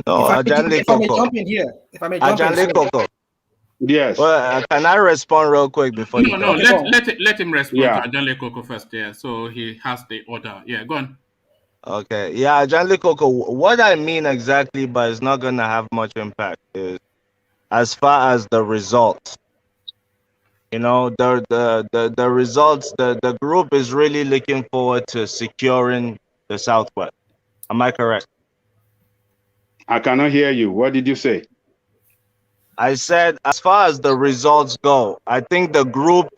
No, if I may jump in here. Yes. Well, can I respond real quick before you? No. Let him respond to Ajanle Koko first. Yeah. So he has the order. Yeah. Go on. Okay. Yeah, Ajanle Koko. What I mean exactly, but it's not going to have much impact, is as far as the results. The results, the group is really looking forward to securing the Southwest. Am I correct? I cannot hear you. What did you say? I said, as far as the results go, I think the group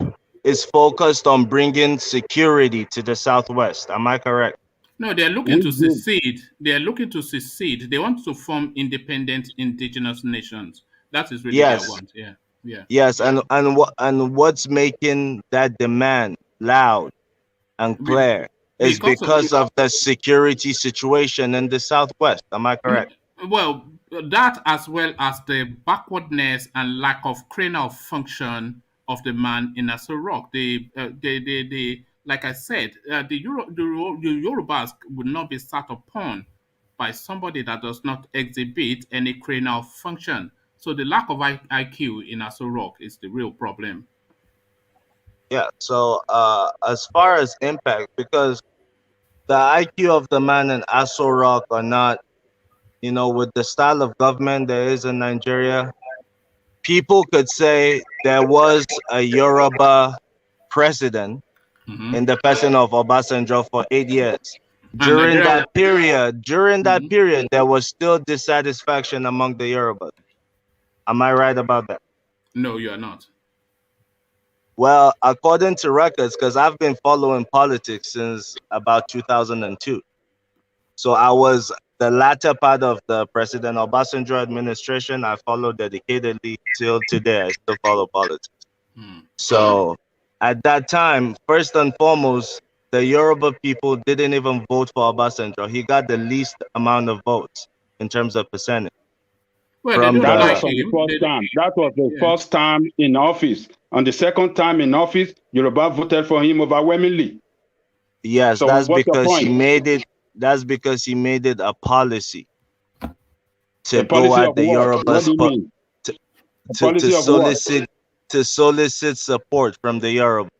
is focused on bringing security to the Southwest. Am I correct? No, they're looking to secede. They want to form independent indigenous nations. That is really their want. Yeah. Yes, and what's making that demand loud and clear is because of the security situation in the Southwest. Am I correct? Well, that, as well as the backwardness and lack of cranial function of the man in Aso Rock. Like I said, the Yorubas would not be sat upon by somebody that does not exhibit any cranial function. So the lack of IQ in Aso Rock is the real problem. Yeah. So as far as impact, because the IQ of the man in Aso Rock are not, you know, with the style of government there is in Nigeria, people could say there was a Yoruba president in the person of Obasanjo for 8 years. During that period, there was still dissatisfaction among the Yorubas. Am I right about that? No, you are not. Well, according to records, because I've been following politics since about 2002. So I was the latter part of the President Obasanjo administration. I followed dedicatedly till today. I still follow politics. So at that time, first and foremost, the Yoruba people didn't even vote for Obasanjo. He got the least amount of votes in terms of percentage. Well, that was on the first time. That was the first time in office. On the second time in office, Yoruba voted for him overwhelmingly. Yes, so that's what's because your point? he made it. That's because he made it a policy to A policy go at of the what? What do you Yorubas mean? to solicit support from the Yoruba.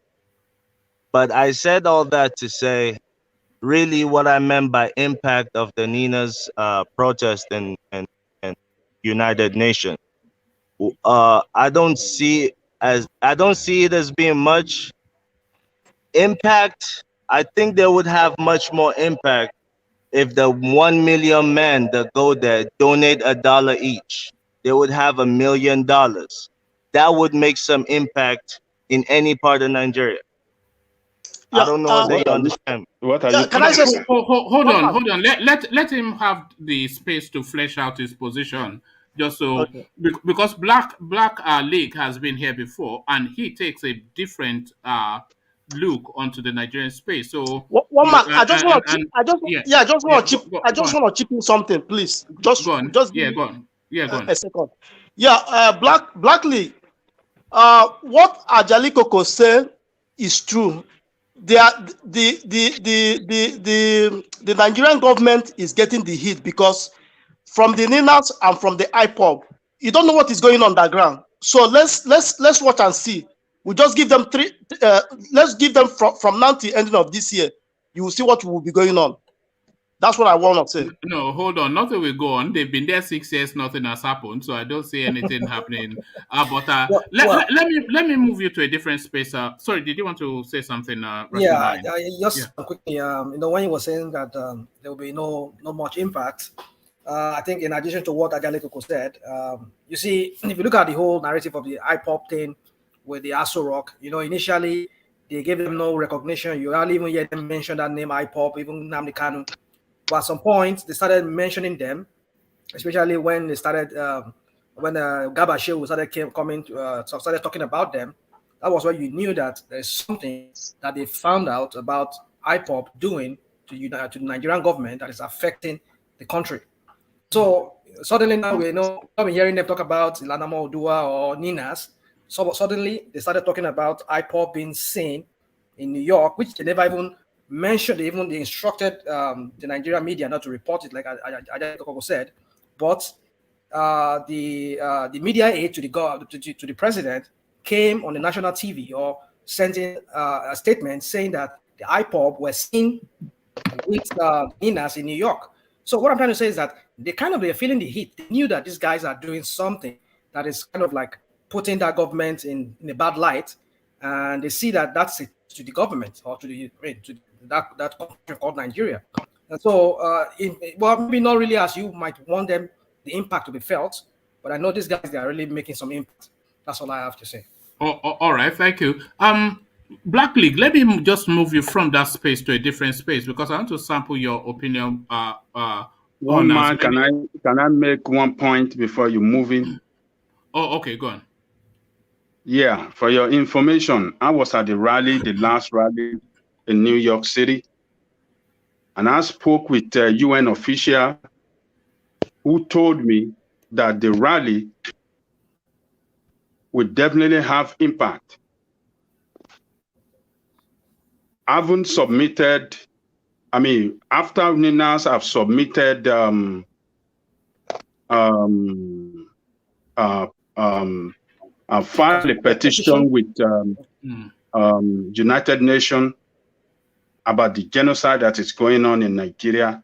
But I said all that to say, really, what I meant by impact of the Nina's protest in United Nations. I don't see it as being much impact. I think they would have much more impact if the 1 million men that go there donate $1 each. They would have $1 million. That would make some impact in any part of Nigeria. Yeah, I don't know whether you understand. What are you? Can I just hold on? Let him have the space to flesh out his position. Just so, because Black League has been here before, and he takes a different look onto the Nigerian space. So one man, I just want to chip in something, please. Just go on. Just go on. Go on. A second. Yeah, Black League. What Ajali Koko said is true. The Nigerian government is getting the hit because from the Ninas and from the IPOB, you don't know what is going on the ground. So let's watch and see. We just give them let's give them from now to the ending of this year. You will see what will be going on. That's what I want to say. No, hold on. Nothing will go on. They've been there 6 years. Nothing has happened. So I don't see anything happening. Let me move you to a different space. Sorry, did you want to say something? Quickly. When you were saying that there will be no much impact, I think in addition to what Ajali Koko said, you see, if you look at the whole narrative of the IPOP thing with the Aso Rock, initially they gave them no recognition. You hardly even hear them mention that name IPOP, even Nnamdi Kanu. But at some point, they started mentioning them, especially when they started, when Garba Shehu started talking about them. That was where you knew that there's something that they found out about IPOP doing to the Nigerian government that is affecting the country. So suddenly now we know, I've been hearing them talk about Ilanamo Odua or Ninas. So suddenly they started talking about IPOP being seen in New York, which they never even mentioned. They instructed the Nigerian media not to report it, like I said. But the media aide to the president came on the national TV or sent in a statement saying that the IPOB were seen with Ninas in New York. So what I'm trying to say is that they're feeling the heat. They knew that these guys are doing something that is kind of like putting that government in a bad light, and they see that that's it to the government or to that country called Nigeria. And so, maybe not really as you might want them, the impact to be felt, but I know these guys, they are really making some impact. That's all I have to say. All right, thank you. Black League, let me just move you from that space to a different space because I want to sample your opinion. One man, can I make one point before you move in? Oh, okay, go on. Yeah, for your information, I was at the last rally in New York City, and I spoke with a UN official who told me that the rally will definitely have impact. I haven't submitted, I mean, after Ninas have submitted filed a petition with United Nations about the genocide that is going on in Nigeria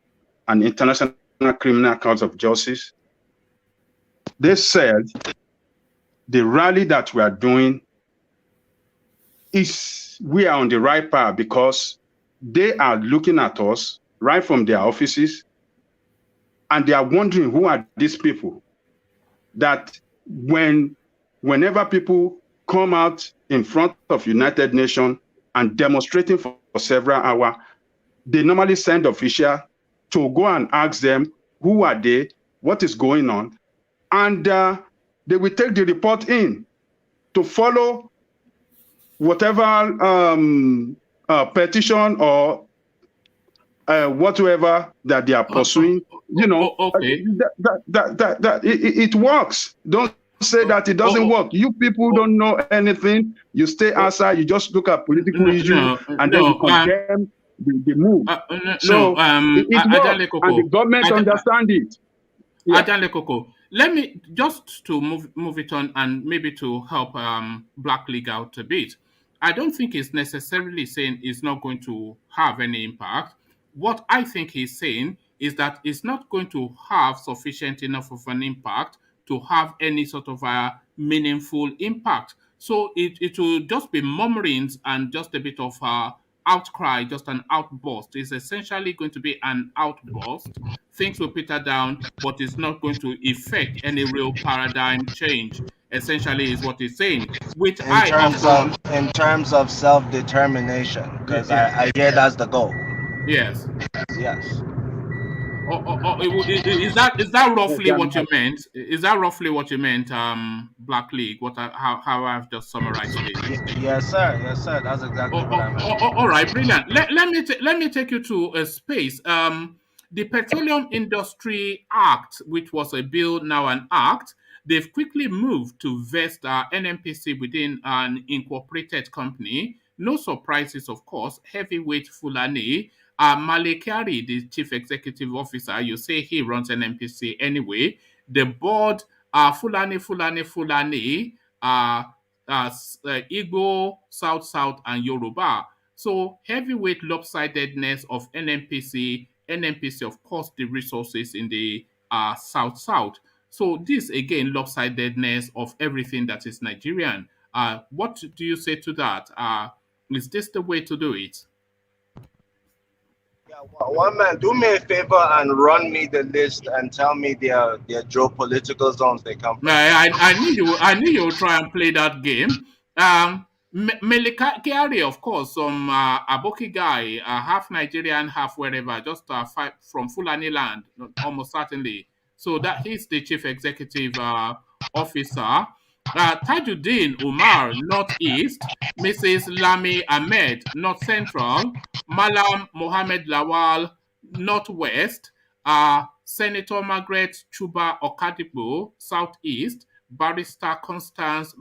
and International Criminal Court of Justice. They said the rally that we are doing we are on the right path because they are looking at us right from their offices and they are wondering who are these people that whenever people come out in front of United Nations and demonstrating for several hours, they normally send officials to go and ask them who are they, what is going on, and they will take the report in to follow whatever petition or whatever that they are pursuing. You know, okay. It works. Don't say that it doesn't work. You people don't know anything. You stay outside. You just look at political issues and then you condemn the move. So it works, and the government understand it. Yeah. Let me just to move it on and maybe to help Black League out a bit. I don't think it's necessarily saying it's not going to have any impact. What I think he's saying is that it's not going to have sufficient enough of an impact to have any sort of a meaningful impact. So it will just be murmurings and just a bit of outcry, just an outburst. It's essentially going to be an outburst. Things will peter down, but it's not going to affect any real paradigm change. Essentially, is what he's saying. Which in terms of self-determination, because I hear that's the goal. Yes. Yes. Is that roughly what you meant? Is that roughly what you meant, Black League? How I've just summarized it? Yes, sir. Yes, sir. That's exactly what I meant. All right, brilliant. Let me take you to a space. The Petroleum Industry Act, which was a bill, now an act, they've quickly moved to vest NNPC within an incorporated company. No surprises, of course. Heavyweight Fulani. Malekari, the chief executive officer, you say he runs an NPC anyway. The board, Fulani, Igbo, South, and Yoruba. So heavyweight lopsidedness of NNPC, of course, the resources in the South. So this, again, lopsidedness of everything that is Nigerian. What do you say to that? Is this the way to do it? Yeah, one man, do me a favor and run me the list and tell me their geopolitical zones they come from. I knew you would try and play that game. Melikari, of course, some Aboki guy, half Nigerian, half wherever, just from Fulani land, almost certainly. So that he's the chief executive officer. Tajuddin Umar, Northeast. Mrs. Lami Ahmed, North Central. Malam Mohammed Lawal, Northwest. Senator Margaret Chuba Okadipo, Southeast. Barrister Constance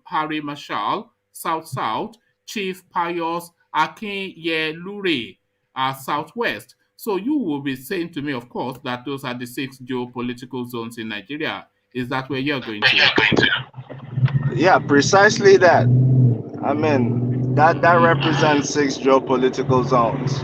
Harry Marshall, South. Chief Pius Akinyelure, Southwest. So you will be saying to me, of course, that those are the 6 geopolitical zones in Nigeria. Is that where you're going to? Yeah, precisely that. I mean, that represents 6 geopolitical zones.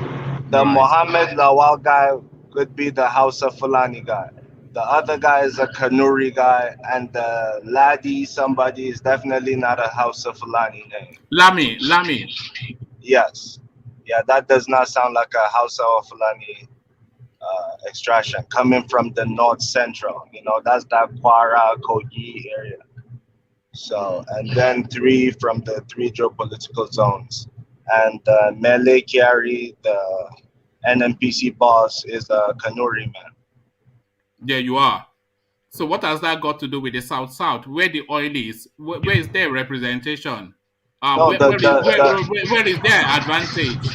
The Mohammed Lawal guy could be the Hausa Fulani guy. The other guy is a Kanuri guy, and the Ladi somebody is definitely not a Hausa Fulani name. Lami. Yes. Yeah, that does not sound like a Hausa or Fulani extraction coming from the North Central. You know, that's that Kwara, Kogi area. So, and then 3 from the 3 geopolitical zones. And Mele Kyari, the NNPC boss, is a Kanuri man. There you are. So what has that got to do with the South? Where the oil is? Where is their representation? Where is their advantage?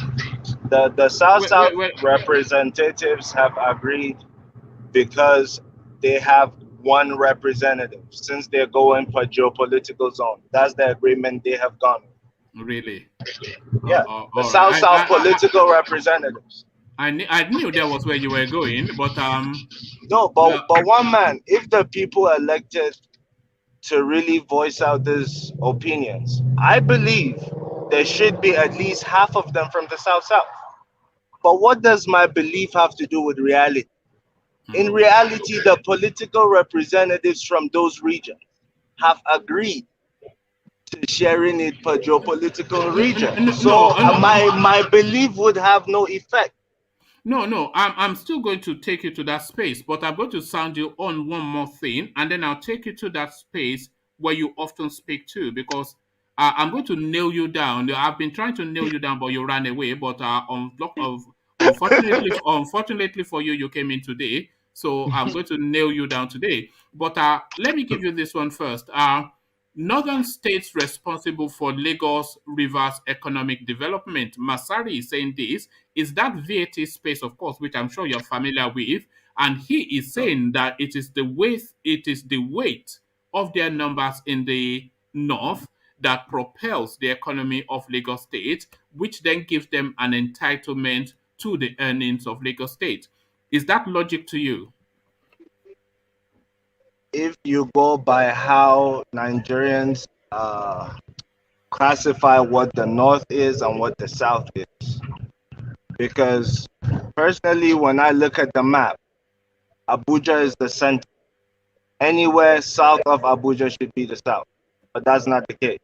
The South representatives have agreed because they have one representative since they're going for geopolitical zone. That's the agreement they have gone with. Really? Yeah, the All right. South political representatives. I knew that was where you were going, but No, well, but one man, if the people elected to really voice out these opinions, I believe there should be at least half of them from the South. But what does my belief have to do with reality? In reality, the political representatives from those regions have agreed to sharing it per geopolitical region. So my belief would have no effect. No. I'm still going to take you to that space, but I'm going to sound you on one more thing, and then I'll take you to that space where you often speak to, because I'm going to nail you down. I've been trying to nail you down, but you ran away. But unfortunately for you, you came in today, so I'm going to nail you down today. But let me give you this one first. Northern states responsible for Lagos River's economic development. Masari is saying this. Is that VAT space, of course, which I'm sure you're familiar with, and he is saying that it is the weight of their numbers in the north that propels the economy of Lagos State, which then gives them an entitlement to the earnings of Lagos State. Is that logic to you? If you go by how Nigerians classify what the North is and what the South is, because personally, when I look at the map, Abuja is the center. Anywhere south of Abuja should be the South, but that's not the case.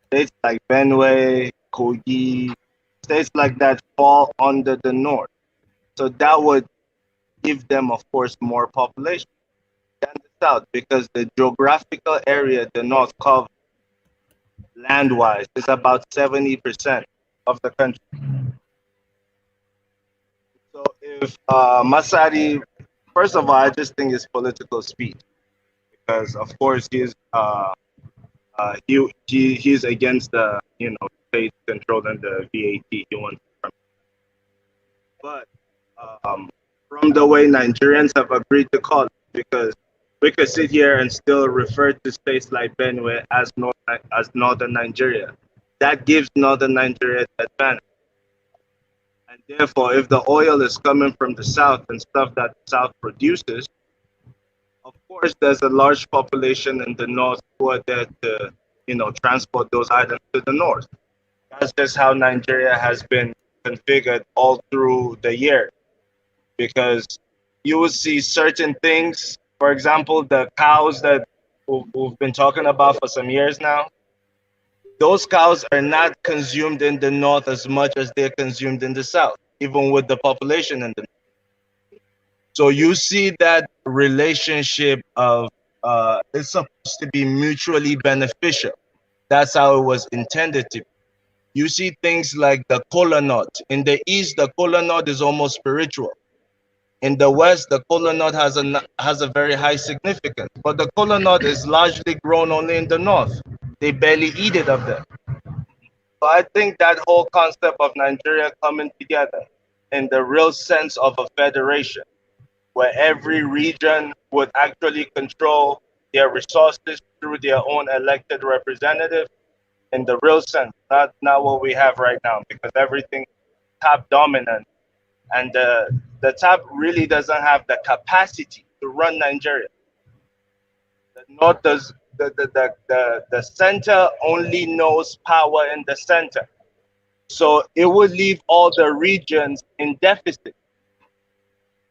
States like Benue, Kogi, states like that fall under the North. So that would give them, of course, more population than the South, because the geographical area the North covers land-wise is about 70% of the country. So if Masari, first of all, I just think it's political speech, because of course he's against the state controlling the VAT. He wants from, but from the way Nigerians have agreed to call it, because we could sit here and still refer to states like Benue as northern Nigeria. That gives northern Nigeria the advantage. And therefore, if the oil is coming from the south and stuff that the south produces, of course, there's a large population in the north who are there to, transport those items to the north. That's just how Nigeria has been configured all through the year, because you will see certain things. For example, the cows that we've been talking about for some years now, those cows are not consumed in the north as much as they're consumed in the south, even with the population in the north. So you see that relationship of it's supposed to be mutually beneficial. That's how it was intended to be. You see things like the kola nut. In the east, the kola nut is almost spiritual. In the west, the kola nut has a very high significance, but the kola nut is largely grown only in the north. They barely eat it up there. So I think that whole concept of Nigeria coming together in the real sense of a federation, where every region would actually control their resources through their own elected representative, in the real sense, not what we have right now, because everything top dominant, and the top really doesn't have the capacity to run Nigeria. The north does. The center only knows power in the center, so it would leave all the regions in deficit,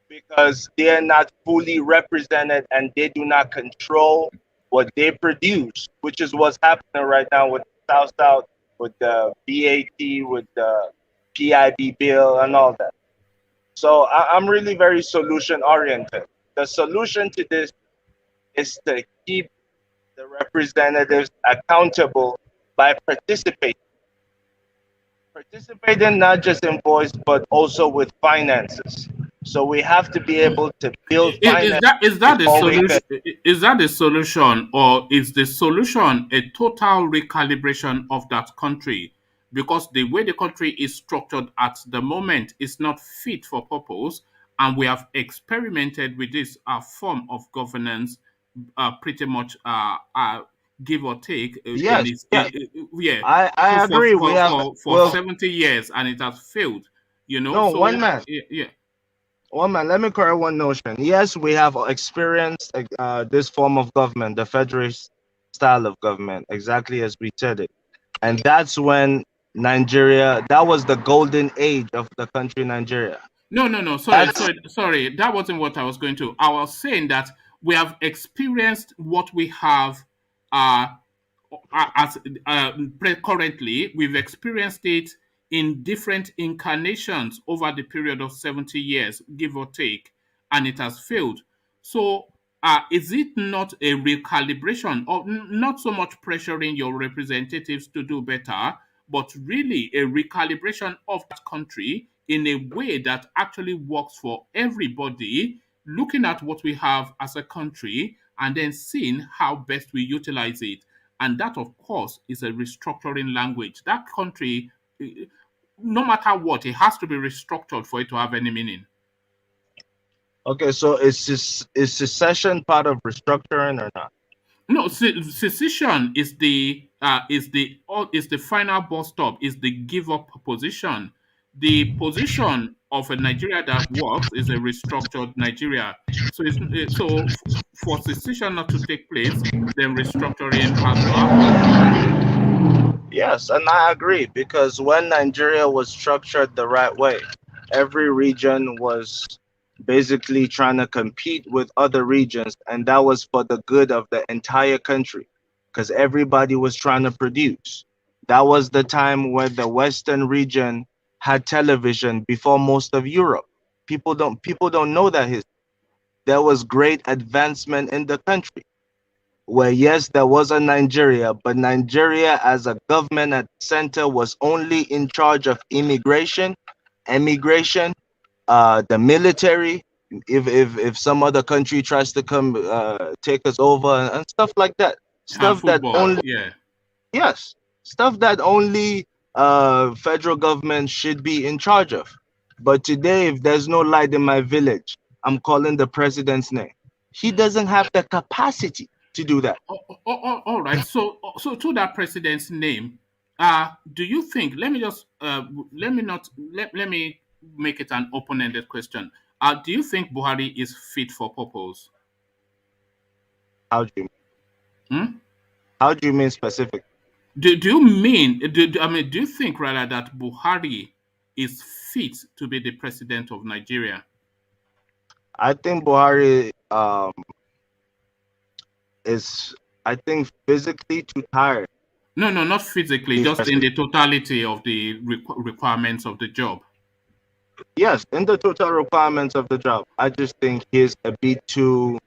because they are not fully represented and they do not control what they produce, which is what's happening right now with South, with the VAT, with the PIB bill and all that. So I'm really very solution oriented. The solution to this is to keep the representatives accountable by participating not just in voice, but also with finances. So we have to be able to build finances. Is that the solution? Is that the solution, or is the solution a total recalibration of that country? Because the way the country is structured at the moment is not fit for purpose, and we have experimented with this form of governance pretty much give or take in Yes, its yes, yeah I agree. We have for well, 70 years, and it has failed. no, So one man. yeah. One man, let me correct one notion. Yes, we have experienced this form of government, the federalist style of government, exactly as we said it. And that's when Nigeria, that was the golden age of the country Nigeria. No. That's Sorry. That wasn't what I was going to. I was saying that we have experienced what we have uh, as currently. We've experienced it in different incarnations over the period of 70 years, give or take, and it has failed. So, is it not a recalibration, or not so much pressuring your representatives to do better, but really a recalibration of that country in a way that actually works for everybody, looking at what we have as a country and then seeing how best we utilize it? And that, of course, is a restructuring language. That country, no matter what, it has to be restructured for it to have any meaning. okay. So is secession part of restructuring or not? No, secession is the final bus stop, is the give up position. The position of a Nigeria that works is a restructured Nigeria. For secession not to take place, then restructuring has to happen. Yes, and I agree because when Nigeria was structured the right way, every region was basically trying to compete with other regions, and that was for the good of the entire country because everybody was trying to produce. That was the time where the Western region had television before most of Europe. People don't know that there was great advancement in the country where yes, there was a Nigeria, but Nigeria as a government at center was only in charge of immigration, the military. If some other country tries to come take us over and stuff like that, And stuff that football, only yeah. yes, stuff that only federal government should be in charge of. But today, if there's no light in my village, I'm calling the president's name. He doesn't have the capacity to do that. All right. So to that president's name, do you think? Let me just let me not let me make it an open-ended question. Do you think Buhari is fit for purpose? How do you Hmm? how do you mean specific? Do you mean? Do you think rather that Buhari is fit to be the president of Nigeria? I think Buhari is I think physically too tired. No, not physically, just in the totality of the requirements of the job. Yes, in the total requirements of the job, I just think he's a bit too.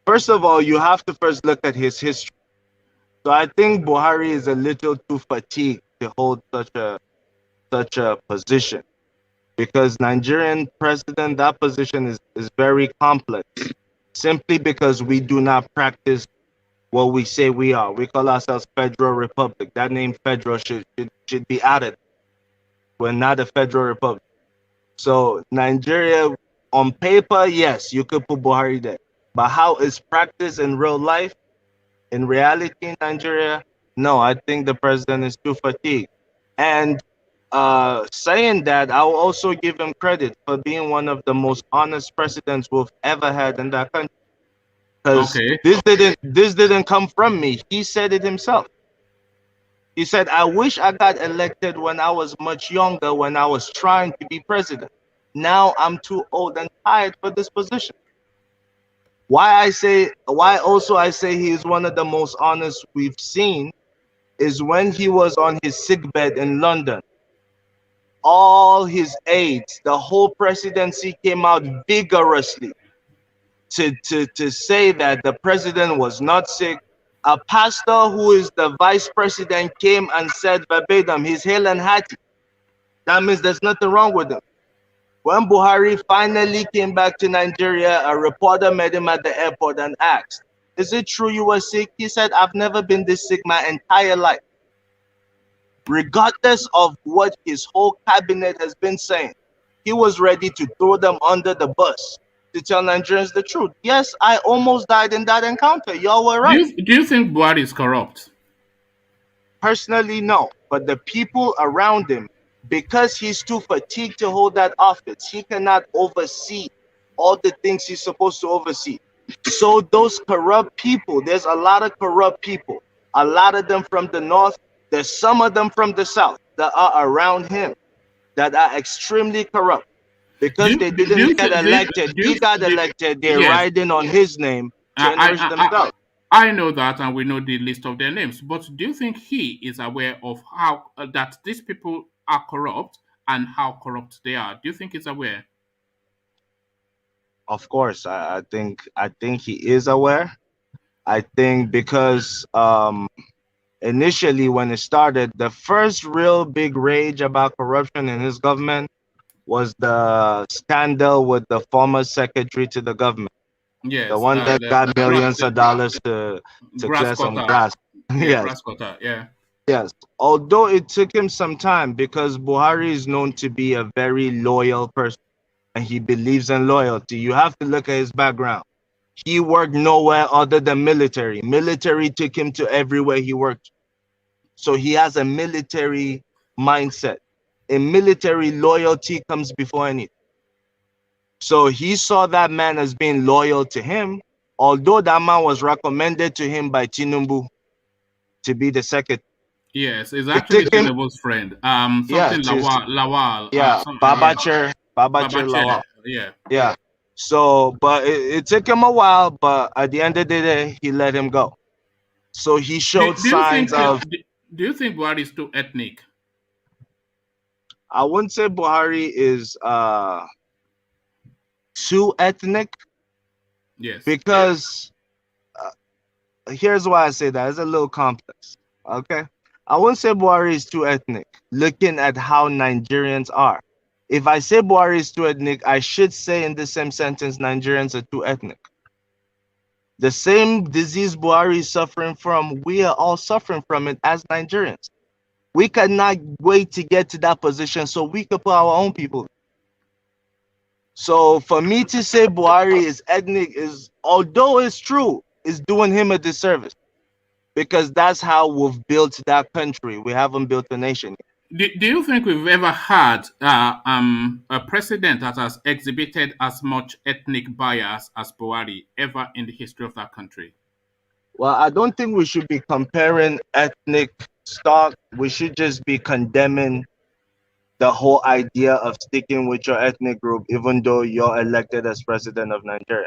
First of all, you have to first look at his history. So I think Buhari is a little too fatigued to hold such a position because Nigerian president, that position is very complex. Simply because we do not practice what we say we are. We call ourselves Federal Republic. That name Federal should be added. We're not a Federal Republic. So Nigeria, on paper, yes, you could put Buhari there. But how is practice in real life, in reality in Nigeria? No, I think the president is too fatigued. And saying that, I'll also give him credit for being one of the most honest presidents we've ever had in that country. Because this didn't come from me. He said it himself. He said, I wish I got elected when I was much younger, when I was trying to be president. Now I'm too old and tired for this position. Why also I say he is one of the most honest we've seen is when he was on his sickbed in London. All his aides, the whole presidency came out vigorously to say that the president was not sick. A pastor who is the vice president came and said verbatim, he's hale and hearty. That means there's nothing wrong with him. When Buhari finally came back to Nigeria, a reporter met him at the airport and asked, is it true you were sick? He said, I've never been this sick my entire life. Regardless of what his whole cabinet has been saying, he was ready to throw them under the bus to tell Nigerians the truth. Yes, I almost died in that encounter. Y'all were right. Do you think Buhari is corrupt? Personally, no. But the people around him, because he's too fatigued to hold that office, he cannot oversee all the things he's supposed to oversee. So those corrupt people, there's a lot of corrupt people, a lot of them from the north, there's some of them from the south that are around him that are extremely corrupt. Because they didn't get elected, he got elected, they're riding on his name to enrich themselves. I know that, and we know the list of their names. But do you think he is aware of how that these people are corrupt and how corrupt they are? Do you think he's aware? Of course, I think he is aware. I think because initially when it started, the first real big rage about corruption in his government was the scandal with the former secretary to the government. Yes, the one that got millions of dollars to clear some grass. Yes. Grass cutter, yeah. Yes. Although it took him some time, because Buhari is known to be a very loyal person and he believes in loyalty. You have to look at his background. He worked nowhere other than military. Military took him to everywhere he worked. So he has a military mindset. In military, loyalty comes before anything. So he saw that man as being loyal to him, although that man was recommended to him by Tinubu to be the secretary. Yes, it's actually Tinubu's friend. Something Lawal. Yeah, Babacher Lawal. Yeah. Yeah. So, but it took him a while, but at the end of the day, he let him go. So he showed signs of... Do you think Buhari is too ethnic? I wouldn't say Buhari is too ethnic. Yes. Because here's why I say that. It's a little complex. Okay. I wouldn't say Buhari is too ethnic, looking at how Nigerians are. If I say Buhari is too ethnic, I should say in the same sentence, Nigerians are too ethnic. The same disease Buhari is suffering from, we are all suffering from it as Nigerians. We cannot wait to get to that position so we can put our own people. So for me to say Buhari is ethnic is, although it's true, is doing him a disservice. Because that's how we've built that country. We haven't built a nation yet. Do you think we've ever had a president that has exhibited as much ethnic bias as Buhari ever in the history of that country? Well, I don't think we should be comparing ethnic stock. We should just be condemning the whole idea of sticking with your ethnic group, even though you're elected as president of Nigeria.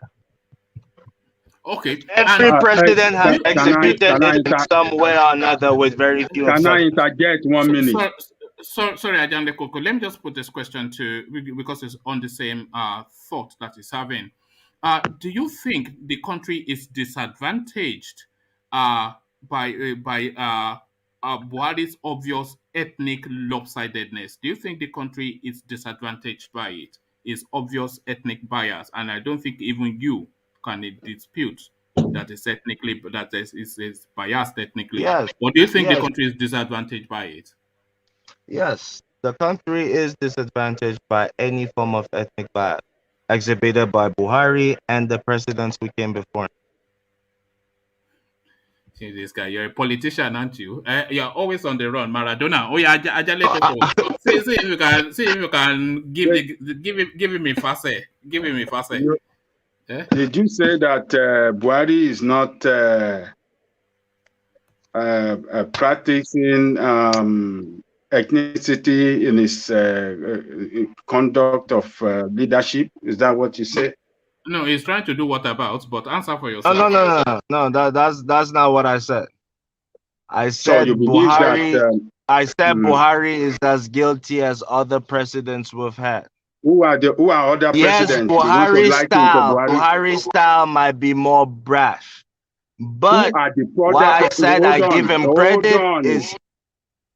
Okay. Every president has exhibited it in some way or another, with very few exceptions. Can I interject 1 minute? Sorry, Ajande Koko. Let me just put this question to, because it's on the same thought that he's having. Do you think the country is disadvantaged by Buhari's obvious ethnic lopsidedness? Do you think the country is disadvantaged by it? Is obvious ethnic bias, and I don't think even you can dispute that is ethnically, that is biased ethnically. Yes. Or do you think the country is disadvantaged by it? Yes, the country is disadvantaged by any form of ethnic bias exhibited by Buhari and the presidents who came before him. See this guy, you're a politician, aren't you? You're always on the run, Maradona. Oh yeah, Ajale Koko. See if you can give him a face. Give him a face. Did you say that Buhari is not practicing ethnicity in his conduct of leadership? Is that what you say? No, he's trying to do what about, but answer for yourself. No. That's not what I said. I said so Buhari. That, Buhari is as guilty as other presidents we've had. Who are other presidents? Yes, Buhari's style might be more brash, but why I said I give him credit is...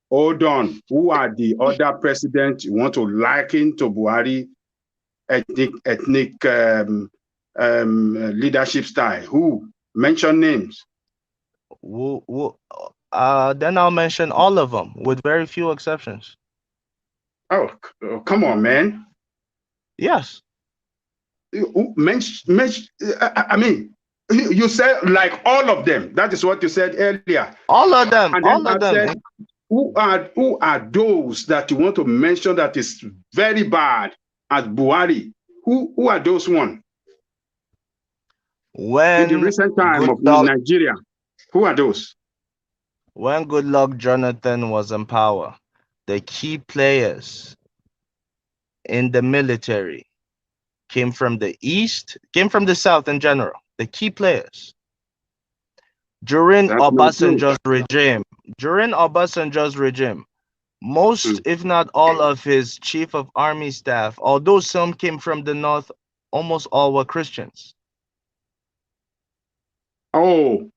Hold on. Who are the other presidents you want to liken to Buhari ethnic leadership style? Who? Mention names. Then I'll mention all of them, with very few exceptions. Oh, come on, man. Yes. I mean, you said like all of them. That is what you said earlier. All of them. And then All of them. said, who are those that you want to mention that is very bad as Buhari? Who are those one? When in the recent time of Nigeria, who are those? When Goodluck Jonathan was in power, the key players in the military came from the East, came from the South in general. The key players. During Obasanjo's regime, most, if not all of his chief of army staff, although some came from the North, almost all were Christians. Oh,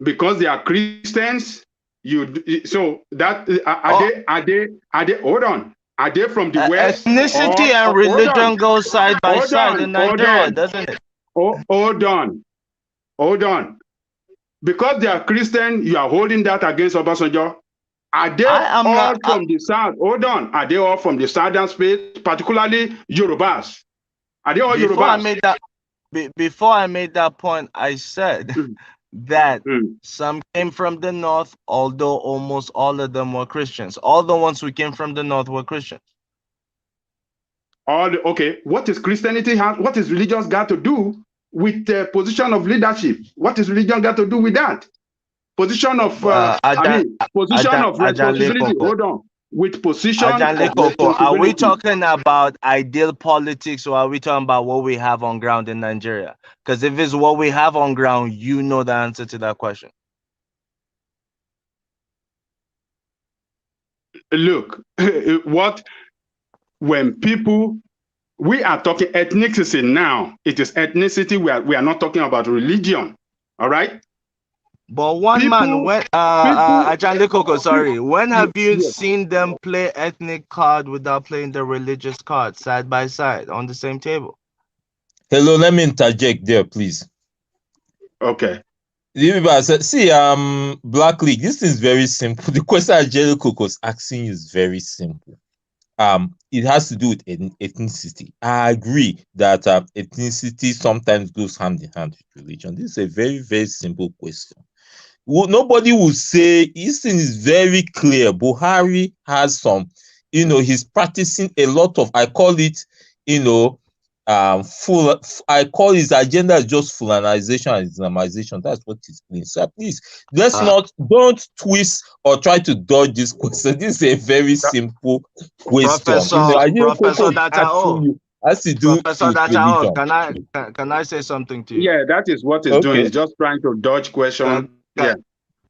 because they are Christians, so that are they hold on? Are they from the West? Ethnicity and religion go side by side in Nigeria, doesn't it? Hold on. Because they are Christian, you are holding that against Obasanjo. Are they all from the South? Hold on. Are they all from the Southern space, particularly Yorubas? Are they all Yorubas? Before I made that point, I said that some came from the North, although almost all of them were Christians. All the ones who came from the North were Christians. Okay, what is Christianity? What is religion got to do with the position of leadership? What is religion got to do with that? Position of position of responsibility. Hold on. With position of responsibility. Are we talking about ideal politics, or are we talking about what we have on ground in Nigeria? Because if it's what we have on ground, you know the answer to that question. Look, when people, we are talking ethnicity now. It is ethnicity. We are not talking about religion. All right. But one man, when Ajahn Koko, sorry, when have you seen them play ethnic card without playing the religious card side by side on the same table? Hello, let me interject there, please. Okay. See, Black League, this is very simple. The question Ajahn Koko is asking is very simple. It has to do with ethnicity. I agree that ethnicity sometimes goes hand in hand with religion. This is a very, very simple question. Nobody will say, this thing is very clear. Buhari has some, he's practicing a lot of, I call it, I call his agenda just fulanization and Islamization. That's what he's doing. So please, don't twist or try to dodge this question. This is a very simple question. Professor Datao, has to do Professor Datao, can I say something to you? Yeah, that is what he's doing. He's just trying to dodge question. Can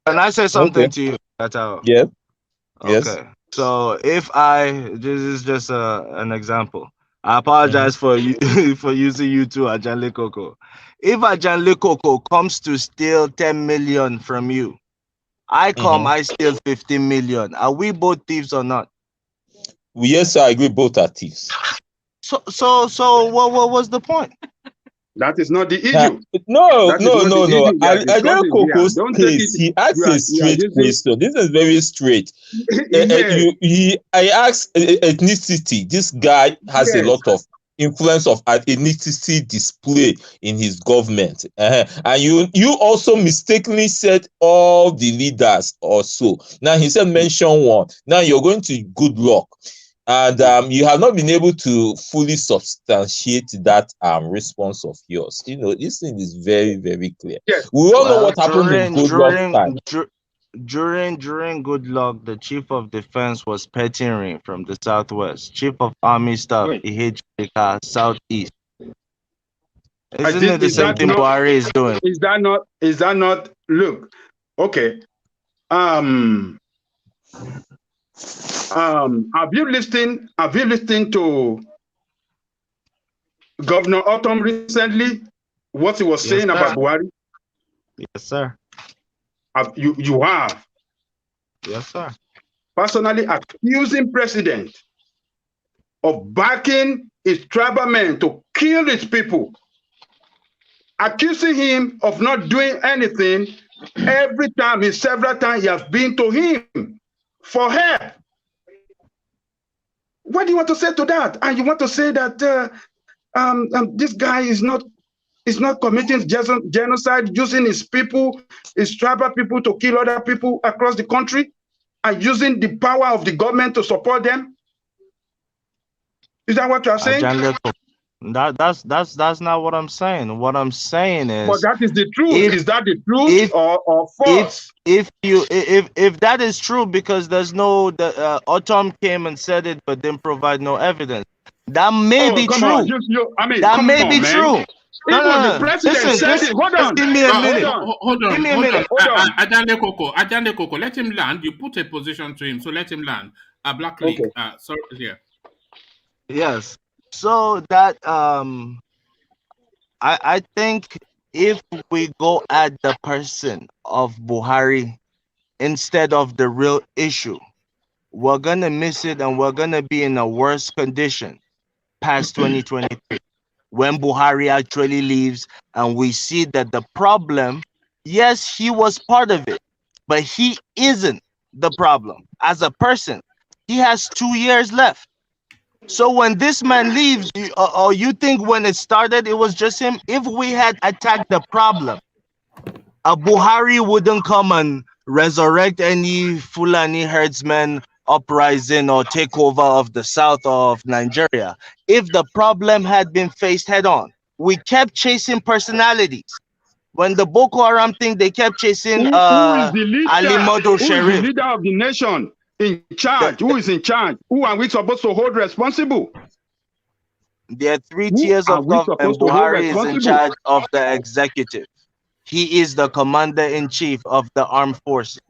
I say something to you, Datao? Yeah. Okay. Yes. So this is just an example. I apologize for you for using you too, Ajahn Koko. If Ajahn Koko comes to steal 10 million from you, I steal 15 million. Are we both thieves or not? Yes, I agree. Both are thieves. So what was the point? That is not the issue. No. Ajahn Koko's case, he asks a straight question. This is very straight. I asked ethnicity. This guy has a lot of influence of ethnicity display in his government. And you also mistakenly said all the leaders also. Now he said mention one. Now you're going to Goodluck. And you have not been able to fully substantiate that response of yours. This thing is very, very clear. Yes. We all know what happened in Goodluck time. During Goodluck, the chief of defense was Petroleum from the Southwest. Chief of army staff, Ihejika, Southeast. Isn't it the same thing Buhari is doing? Is that not? Look, okay. Have you listened to Governor Autumn recently? What he was saying about Buhari? Yes, sir. You have? Yes, sir. Personally accusing president of backing his tribal men to kill his people. Accusing him of not doing anything every time, several times he has been to him for help. What do you want to say to that? And you want to say that this guy is not committing genocide, using his people, his tribal people to kill other people across the country, and using the power of the government to support them? Is that what you are saying? That's not what I'm saying. What I'm saying is, but that is the truth. Is that the truth or false? If that is true, because there's no Autumn came and said it but didn't provide no evidence. That may be true. That may be true. Even the president said it. Hold on. Give me a minute. Hold on. Give me a minute. Adane Koko, let him land. You put a position to him, so let him land. Black League. Okay. Sorry, yeah. Yes. So that I think if we go at the person of Buhari instead of the real issue, we're gonna miss it, and we're gonna be in a worse condition past 2023 when Buhari actually leaves, and we see that the problem, yes, he was part of it, but he isn't the problem as a person. He has 2 years left. So when this man leaves, you think when it started, it was just him? If we had attacked the problem, Buhari wouldn't come and resurrect any Fulani herdsmen uprising or takeover of the south of Nigeria. If the problem had been faced head on, we kept chasing personalities. When the Boko Haram thing, they kept chasing who is the leader? Ali Modo Who Sharif. is the leader of the nation? In charge? Who is in charge? Who are we supposed to hold responsible? There are 3 tiers of government. Buhari is in charge of the executive. He is the commander-in-chief of the armed forces.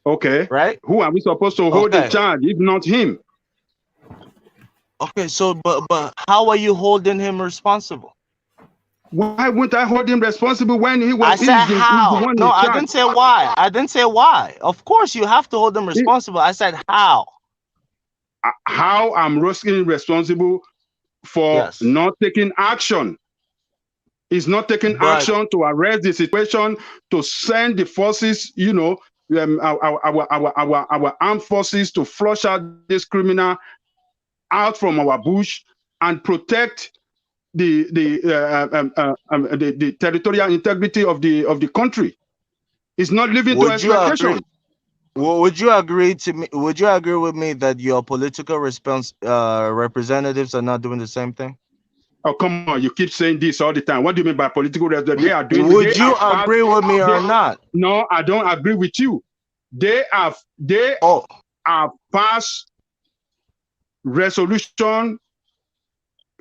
Okay. Right? Who are we supposed to hold in charge if not him? Okay, so but how are you holding him responsible? Why wouldn't I hold him responsible when he was? I said how. No, I didn't say why. I didn't say why. Of course, you have to hold him responsible. I said how. How I'm responsible for not taking action. He's not taking action to arrest the situation, to send the forces, you know, our armed forces to flush out this criminal out from our bush and protect the territorial integrity of the country. It's not living to expectation. Would you agree to me? Would you agree with me that your political representatives are not doing the same thing? Oh, come on, you keep saying this all the time. What do you mean by political representatives? They are doing. Would you agree with me or not? No, I don't agree with you. They have passed resolution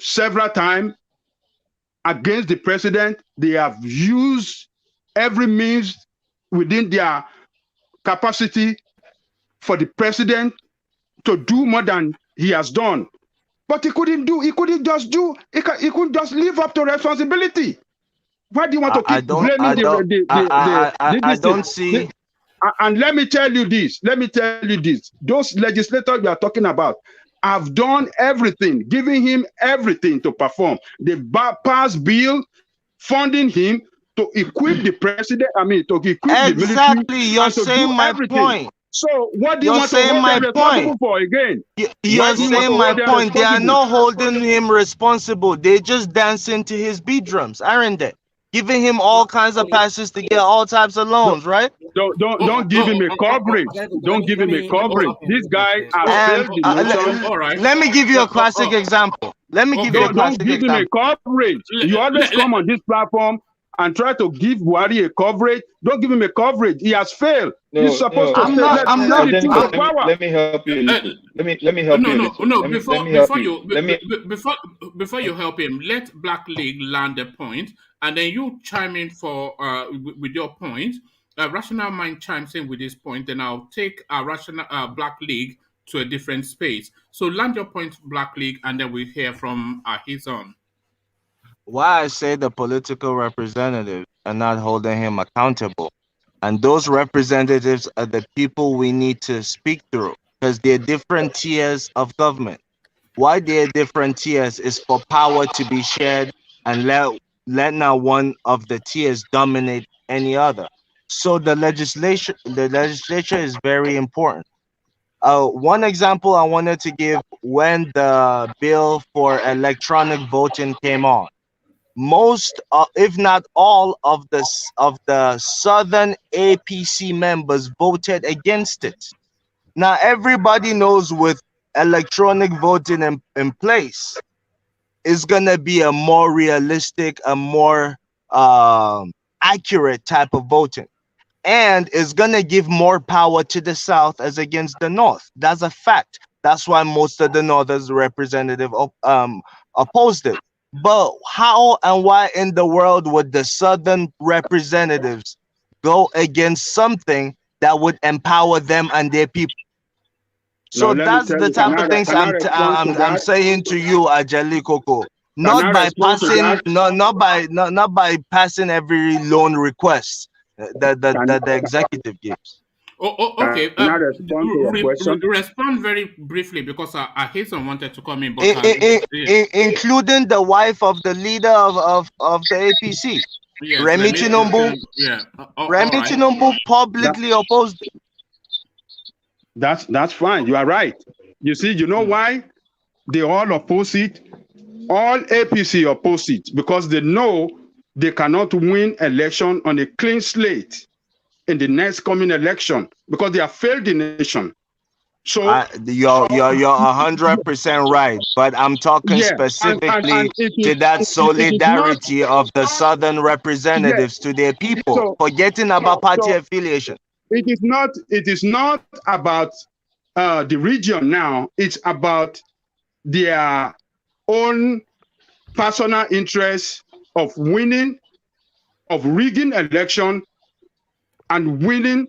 several times against the president. They have used every means within their capacity for the president to do more than he has done. But he couldn't just live up to responsibility. Why do you want to keep blaming I don't see. And let me tell you this. Those legislators you are talking about have done everything, giving him everything to perform. They passed bill funding him to equip the president. I mean, to equip the military. Exactly, you're saying my point. So what do you want to hold them responsible for again? You're saying my point. They are not holding him responsible. They're just dancing to his beat drums, aren't they? Giving him all kinds of passes to get all types of loans, right? Don't give him a coverage. Don't give him a coverage. This guy has failed the nation. All right. Let me give you a classic example. Let me give you a classic example. Don't give him a coverage. You always come on this platform and try to give Buhari a coverage. Don't give him a coverage. He has failed. He's supposed to. Let me help you. Let me help you. Before you help him, let Black League land a point, and then you chime in for with your point. Rational Mind chimes in with this point, then I'll take rational Black League to a different space. So land your point, Black League, and then we hear from his own. Why I say the political representatives are not holding him accountable, and those representatives are the people we need to speak through, because they're different tiers of government. Why they're different tiers is for power to be shared and let not one of the tiers dominate any other. So the legislature is very important. One example I wanted to give: when the bill for electronic voting came on, most, if not all, of the Southern APC members voted against it. Now everybody knows with electronic voting in place, it's gonna be a more realistic, a more accurate type of voting, and it's gonna give more power to the South as against the North. That's a fact. That's why most of the Northern representative opposed it. But how and why in the world would the Southern representatives go against something that would empower them and their people? Now, So let me that's tell the you, type of things can I respond to I'm that? saying to you, Ajali Koko. Can I Not by respond to passing, that? not by passing every loan request the executive gives. Okay. Can I respond to your question? Respond very briefly because Hazen wanted to come in, but Including the wife of the leader of the APC, yes, Remi Tinubu. Yeah. Remi Tinubu publicly opposed it. That's fine. You are right. You see, you know why they all oppose it? All APC oppose it because they know they cannot win election on a clean slate in the next coming election because they have failed the nation. So you're 100% right, but I'm talking specifically to that solidarity of the Southern representatives to their people, forgetting about party affiliation. It is not about the region now. It's about their own personal interest of winning, of rigging election and winning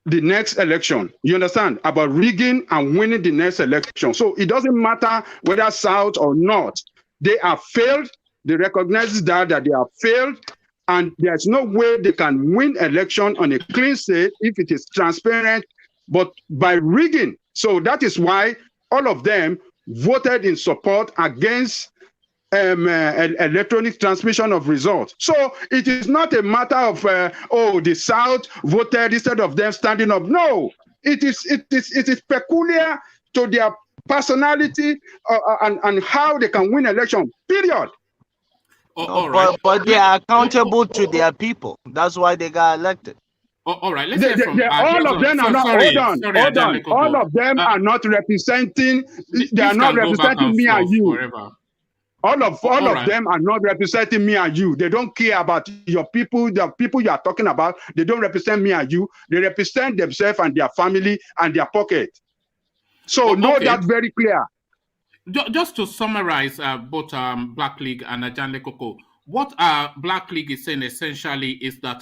the next election. You understand? About rigging and winning the next election. So it doesn't matter whether South or North. They have failed. They recognize that they have failed. And there's no way they can win election on a clean state if it is transparent, but by rigging. So that is why all of them voted in support against electronic transmission of results. So it is not a matter of the South voted instead of them standing up. No, it is peculiar to their personality and how they can win election. Period. But they are accountable to their people. That's why they got elected. All right, let's hear from all of them are not. Hold on. All of them are not representing. They are not representing me and you. Forever. All of them are not representing me and you. They don't care about your people, the people you are talking about. They don't represent me and you. They represent themselves and their family and their pocket. So know that very clear. Just to summarize both Black League and Ajanle Koko, what Black League is saying essentially is that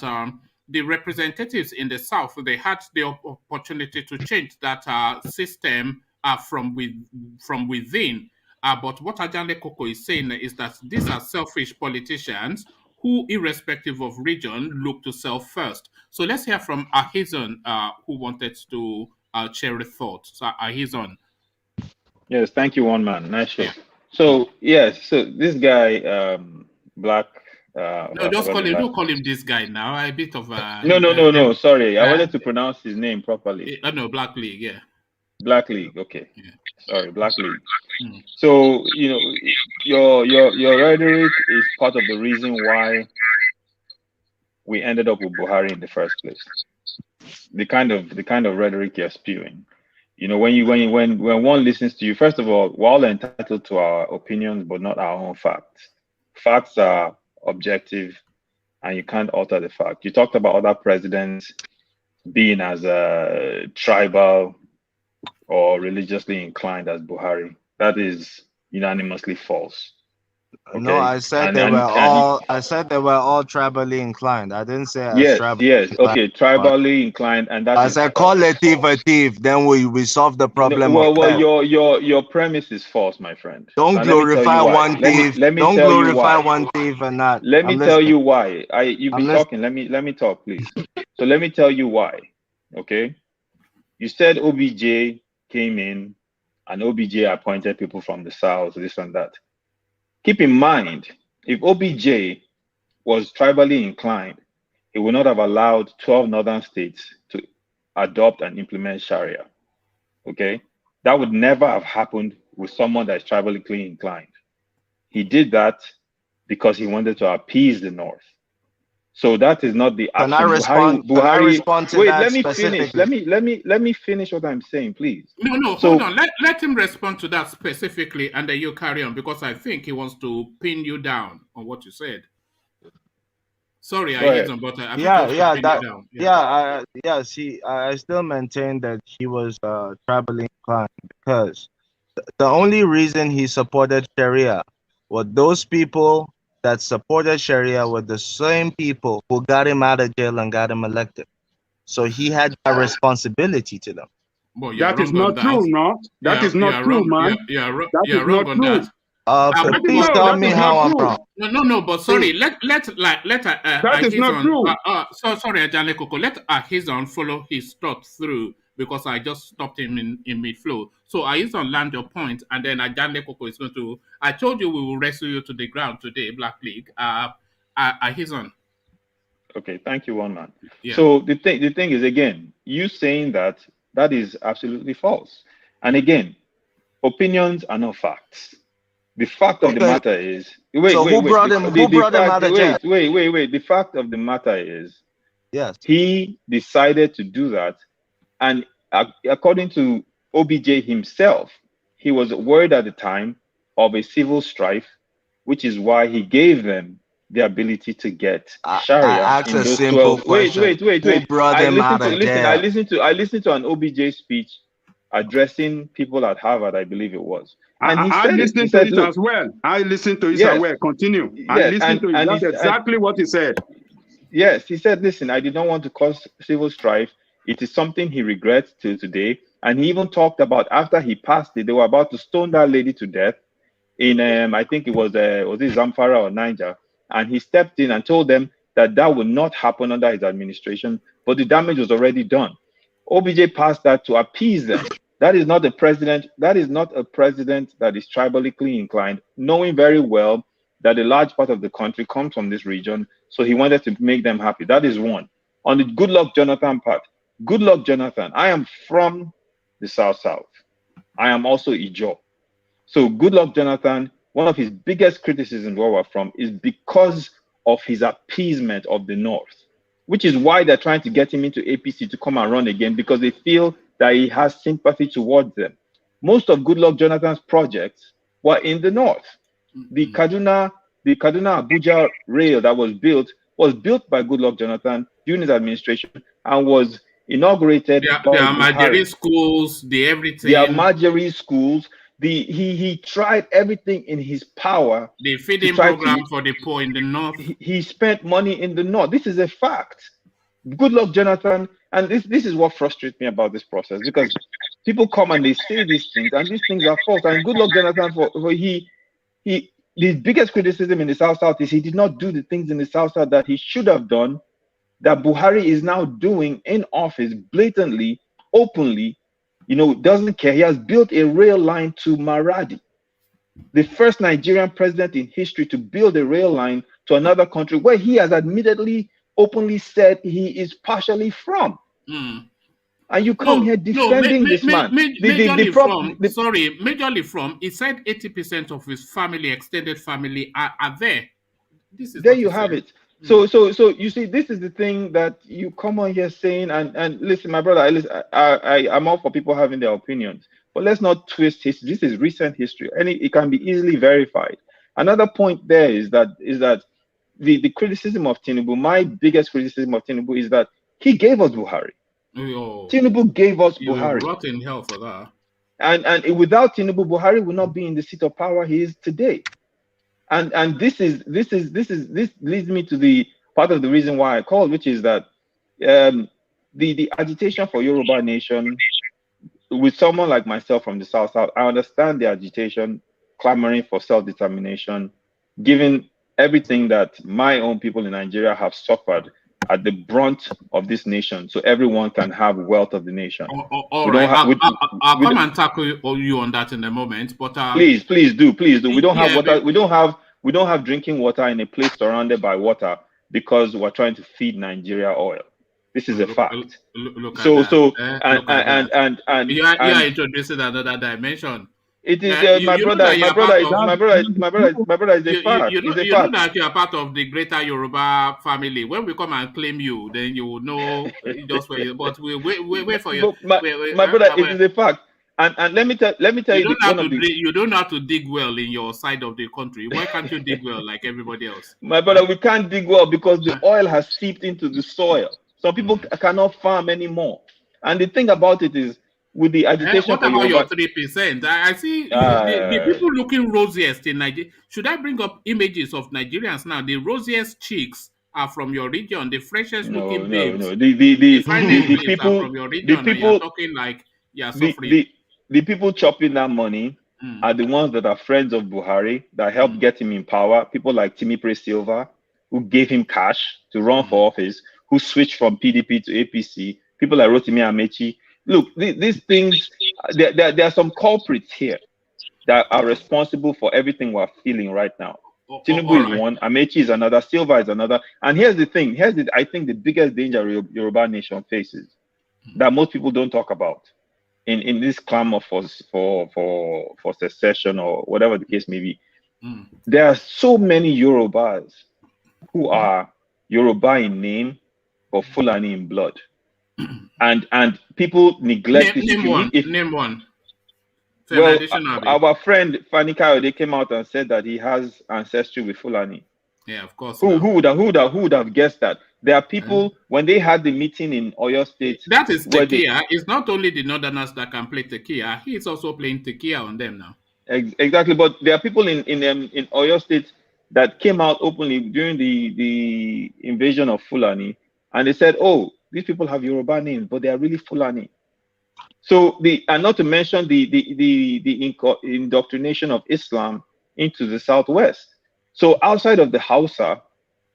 the representatives in the South, they had the opportunity to change that system from within. But what Ajanle Koko is saying is that these are selfish politicians who, irrespective of region, look to self first. So let's hear from Ahizon, who wanted to share a thought. So Ahizon. Yes, thank you, one man. Nice show. So yes, so this guy, Black. No, don't call him this guy now. A bit of No. Sorry, I wanted to pronounce his name properly. No, Black League, yeah. Black League, okay. Yeah. Sorry, Black League. So your rhetoric is part of the reason why we ended up with Buhari in the first place. The kind of rhetoric you're spewing. When one listens to you, first of all, we're all entitled to our opinions, but not our own facts. Facts are objective, and you can't alter the fact. You talked about other presidents being as tribal or religiously inclined as Buhari. That is unanimously false. Okay? No, I said they were all tribally inclined. I didn't say tribal. Yes. Okay, tribally inclined, and that I said call a thief, then we solve the problem. Your premise is false, my friend. Don't glorify one thief. Don't glorify one thief and not. Let me tell you why. You've been talking. Let me talk, please. So let me tell you why. Okay, you said OBJ came in, and OBJ appointed people from the South, this and that. Keep in mind, if OBJ was tribally inclined, he would not have allowed 12 northern states to adopt and implement Sharia. okay, that would never have happened with someone that is tribalically inclined. He did that because he wanted to appease the North. So that is not the action. Can I respond? Buhari, Can I respond to wait, that let me finish. specifically? Let me finish what I'm saying, please. No, So, hold on. Let him respond to that specifically, and then you carry on, because I think he wants to pin you down on what you said. Sorry, I hit on, but I think he wants to pin you down. See, I still maintain that he was tribally inclined because the only reason he supported Sharia were those people that supported Sharia were the same people who got him out of jail and got him elected. So he had a responsibility to them. Well, that is not true, no. That is not true, man. You're That is wrong not on true. that. Please tell me how I'm wrong. No, but sorry, let that is not true. Sorry, Ajane Koko, let Ahizon follow his thought through, because I just stopped him in mid-flow. So Ahizon land your point, and then Ajane Koko is going to, I told you we will wrestle you to the ground today, Black League. Ahizon. Okay, thank you, one man. Yeah. So the thing is, again, you saying that is absolutely false. And again, opinions are not facts. The fact of the matter is, who brought him out of jail? Wait. The fact of the matter is, yes, he decided to do that, and according to OBJ himself, he was worried at the time of a civil strife, which is why he gave them the ability to get Sharia in those 12. Wait. I listened to an OBJ speech addressing people at Harvard, I believe it was. And I listened to it as well. I listened to it as well. Continue. I listened to it. That's exactly what he said. Yes, he said, listen, I did not want to cause civil strife. It is something he regrets till today. And he even talked about after he passed it, they were about to stone that lady to death in, I think it was it Zamfara or Niger. And he stepped in and told them that would not happen under his administration, but the damage was already done. OBJ passed that to appease them. That is not a president. That is not a president that is tribalically inclined, knowing very well that a large part of the country comes from this region. So he wanted to make them happy. That is one. On the Good Luck Jonathan part, Good Luck Jonathan, I am from the South. I am also Ijo. So Good Luck Jonathan, one of his biggest criticisms where we're from is because of his appeasement of the North, which is why they're trying to get him into APC to come and run again, because they feel that he has sympathy towards them. Most of Good Luck Jonathan's projects were in the North. The Kaduna Abuja rail that was built by Good Luck Jonathan during his administration and was inaugurated by the Marjorie schools, the everything. The Marjorie schools. He tried everything in his power. The feeding program for the poor in the North. He spent money in the North. This is a fact. Good Luck Jonathan, and this is what frustrates me about this process, because people come and they say these things, and these things are false. And Good Luck Jonathan, his biggest criticism in the South is he did not do the things in the South that he should have done, that Buhari is now doing in office blatantly, openly. Doesn't care. He has built a rail line to Maradi, the first Nigerian president in history to build a rail line to another country where he has admittedly, openly said he is partially from. And you come here defending this man. Majorly from, he said 80% of his family, extended family, are there. There you have it. So you see, this is the thing that you come on here saying, and listen, my brother, I'm all for people having their opinions, but let's not twist history. This is recent history, and it can be easily verified. Another point there is that the criticism of Tinubu, my biggest criticism of Tinubu is that he gave us Buhari. Tinubu gave us Buhari. Rot in hell for that. And without Tinubu, Buhari will not be in the seat of power he is today. And this leads me to the part of the reason why I called, which is that the agitation for Yoruba nation, with someone like myself from the South, I understand the agitation, clamoring for self-determination, given everything that my own people in Nigeria have suffered at the brunt of this nation, so everyone can have wealth of the nation. All right, I'll come and tackle you on that in a moment. But please do. We don't have water. We don't have drinking water in a place surrounded by water because we're trying to feed Nigeria oil. This is a fact. Look at So that. so Look at that. and You are introducing another dimension. it is You know that you are part of my brother is a fact. It's a you know fact. that you are part of the greater Yoruba family. When we come and claim you, then you will know just where you. But we wait for you. But my brother, it is a fact. And let me tell You you don't have one of the you don't have to dig well in your side of the country. Why can't you dig well like everybody else? my brother, we can't dig well because the oil has seeped into the soil. Some people cannot farm anymore. And the thing about it is, with the agitation What for about Yoruba, your 3%? I see the people looking rosiest in Nigeria. Should I bring up images of Nigerians now? The rosiest chicks are from your region. The freshest looking babes. The finest babes people, are from your region. And you're talking like you're suffering. the people chopping that money are the ones that are friends of Buhari that helped get him in power. People like Timipre Silva, who gave him cash to run for office, who switched from PDP to APC. People like Rotimi Amechi. Look, these things, there are some culprits here that are responsible for everything we're feeling right now. Tinubu is one, Amechi is another, Silva is another. And here's the thing, I think the biggest danger Yoruba nation faces that most people don't talk about in this clamor for secession or whatever the case may be. There are so many Yorubas who are Yoruba in name but Fulani in blood. And people neglect this issue. Name one. Well, our friend Fani Kayode came out and said that he has ancestry with Fulani. Yeah, of course. Who would have guessed that? There are people when they had the meeting in Oyo State. That is tequila. It's not only the Northerners that can play tequila. He is also playing tequila on them now. Exactly, but there are people in Oyo State that came out openly during the invasion of Fulani, and they said, "Oh, these people have Yoruba names, but they are really Fulani." So and not to mention the indoctrination of Islam into the Southwest. So outside of the Hausa,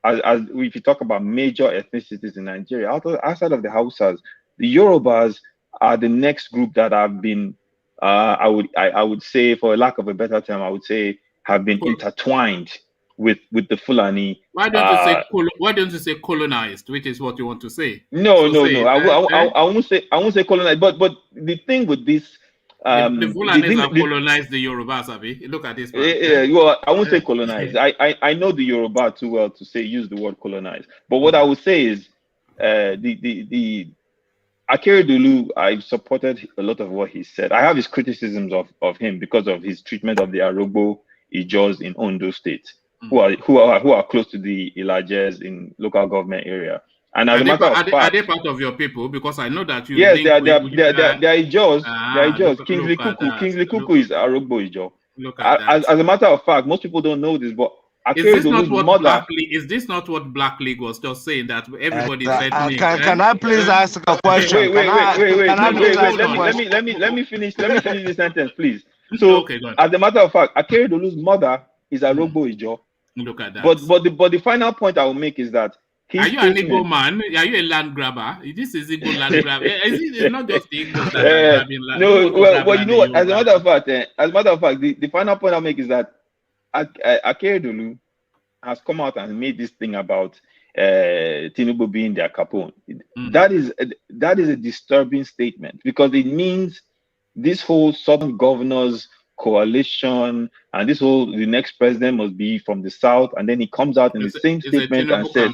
as if you talk about major ethnicities in Nigeria, outside of the Hausas, the Yorubas are the next group that have been, I would say, for a lack of a better term, I would say, have been intertwined with the Fulani. Why don't you say colonized, which is what you want to say? No. I won't say colonized. But the thing with this, the Fulanis have colonized the Yorubas, Abi. Look at this. Well, I won't say colonized. I know the Yoruba too well to use the word colonized. But what I would say is, the Akeredolu, I've supported a lot of what he said. I have his criticisms of him because of his treatment of the Arogbo Ijos in Ondo State, who are close to the Ilajes in local government area. And as a matter of fact, are they part of your people? Because I know that you. Yes, they are Ijos. They are Ijos. Kingsley Kuku is Arogbo Ijo. Look at that. As a matter of fact, most people don't know this, but is this not what Black League was just saying, that everybody said? Can I please ask a question? Wait. Let me finish the sentence, please. So, okay, as a matter of fact, Akeredolu's mother is Arogbo Ijo. Look at that. But the final point I will make is that are you an Igbo man? Are you a land grabber? This is Igbo land grabber. It's not just the Igbos that are grabbing land. No, well, you know what? As a matter of fact, the final point I'll make is that Akeredolu has come out and made this thing about Tinubu being their Capone. That is a disturbing statement, because it means this whole Southern Governors coalition and the next president must be from the South, and then he comes out in the same statement and says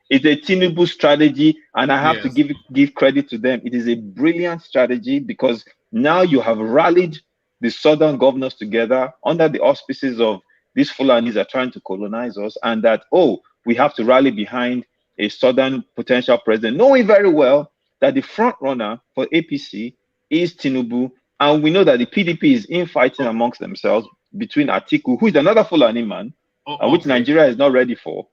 it's a Tinubu strategy, and I have to give credit to them. It is a brilliant strategy, because now you have rallied the Southern governors together under the auspices of these Fulanis are trying to colonize us, and that, we have to rally behind a Southern potential president, knowing very well that the front runner for APC is Tinubu. And we know that the PDP is infighting amongst themselves between Atiku, who is another Fulani man, which Nigeria is not ready for,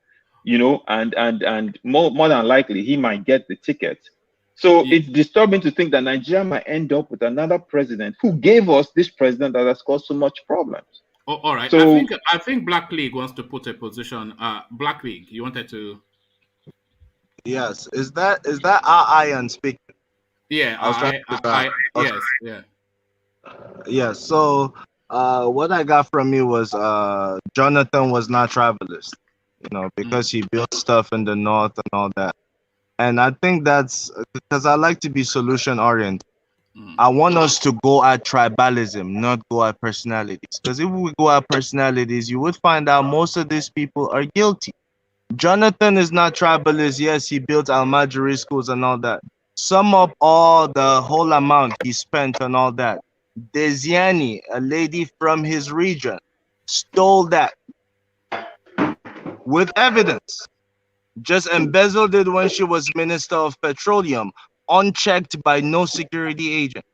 and more than likely he might get the ticket. So it's disturbing to think that Nigeria might end up with another president who gave us this president that has caused so much problems. All right. So, I think Black League wants to put a position. Black League, you wanted to? Yes. Is that Iron speaking? Yeah. Yes. Yeah. Yes. So, what I got from you was Jonathan was not travelist, because he built stuff in the north and all that. And I think that's because I like to be solution oriented. I want us to go at tribalism, not go at personalities. Because if we go at personalities, you would find out most of these people are guilty. Jonathan is not tribalist. Yes, he built Almajiri schools and all that. Sum up all the whole amount he spent on all that. Desiani, a lady from his region, stole that with evidence. Just embezzled it when she was Minister of Petroleum, unchecked by no security agent.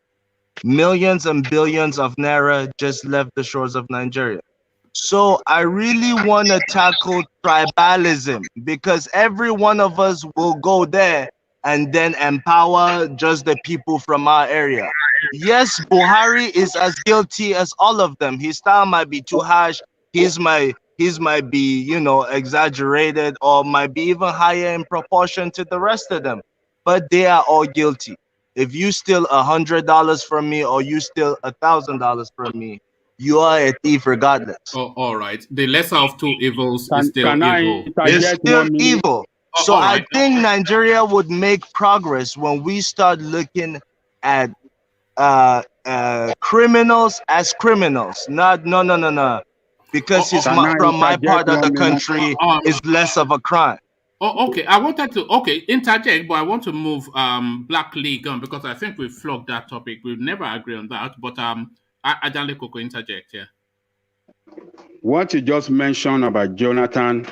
Millions and billions of naira just left the shores of Nigeria. So I really want to tackle tribalism because every one of us will go there and then empower just the people from our area. Yes, Buhari is as guilty as all of them. His style might be too harsh. His might be, you know, exaggerated or might be even higher in proportion to the rest of them. But they are all guilty. If you steal $100 from me or you steal $1,000 from me, you are a thief regardless. Oh, all right. The lesser of two evils is still evil. It's still evil. So I think Nigeria would make progress when we start looking at criminals as criminals. Not no. Because he's from my part of the country is less of a crime. Oh, okay. I wanted to interject, but I want to move Black League on because I think we've flogged that topic. We'll never agree on that. But Adanle Koko interject here. What you just mentioned about Jonathan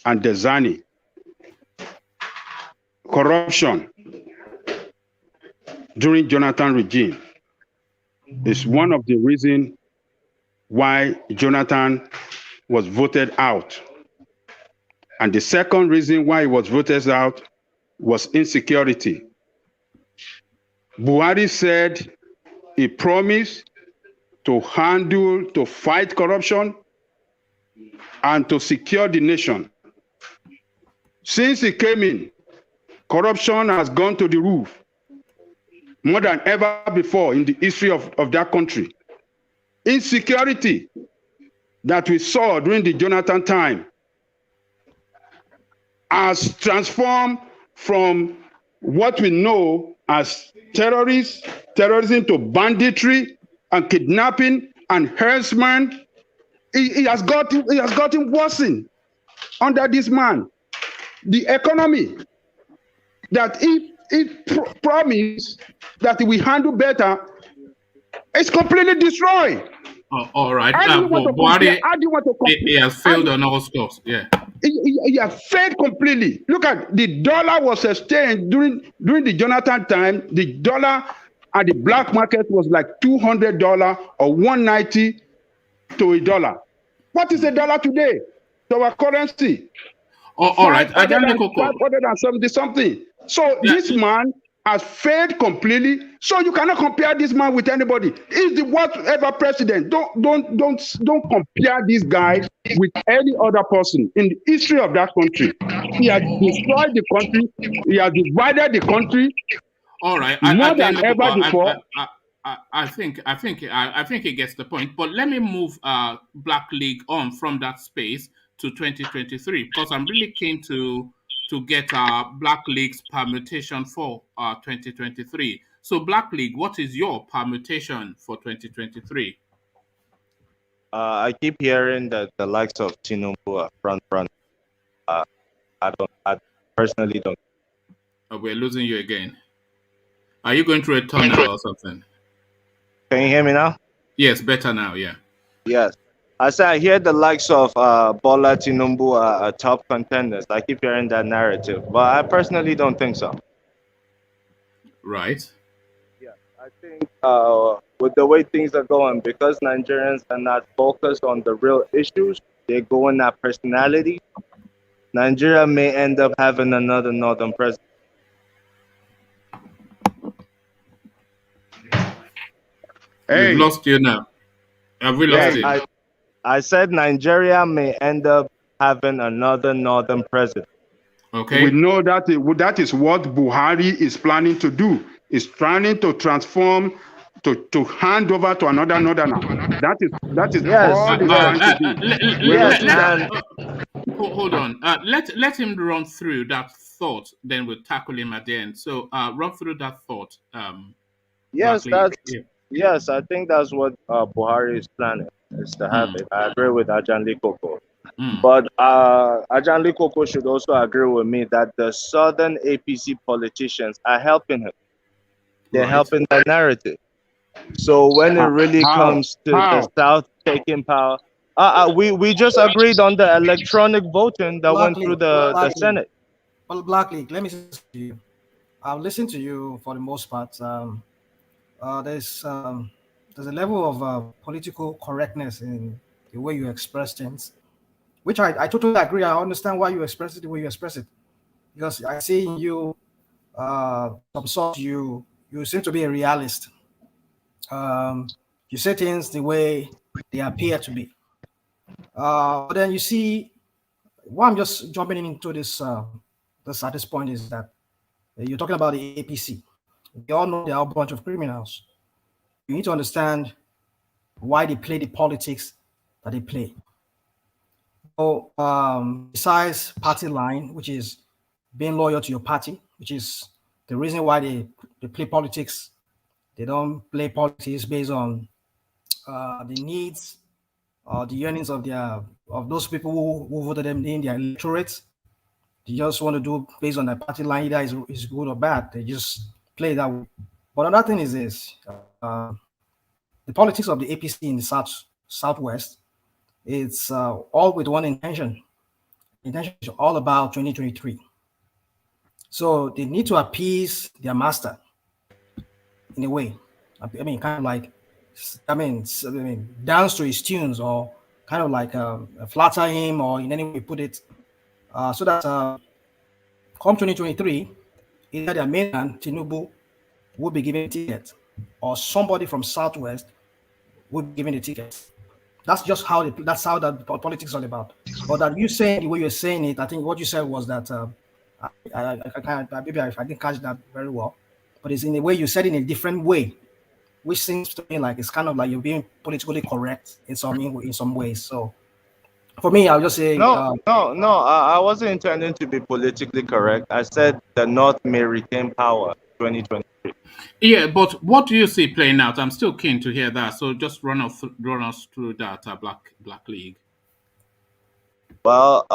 and Dezani, corruption during Jonathan regime is one of the reasons why Jonathan was voted out. And the second reason why he was voted out was insecurity. Buhari said he promised to fight corruption and to secure the nation. Since he came in, corruption has gone to the roof more than ever before in the history of that country. Insecurity that we saw during the Jonathan time has transformed from what we know as terrorism to banditry and kidnapping and harassment. It has gotten worsened under this man. The economy that he promised that we handle better is completely destroyed. Oh, all right. Buhari, he has failed on all scores. Yeah. He has failed completely. Look at the dollar was sustained during the Jonathan time. The dollar at the black market was like $200 or $190 to $1. What is a dollar today? To our currency. Oh, all right. 570 something. So this man has failed completely. So you cannot compare this man with anybody. He's the whatever president. Don't compare this guy with any other person in the history of that country. He has destroyed the country. He has divided the country. All right. More than ever before. I think he gets the point. But let me move Black League on from that space to 2023 because I'm really keen to get Black League's permutation for 2023. So Black League, what is your permutation for 2023? I keep hearing that the likes of Tinubu are front. I personally don't. Oh, we're losing you again. Are you going through a tunnel or something? Can you hear me now? Yes, better now, yeah. Yes. I said I hear the likes of Bola Tinubu are top contenders. I keep hearing that narrative, but I personally don't think so. Right. Yeah, I think with the way things are going, because Nigerians are not focused on the real issues, they're going at personality. Nigeria may end up having another northern president. We've lost you now. Have we lost you? I said Nigeria may end up having another northern president. Okay. We know that that is what Buhari is planning to do. He's planning to transform, to hand over to another northerner. That is all he's trying to do. Hold on. Let him run through that thought, then we'll tackle him at the end. So run through that thought. Yes, Blackley. that's yes. I think that's what Buhari is planning, is to have it. I agree with Ajanli Koko, but Ajanli Koko should also agree with me that the southern APC politicians are helping him. They're helping that narrative. So when it really comes to the South taking power, we just agreed on the electronic voting that went through the Senate. Well, Blackley, let me say to you. I've listened to you for the most part. There's a level of political correctness in the way you express things, which I totally agree. I understand why you express it the way you express it, because I see in you some sort you seem to be a realist. You say things the way they appear to be. But then you see, why I'm just jumping into this at this point is that you're talking about the APC. We all know they are a bunch of criminals. You need to understand why they play the politics that they play. So, besides party line, which is being loyal to your party, which is the reason why they play politics. They don't play politics based on the needs or the yearnings of those people who voted them in their electorate. They just want to do based on the party line, either is good or bad. They just play that way. But another thing is this: the politics of the APC in the southwest. It's all with one intention. The intention is all about 2023. So they need to appease their master in a way. I mean, kind of like, dance to his tunes, or kind of like flatter him, or in any way put it, so that come 2023, either their main man Tinubu will be given a ticket, or somebody from Southwest will be given a ticket. That's just how that politics is all about. But that you saying the way you're saying it, I think what you said was that maybe I didn't catch that very well, but it's in a way you said it in a different way, which seems to me like it's kind of like you're being politically correct in some ways. So for me, I'll just say no. I wasn't intending to be politically correct. I said the North may retain power 2023. Yeah, but what do you see playing out? I'm still keen to hear that. So just run us through that Black League. Well,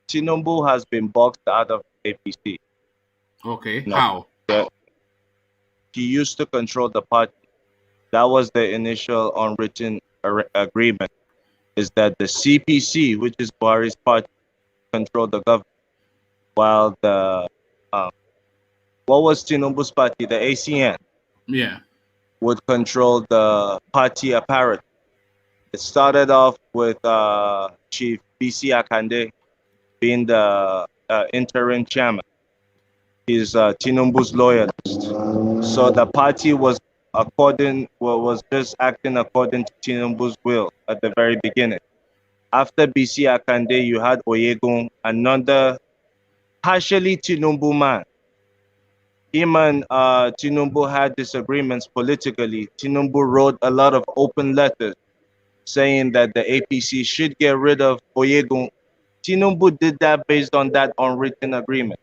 Tinubu has been boxed out of APC. Okay, how? He used to control the party. That was the initial unwritten agreement, is that the CPC, which is Buhari's party, controlled the government, while the what was Tinubu's party, the ACN, would control the party apparatus. It started off with Chief BC Akande being the interim chairman. He's Tinubu's loyalist. So the party was just acting according to Tinubu's will at the very beginning. After BC Akande, you had Oyegun, another partially Tinubu man. Him and Tinubu had disagreements politically. Tinubu wrote a lot of open letters saying that the APC should get rid of Oyegun. Tinubu did that based on that unwritten agreement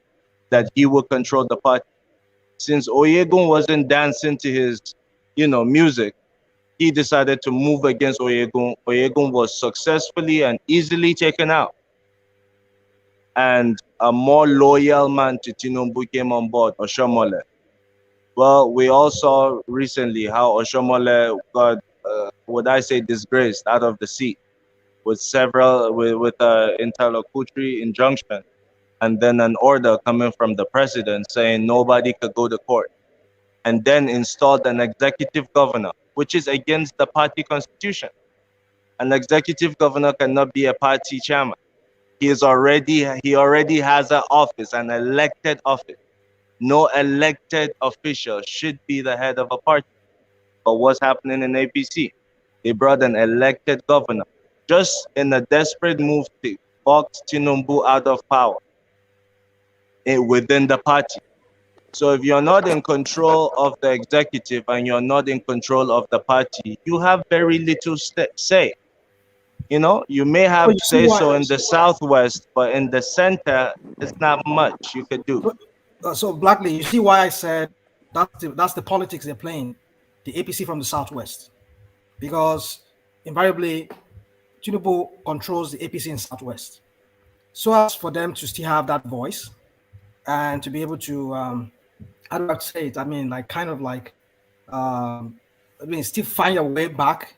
that he would control the party. Since Oyegun wasn't dancing to his, music, he decided to move against Oyegun. Oyegun was successfully and easily taken out. And a more loyal man to Tinubu came on board, Oshomole. Well, we all saw recently how Oshomole got, disgraced out of the seat with an interlocutory injunction, and then an order coming from the president saying nobody could go to court, and then installed an executive governor, which is against the party constitution. An executive governor cannot be a party chairman. He already has an office, an elected office. No elected official should be the head of a party. But what's happening in APC? They brought an elected governor, just in a desperate move to box Tinubu out of power within the party. So if you're not in control of the executive and you're not in control of the party, you have very little say. You know, you may So have you see say why. so in the southwest, but in the center, it's not much you could do. So Blackley, you see why I said that's the politics they're playing, the APC from the southwest, because invariably Tinubu controls the APC in southwest, so as for them to still have that voice and to be able to how do I say it? I mean, like kind of like still find a way back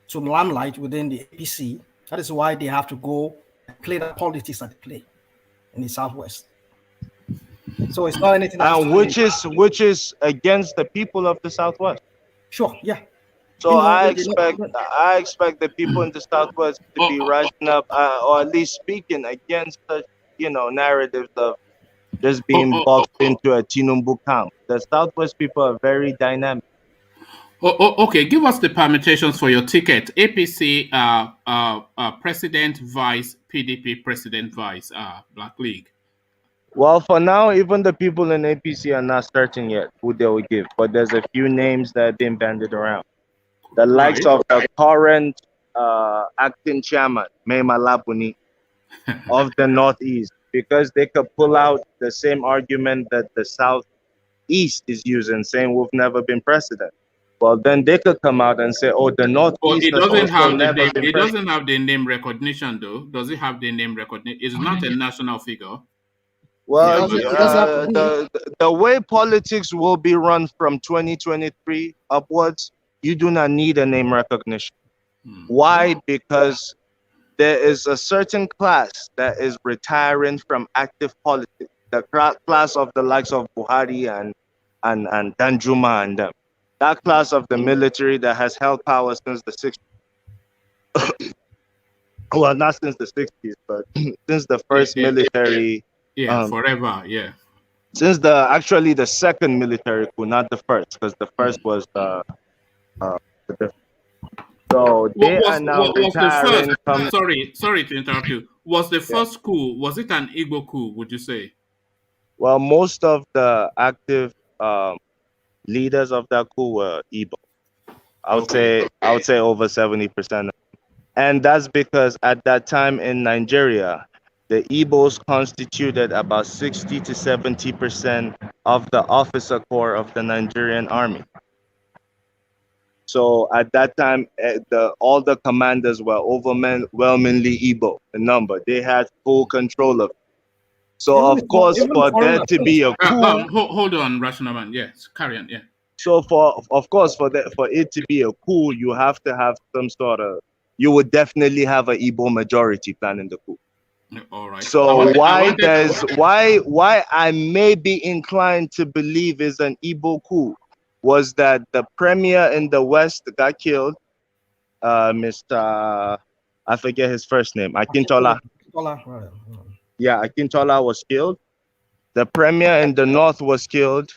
to limelight within the APC. That is why they have to go and play the politics that they play in the southwest. So it's not anything that's which is against the people of the southwest. Sure, yeah. So I expect the people in the southwest to be rising up, or at least speaking against such, narratives of just being boxed into a Tinubu camp. The southwest people are very dynamic. Okay, give us the permutations for your ticket. APC president, vice, PDP president, vice, Black League. Well, for now, even the people in APC are not certain yet who they will give, but there's a few names that have been bandied around. The likes of the current acting chairman, May Malabuni, of the Northeast, because they could pull out the same argument that the Southeast is using, saying we've never been president. Well, then they could come out and say, "Oh, the Northeast it doesn't have the name. It doesn't have the name recognition, though. Does it have the name recognition? It's not a national figure. Well, the way politics will be run from 2023 upwards, you do not need a name recognition. Why? Because there is a certain class that is retiring from active politics. The class of the likes of Buhari and Danjuma and them. That class of the military that has held power since the 60s. Well, not since the 60s, but since the first military. Forever, yeah. Since the second military coup, not the first, because the first was so they are now retiring from. Sorry to interrupt you. Was the first coup? Was it an Igbo coup? Would you say? Well, most of the active leaders of that coup were Igbo. I would say over 70%, and that's because at that time in Nigeria, the Igbos constituted about 60 to 70% of the officer corps of the Nigerian army. So at that time, all the commanders were overwhelmingly Igbo in number. They had full control of it. So of course, for there to be a coup, hold on, Rational Man. Yes, carry on. Yeah. So for it to be a coup, you have to have some sort of. You would definitely have an Igbo majority planning the coup. All right. So why I may be inclined to believe is an Igbo coup was that the premier in the West got killed, Mr. I forget his first name, Akintola. Yeah, Akintola was killed. The premier in the North was killed,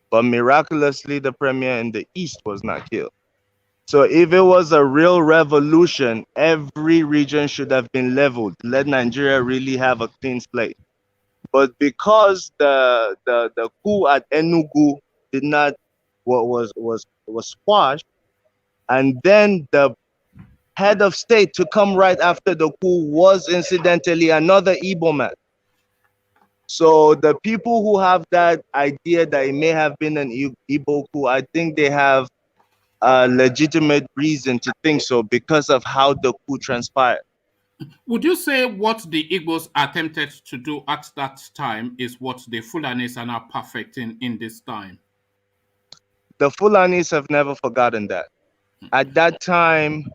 but miraculously the premier in the East was not killed. So if it was a real revolution, every region should have been leveled. Let Nigeria really have a clean slate. But because the coup at Enugu did not was squashed, and then the head of state to come right after the coup was incidentally another Igbo man. So the people who have that idea that it may have been an Igbo coup, I think they have a legitimate reason to think so because of how the coup transpired. Would you say what the Igbos attempted to do at that time is what the Fulanis are now perfecting in this time? The Fulanis have never forgotten that. At that time,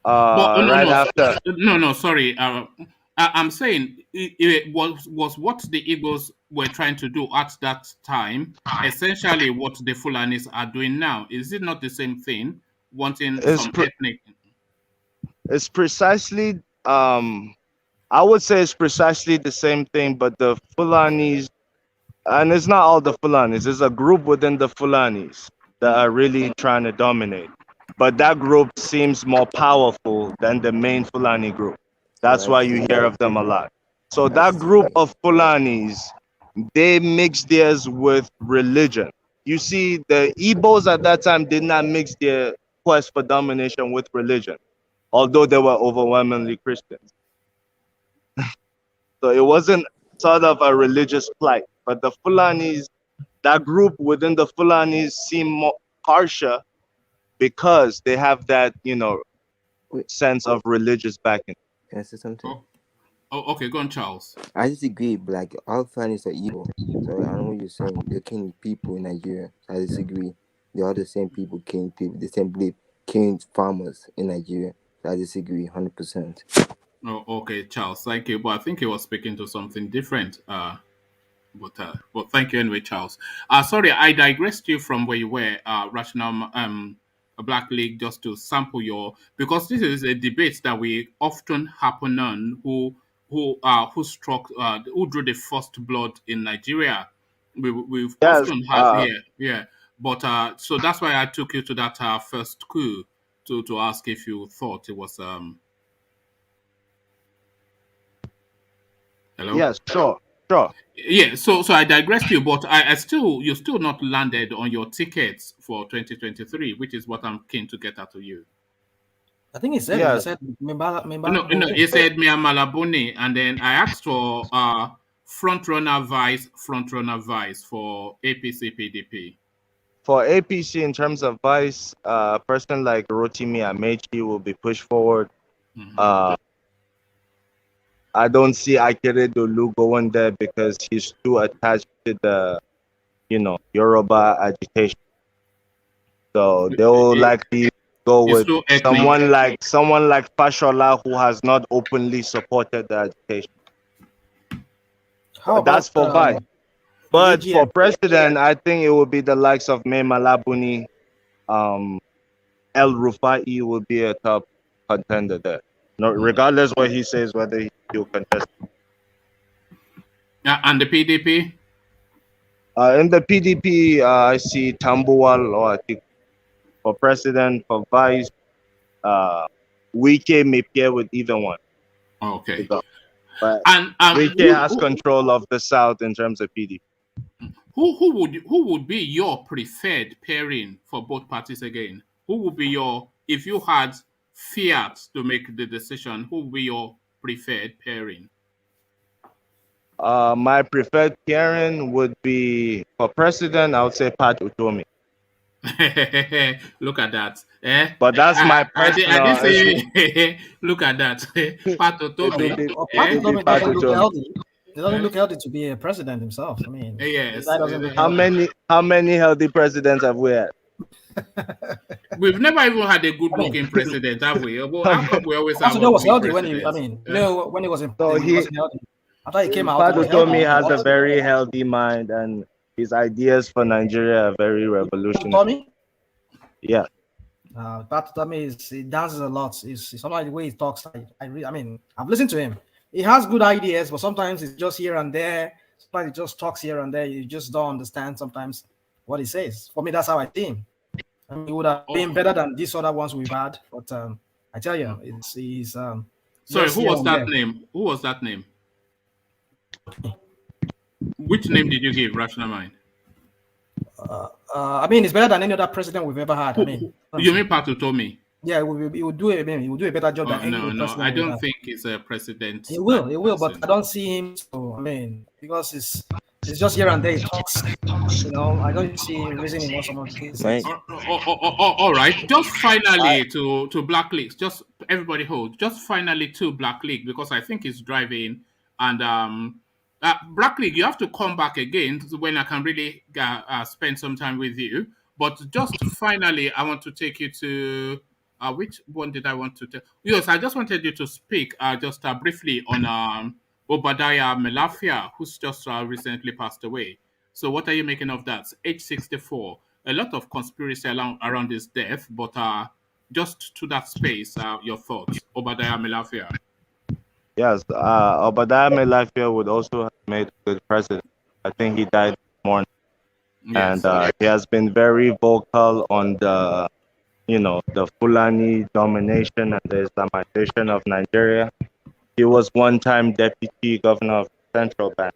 after. No, sorry. I'm saying it was what the Igbos were trying to do at that time, essentially what the Fulanis are doing now. Is it not the same thing? Wanting some ethnic. It's precisely I would say it's precisely the same thing, but the Fulanis, and it's not all the Fulanis, there's a group within the Fulanis that are really trying to dominate. But that group seems more powerful than the main Fulani group. That's why you hear of them a lot. So that group of Fulanis, they mix theirs with religion. You see, the Igbos at that time did not mix their quest for domination with religion. although they were overwhelmingly Christians. So it wasn't sort of a religious plight, but the Fulanis, that group within the Fulanis seem more harsher because they have that, sense of religious backing. Can I say something? Oh, okay, go on, Charles. I disagree, but like all Fulanis are evil. So I know what you're saying. They're killing people in Nigeria. I disagree. They're all the same people killing people. The same belief killing farmers in Nigeria. So I disagree 100%. Oh, okay, Charles, thank you. But I think he was speaking to something different. But thank you anyway, Charles. Sorry, I digressed you from where you were, Rational Black League, just to sample because this is a debate that we often happen on who drew the first blood in Nigeria. We've often had yeah. But so that's why I took you to that first coup to ask if you thought it was Hello? Yes, sure. Yeah, so I digressed you, but you're still not landed on your tickets for 2023, which is what I'm keen to get out of you. I think he said No, he said Mia Malabuni, and then I asked for front runner vice for APC PDP. For APC, in terms of vice, a person like Rotimi Amechi will be pushed forward. I don't see Akere Dolu going there because he's too attached to the, Yoruba agitation. So they will likely go with someone like Fashola, who has not openly supported the agitation. That's for vice. But for president, I think it will be the likes of May Malabuni, El Rufai will be a top contender there. No, regardless what he says, whether he'll contest. And the PDP? In the PDP, I see Tambuwal or I think for president, for vice, WIKE may pair with either one. Okay. But WIKE has control of the South in terms of PDP. Who would be your preferred pairing for both parties again? Who would be if you had fiat to make the decision, who would be your preferred pairing? My preferred pairing would be for president. I would say Pat Utomi. Look at that. But that's my personal. I did say, look at that. Pat Utomi. Pat Utomi doesn't look healthy. He doesn't look healthy to be a president himself. I mean, yes. How many healthy presidents have we had? We've never even had a good-looking president, have we? How come we always have? Was healthy when he. I mean, when he was in. So he wasn't healthy. I thought he came out. Pat Utomi has a very healthy mind, and his ideas for Nigeria are very revolutionary. Yeah. Pat Utomi he dances a lot. Sometimes the way he talks, I mean, I've listened to him. He has good ideas, but sometimes it's just here and there. Sometimes he just talks here and there. You just don't understand sometimes what he says. For me, that's how I see him. I mean, he would have been better than these other ones we've had. But I tell you, he's. Sorry, who was that name? Who was that name? Which name did you give, Rational Mind? I mean, it's better than any other president we've ever had. I mean, you mean Pat Utomi? Yeah, he would do a better job than any president. No, I don't think he's a president. He will, but I don't see him. So I mean, because it's just here and there he talks. I don't see reasoning in some of the cases. Right. All right. Just finally to Black League. Just everybody hold. Just finally to Black League because I think it's driving and Black League. You have to come back again when I can really spend some time with you. But just finally, I want to take you to. Which one did I want to tell? Yes, I just wanted you to speak just briefly on Obadiah Malafia, who's just recently passed away. So what are you making of that? Age 64. A lot of conspiracy around his death, but just to that space, your thoughts, Obadiah Malafia. Yes, Obadiah Malafia would also have made a good president. I think he died this morning. Yes. And he has been very vocal on the Fulani domination and the Islamization of Nigeria. He was one-time deputy governor of the central bank,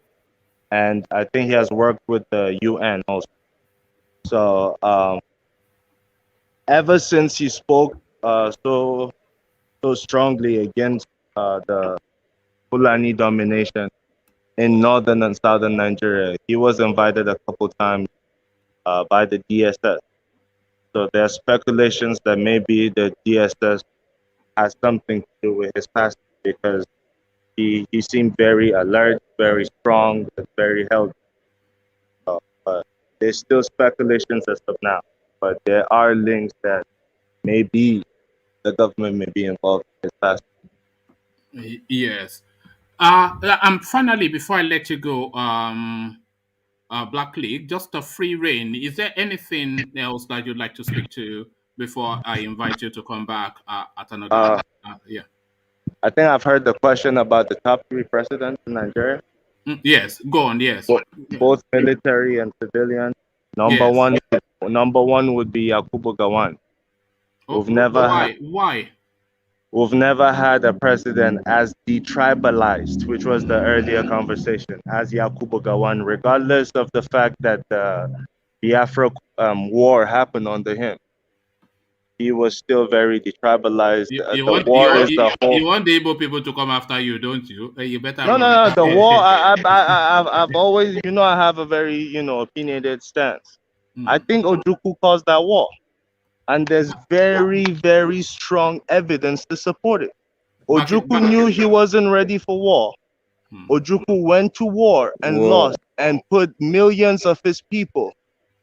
and I think he has worked with the UN also. So ever since he spoke so so strongly against the Fulani domination in northern and southern Nigeria. He was invited a couple times by the DSS. So there are speculations that maybe the DSS has something to do with his passing because he seemed very alert, very strong, very healthy. But there's still speculations as of now. But there are links that maybe the government may be involved in his passing. Yes. Finally, before I let you go, Black League, just a free reign. Is there anything else that you'd like to speak to before I invite you to come back at another? Yeah. I think I've heard the question about the top 3 presidents in Nigeria. Yes, go on. Yes, both military and civilian. Number one would be Yakubu Gowon. Why? We've never had a president as detribalized, which was the earlier conversation, as Yakubu Gowon, regardless of the fact that the Biafra war happened under him. He was still very detribalized. You want the Igbo people to come after you, don't you? You better. No. The war. I've always, I have a very, opinionated stance. I think Ojukwu caused that war, and there's very, very strong evidence to support it. Ojukwu knew he wasn't ready for war. Ojukwu went to war and lost, and put millions of his people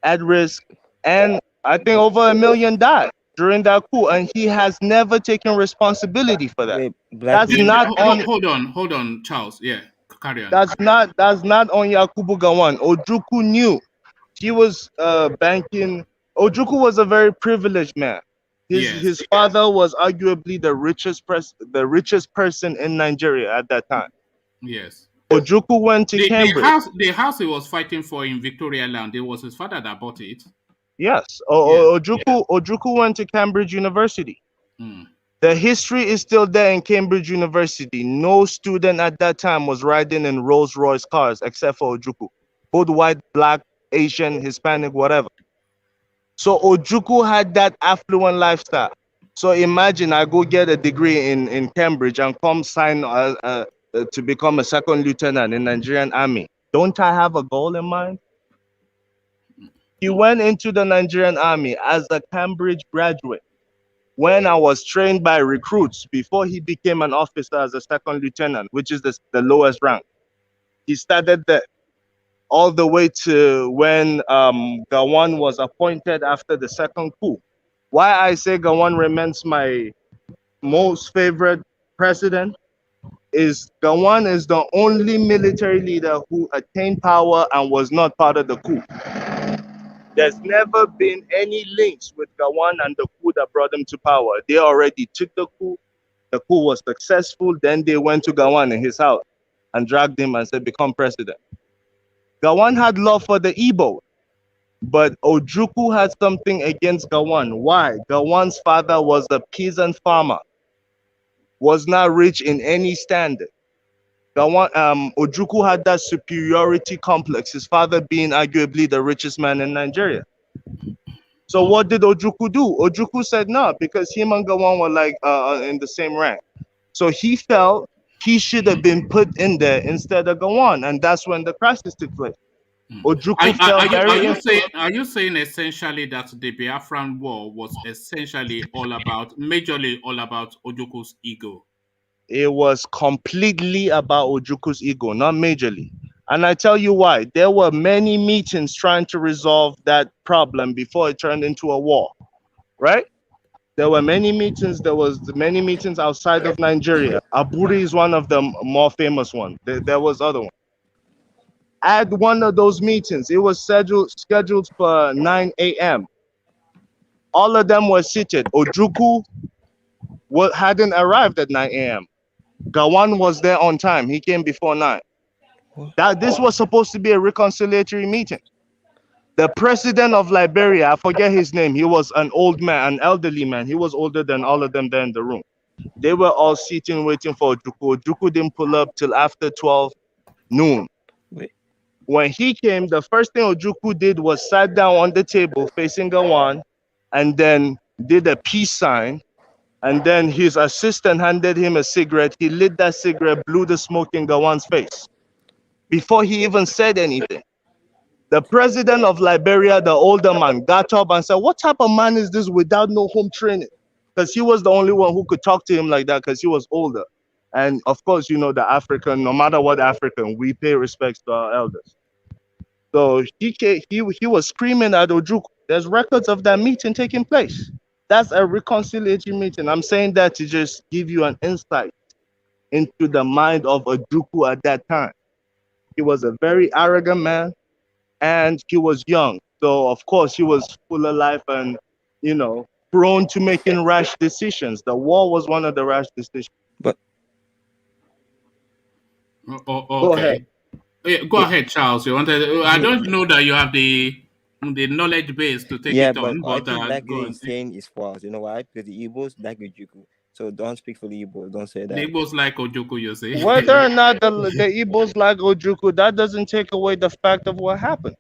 at risk, and I think over 1 million died during that coup, and he has never taken responsibility for that. Hold on, Charles. Yeah, carry on. That's not on Yakubu Gowon. Ojukwu knew he was banking. Ojukwu was a very privileged man. His father was arguably the richest person in Nigeria at that time. Yes. Ojukwu went to Cambridge. The house he was fighting for in Victoria Land, it was his father that bought it. Yes. Ojukwu went to Cambridge University. The history is still there in Cambridge University. No student at that time was riding in Rolls-Royce cars except for Ojukwu. Both white, black, Asian, Hispanic, whatever. So Ojukwu had that affluent lifestyle. So imagine I go get a degree in Cambridge and come sign to become a second lieutenant in Nigerian Army. Don't I have a goal in mind? He went into the Nigerian Army as a Cambridge graduate. When I was trained by recruits before he became an officer as a second lieutenant, which is the lowest rank. He started there all the way to when Gowon was appointed after the second coup. Why I say Gowon remains my most favorite president is Gowon is the only military leader who attained power and was not part of the coup. There's never been any links with Gowon and the coup that brought him to power. They already took the coup. The coup was successful. Then they went to Gowon in his house and dragged him and said, become president. Gowon had love for the Igbo, but Ojukwu had something against Gowon. Why? Gowon's father was a peasant farmer, was not rich in any standard. Ojukwu had that superiority complex, his father being arguably the richest man in Nigeria. So what did Ojukwu do? Ojukwu said no, because him and Gowon were like in the same rank. So he felt he should have been put in there instead of Gowon, and that's when the crisis took place. Ojukwu felt Are you saying essentially that the Biafran war was essentially majorly all about Ojukwu's ego? It was completely about Ojukwu's ego, not majorly. And I tell you why. There were many meetings trying to resolve that problem before it turned into a war, right? There were many meetings. There was many meetings outside of Nigeria. Aburi is one of the more famous ones. There was other one. At one of those meetings, it was scheduled for 9 a.m. All of them were seated. Ojukwu hadn't arrived at 9 a.m. Gowon was there on time. He came before 9. This was supposed to be a reconciliatory meeting. The president of Liberia, I forget his name, he was an old man, an elderly man. He was older than all of them there in the room. They were all sitting waiting for Ojukwu. Ojukwu didn't pull up till after 12 noon. When he came, the first thing Ojukwu did was sat down on the table facing Gowon and then did a peace sign And then his assistant handed him a cigarette. He lit that cigarette, blew the smoke in Gawan's face before he even said anything. The president of Liberia, the older man, got up and said, what type of man is this without no home training? Because he was the only one who could talk to him like that because he was older. And of course, you know, the African, no matter what African, we pay respects to our elders. So he was screaming at Ojukwu. There's records of that meeting taking place. That's a reconciliation meeting. I'm saying that to just give you an insight into the mind of Ojukwu at that time. He was a very arrogant man, and he was young. So of course he was full of life and, you know, prone to making rash decisions. The war was one of the rash decisions. But okay. Go ahead. Yeah, go ahead, Charles. You wanted? I don't know that you have the knowledge base to take it on, but I but think that go guy and is saying is false. You know why? Because the Igbos like Ojukwu. So don't speak for the Igbos. Don't say that. the Igbos like Ojukwu, you say? Whether or not the Igbos like Ojukwu, that doesn't take away the fact of what happened.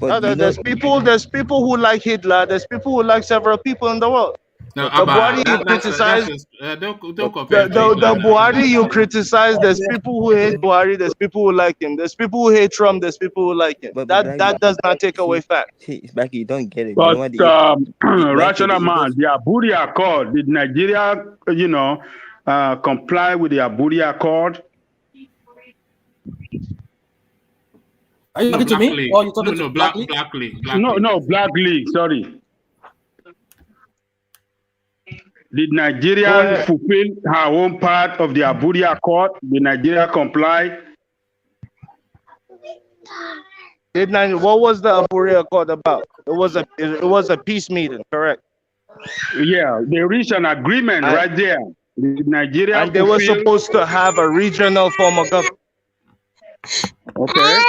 But There's people who like Hitler. There's people who like several people in the world. No, the Buhari you criticize, don't compare the Buhari you criticize. There's people who hate Buhari. There's people who like him. There's people who hate Trump. There's people who like him. That does not take away fact. Back, you don't get it. But rational man, the Aburi Accord, did Nigeria, you know, comply with the Aburi Accord? Are you talking to me? Or you talking to Black League? No, Black League, sorry. Did Nigeria fulfill her own part of the Aburi Accord? Did Nigeria comply? What was the Aburi Accord about? It was a peace meeting, correct? Yeah, they reached an agreement right there. Did Nigeria and they were supposed to have a regional form of government. Okay.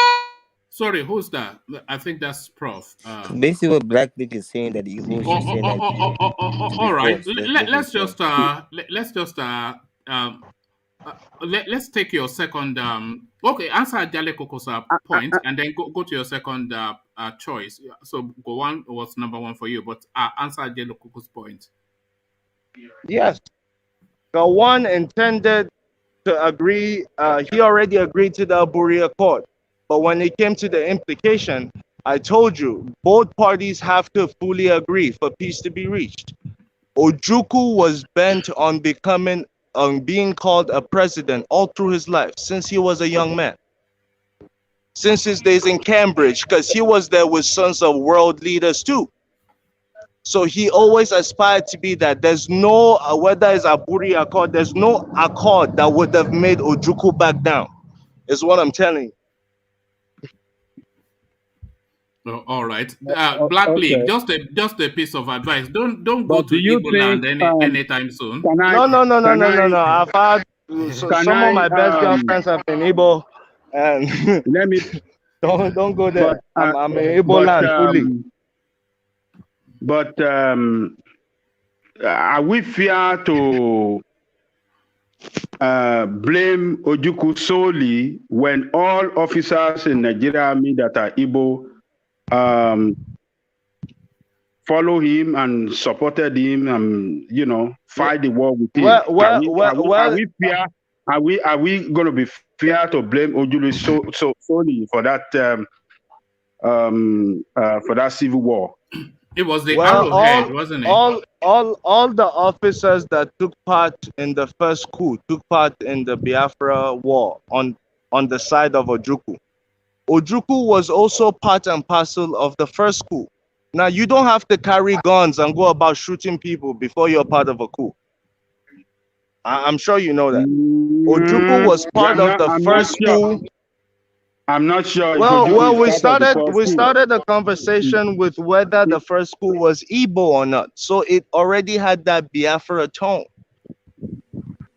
Sorry, who's that? I think that's Prof. Basically, what Black League is saying that the Igbos is saying that. All right, let's take your second. Okay, answer Jale Kokosa point, and then go to your second choice. So go one was number one for you, but answer Jale Koko's point. Yes, Gawan intended to agree. He already agreed to the Aburi Accord. But when it came to the implication, I told you, both parties have to fully agree for peace to be reached. Ojukwu was bent on being called a president all through his life, since he was a young man. Since his days in Cambridge, because he was there with sons of world leaders too. So he always aspired to be that. There's no, whether it's Aburi Accord, there's no accord that would have made Ojukwu back down, is what I'm telling you. All right, Black League. Just a piece of advice. Don't go to Igbo land anytime soon. No. I've had some of my best girlfriends have been Igbo, and let me don't go there. I'm in Igbo land fully. But are we fair to blame Ojukwu solely when all officers in Nigeria Army that are Igbo follow him and supported him and, you know, fight the war with him? Are we going to be fair to blame Ojukwu solely for that civil war? It was the arrowhead, wasn't it? All the officers that took part in the first coup took part in the Biafra war on the side of Ojukwu. Ojukwu was also part and parcel of the first coup. Now, you don't have to carry guns and go about shooting people before you're part of a coup. I'm sure you know that. Ojukwu was part of the first coup. I'm not sure. Well, we started a conversation with whether the first coup was Igbo or not. So it already had that Biafra tone.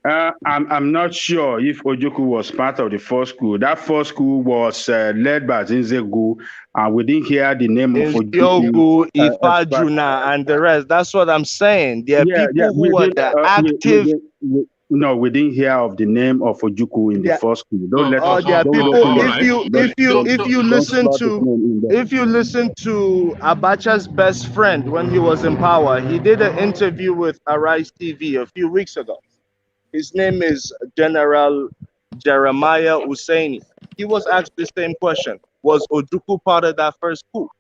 I'm not sure if Ojukwu was part of the first coup. That first coup was led by Zinzegu, and we didn't hear the name of Ojukwu. Ifajuna, and the rest. That's what I'm saying. There are people who are the active. No, we didn't hear of the name of Ojukwu in the first coup. Don't let us. There are Don't people. let If you listen to Abacha's best friend when he was in power, he did an interview with Arise TV a few weeks ago. His name is General Jeremiah Husseini. He was asked the same question: was Ojukwu part of that first coup?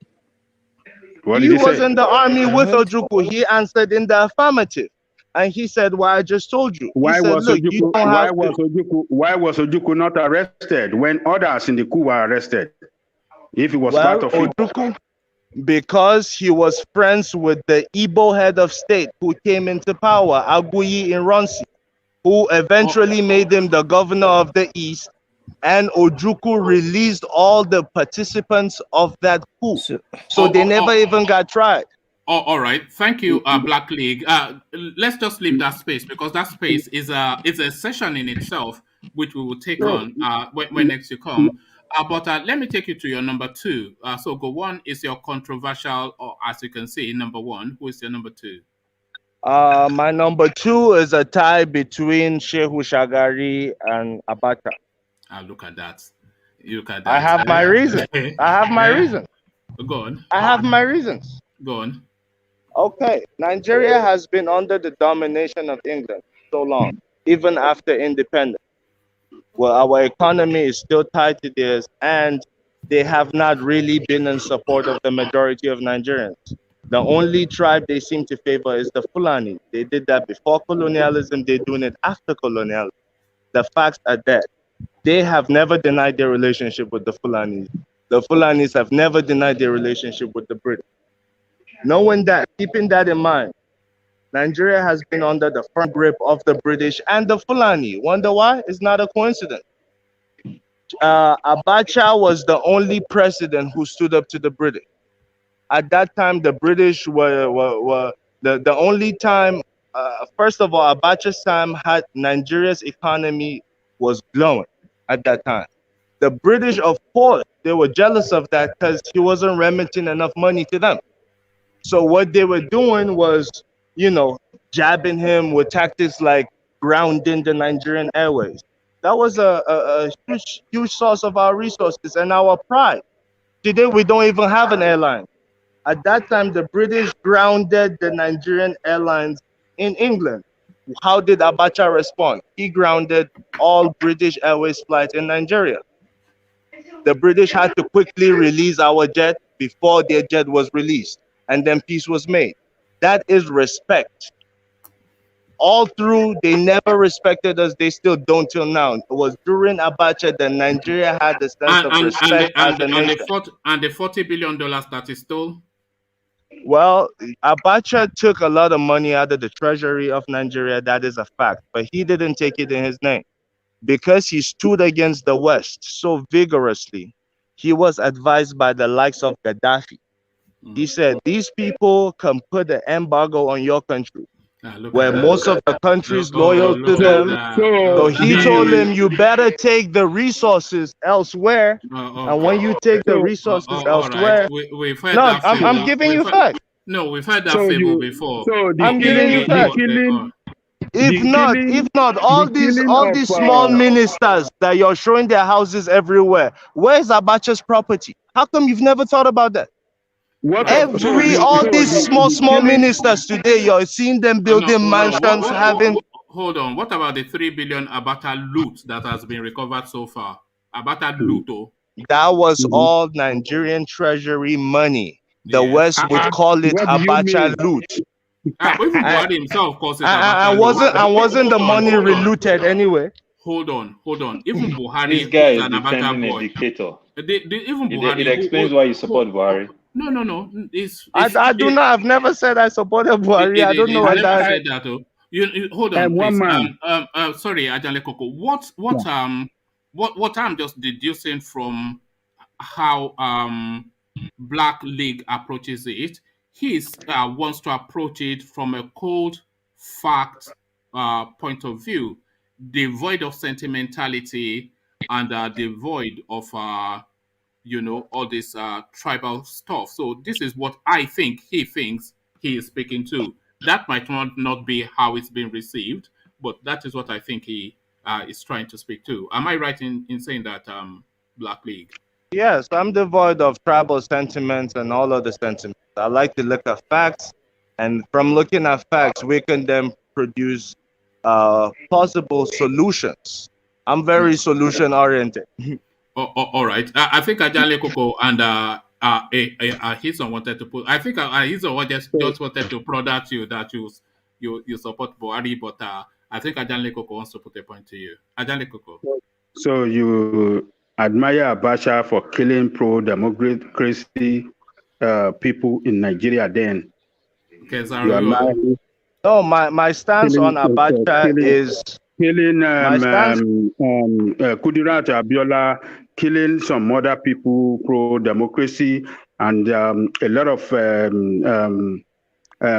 What He did he was say? in the army with Ojukwu. He answered in the affirmative. And he said, well, I just told you. Why He said, was look, you Ojukwu, don't have why was Ojukwu not arrested when others in the coup were arrested? If he was part of it. Ojukwu, because he was friends with the Igbo head of state who came into power, Aguiyi Ironsi, who eventually made him the governor of the East, and Ojukwu released all the participants of that coup. So they never even got tried. Oh, all right. Thank you, Black League. Let's just leave that space because that space is a session in itself, which we will take on when next you come. But let me take you to your number two. So go one is your controversial, or as you can see, number one. Who is your number two? My number two is a tie between Shehu Shagari and Abacha. Look at that. Look at that. I have my reasons. I have my reasons. Go on. I have my reasons. Go on. Okay, Nigeria has been under the domination of England so long, even after independence. Well, our economy is still tied to theirs, and they have not really been in support of the majority of Nigerians. The only tribe they seem to favor is the Fulani. They did that before colonialism, they're doing it after colonialism. The facts are that they have never denied their relationship with the Fulanis. The Fulanis have never denied their relationship with the British. Knowing that, keeping that in mind, Nigeria has been under the firm grip of the British and the Fulani. Wonder why? It's not a coincidence. Abacha was the only president who stood up to the British. At that time, the British were the only time, first of all, Abacha's time had Nigeria's economy was glowing at that time. The British, of course, they were jealous of that because he wasn't remitting enough money to them. So what they were doing was, jabbing him with tactics like grounding the Nigerian airways. That was a huge source of our resources and our pride. Today, we don't even have an airline. At that time, the British grounded the Nigerian airlines in England. How did Abacha respond? He grounded all British Airways flights in Nigeria. The British had to quickly release our jet before their jet was released, and then peace was made. That is respect. All through, they never respected us. They still don't till now. It was during Abacha that Nigeria had the sense of respect as a nation. And the $40 billion that he stole? Well, Abacha took a lot of money out of the treasury of Nigeria. That is a fact. But he didn't take it in his name. Because he stood against the West so vigorously, he was advised by the likes of Gaddafi. He said, these people can put an embargo on your country, where most of the countries loyal to them. So he told him, you better take the resources elsewhere. And when you take the resources elsewhere, right. I'm giving you facts. No, we've heard that fable before. I'm giving you facts. If not, all these small ministers that you're showing their houses everywhere, where's Abacha's property? How come you've never thought about that? All these small ministers today, you're seeing them building mansions, having. Hold on. What about the 3 billion Abacha loot that has been recovered so far? Abacha loot. That was all Nigerian treasury money. The West would call it Abacha loot. Even Buhari himself calls it Abacha wasn't the money relooted anyway? Hold on. Even Buhari, this guy is defending a dictator. Even Buhari, it explains why you support Buhari. No. I've never said I supported Buhari. I don't know what that. Said that. Hold on, please. Sorry, Ajale Koko. What I'm just deducing from how Black League approaches it. He wants to approach it from a cold fact point of view, devoid of sentimentality and devoid of all this tribal stuff. So this is what I think he thinks he is speaking to. That might not be how it's been received, But that is what I think he is trying to speak to. Am I right in saying that, Black League? Yes, I'm devoid of tribal sentiments and all other sentiments. I like to look at facts, and from looking at facts, we can then produce possible solutions. I'm very solution oriented. All right. I think Ajale Koko and Hison wanted to put. I think Hison just wanted to prod at you that you support Buhari, but I think Ajale Koko wants to put a point to you. Ajale Koko. So you admire Abacha for killing pro-democracy people in Nigeria then? You admire him? No, my stance on Abacha is killing Kudirat Abiola, killing some other people pro-democracy, and a lot of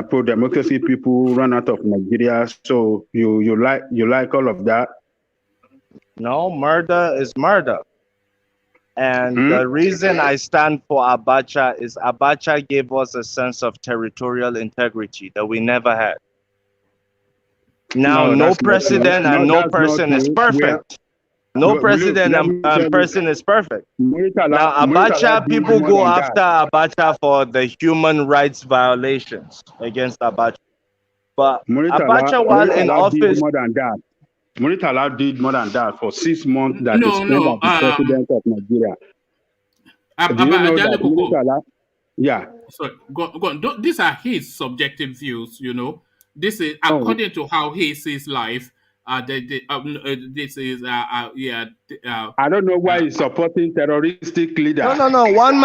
pro-democracy people run out of Nigeria. So you like all of that? No, murder is murder. And the reason I stand for Abacha is Abacha gave us a sense of territorial integrity that we never had. Now, no president and no person is perfect. No president and person is perfect. Now, Abacha, people go after Abacha for the human rights violations against Abacha. But Abacha, while in office... Muritala did more than that for 6 months that he spent as the president of Nigeria. Do you know that Muritala? Yeah. Sorry, go on. These are his subjective views, you know. This is according to how he sees life. This is I don't know why he's supporting terroristic leaders. No. One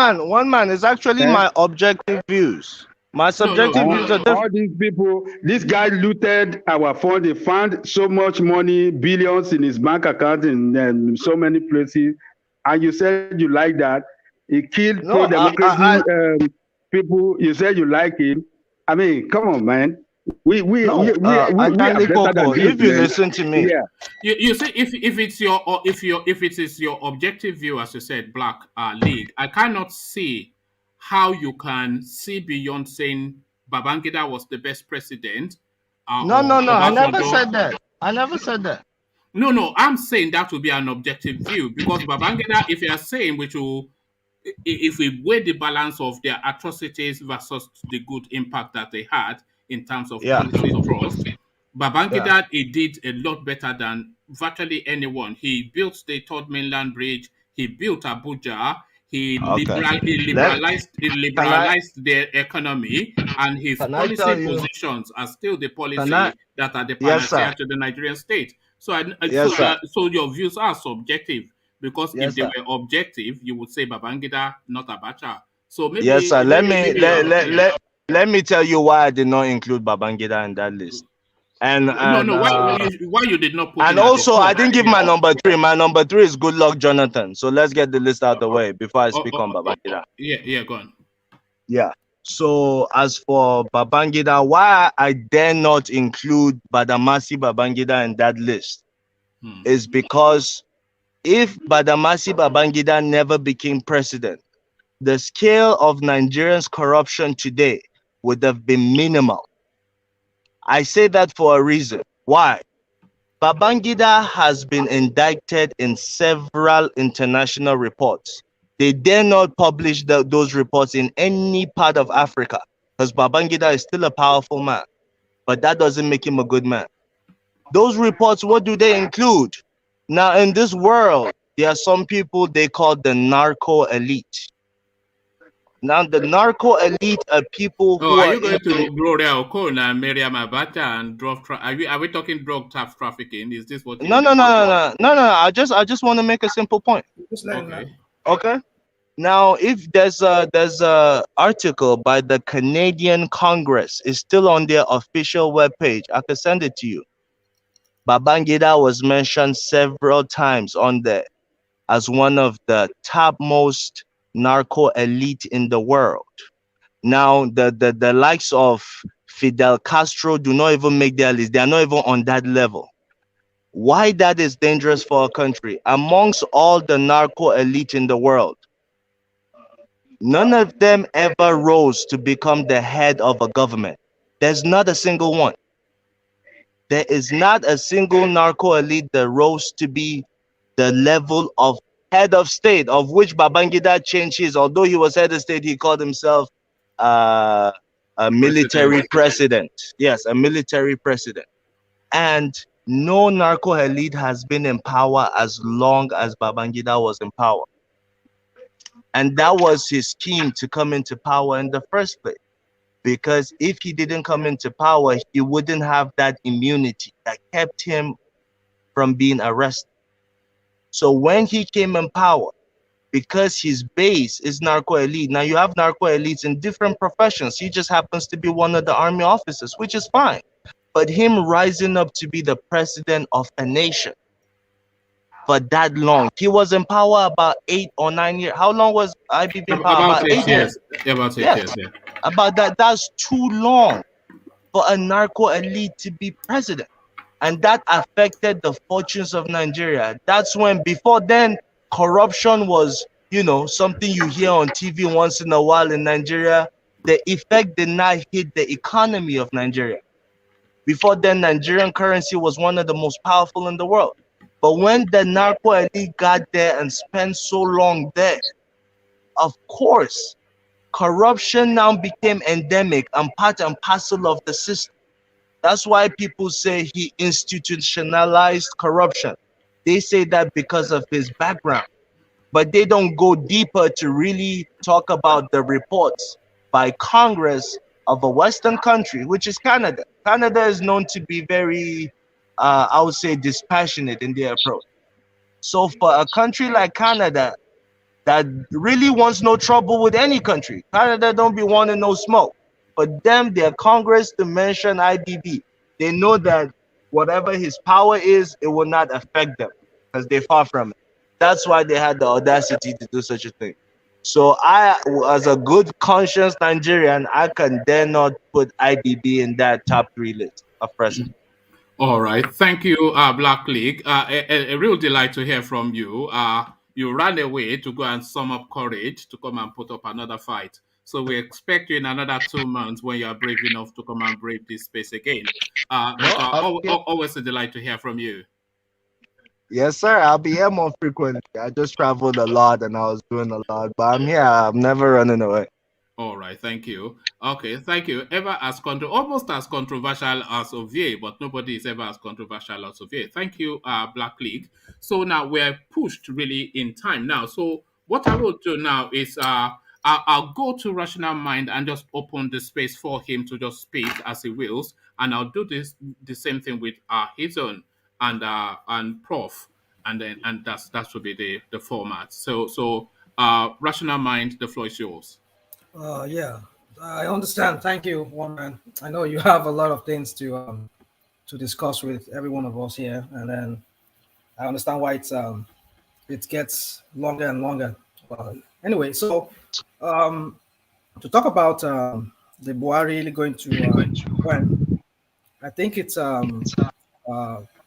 man is actually my objective views. My subjective views are different. All these people, this guy looted our fund. He found so much money, billions in his bank account in so many places. And you said you like that. He killed pro-democracy people. You said you like him. I mean, come on, man. We are better than this, if you listen to me, yeah. You see, if it is your objective view, as you said, Black League, I cannot see how you can see beyond saying Babangida was the best president. No. I never said that. No. I'm saying that would be an objective view because Babangida, if you are saying if we weigh the balance of their atrocities versus the good impact that they had in terms of policy trust, Babangida he did a lot better than virtually anyone. He built the Third Mainland Bridge. He built Abuja. He liberalized their economy, and his policy positions are still the policy that are the panacea to the Nigerian state. So your views are subjective because if they were objective, you would say Babangida, not Abacha. So maybe yes, sir. Let me tell you why I did not include Babangida in that list. And why you did not put? And also, I didn't give my number 3. My number 3 is Goodluck Jonathan. So let's get the list out of the way before I speak on Babangida. Yeah, go on. Yeah. So as for Babangida, why I dare not include Badamasi Babangida in that list is because if Badamasi Babangida never became president, the scale of Nigerians' corruption today would have been minimal. I say that for a reason. Why? Babangida has been indicted in several international reports. They dare not publish those reports in any part of Africa because Babangida is still a powerful man, but that doesn't make him a good man. Those reports, what do they include? Now, in this world, there are some people they call the narco elite. Now, the narco elite are people who are you going to Gloria Okona and Miriam Abacha and drug are we talking drug trafficking? Is this what? No. I just want to make a simple point. Okay. Now, if there's a article by the Canadian Congress, it's still on their official webpage. I can send it to you. Babangida was mentioned several times on there as one of the topmost narco elite in the world. Now, the likes of Fidel Castro do not even make their list. They are not even on that level. Why that is dangerous for a country? Amongst all the narco elite in the world, none of them ever rose to become the head of a government. There's not a single one. there is not a single narco elite that rose to be the level of head of state, of which Babangida changed his. Although he was head of state, he called himself a military president. Yes, a military president. And no narco elite has been in power as long as Babangida was in power. And that was his scheme to come into power in the first place. Because if he didn't come into power, he wouldn't have that immunity that kept him from being arrested. So when he came in power, because his base is narco elite, now you have narco elites in different professions. He just happens to be one of the army officers, which is fine. But him rising up to be the president of a nation for that long, he was in power about 8 or 9 years. How long was IBB in power? About 8 years. Yeah, about 8 years, yeah. About that, that's too long for a narco elite to be president. And that affected the fortunes of Nigeria. That's when, before then, corruption was, you know, something you hear on TV once in a while in Nigeria. The effect did not hit the economy of Nigeria. Before then, Nigerian currency was one of the most powerful in the world. But when the narco elite got there and spent so long there, of course, corruption now became endemic and part and parcel of the system. That's why people say he institutionalized corruption. They say that because of his background, but they don't go deeper to really talk about the reports by Congress of a Western country, which is Canada. Canada is known to be very, I would say, dispassionate in their approach. So for a country like Canada that really wants no trouble with any country, Canada don't be wanting no smoke. For them, their Congress to mention IBB, they know that whatever his power is, it will not affect them because they're far from it. That's why they had the audacity to do such a thing. So I, as a good conscious Nigerian, I can dare not put IBB in that top 3 list of presidents. All right. Thank you, Black League. A real delight to hear from you. You ran away to go and sum up courage to come and put up another fight. So we expect you in another 2 months when you are brave enough to come and brave this space again. Always a delight to hear from you. Yes, sir. I'll be here more frequently. I just traveled a lot and I was doing a lot, but I'm here. I'm never running away. All right, thank you. Okay, thank you. Almost as controversial as Ovie, but nobody is ever as controversial as Ovie. Thank you, Black League. So now we're pushed really in time now. So what I will do now is I'll go to Rational Mind and just open the space for him to just speak as he wills, and I'll do the same thing with his own and Prof, and that should be the format. So Rational Mind, the floor is yours. Yeah, I understand. Thank you, one man. I know you have a lot of things to discuss with every one of us here, and then I understand why it gets longer and longer. Anyway, so to talk about the Buhari going to when, I think it's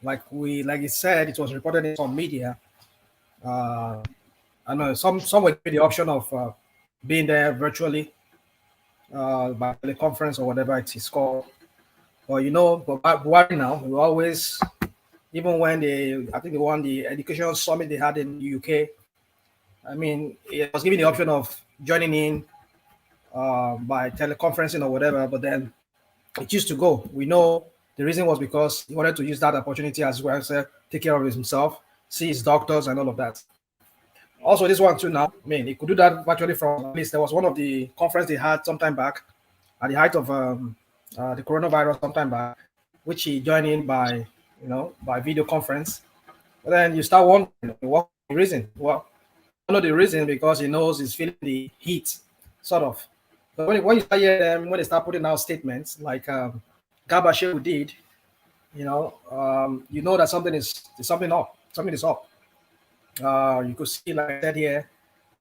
like you said, it was reported in some media. I know some were given the option of being there virtually by the conference or whatever it is called. But you know, Buhari now, we always, even when I think they won the education summit they had in the UK, I mean, it was given the option of joining in by teleconferencing or whatever, but then it used to go. We know the reason was because he wanted to use that opportunity as well as take care of himself, see his doctors and all of that. Also, this one too now, I mean, he could do that virtually from, at least there was one of the conference they had sometime back at the height of the coronavirus sometime back, which he joined in by video conference. But then you start wondering, what's the reason? Well, I know the reason because he knows he's feeling the heat, sort of. But when you start hearing them, when they start putting out statements like Garba Shehu did, you know that something is up. Something is up. You could see, like I said here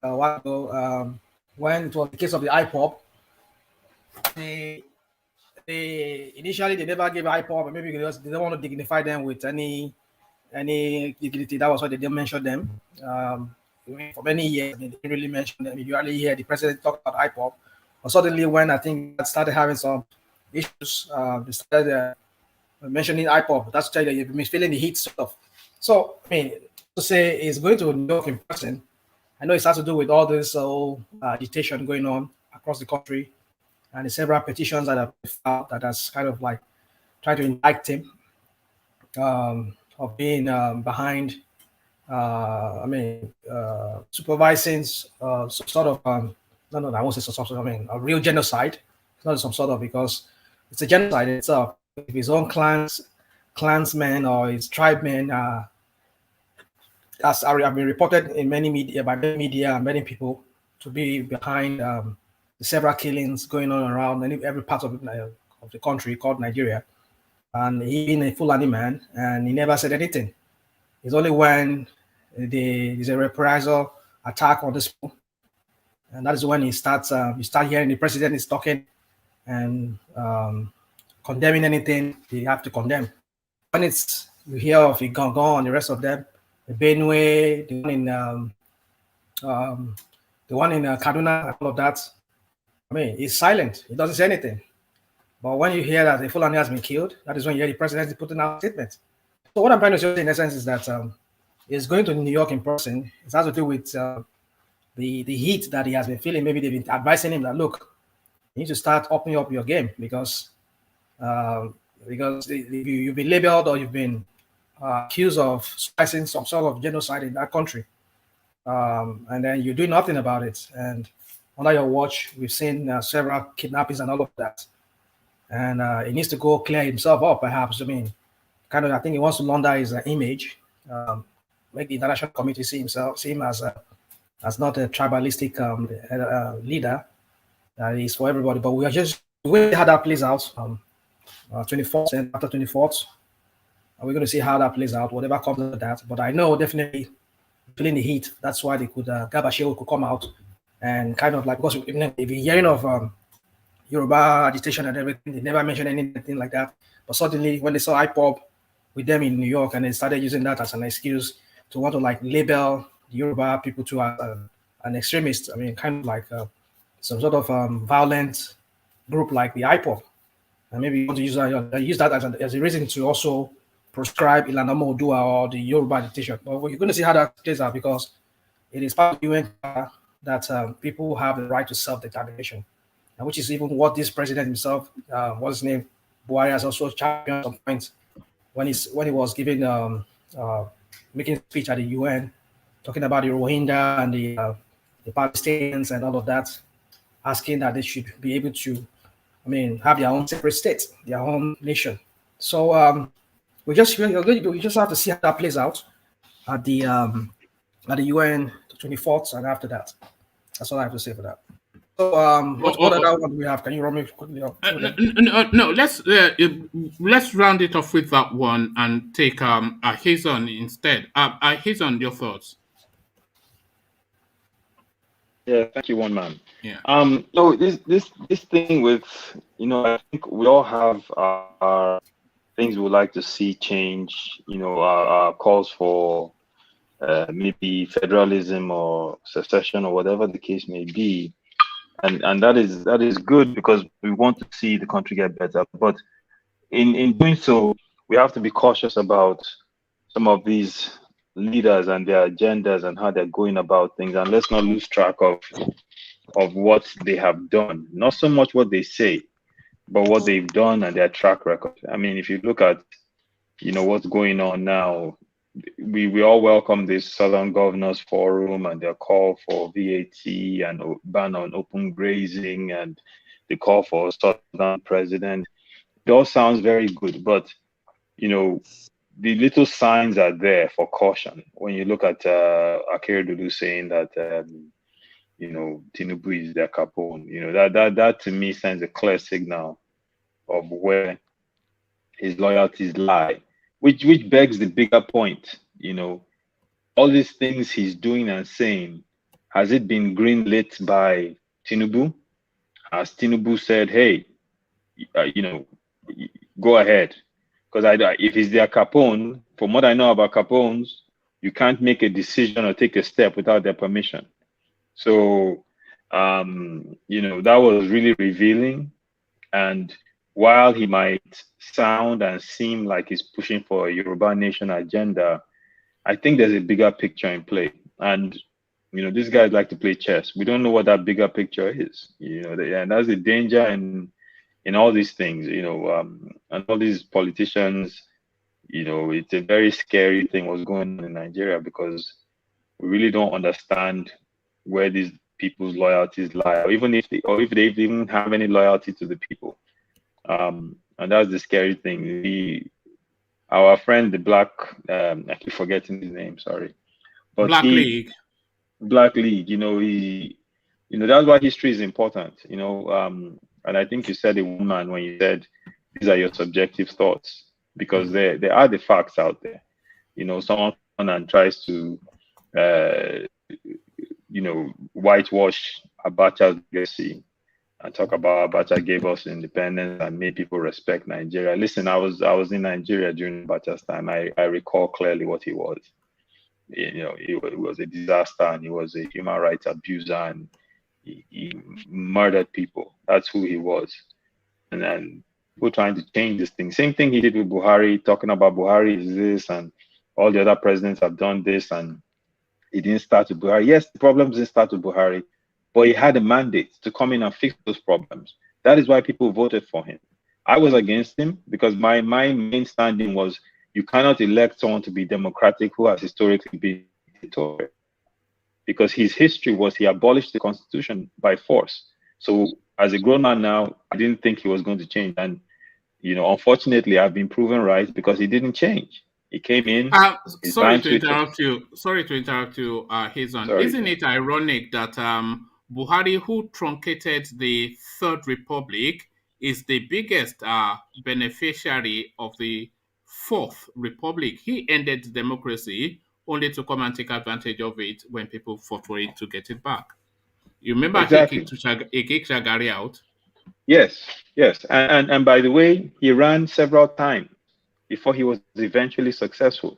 a while ago, when it was the case of the IPOP, they initially they never gave IPOP, maybe because they don't want to dignify them with any dignity. That was why they didn't mention them. For many years, they didn't really mention them. You rarely hear the president talk about IPOP. But suddenly, when I think that started having some issues, they started mentioning IPOB. That's to tell you that you've been feeling the heat stuff. So, I mean, to say he's going to New York in person, I know it has to do with all this agitation going on across the country, and the several petitions that have been filed that has kind of like tried to indict him of being behind, supervising some sort of, no, I won't say some sort of, a real genocide. It's not some sort of, because it's a genocide itself. If his own clansmen or his tribemen, as have been reported in many media, by many media and many people, to be behind the several killings going on around every part of the country called Nigeria. And he being a Fulani man, and he never said anything. It's only when there's a reprisal attack on this people, and that is when he starts. You start hearing the president is talking and condemning anything they have to condemn. When it's you hear of Igangan and the rest of them, the Benue, the one in Kaduna, all of that, I mean, he's silent. He doesn't say anything. But when you hear that the Fulani has been killed, that is when you hear the president is putting out statements. So what I'm trying to say in essence is that he's going to New York in person. It has to do with the heat that he has been feeling. Maybe they've been advising him that, look, you need to start upping up your game because you've been labeled or you've been accused of spicing some sort of genocide in that country. And then you do nothing about it. And under your watch, we've seen several kidnappings and all of that. And he needs to go clear himself up, perhaps. I mean, I think he wants to launder his image, make the international community see him as not a tribalistic leader. He's for everybody. But we are just waiting how that plays out. 24th and after 24th, we're going to see how that plays out, whatever comes of that. But I know definitely feeling the heat. That's why they could, Gabashew could come out and kind of like, because if you're hearing of Yoruba agitation and everything, they never mentioned anything like that. But suddenly, when they saw IPOB with them in New York, and they started using that as an excuse to want to like label the Yoruba people to an extremist. I mean, kind of like some sort of violent group like the IPOB. And maybe you want to use that as a reason to also proscribe Ilana Modua or the Yoruba agitation. But you're going to see how that plays out, because it is part of the UN that people have the right to self-determination, and which is even what this president himself, what's his name, Buhari, has also championed some points when he was giving making a speech at the UN, talking about the Rohingya and the Palestinians and all of that, asking that they should be able to, have their own separate state, their own nation. So we just have to see how that plays out at the UN 24th and after that. That's all I have to say for that. So what other one do we have? Can you run me quickly up? No, let's round it off with that one and take Ahizon instead. Ahizon, your thoughts? Yeah, thank you, one man. Yeah. No, this thing with, I think we all have our things we would like to see change. Our calls for maybe federalism or secession or whatever the case may be, and that is good because we want to see the country get better. But in doing so, we have to be cautious about some of these leaders and their agendas and how they're going about things, and let's not lose track of what they have done. Not so much what they say, but what they've done and their track record. I mean, if you look at what's going on now, we all welcome this Southern Governors Forum and their call for VAT and ban on open grazing and the call for a Southern president. It all sounds very good, but the little signs are there for caution. When you look at Akeredolu saying that Tinubu is their Capone, that to me sends a clear signal of where his loyalties lie, which begs the bigger point. All these things he's doing and saying, has it been greenlit by Tinubu? Has Tinubu said, hey, go ahead? Because if he's their Capone, from what I know about Capones, you can't make a decision or take a step without their permission. So, that was really revealing. And while he might sound and seem like he's pushing for a Yoruba nation agenda, I think there's a bigger picture in play. And, you know, these guys like to play chess. We don't know what that bigger picture is, you know, and that's the danger in all these things, you know, and all these politicians, you know, it's a very scary thing what's going on in Nigeria, because we really don't understand where these people's loyalties lie, or if they even have any loyalty to the people. And that's the scary thing. Our friend, the Black, I keep forgetting his name, sorry. But Black League. Black League, you know, that's why history is important, you know. And I think you said it, one man, when you said these are your subjective thoughts, because there are the facts out there. You know, someone and tries to, you know, whitewash Abacha's legacy and talk about Abacha gave us independence and made people respect Nigeria. Listen, I was in Nigeria during Abacha's time. I recall clearly what he was. You know, he was a disaster, and he was a human rights abuser, and he murdered people. That's who he was. And then people trying to change this thing. Same thing he did with Buhari, talking about Buhari is this, and all the other presidents have done this, and it didn't start with Buhari. Yes, the problems didn't start with Buhari, but he had a mandate to come in and fix those problems. That is why people voted for him. I was against him because my main standing was, you cannot elect someone to be democratic who has historically been dictatorial. Because his history was he abolished the constitution by force. So as a grown man now, I didn't think he was going to change. And, you know, unfortunately, I've been proven right, because he didn't change. He came in. Sorry to interrupt you, Hazan. Isn't it ironic that Buhari, who truncated the Third Republic, is the biggest beneficiary of the Fourth Republic? He ended democracy only to come and take advantage of it when people fought for it to get it back. You remember exactly. He kicked Shagari out? Yes. And by the way, he ran several times before he was eventually successful.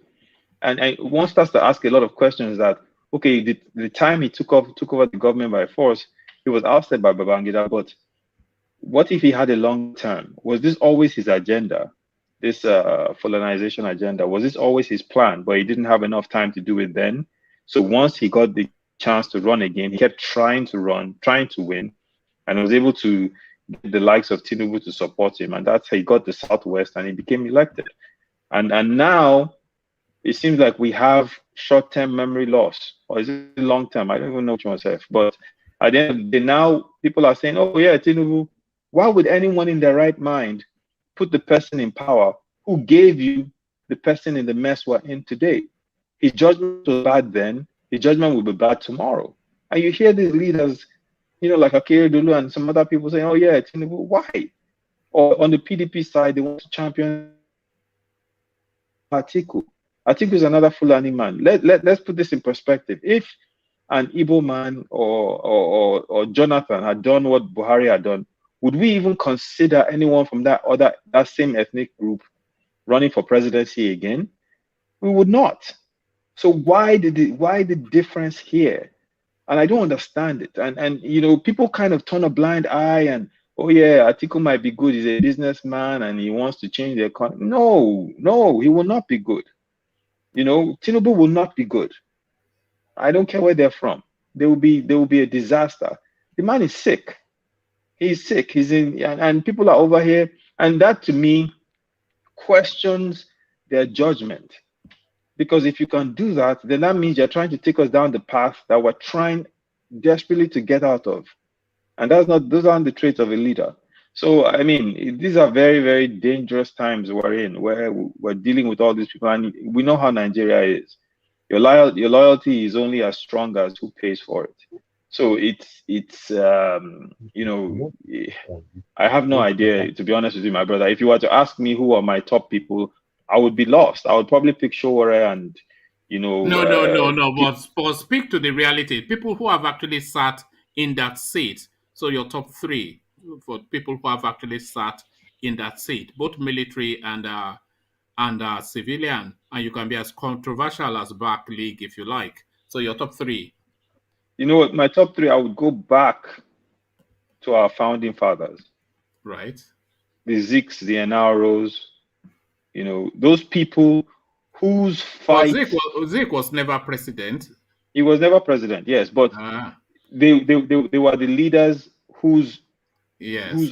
And one starts to ask a lot of questions that, okay, the time he took over the government by force, he was ousted by Babangida, but what if he had a long term? Was this always his agenda? This fulanization agenda, was this always his plan, but he didn't have enough time to do it then? So once he got the chance to run again, he kept trying to win, and was able to get the likes of Tinubu to support him, and that's how he got the Southwest and he became elected. And now it seems like we have short-term memory loss, or is it long-term? I don't even know which one myself. But at the end of the day, now people are saying, oh yeah, Tinubu, why would anyone in their right mind put the person in power who gave you the person in the mess we're in today? His judgment was bad then, his judgment will be bad tomorrow. And you hear these leaders, you know, like Akere Dulu and some other people saying, oh yeah, Tinubu, why? Or on the PDP side, they want to champion Atiku. Atiku is another Fulani man. Let's put this in perspective. If an Igbo man or Jonathan had done what Buhari had done, would we even consider anyone from that same ethnic group running for presidency again? We would not. So why the difference here? And I don't understand it. And you know, people kind of turn a blind eye and, oh yeah, Atiku might be good. He's a businessman and he wants to change the economy. No, he will not be good. You know, Tinubu will not be good. I don't care where they're from. They will be a disaster. The man is sick. He's sick. He's in, and people are over here, and that to me questions their judgment. Because if you can do that, then that means you're trying to take us down the path that we're trying desperately to get out of. And those aren't the traits of a leader. So, I mean, these are very, very dangerous times we're in, where we're dealing with all these people. And we know how Nigeria is. Your loyalty is only as strong as who pays for it. So it's you know, I have no idea, to be honest with you, my brother. If you were to ask me who are my top people, I would be lost. I would probably pick Sowore and, you know. No. But speak to the reality. People who have actually sat in that seat. So your top three for people who have actually sat in that seat, both military and civilian, and you can be as controversial as Black League if you like. So your top three. You know what? My top three, I would go back to our founding fathers. Right. the Ziks, the NROs, you know, those people whose fight. Zik was never president. He was never president, yes, but they were the leaders whose. Yes. Whose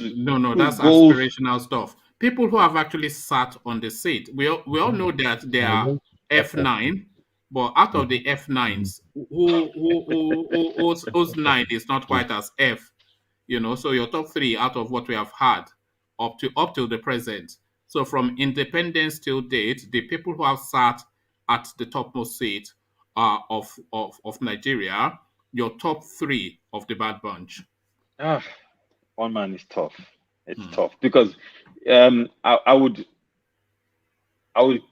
that's goals... aspirational stuff. People who have actually sat on the seat. We all know that they are F9, but out of the F9s, whose 9 is not quite as F, you know. So your top 3 out of what we have had up to the present. So from independence till date, the people who have sat at the topmost seat of Nigeria, your top 3 of the bad bunch. One man is tough. It's tough because I would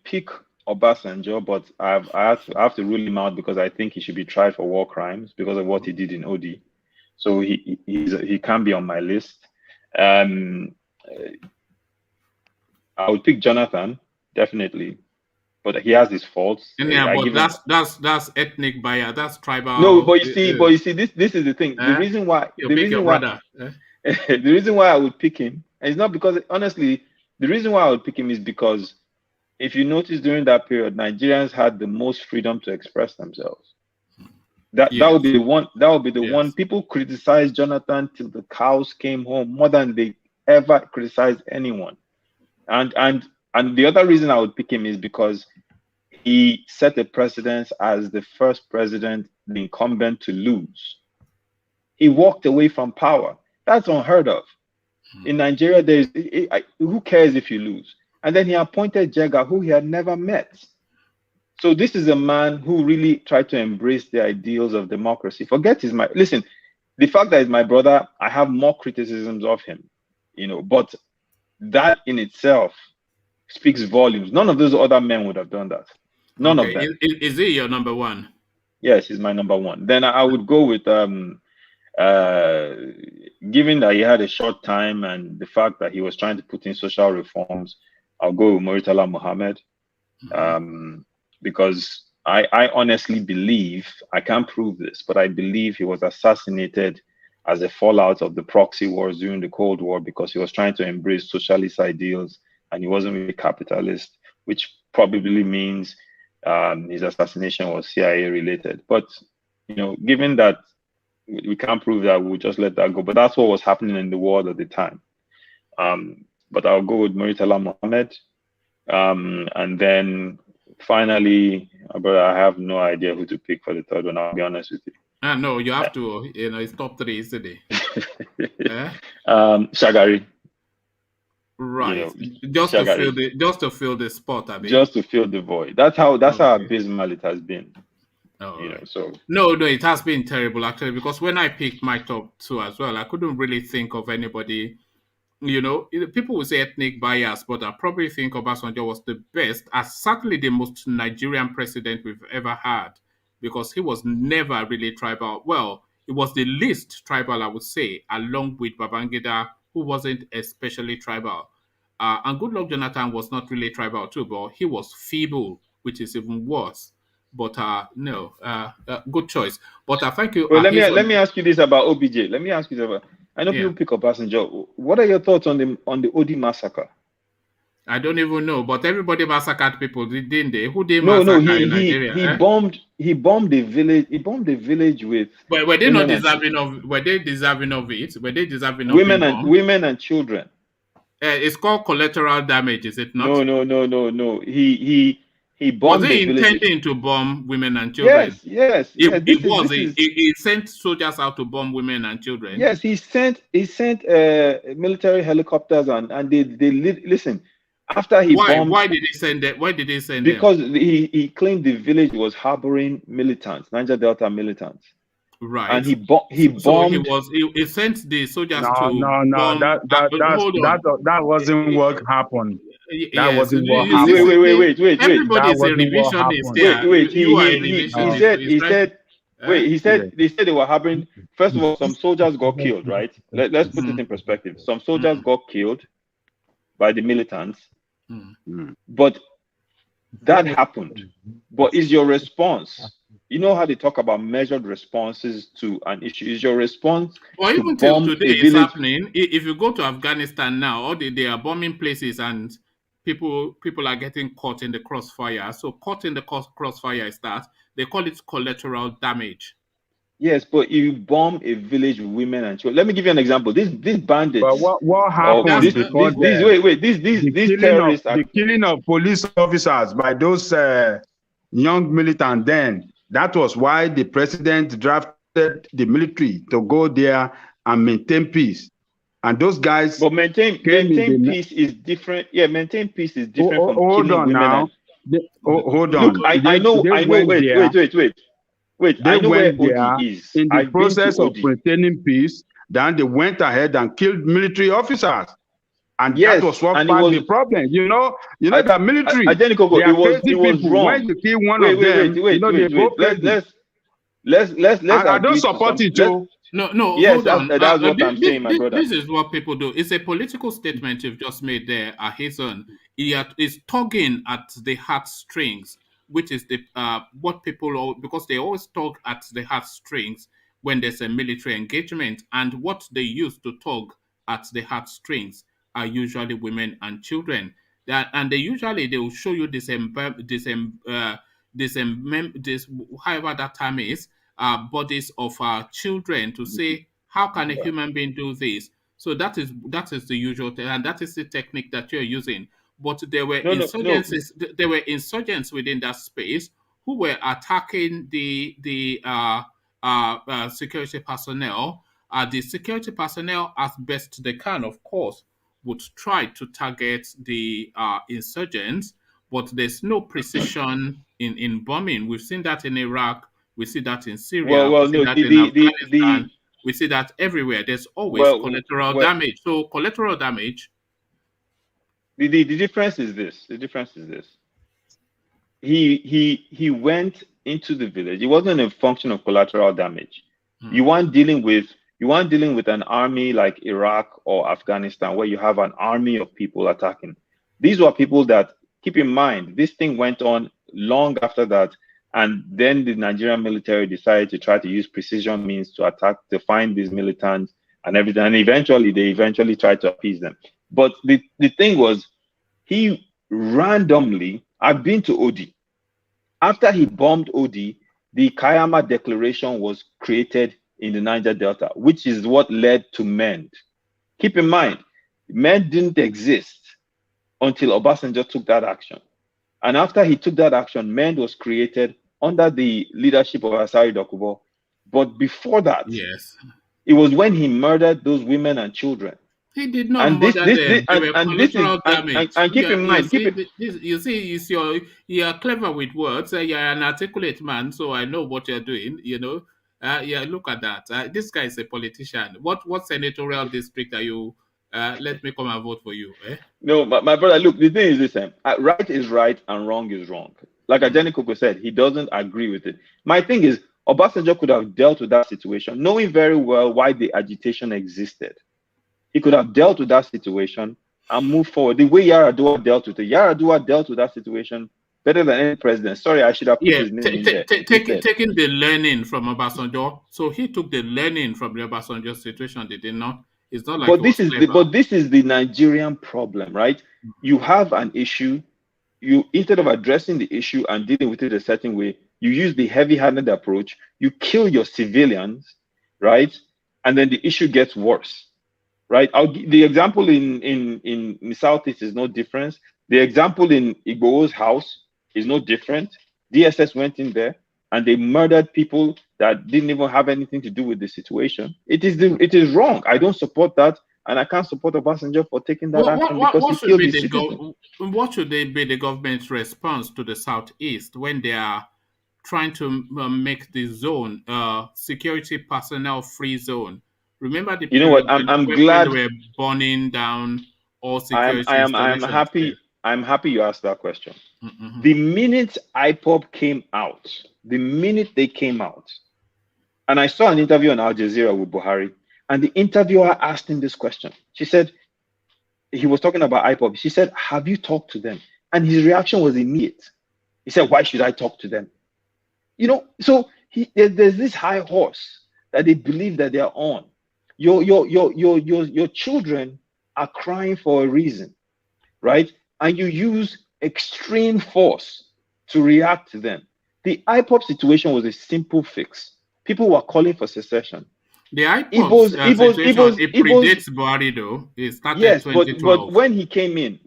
pick Obasanjo, but I have to rule him out because I think he should be tried for war crimes because of what he did in OD. So he can't be on my list. I would pick Jonathan, definitely, but he has his faults. Yeah, but that's ethnic bias. That's tribal. No, but you see, this is the thing. The reason why the reason why I would pick him, and it's not because, honestly, the reason why I would pick him is because if you notice during that period, Nigerians had the most freedom to express themselves. That would be the one. That would be the one. People criticized Jonathan till the cows came home more than they ever criticized anyone. And the other reason I would pick him is because he set a precedence as the first president, the incumbent, to lose. He walked away from power. That's unheard of. In Nigeria, who cares if you lose? And then he appointed Jega, who he had never met. So this is a man who really tried to embrace the ideals of democracy. Listen, the fact that he's my brother, I have more criticisms of him, you know, but that in itself speaks volumes. None of those other men would have done that. None of them. Is he your number 1? Yes, he's my number 1. Then I would go with given that he had a short time and the fact that he was trying to put in social reforms, I'll go with Murtala Muhammad. Because I honestly believe, I can't prove this, but I believe he was assassinated as a fallout of the proxy wars during the Cold War because he was trying to embrace socialist ideals and he wasn't really capitalist, which probably means his assassination was CIA related. But, you know, given that we can't prove that, we'll just let that go. But that's what was happening in the world at the time. But I'll go with Murtala Muhammad. And then finally, brother, I have no idea who to pick for the third one, I'll be honest with you. No, you have to, you know, it's top 3, isn't it? Shagari. Right. You know, just to fill the spot, I mean. Just to fill the void. That's how abysmal it has been. You know, so no, it has been terrible actually, because when I picked my top 2 as well, I couldn't really think of anybody. You know, people will say ethnic bias, but I probably think Obasanjo was the best, as certainly the most Nigerian president we've ever had, because he was never really tribal. Well, he was the least tribal, I would say, along with Babangida, who wasn't especially tribal. And Goodluck Jonathan was not really tribal too, but he was feeble, which is even worse. But good choice. But thank you. Well, let me ask you this about OBJ. Let me ask you about. I know people pick up Obasanjo. What are your thoughts on the OD massacre? I don't even know, but everybody massacred people, didn't they? Who did massacre in Nigeria? He bombed the village. He bombed the village with. But were they not deserving of? Were they deserving of it? Were they deserving of women and children? It's called collateral damage, is it not? No. He bombed. Was he intending to bomb women and children? Yes. He sent soldiers out to bomb women and children. Yes, he sent military helicopters and they listen. After he bombed, why did he send them? Why did he send because them? He claimed the village was harboring militants, Niger Delta militants. Right. And he bombed. He sent the soldiers to bomb. That wasn't what happened. That wasn't what happened. Wait. Everybody is a revisionist there. Wait. He said they said they were harboring. First of all, some soldiers got killed, right? Let's put it in perspective. Some soldiers got killed by the militants. But that happened. But is your response you know how they talk about measured responses to an issue. Is your response or to even till bomb today a it's village? happening. If you go to Afghanistan now, all they are bombing places and people are getting caught in the crossfire. So caught in the crossfire is that they call it collateral damage. Yes, but you bomb a village with women and children. Let me give you an example. These bandits. But what happens before these terrorists are the killing of police officers by those young militants? Then that was why the president drafted the military to go there and maintain peace. And those guys. But maintain peace is different. Yeah, maintain peace is different from hold killing on women. now. Hold on. Look, I know. Wait. They I know where went there OD is. in the I've been to process of OD. maintaining peace. Then they went ahead and killed military officers, and Yes, that was what and caused the problem. You know the military. They are crazy people. wrong. When you kill one of them, they go crazy. Let's I don't support it too. No, yes, hold on. That's what I'm saying, my brother. This is what people do. It's a political statement you've just made there, Ahizon. He is tugging at the heartstrings, which is the what people because they always tug at the heartstrings when there's a military engagement, and what they use to tug at the heartstrings are usually women and children. And they will show you this however that term is. Bodies of children to say, how can a human being do this? So that is the usual thing, and that is the technique that you're using. But there were insurgencies. There were insurgents within that space who were attacking the security personnel. The security personnel, as best they can, of course, would try to target the insurgents, but there's no precision in bombing. We've seen that in Iraq. We see that in Syria. We see that in Afghanistan. We see that everywhere. There's always collateral damage. So collateral damage. The difference is this. The difference is this. He went into the village. It wasn't a function of collateral damage. You weren't dealing with an army like Iraq or Afghanistan where you have an army of people attacking. These were people that, keep in mind, this thing went on long after that. And then the Nigerian military decided to try to use precision means to attack, to find these militants and everything. And they tried to appease them. But the thing was, he randomly, I've been to OD. After he bombed OD, the Kayama Declaration was created in the Niger Delta, which is what led to MEND. Keep in mind, MEND didn't exist until Obasanjo took that action. And after he took that action, MEND was created under the leadership of Masari Dokubo. But before that, yes, it was when he murdered those women and children. He did not murder them. And keep in mind, you are clever with words. You're an articulate man, so I know what you're doing. You know, look at that. This guy is a politician. What senatorial district are you? Let me come and vote for you. No, but my brother, look, the thing is this: right is right and wrong is wrong. Like Ajani Koko said, he doesn't agree with it. My thing is, Obasanjo could have dealt with that situation, knowing very well why the agitation existed. He could have dealt with that situation and moved forward. The way Yar'Adua dealt with it, Yar'Adua dealt with that situation better than any president. Sorry, I should have put his name in there. Taking the learning from Obasanjo. So he took the learning from the Obasanjo situation. They did not. It's not like. But this is the Nigerian problem, right? You have an issue. You, instead of addressing the issue and dealing with it a certain way, you use the heavy-handed approach. You kill your civilians, right? And then the issue gets worse, right? The example in Southeast is no different. The example in Igbo's house is no different. DSS went in there and they murdered people that didn't even have anything to do with the situation. It is wrong. I don't support that. And I can't support Obasanjo for taking that action because he killed his citizens. What should be the government's response to the Southeast when they are trying to make the zone security personnel free zone? Remember the you know what? I'm glad they were burning down all security. I'm happy you asked that question. Mm-hmm. The minute IPOB came out, and I saw an interview on Al Jazeera with Buhari. And the interviewer asked him this question. She said, he was talking about IPOB. She said, have you talked to them? And his reaction was immediate. He said, why should I talk to them? You know, so there's this high horse that they believe that they're on. Your children are crying for a reason, right? And you use extreme force to react to them. The IPOP situation was a simple fix. People were calling for secession. The IPOP situation, it predates Buhari though. It started yes, 2012. But when he came in,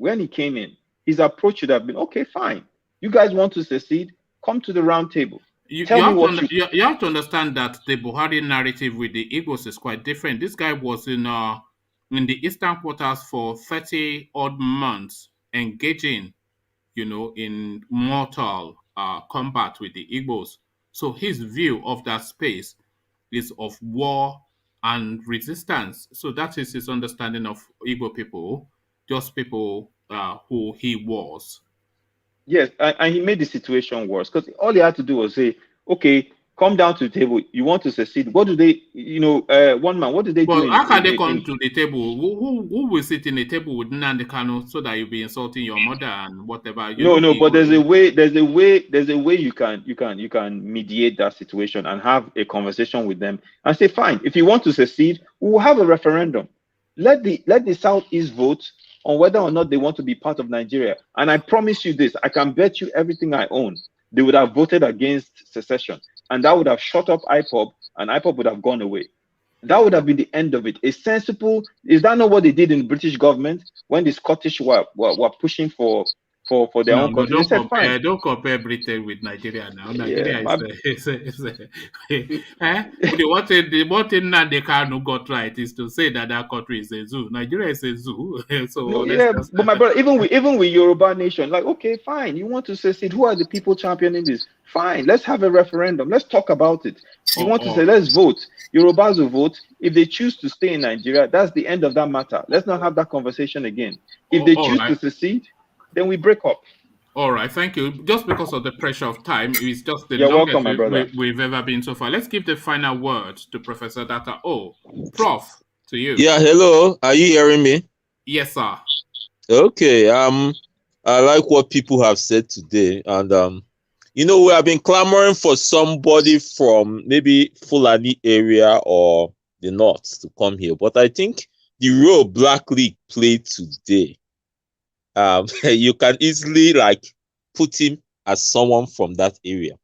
his approach should have been, okay, fine. You guys want to secede? Come to the round table. You have to understand that the Buhari narrative with the Igbos is quite different. This guy was in the eastern quarters for 30 odd months, engaging, in mortal combat with the Igbos. So his view of that space is of war and resistance. So that is his understanding of Igbo people, just people who he was. Yes, and he made the situation worse because all he had to do was say, okay, come down to the table. You want to secede. What do they, one man, what do they do? How can they come to the table? Who will sit in the table with Nnamdi Kanu so that you'll be insulting your mother and whatever? No, but there's a way you can mediate that situation and have a conversation with them and say, fine, if you want to secede, we will have a referendum. Let the Southeast vote on whether or not they want to be part of Nigeria. And I promise you this, I can bet you everything I own, they would have voted against secession. And that would have shut up IPOP, and IPOP would have gone away. That would have been the end of it. A sensible, is that not what they did in the British government when the Scottish were pushing for their own country? Don't compare Britain with Nigeria now. Nigeria is the one thing that they can't got right is to say that country is a zoo. Nigeria is a zoo. So but my brother, even with Yoruba nation, like, okay, fine, you want to secede? Who are the people championing this? Fine, let's have a referendum. Let's talk about it. You want to say, let's vote. Yorubas will vote. If they choose to stay in Nigeria, that's the end of that matter. Let's not have that conversation again. If they choose to secede, then we break up. All right, thank you. Just because of the pressure of time, it's just the longest we've ever been so far. Let's give the final word to Professor Data. Prof, to you. Yeah, hello. Are you hearing me? Yes, sir. Okay. I like what people have said today, and we have been clamoring for somebody from maybe Fulani area or the north to come here, but I think the role Black League played today, you can easily put him as someone from that area.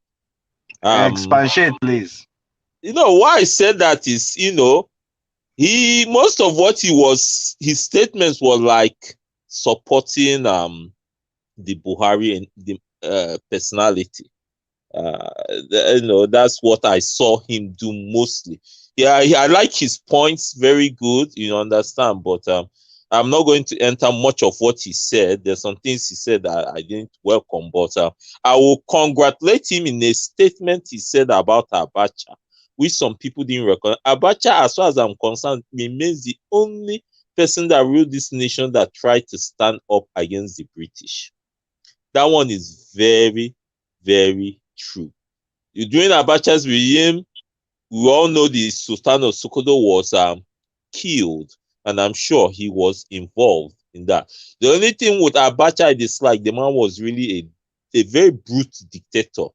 Expatiate, please. Why I said that is, most of what his statements were supporting the Buhari and the personality. That's what I saw him do mostly. Yeah, I like his points, very good, understand, but I'm not going to enter much of what he said. There's some things he said that I didn't welcome, but I will congratulate him in a statement he said about Abacha, which some people didn't recognize. Abacha, as far as I'm concerned, remains the only person that ruled this nation that tried to stand up against the British. That one is very, very true. During Abacha's regime, we all know the Sultan of Sokoto was killed, and I'm sure he was involved in that. The only thing with Abacha I dislike, the man was really a very brute dictator.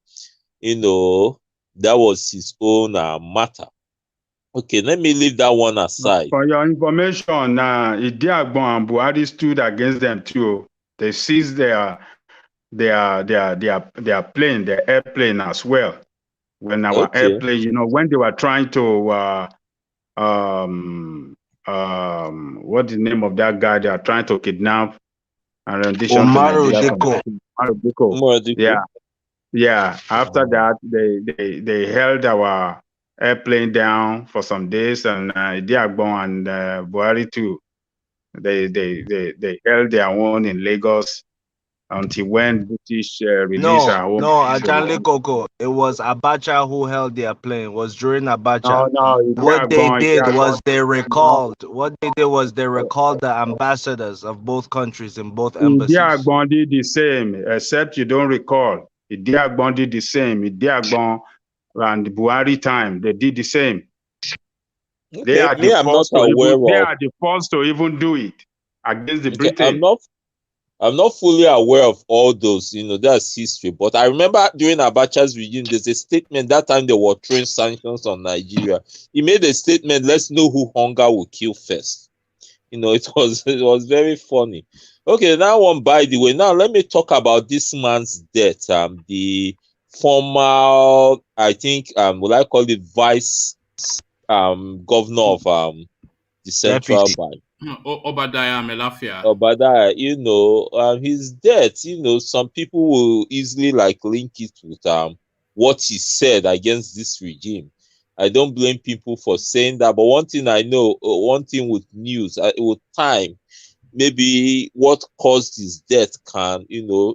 That was his own matter. Okay, let me leave that one aside. For your information, Idiagbon and Buhari stood against them too. They seized their plane, their airplane as well. When our airplane, when they were trying to what's the name of that guy they are trying to kidnap and rendition Umaru Diko. Yeah. After that, they held our airplane down for some days, and Idiagbon and Buhari too. They held their own in Lagos until when British released our own. No, Ajanle Koko. It was Abacha who held their plane. It was during Abacha. What they did was they recalled the ambassadors of both countries in both embassies. Idiagbon did the same, except you don't recall. Idiagbon did the same. Idiagbon and Buhari time, they did the same. They are the first to even do it against the British. I'm not fully aware of all those, that's history. But I remember during Abacha's regime, there's a statement that time they were throwing sanctions on Nigeria. He made a statement, let's know who hunger will kill first. It was very funny. Okay, now one by the way. Now let me talk about this man's death. The former, I think, will I call it vice governor of the central bank. Obadiah Malafia. Obadiah, his death, some people will easily link it with what he said against this regime. I don't blame people for saying that, but one thing I know, one thing with news, with time, maybe what caused his death can,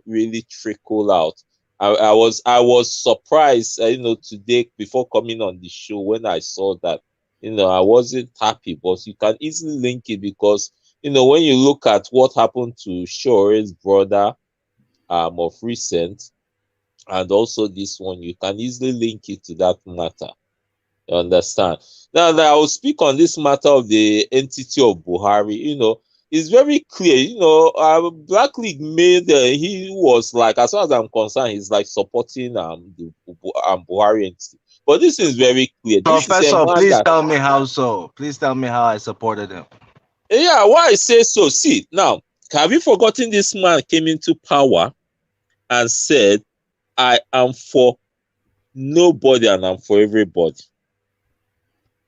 really trickle out. I was surprised, today before coming on the show when I saw that. I wasn't happy, but you can easily link it because, when you look at what happened to Sowore's brother of recent, and also this one, you can easily link it to that matter. You understand? Now that I will speak on this matter of the entity of Buhari, it's very clear, Black League made, he was like, as far as I'm concerned, he's like supporting the Buhari entity. But this is very clear. Professor, please tell me how so. Please tell me how I supported him. Yeah, why I say so. See, now, have you forgotten this man came into power and said, I am for nobody and I'm for everybody.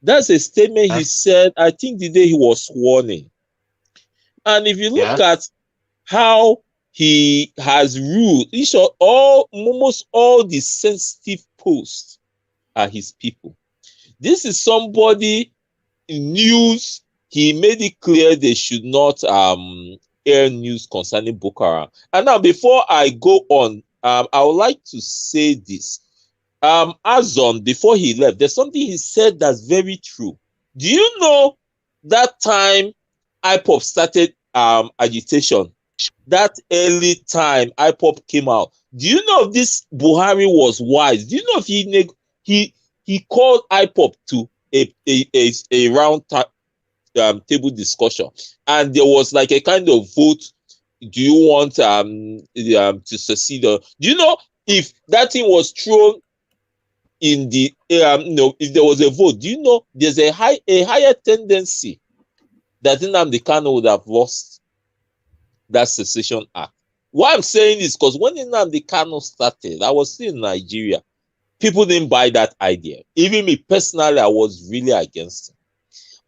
That's a statement he said, I think the day he was sworn in. And if you look at how he has ruled, almost all the sensitive posts are his people. This is somebody in news. He made it clear they should not air news concerning Boko Haram. And now, before I go on, I would like to say this. Azon, before he left, there's something he said that's very true. Do you know that time IPOP started agitation? That early time IPOP came out. Do you know if this Buhari was wise? Do you know if he called IPOP to a round table discussion, and there was like a kind of vote? Do you want to secede? Do you know if that thing was thrown in the if there was a vote? Do you know there's a higher tendency that Nnamdi Kanu would have lost that secession act? Why I'm saying this, because when Nnamdi Kanu started, I was still in Nigeria. People didn't buy that idea. Even me personally, I was really against it.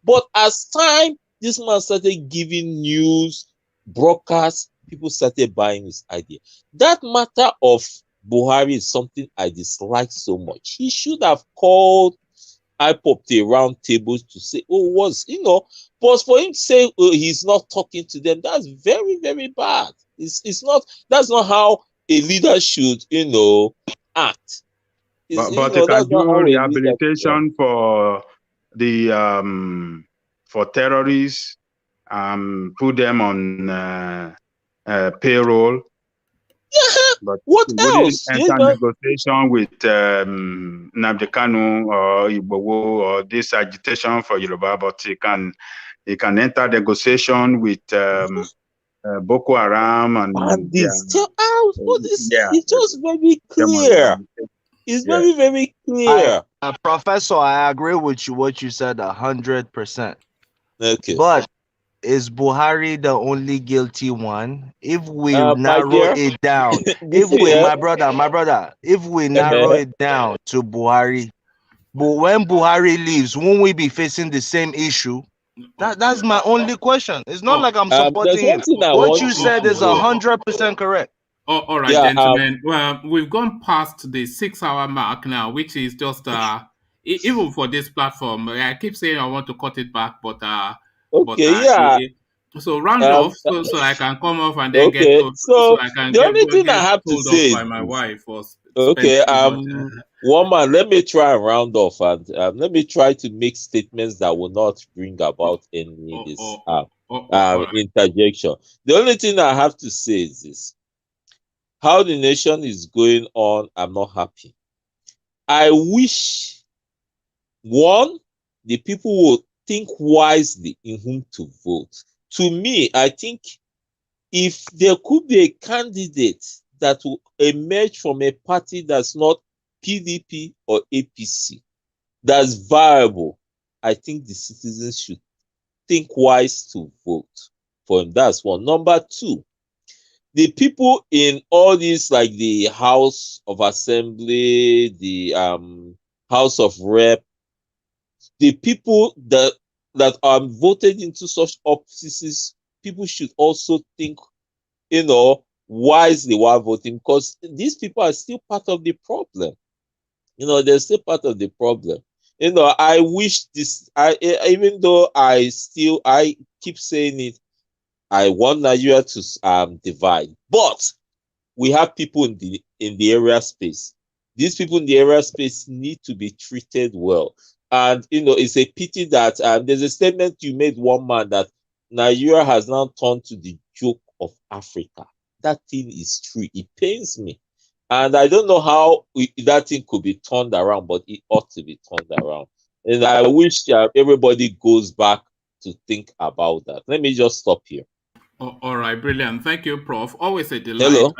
But as time, this man started giving news, broadcasts, people started buying his idea. That matter of Buhari is something I dislike so much. He should have called IPOP to a round table to say, but for him to say he's not talking to them, that's very, very bad. That's not how a leader should, act. But they can do rehabilitation for the for terrorists, put them on payroll. But what else? Enter negotiation with Nnamdi Kanu or Igbowo or this agitation for Yoruba, but he can enter negotiation with Boko Haram and this. It's just very clear. It's very, very clear. Professor, I agree with you what you said 100%. Okay. But is Buhari the only guilty one? If we narrow it down, my brother, if we narrow it down to Buhari, but when Buhari leaves, won't we be facing the same issue? That's my only question. It's not like I'm supporting him. What you said is 100% correct. All right, gentlemen. Well, we've gone past the 6-hour mark now, which is just even for this platform. I keep saying I want to cut it back, but so round off so I can come off and then get told, so I can the only thing I have to say by my wife was one man, let me try and round off and let me try to make statements that will not bring about any interjection. The only thing I have to say is this: how the nation is going on, I'm not happy. I wish, one, the people would think wisely in whom to vote. To me, I think if there could be a candidate that will emerge from a party that's not PDP or APC, that's viable, I think the citizens should think wise to vote for him. That's one. Number two, the people in all these, like the House of Assembly, the House of Rep, the people that are voted into such offices, people should also think, wisely while voting, because these people are still part of the problem. They're still part of the problem. I wish this. Even though I keep saying it, I want Nigeria to divide, but we have people in the area space. These people in the area space need to be treated well. And it's a pity that there's a statement you made, one man, that Nigeria has now turned to the joke of Africa. That thing is true. It pains me. And I don't know how that thing could be turned around, but it ought to be turned around. And I wish everybody goes back to think about that. Let me just stop here. Oh, all right, brilliant. Thank you, Prof. Always a delight. Hello?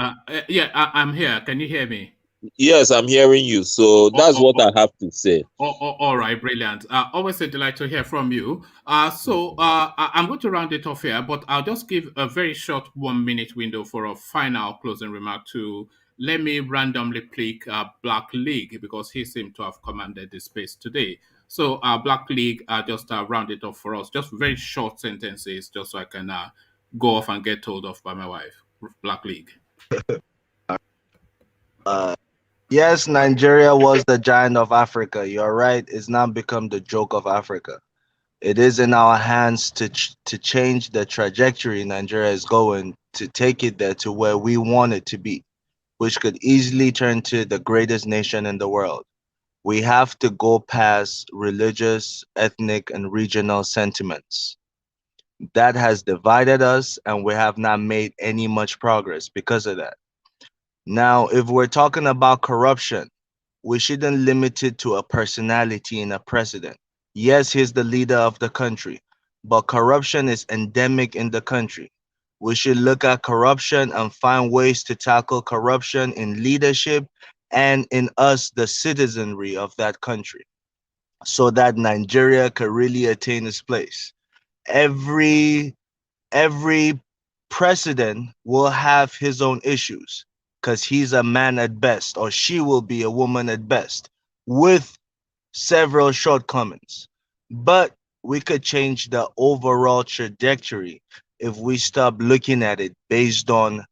I'm here. Can you hear me? Yes, I'm hearing you. So that's what I have to say. All right, brilliant. Always a delight to hear from you. I'm going to round it off here, but I'll just give a very short 1 minute window for a final closing remark to let me randomly pick Black League, because he seemed to have commanded the space today. So Black League, just round it off for us. Just very short sentences, just so I can go off and get told off by my wife. Black League. Yes, Nigeria was the giant of Africa. You're right. It's now become the joke of Africa. It is in our hands to change the trajectory Nigeria is going, to take it there to where we want it to be, which could easily turn to the greatest nation in the world. We have to go past religious, ethnic, and regional sentiments. That has divided us, and we have not made any much progress because of that. Now, if we're talking about corruption, we shouldn't limit it to a personality and a president. Yes, he's the leader of the country, but corruption is endemic in the country. We should look at corruption and find ways to tackle corruption in leadership and in us, the citizenry of that country, so that Nigeria could really attain its place. Every president will have his own issues, because he's a man at best, or she will be a woman at best, with several shortcomings. But we could change the overall trajectory if we stop looking at it based on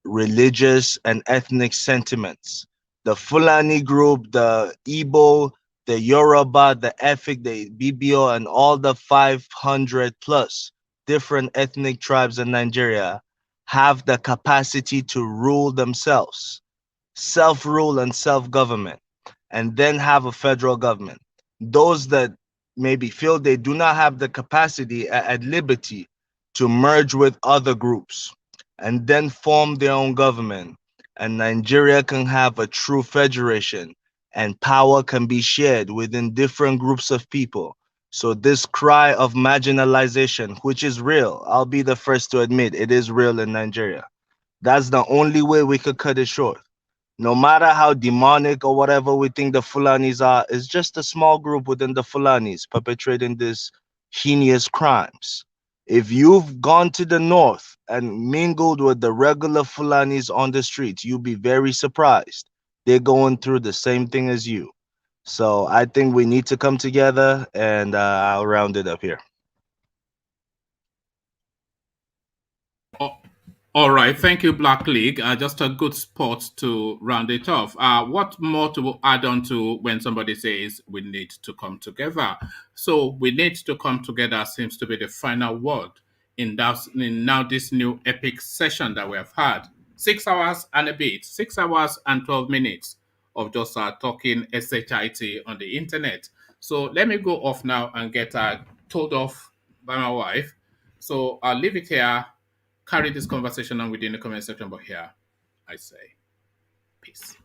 religious and ethnic sentiments. The Fulani group, the Igbo, the Yoruba, the Efik, the BBO, and all the 500 plus different ethnic tribes in Nigeria have the capacity to rule themselves, self-rule and self-government, and then have a federal government. Those that maybe feel they do not have the capacity at liberty to merge with other groups and then form their own government, and Nigeria can have a true federation, and power can be shared within different groups of people. So this cry of marginalization, which is real, I'll be the first to admit it is real in Nigeria. That's the only way we could cut it short. No matter how demonic or whatever we think the Fulanis are, it's just a small group within the Fulanis perpetrating these heinous crimes. If you've gone to the north and mingled with the regular Fulanis on the streets, you'll be very surprised. They're going through the same thing as you. So I think we need to come together, and I'll round it up here. All right, thank you, Black League. Just a good spot to round it off. What more to add on to when somebody says we need to come together? So we need to come together seems to be the final word in now this new epic session that we have had. 6 hours and a bit, 6 hours and 12 minutes of just talking SHIT on the internet. So let me go off now and get told off by my wife. So I'll leave it here. Carry this conversation on within the comment section, but here I say peace.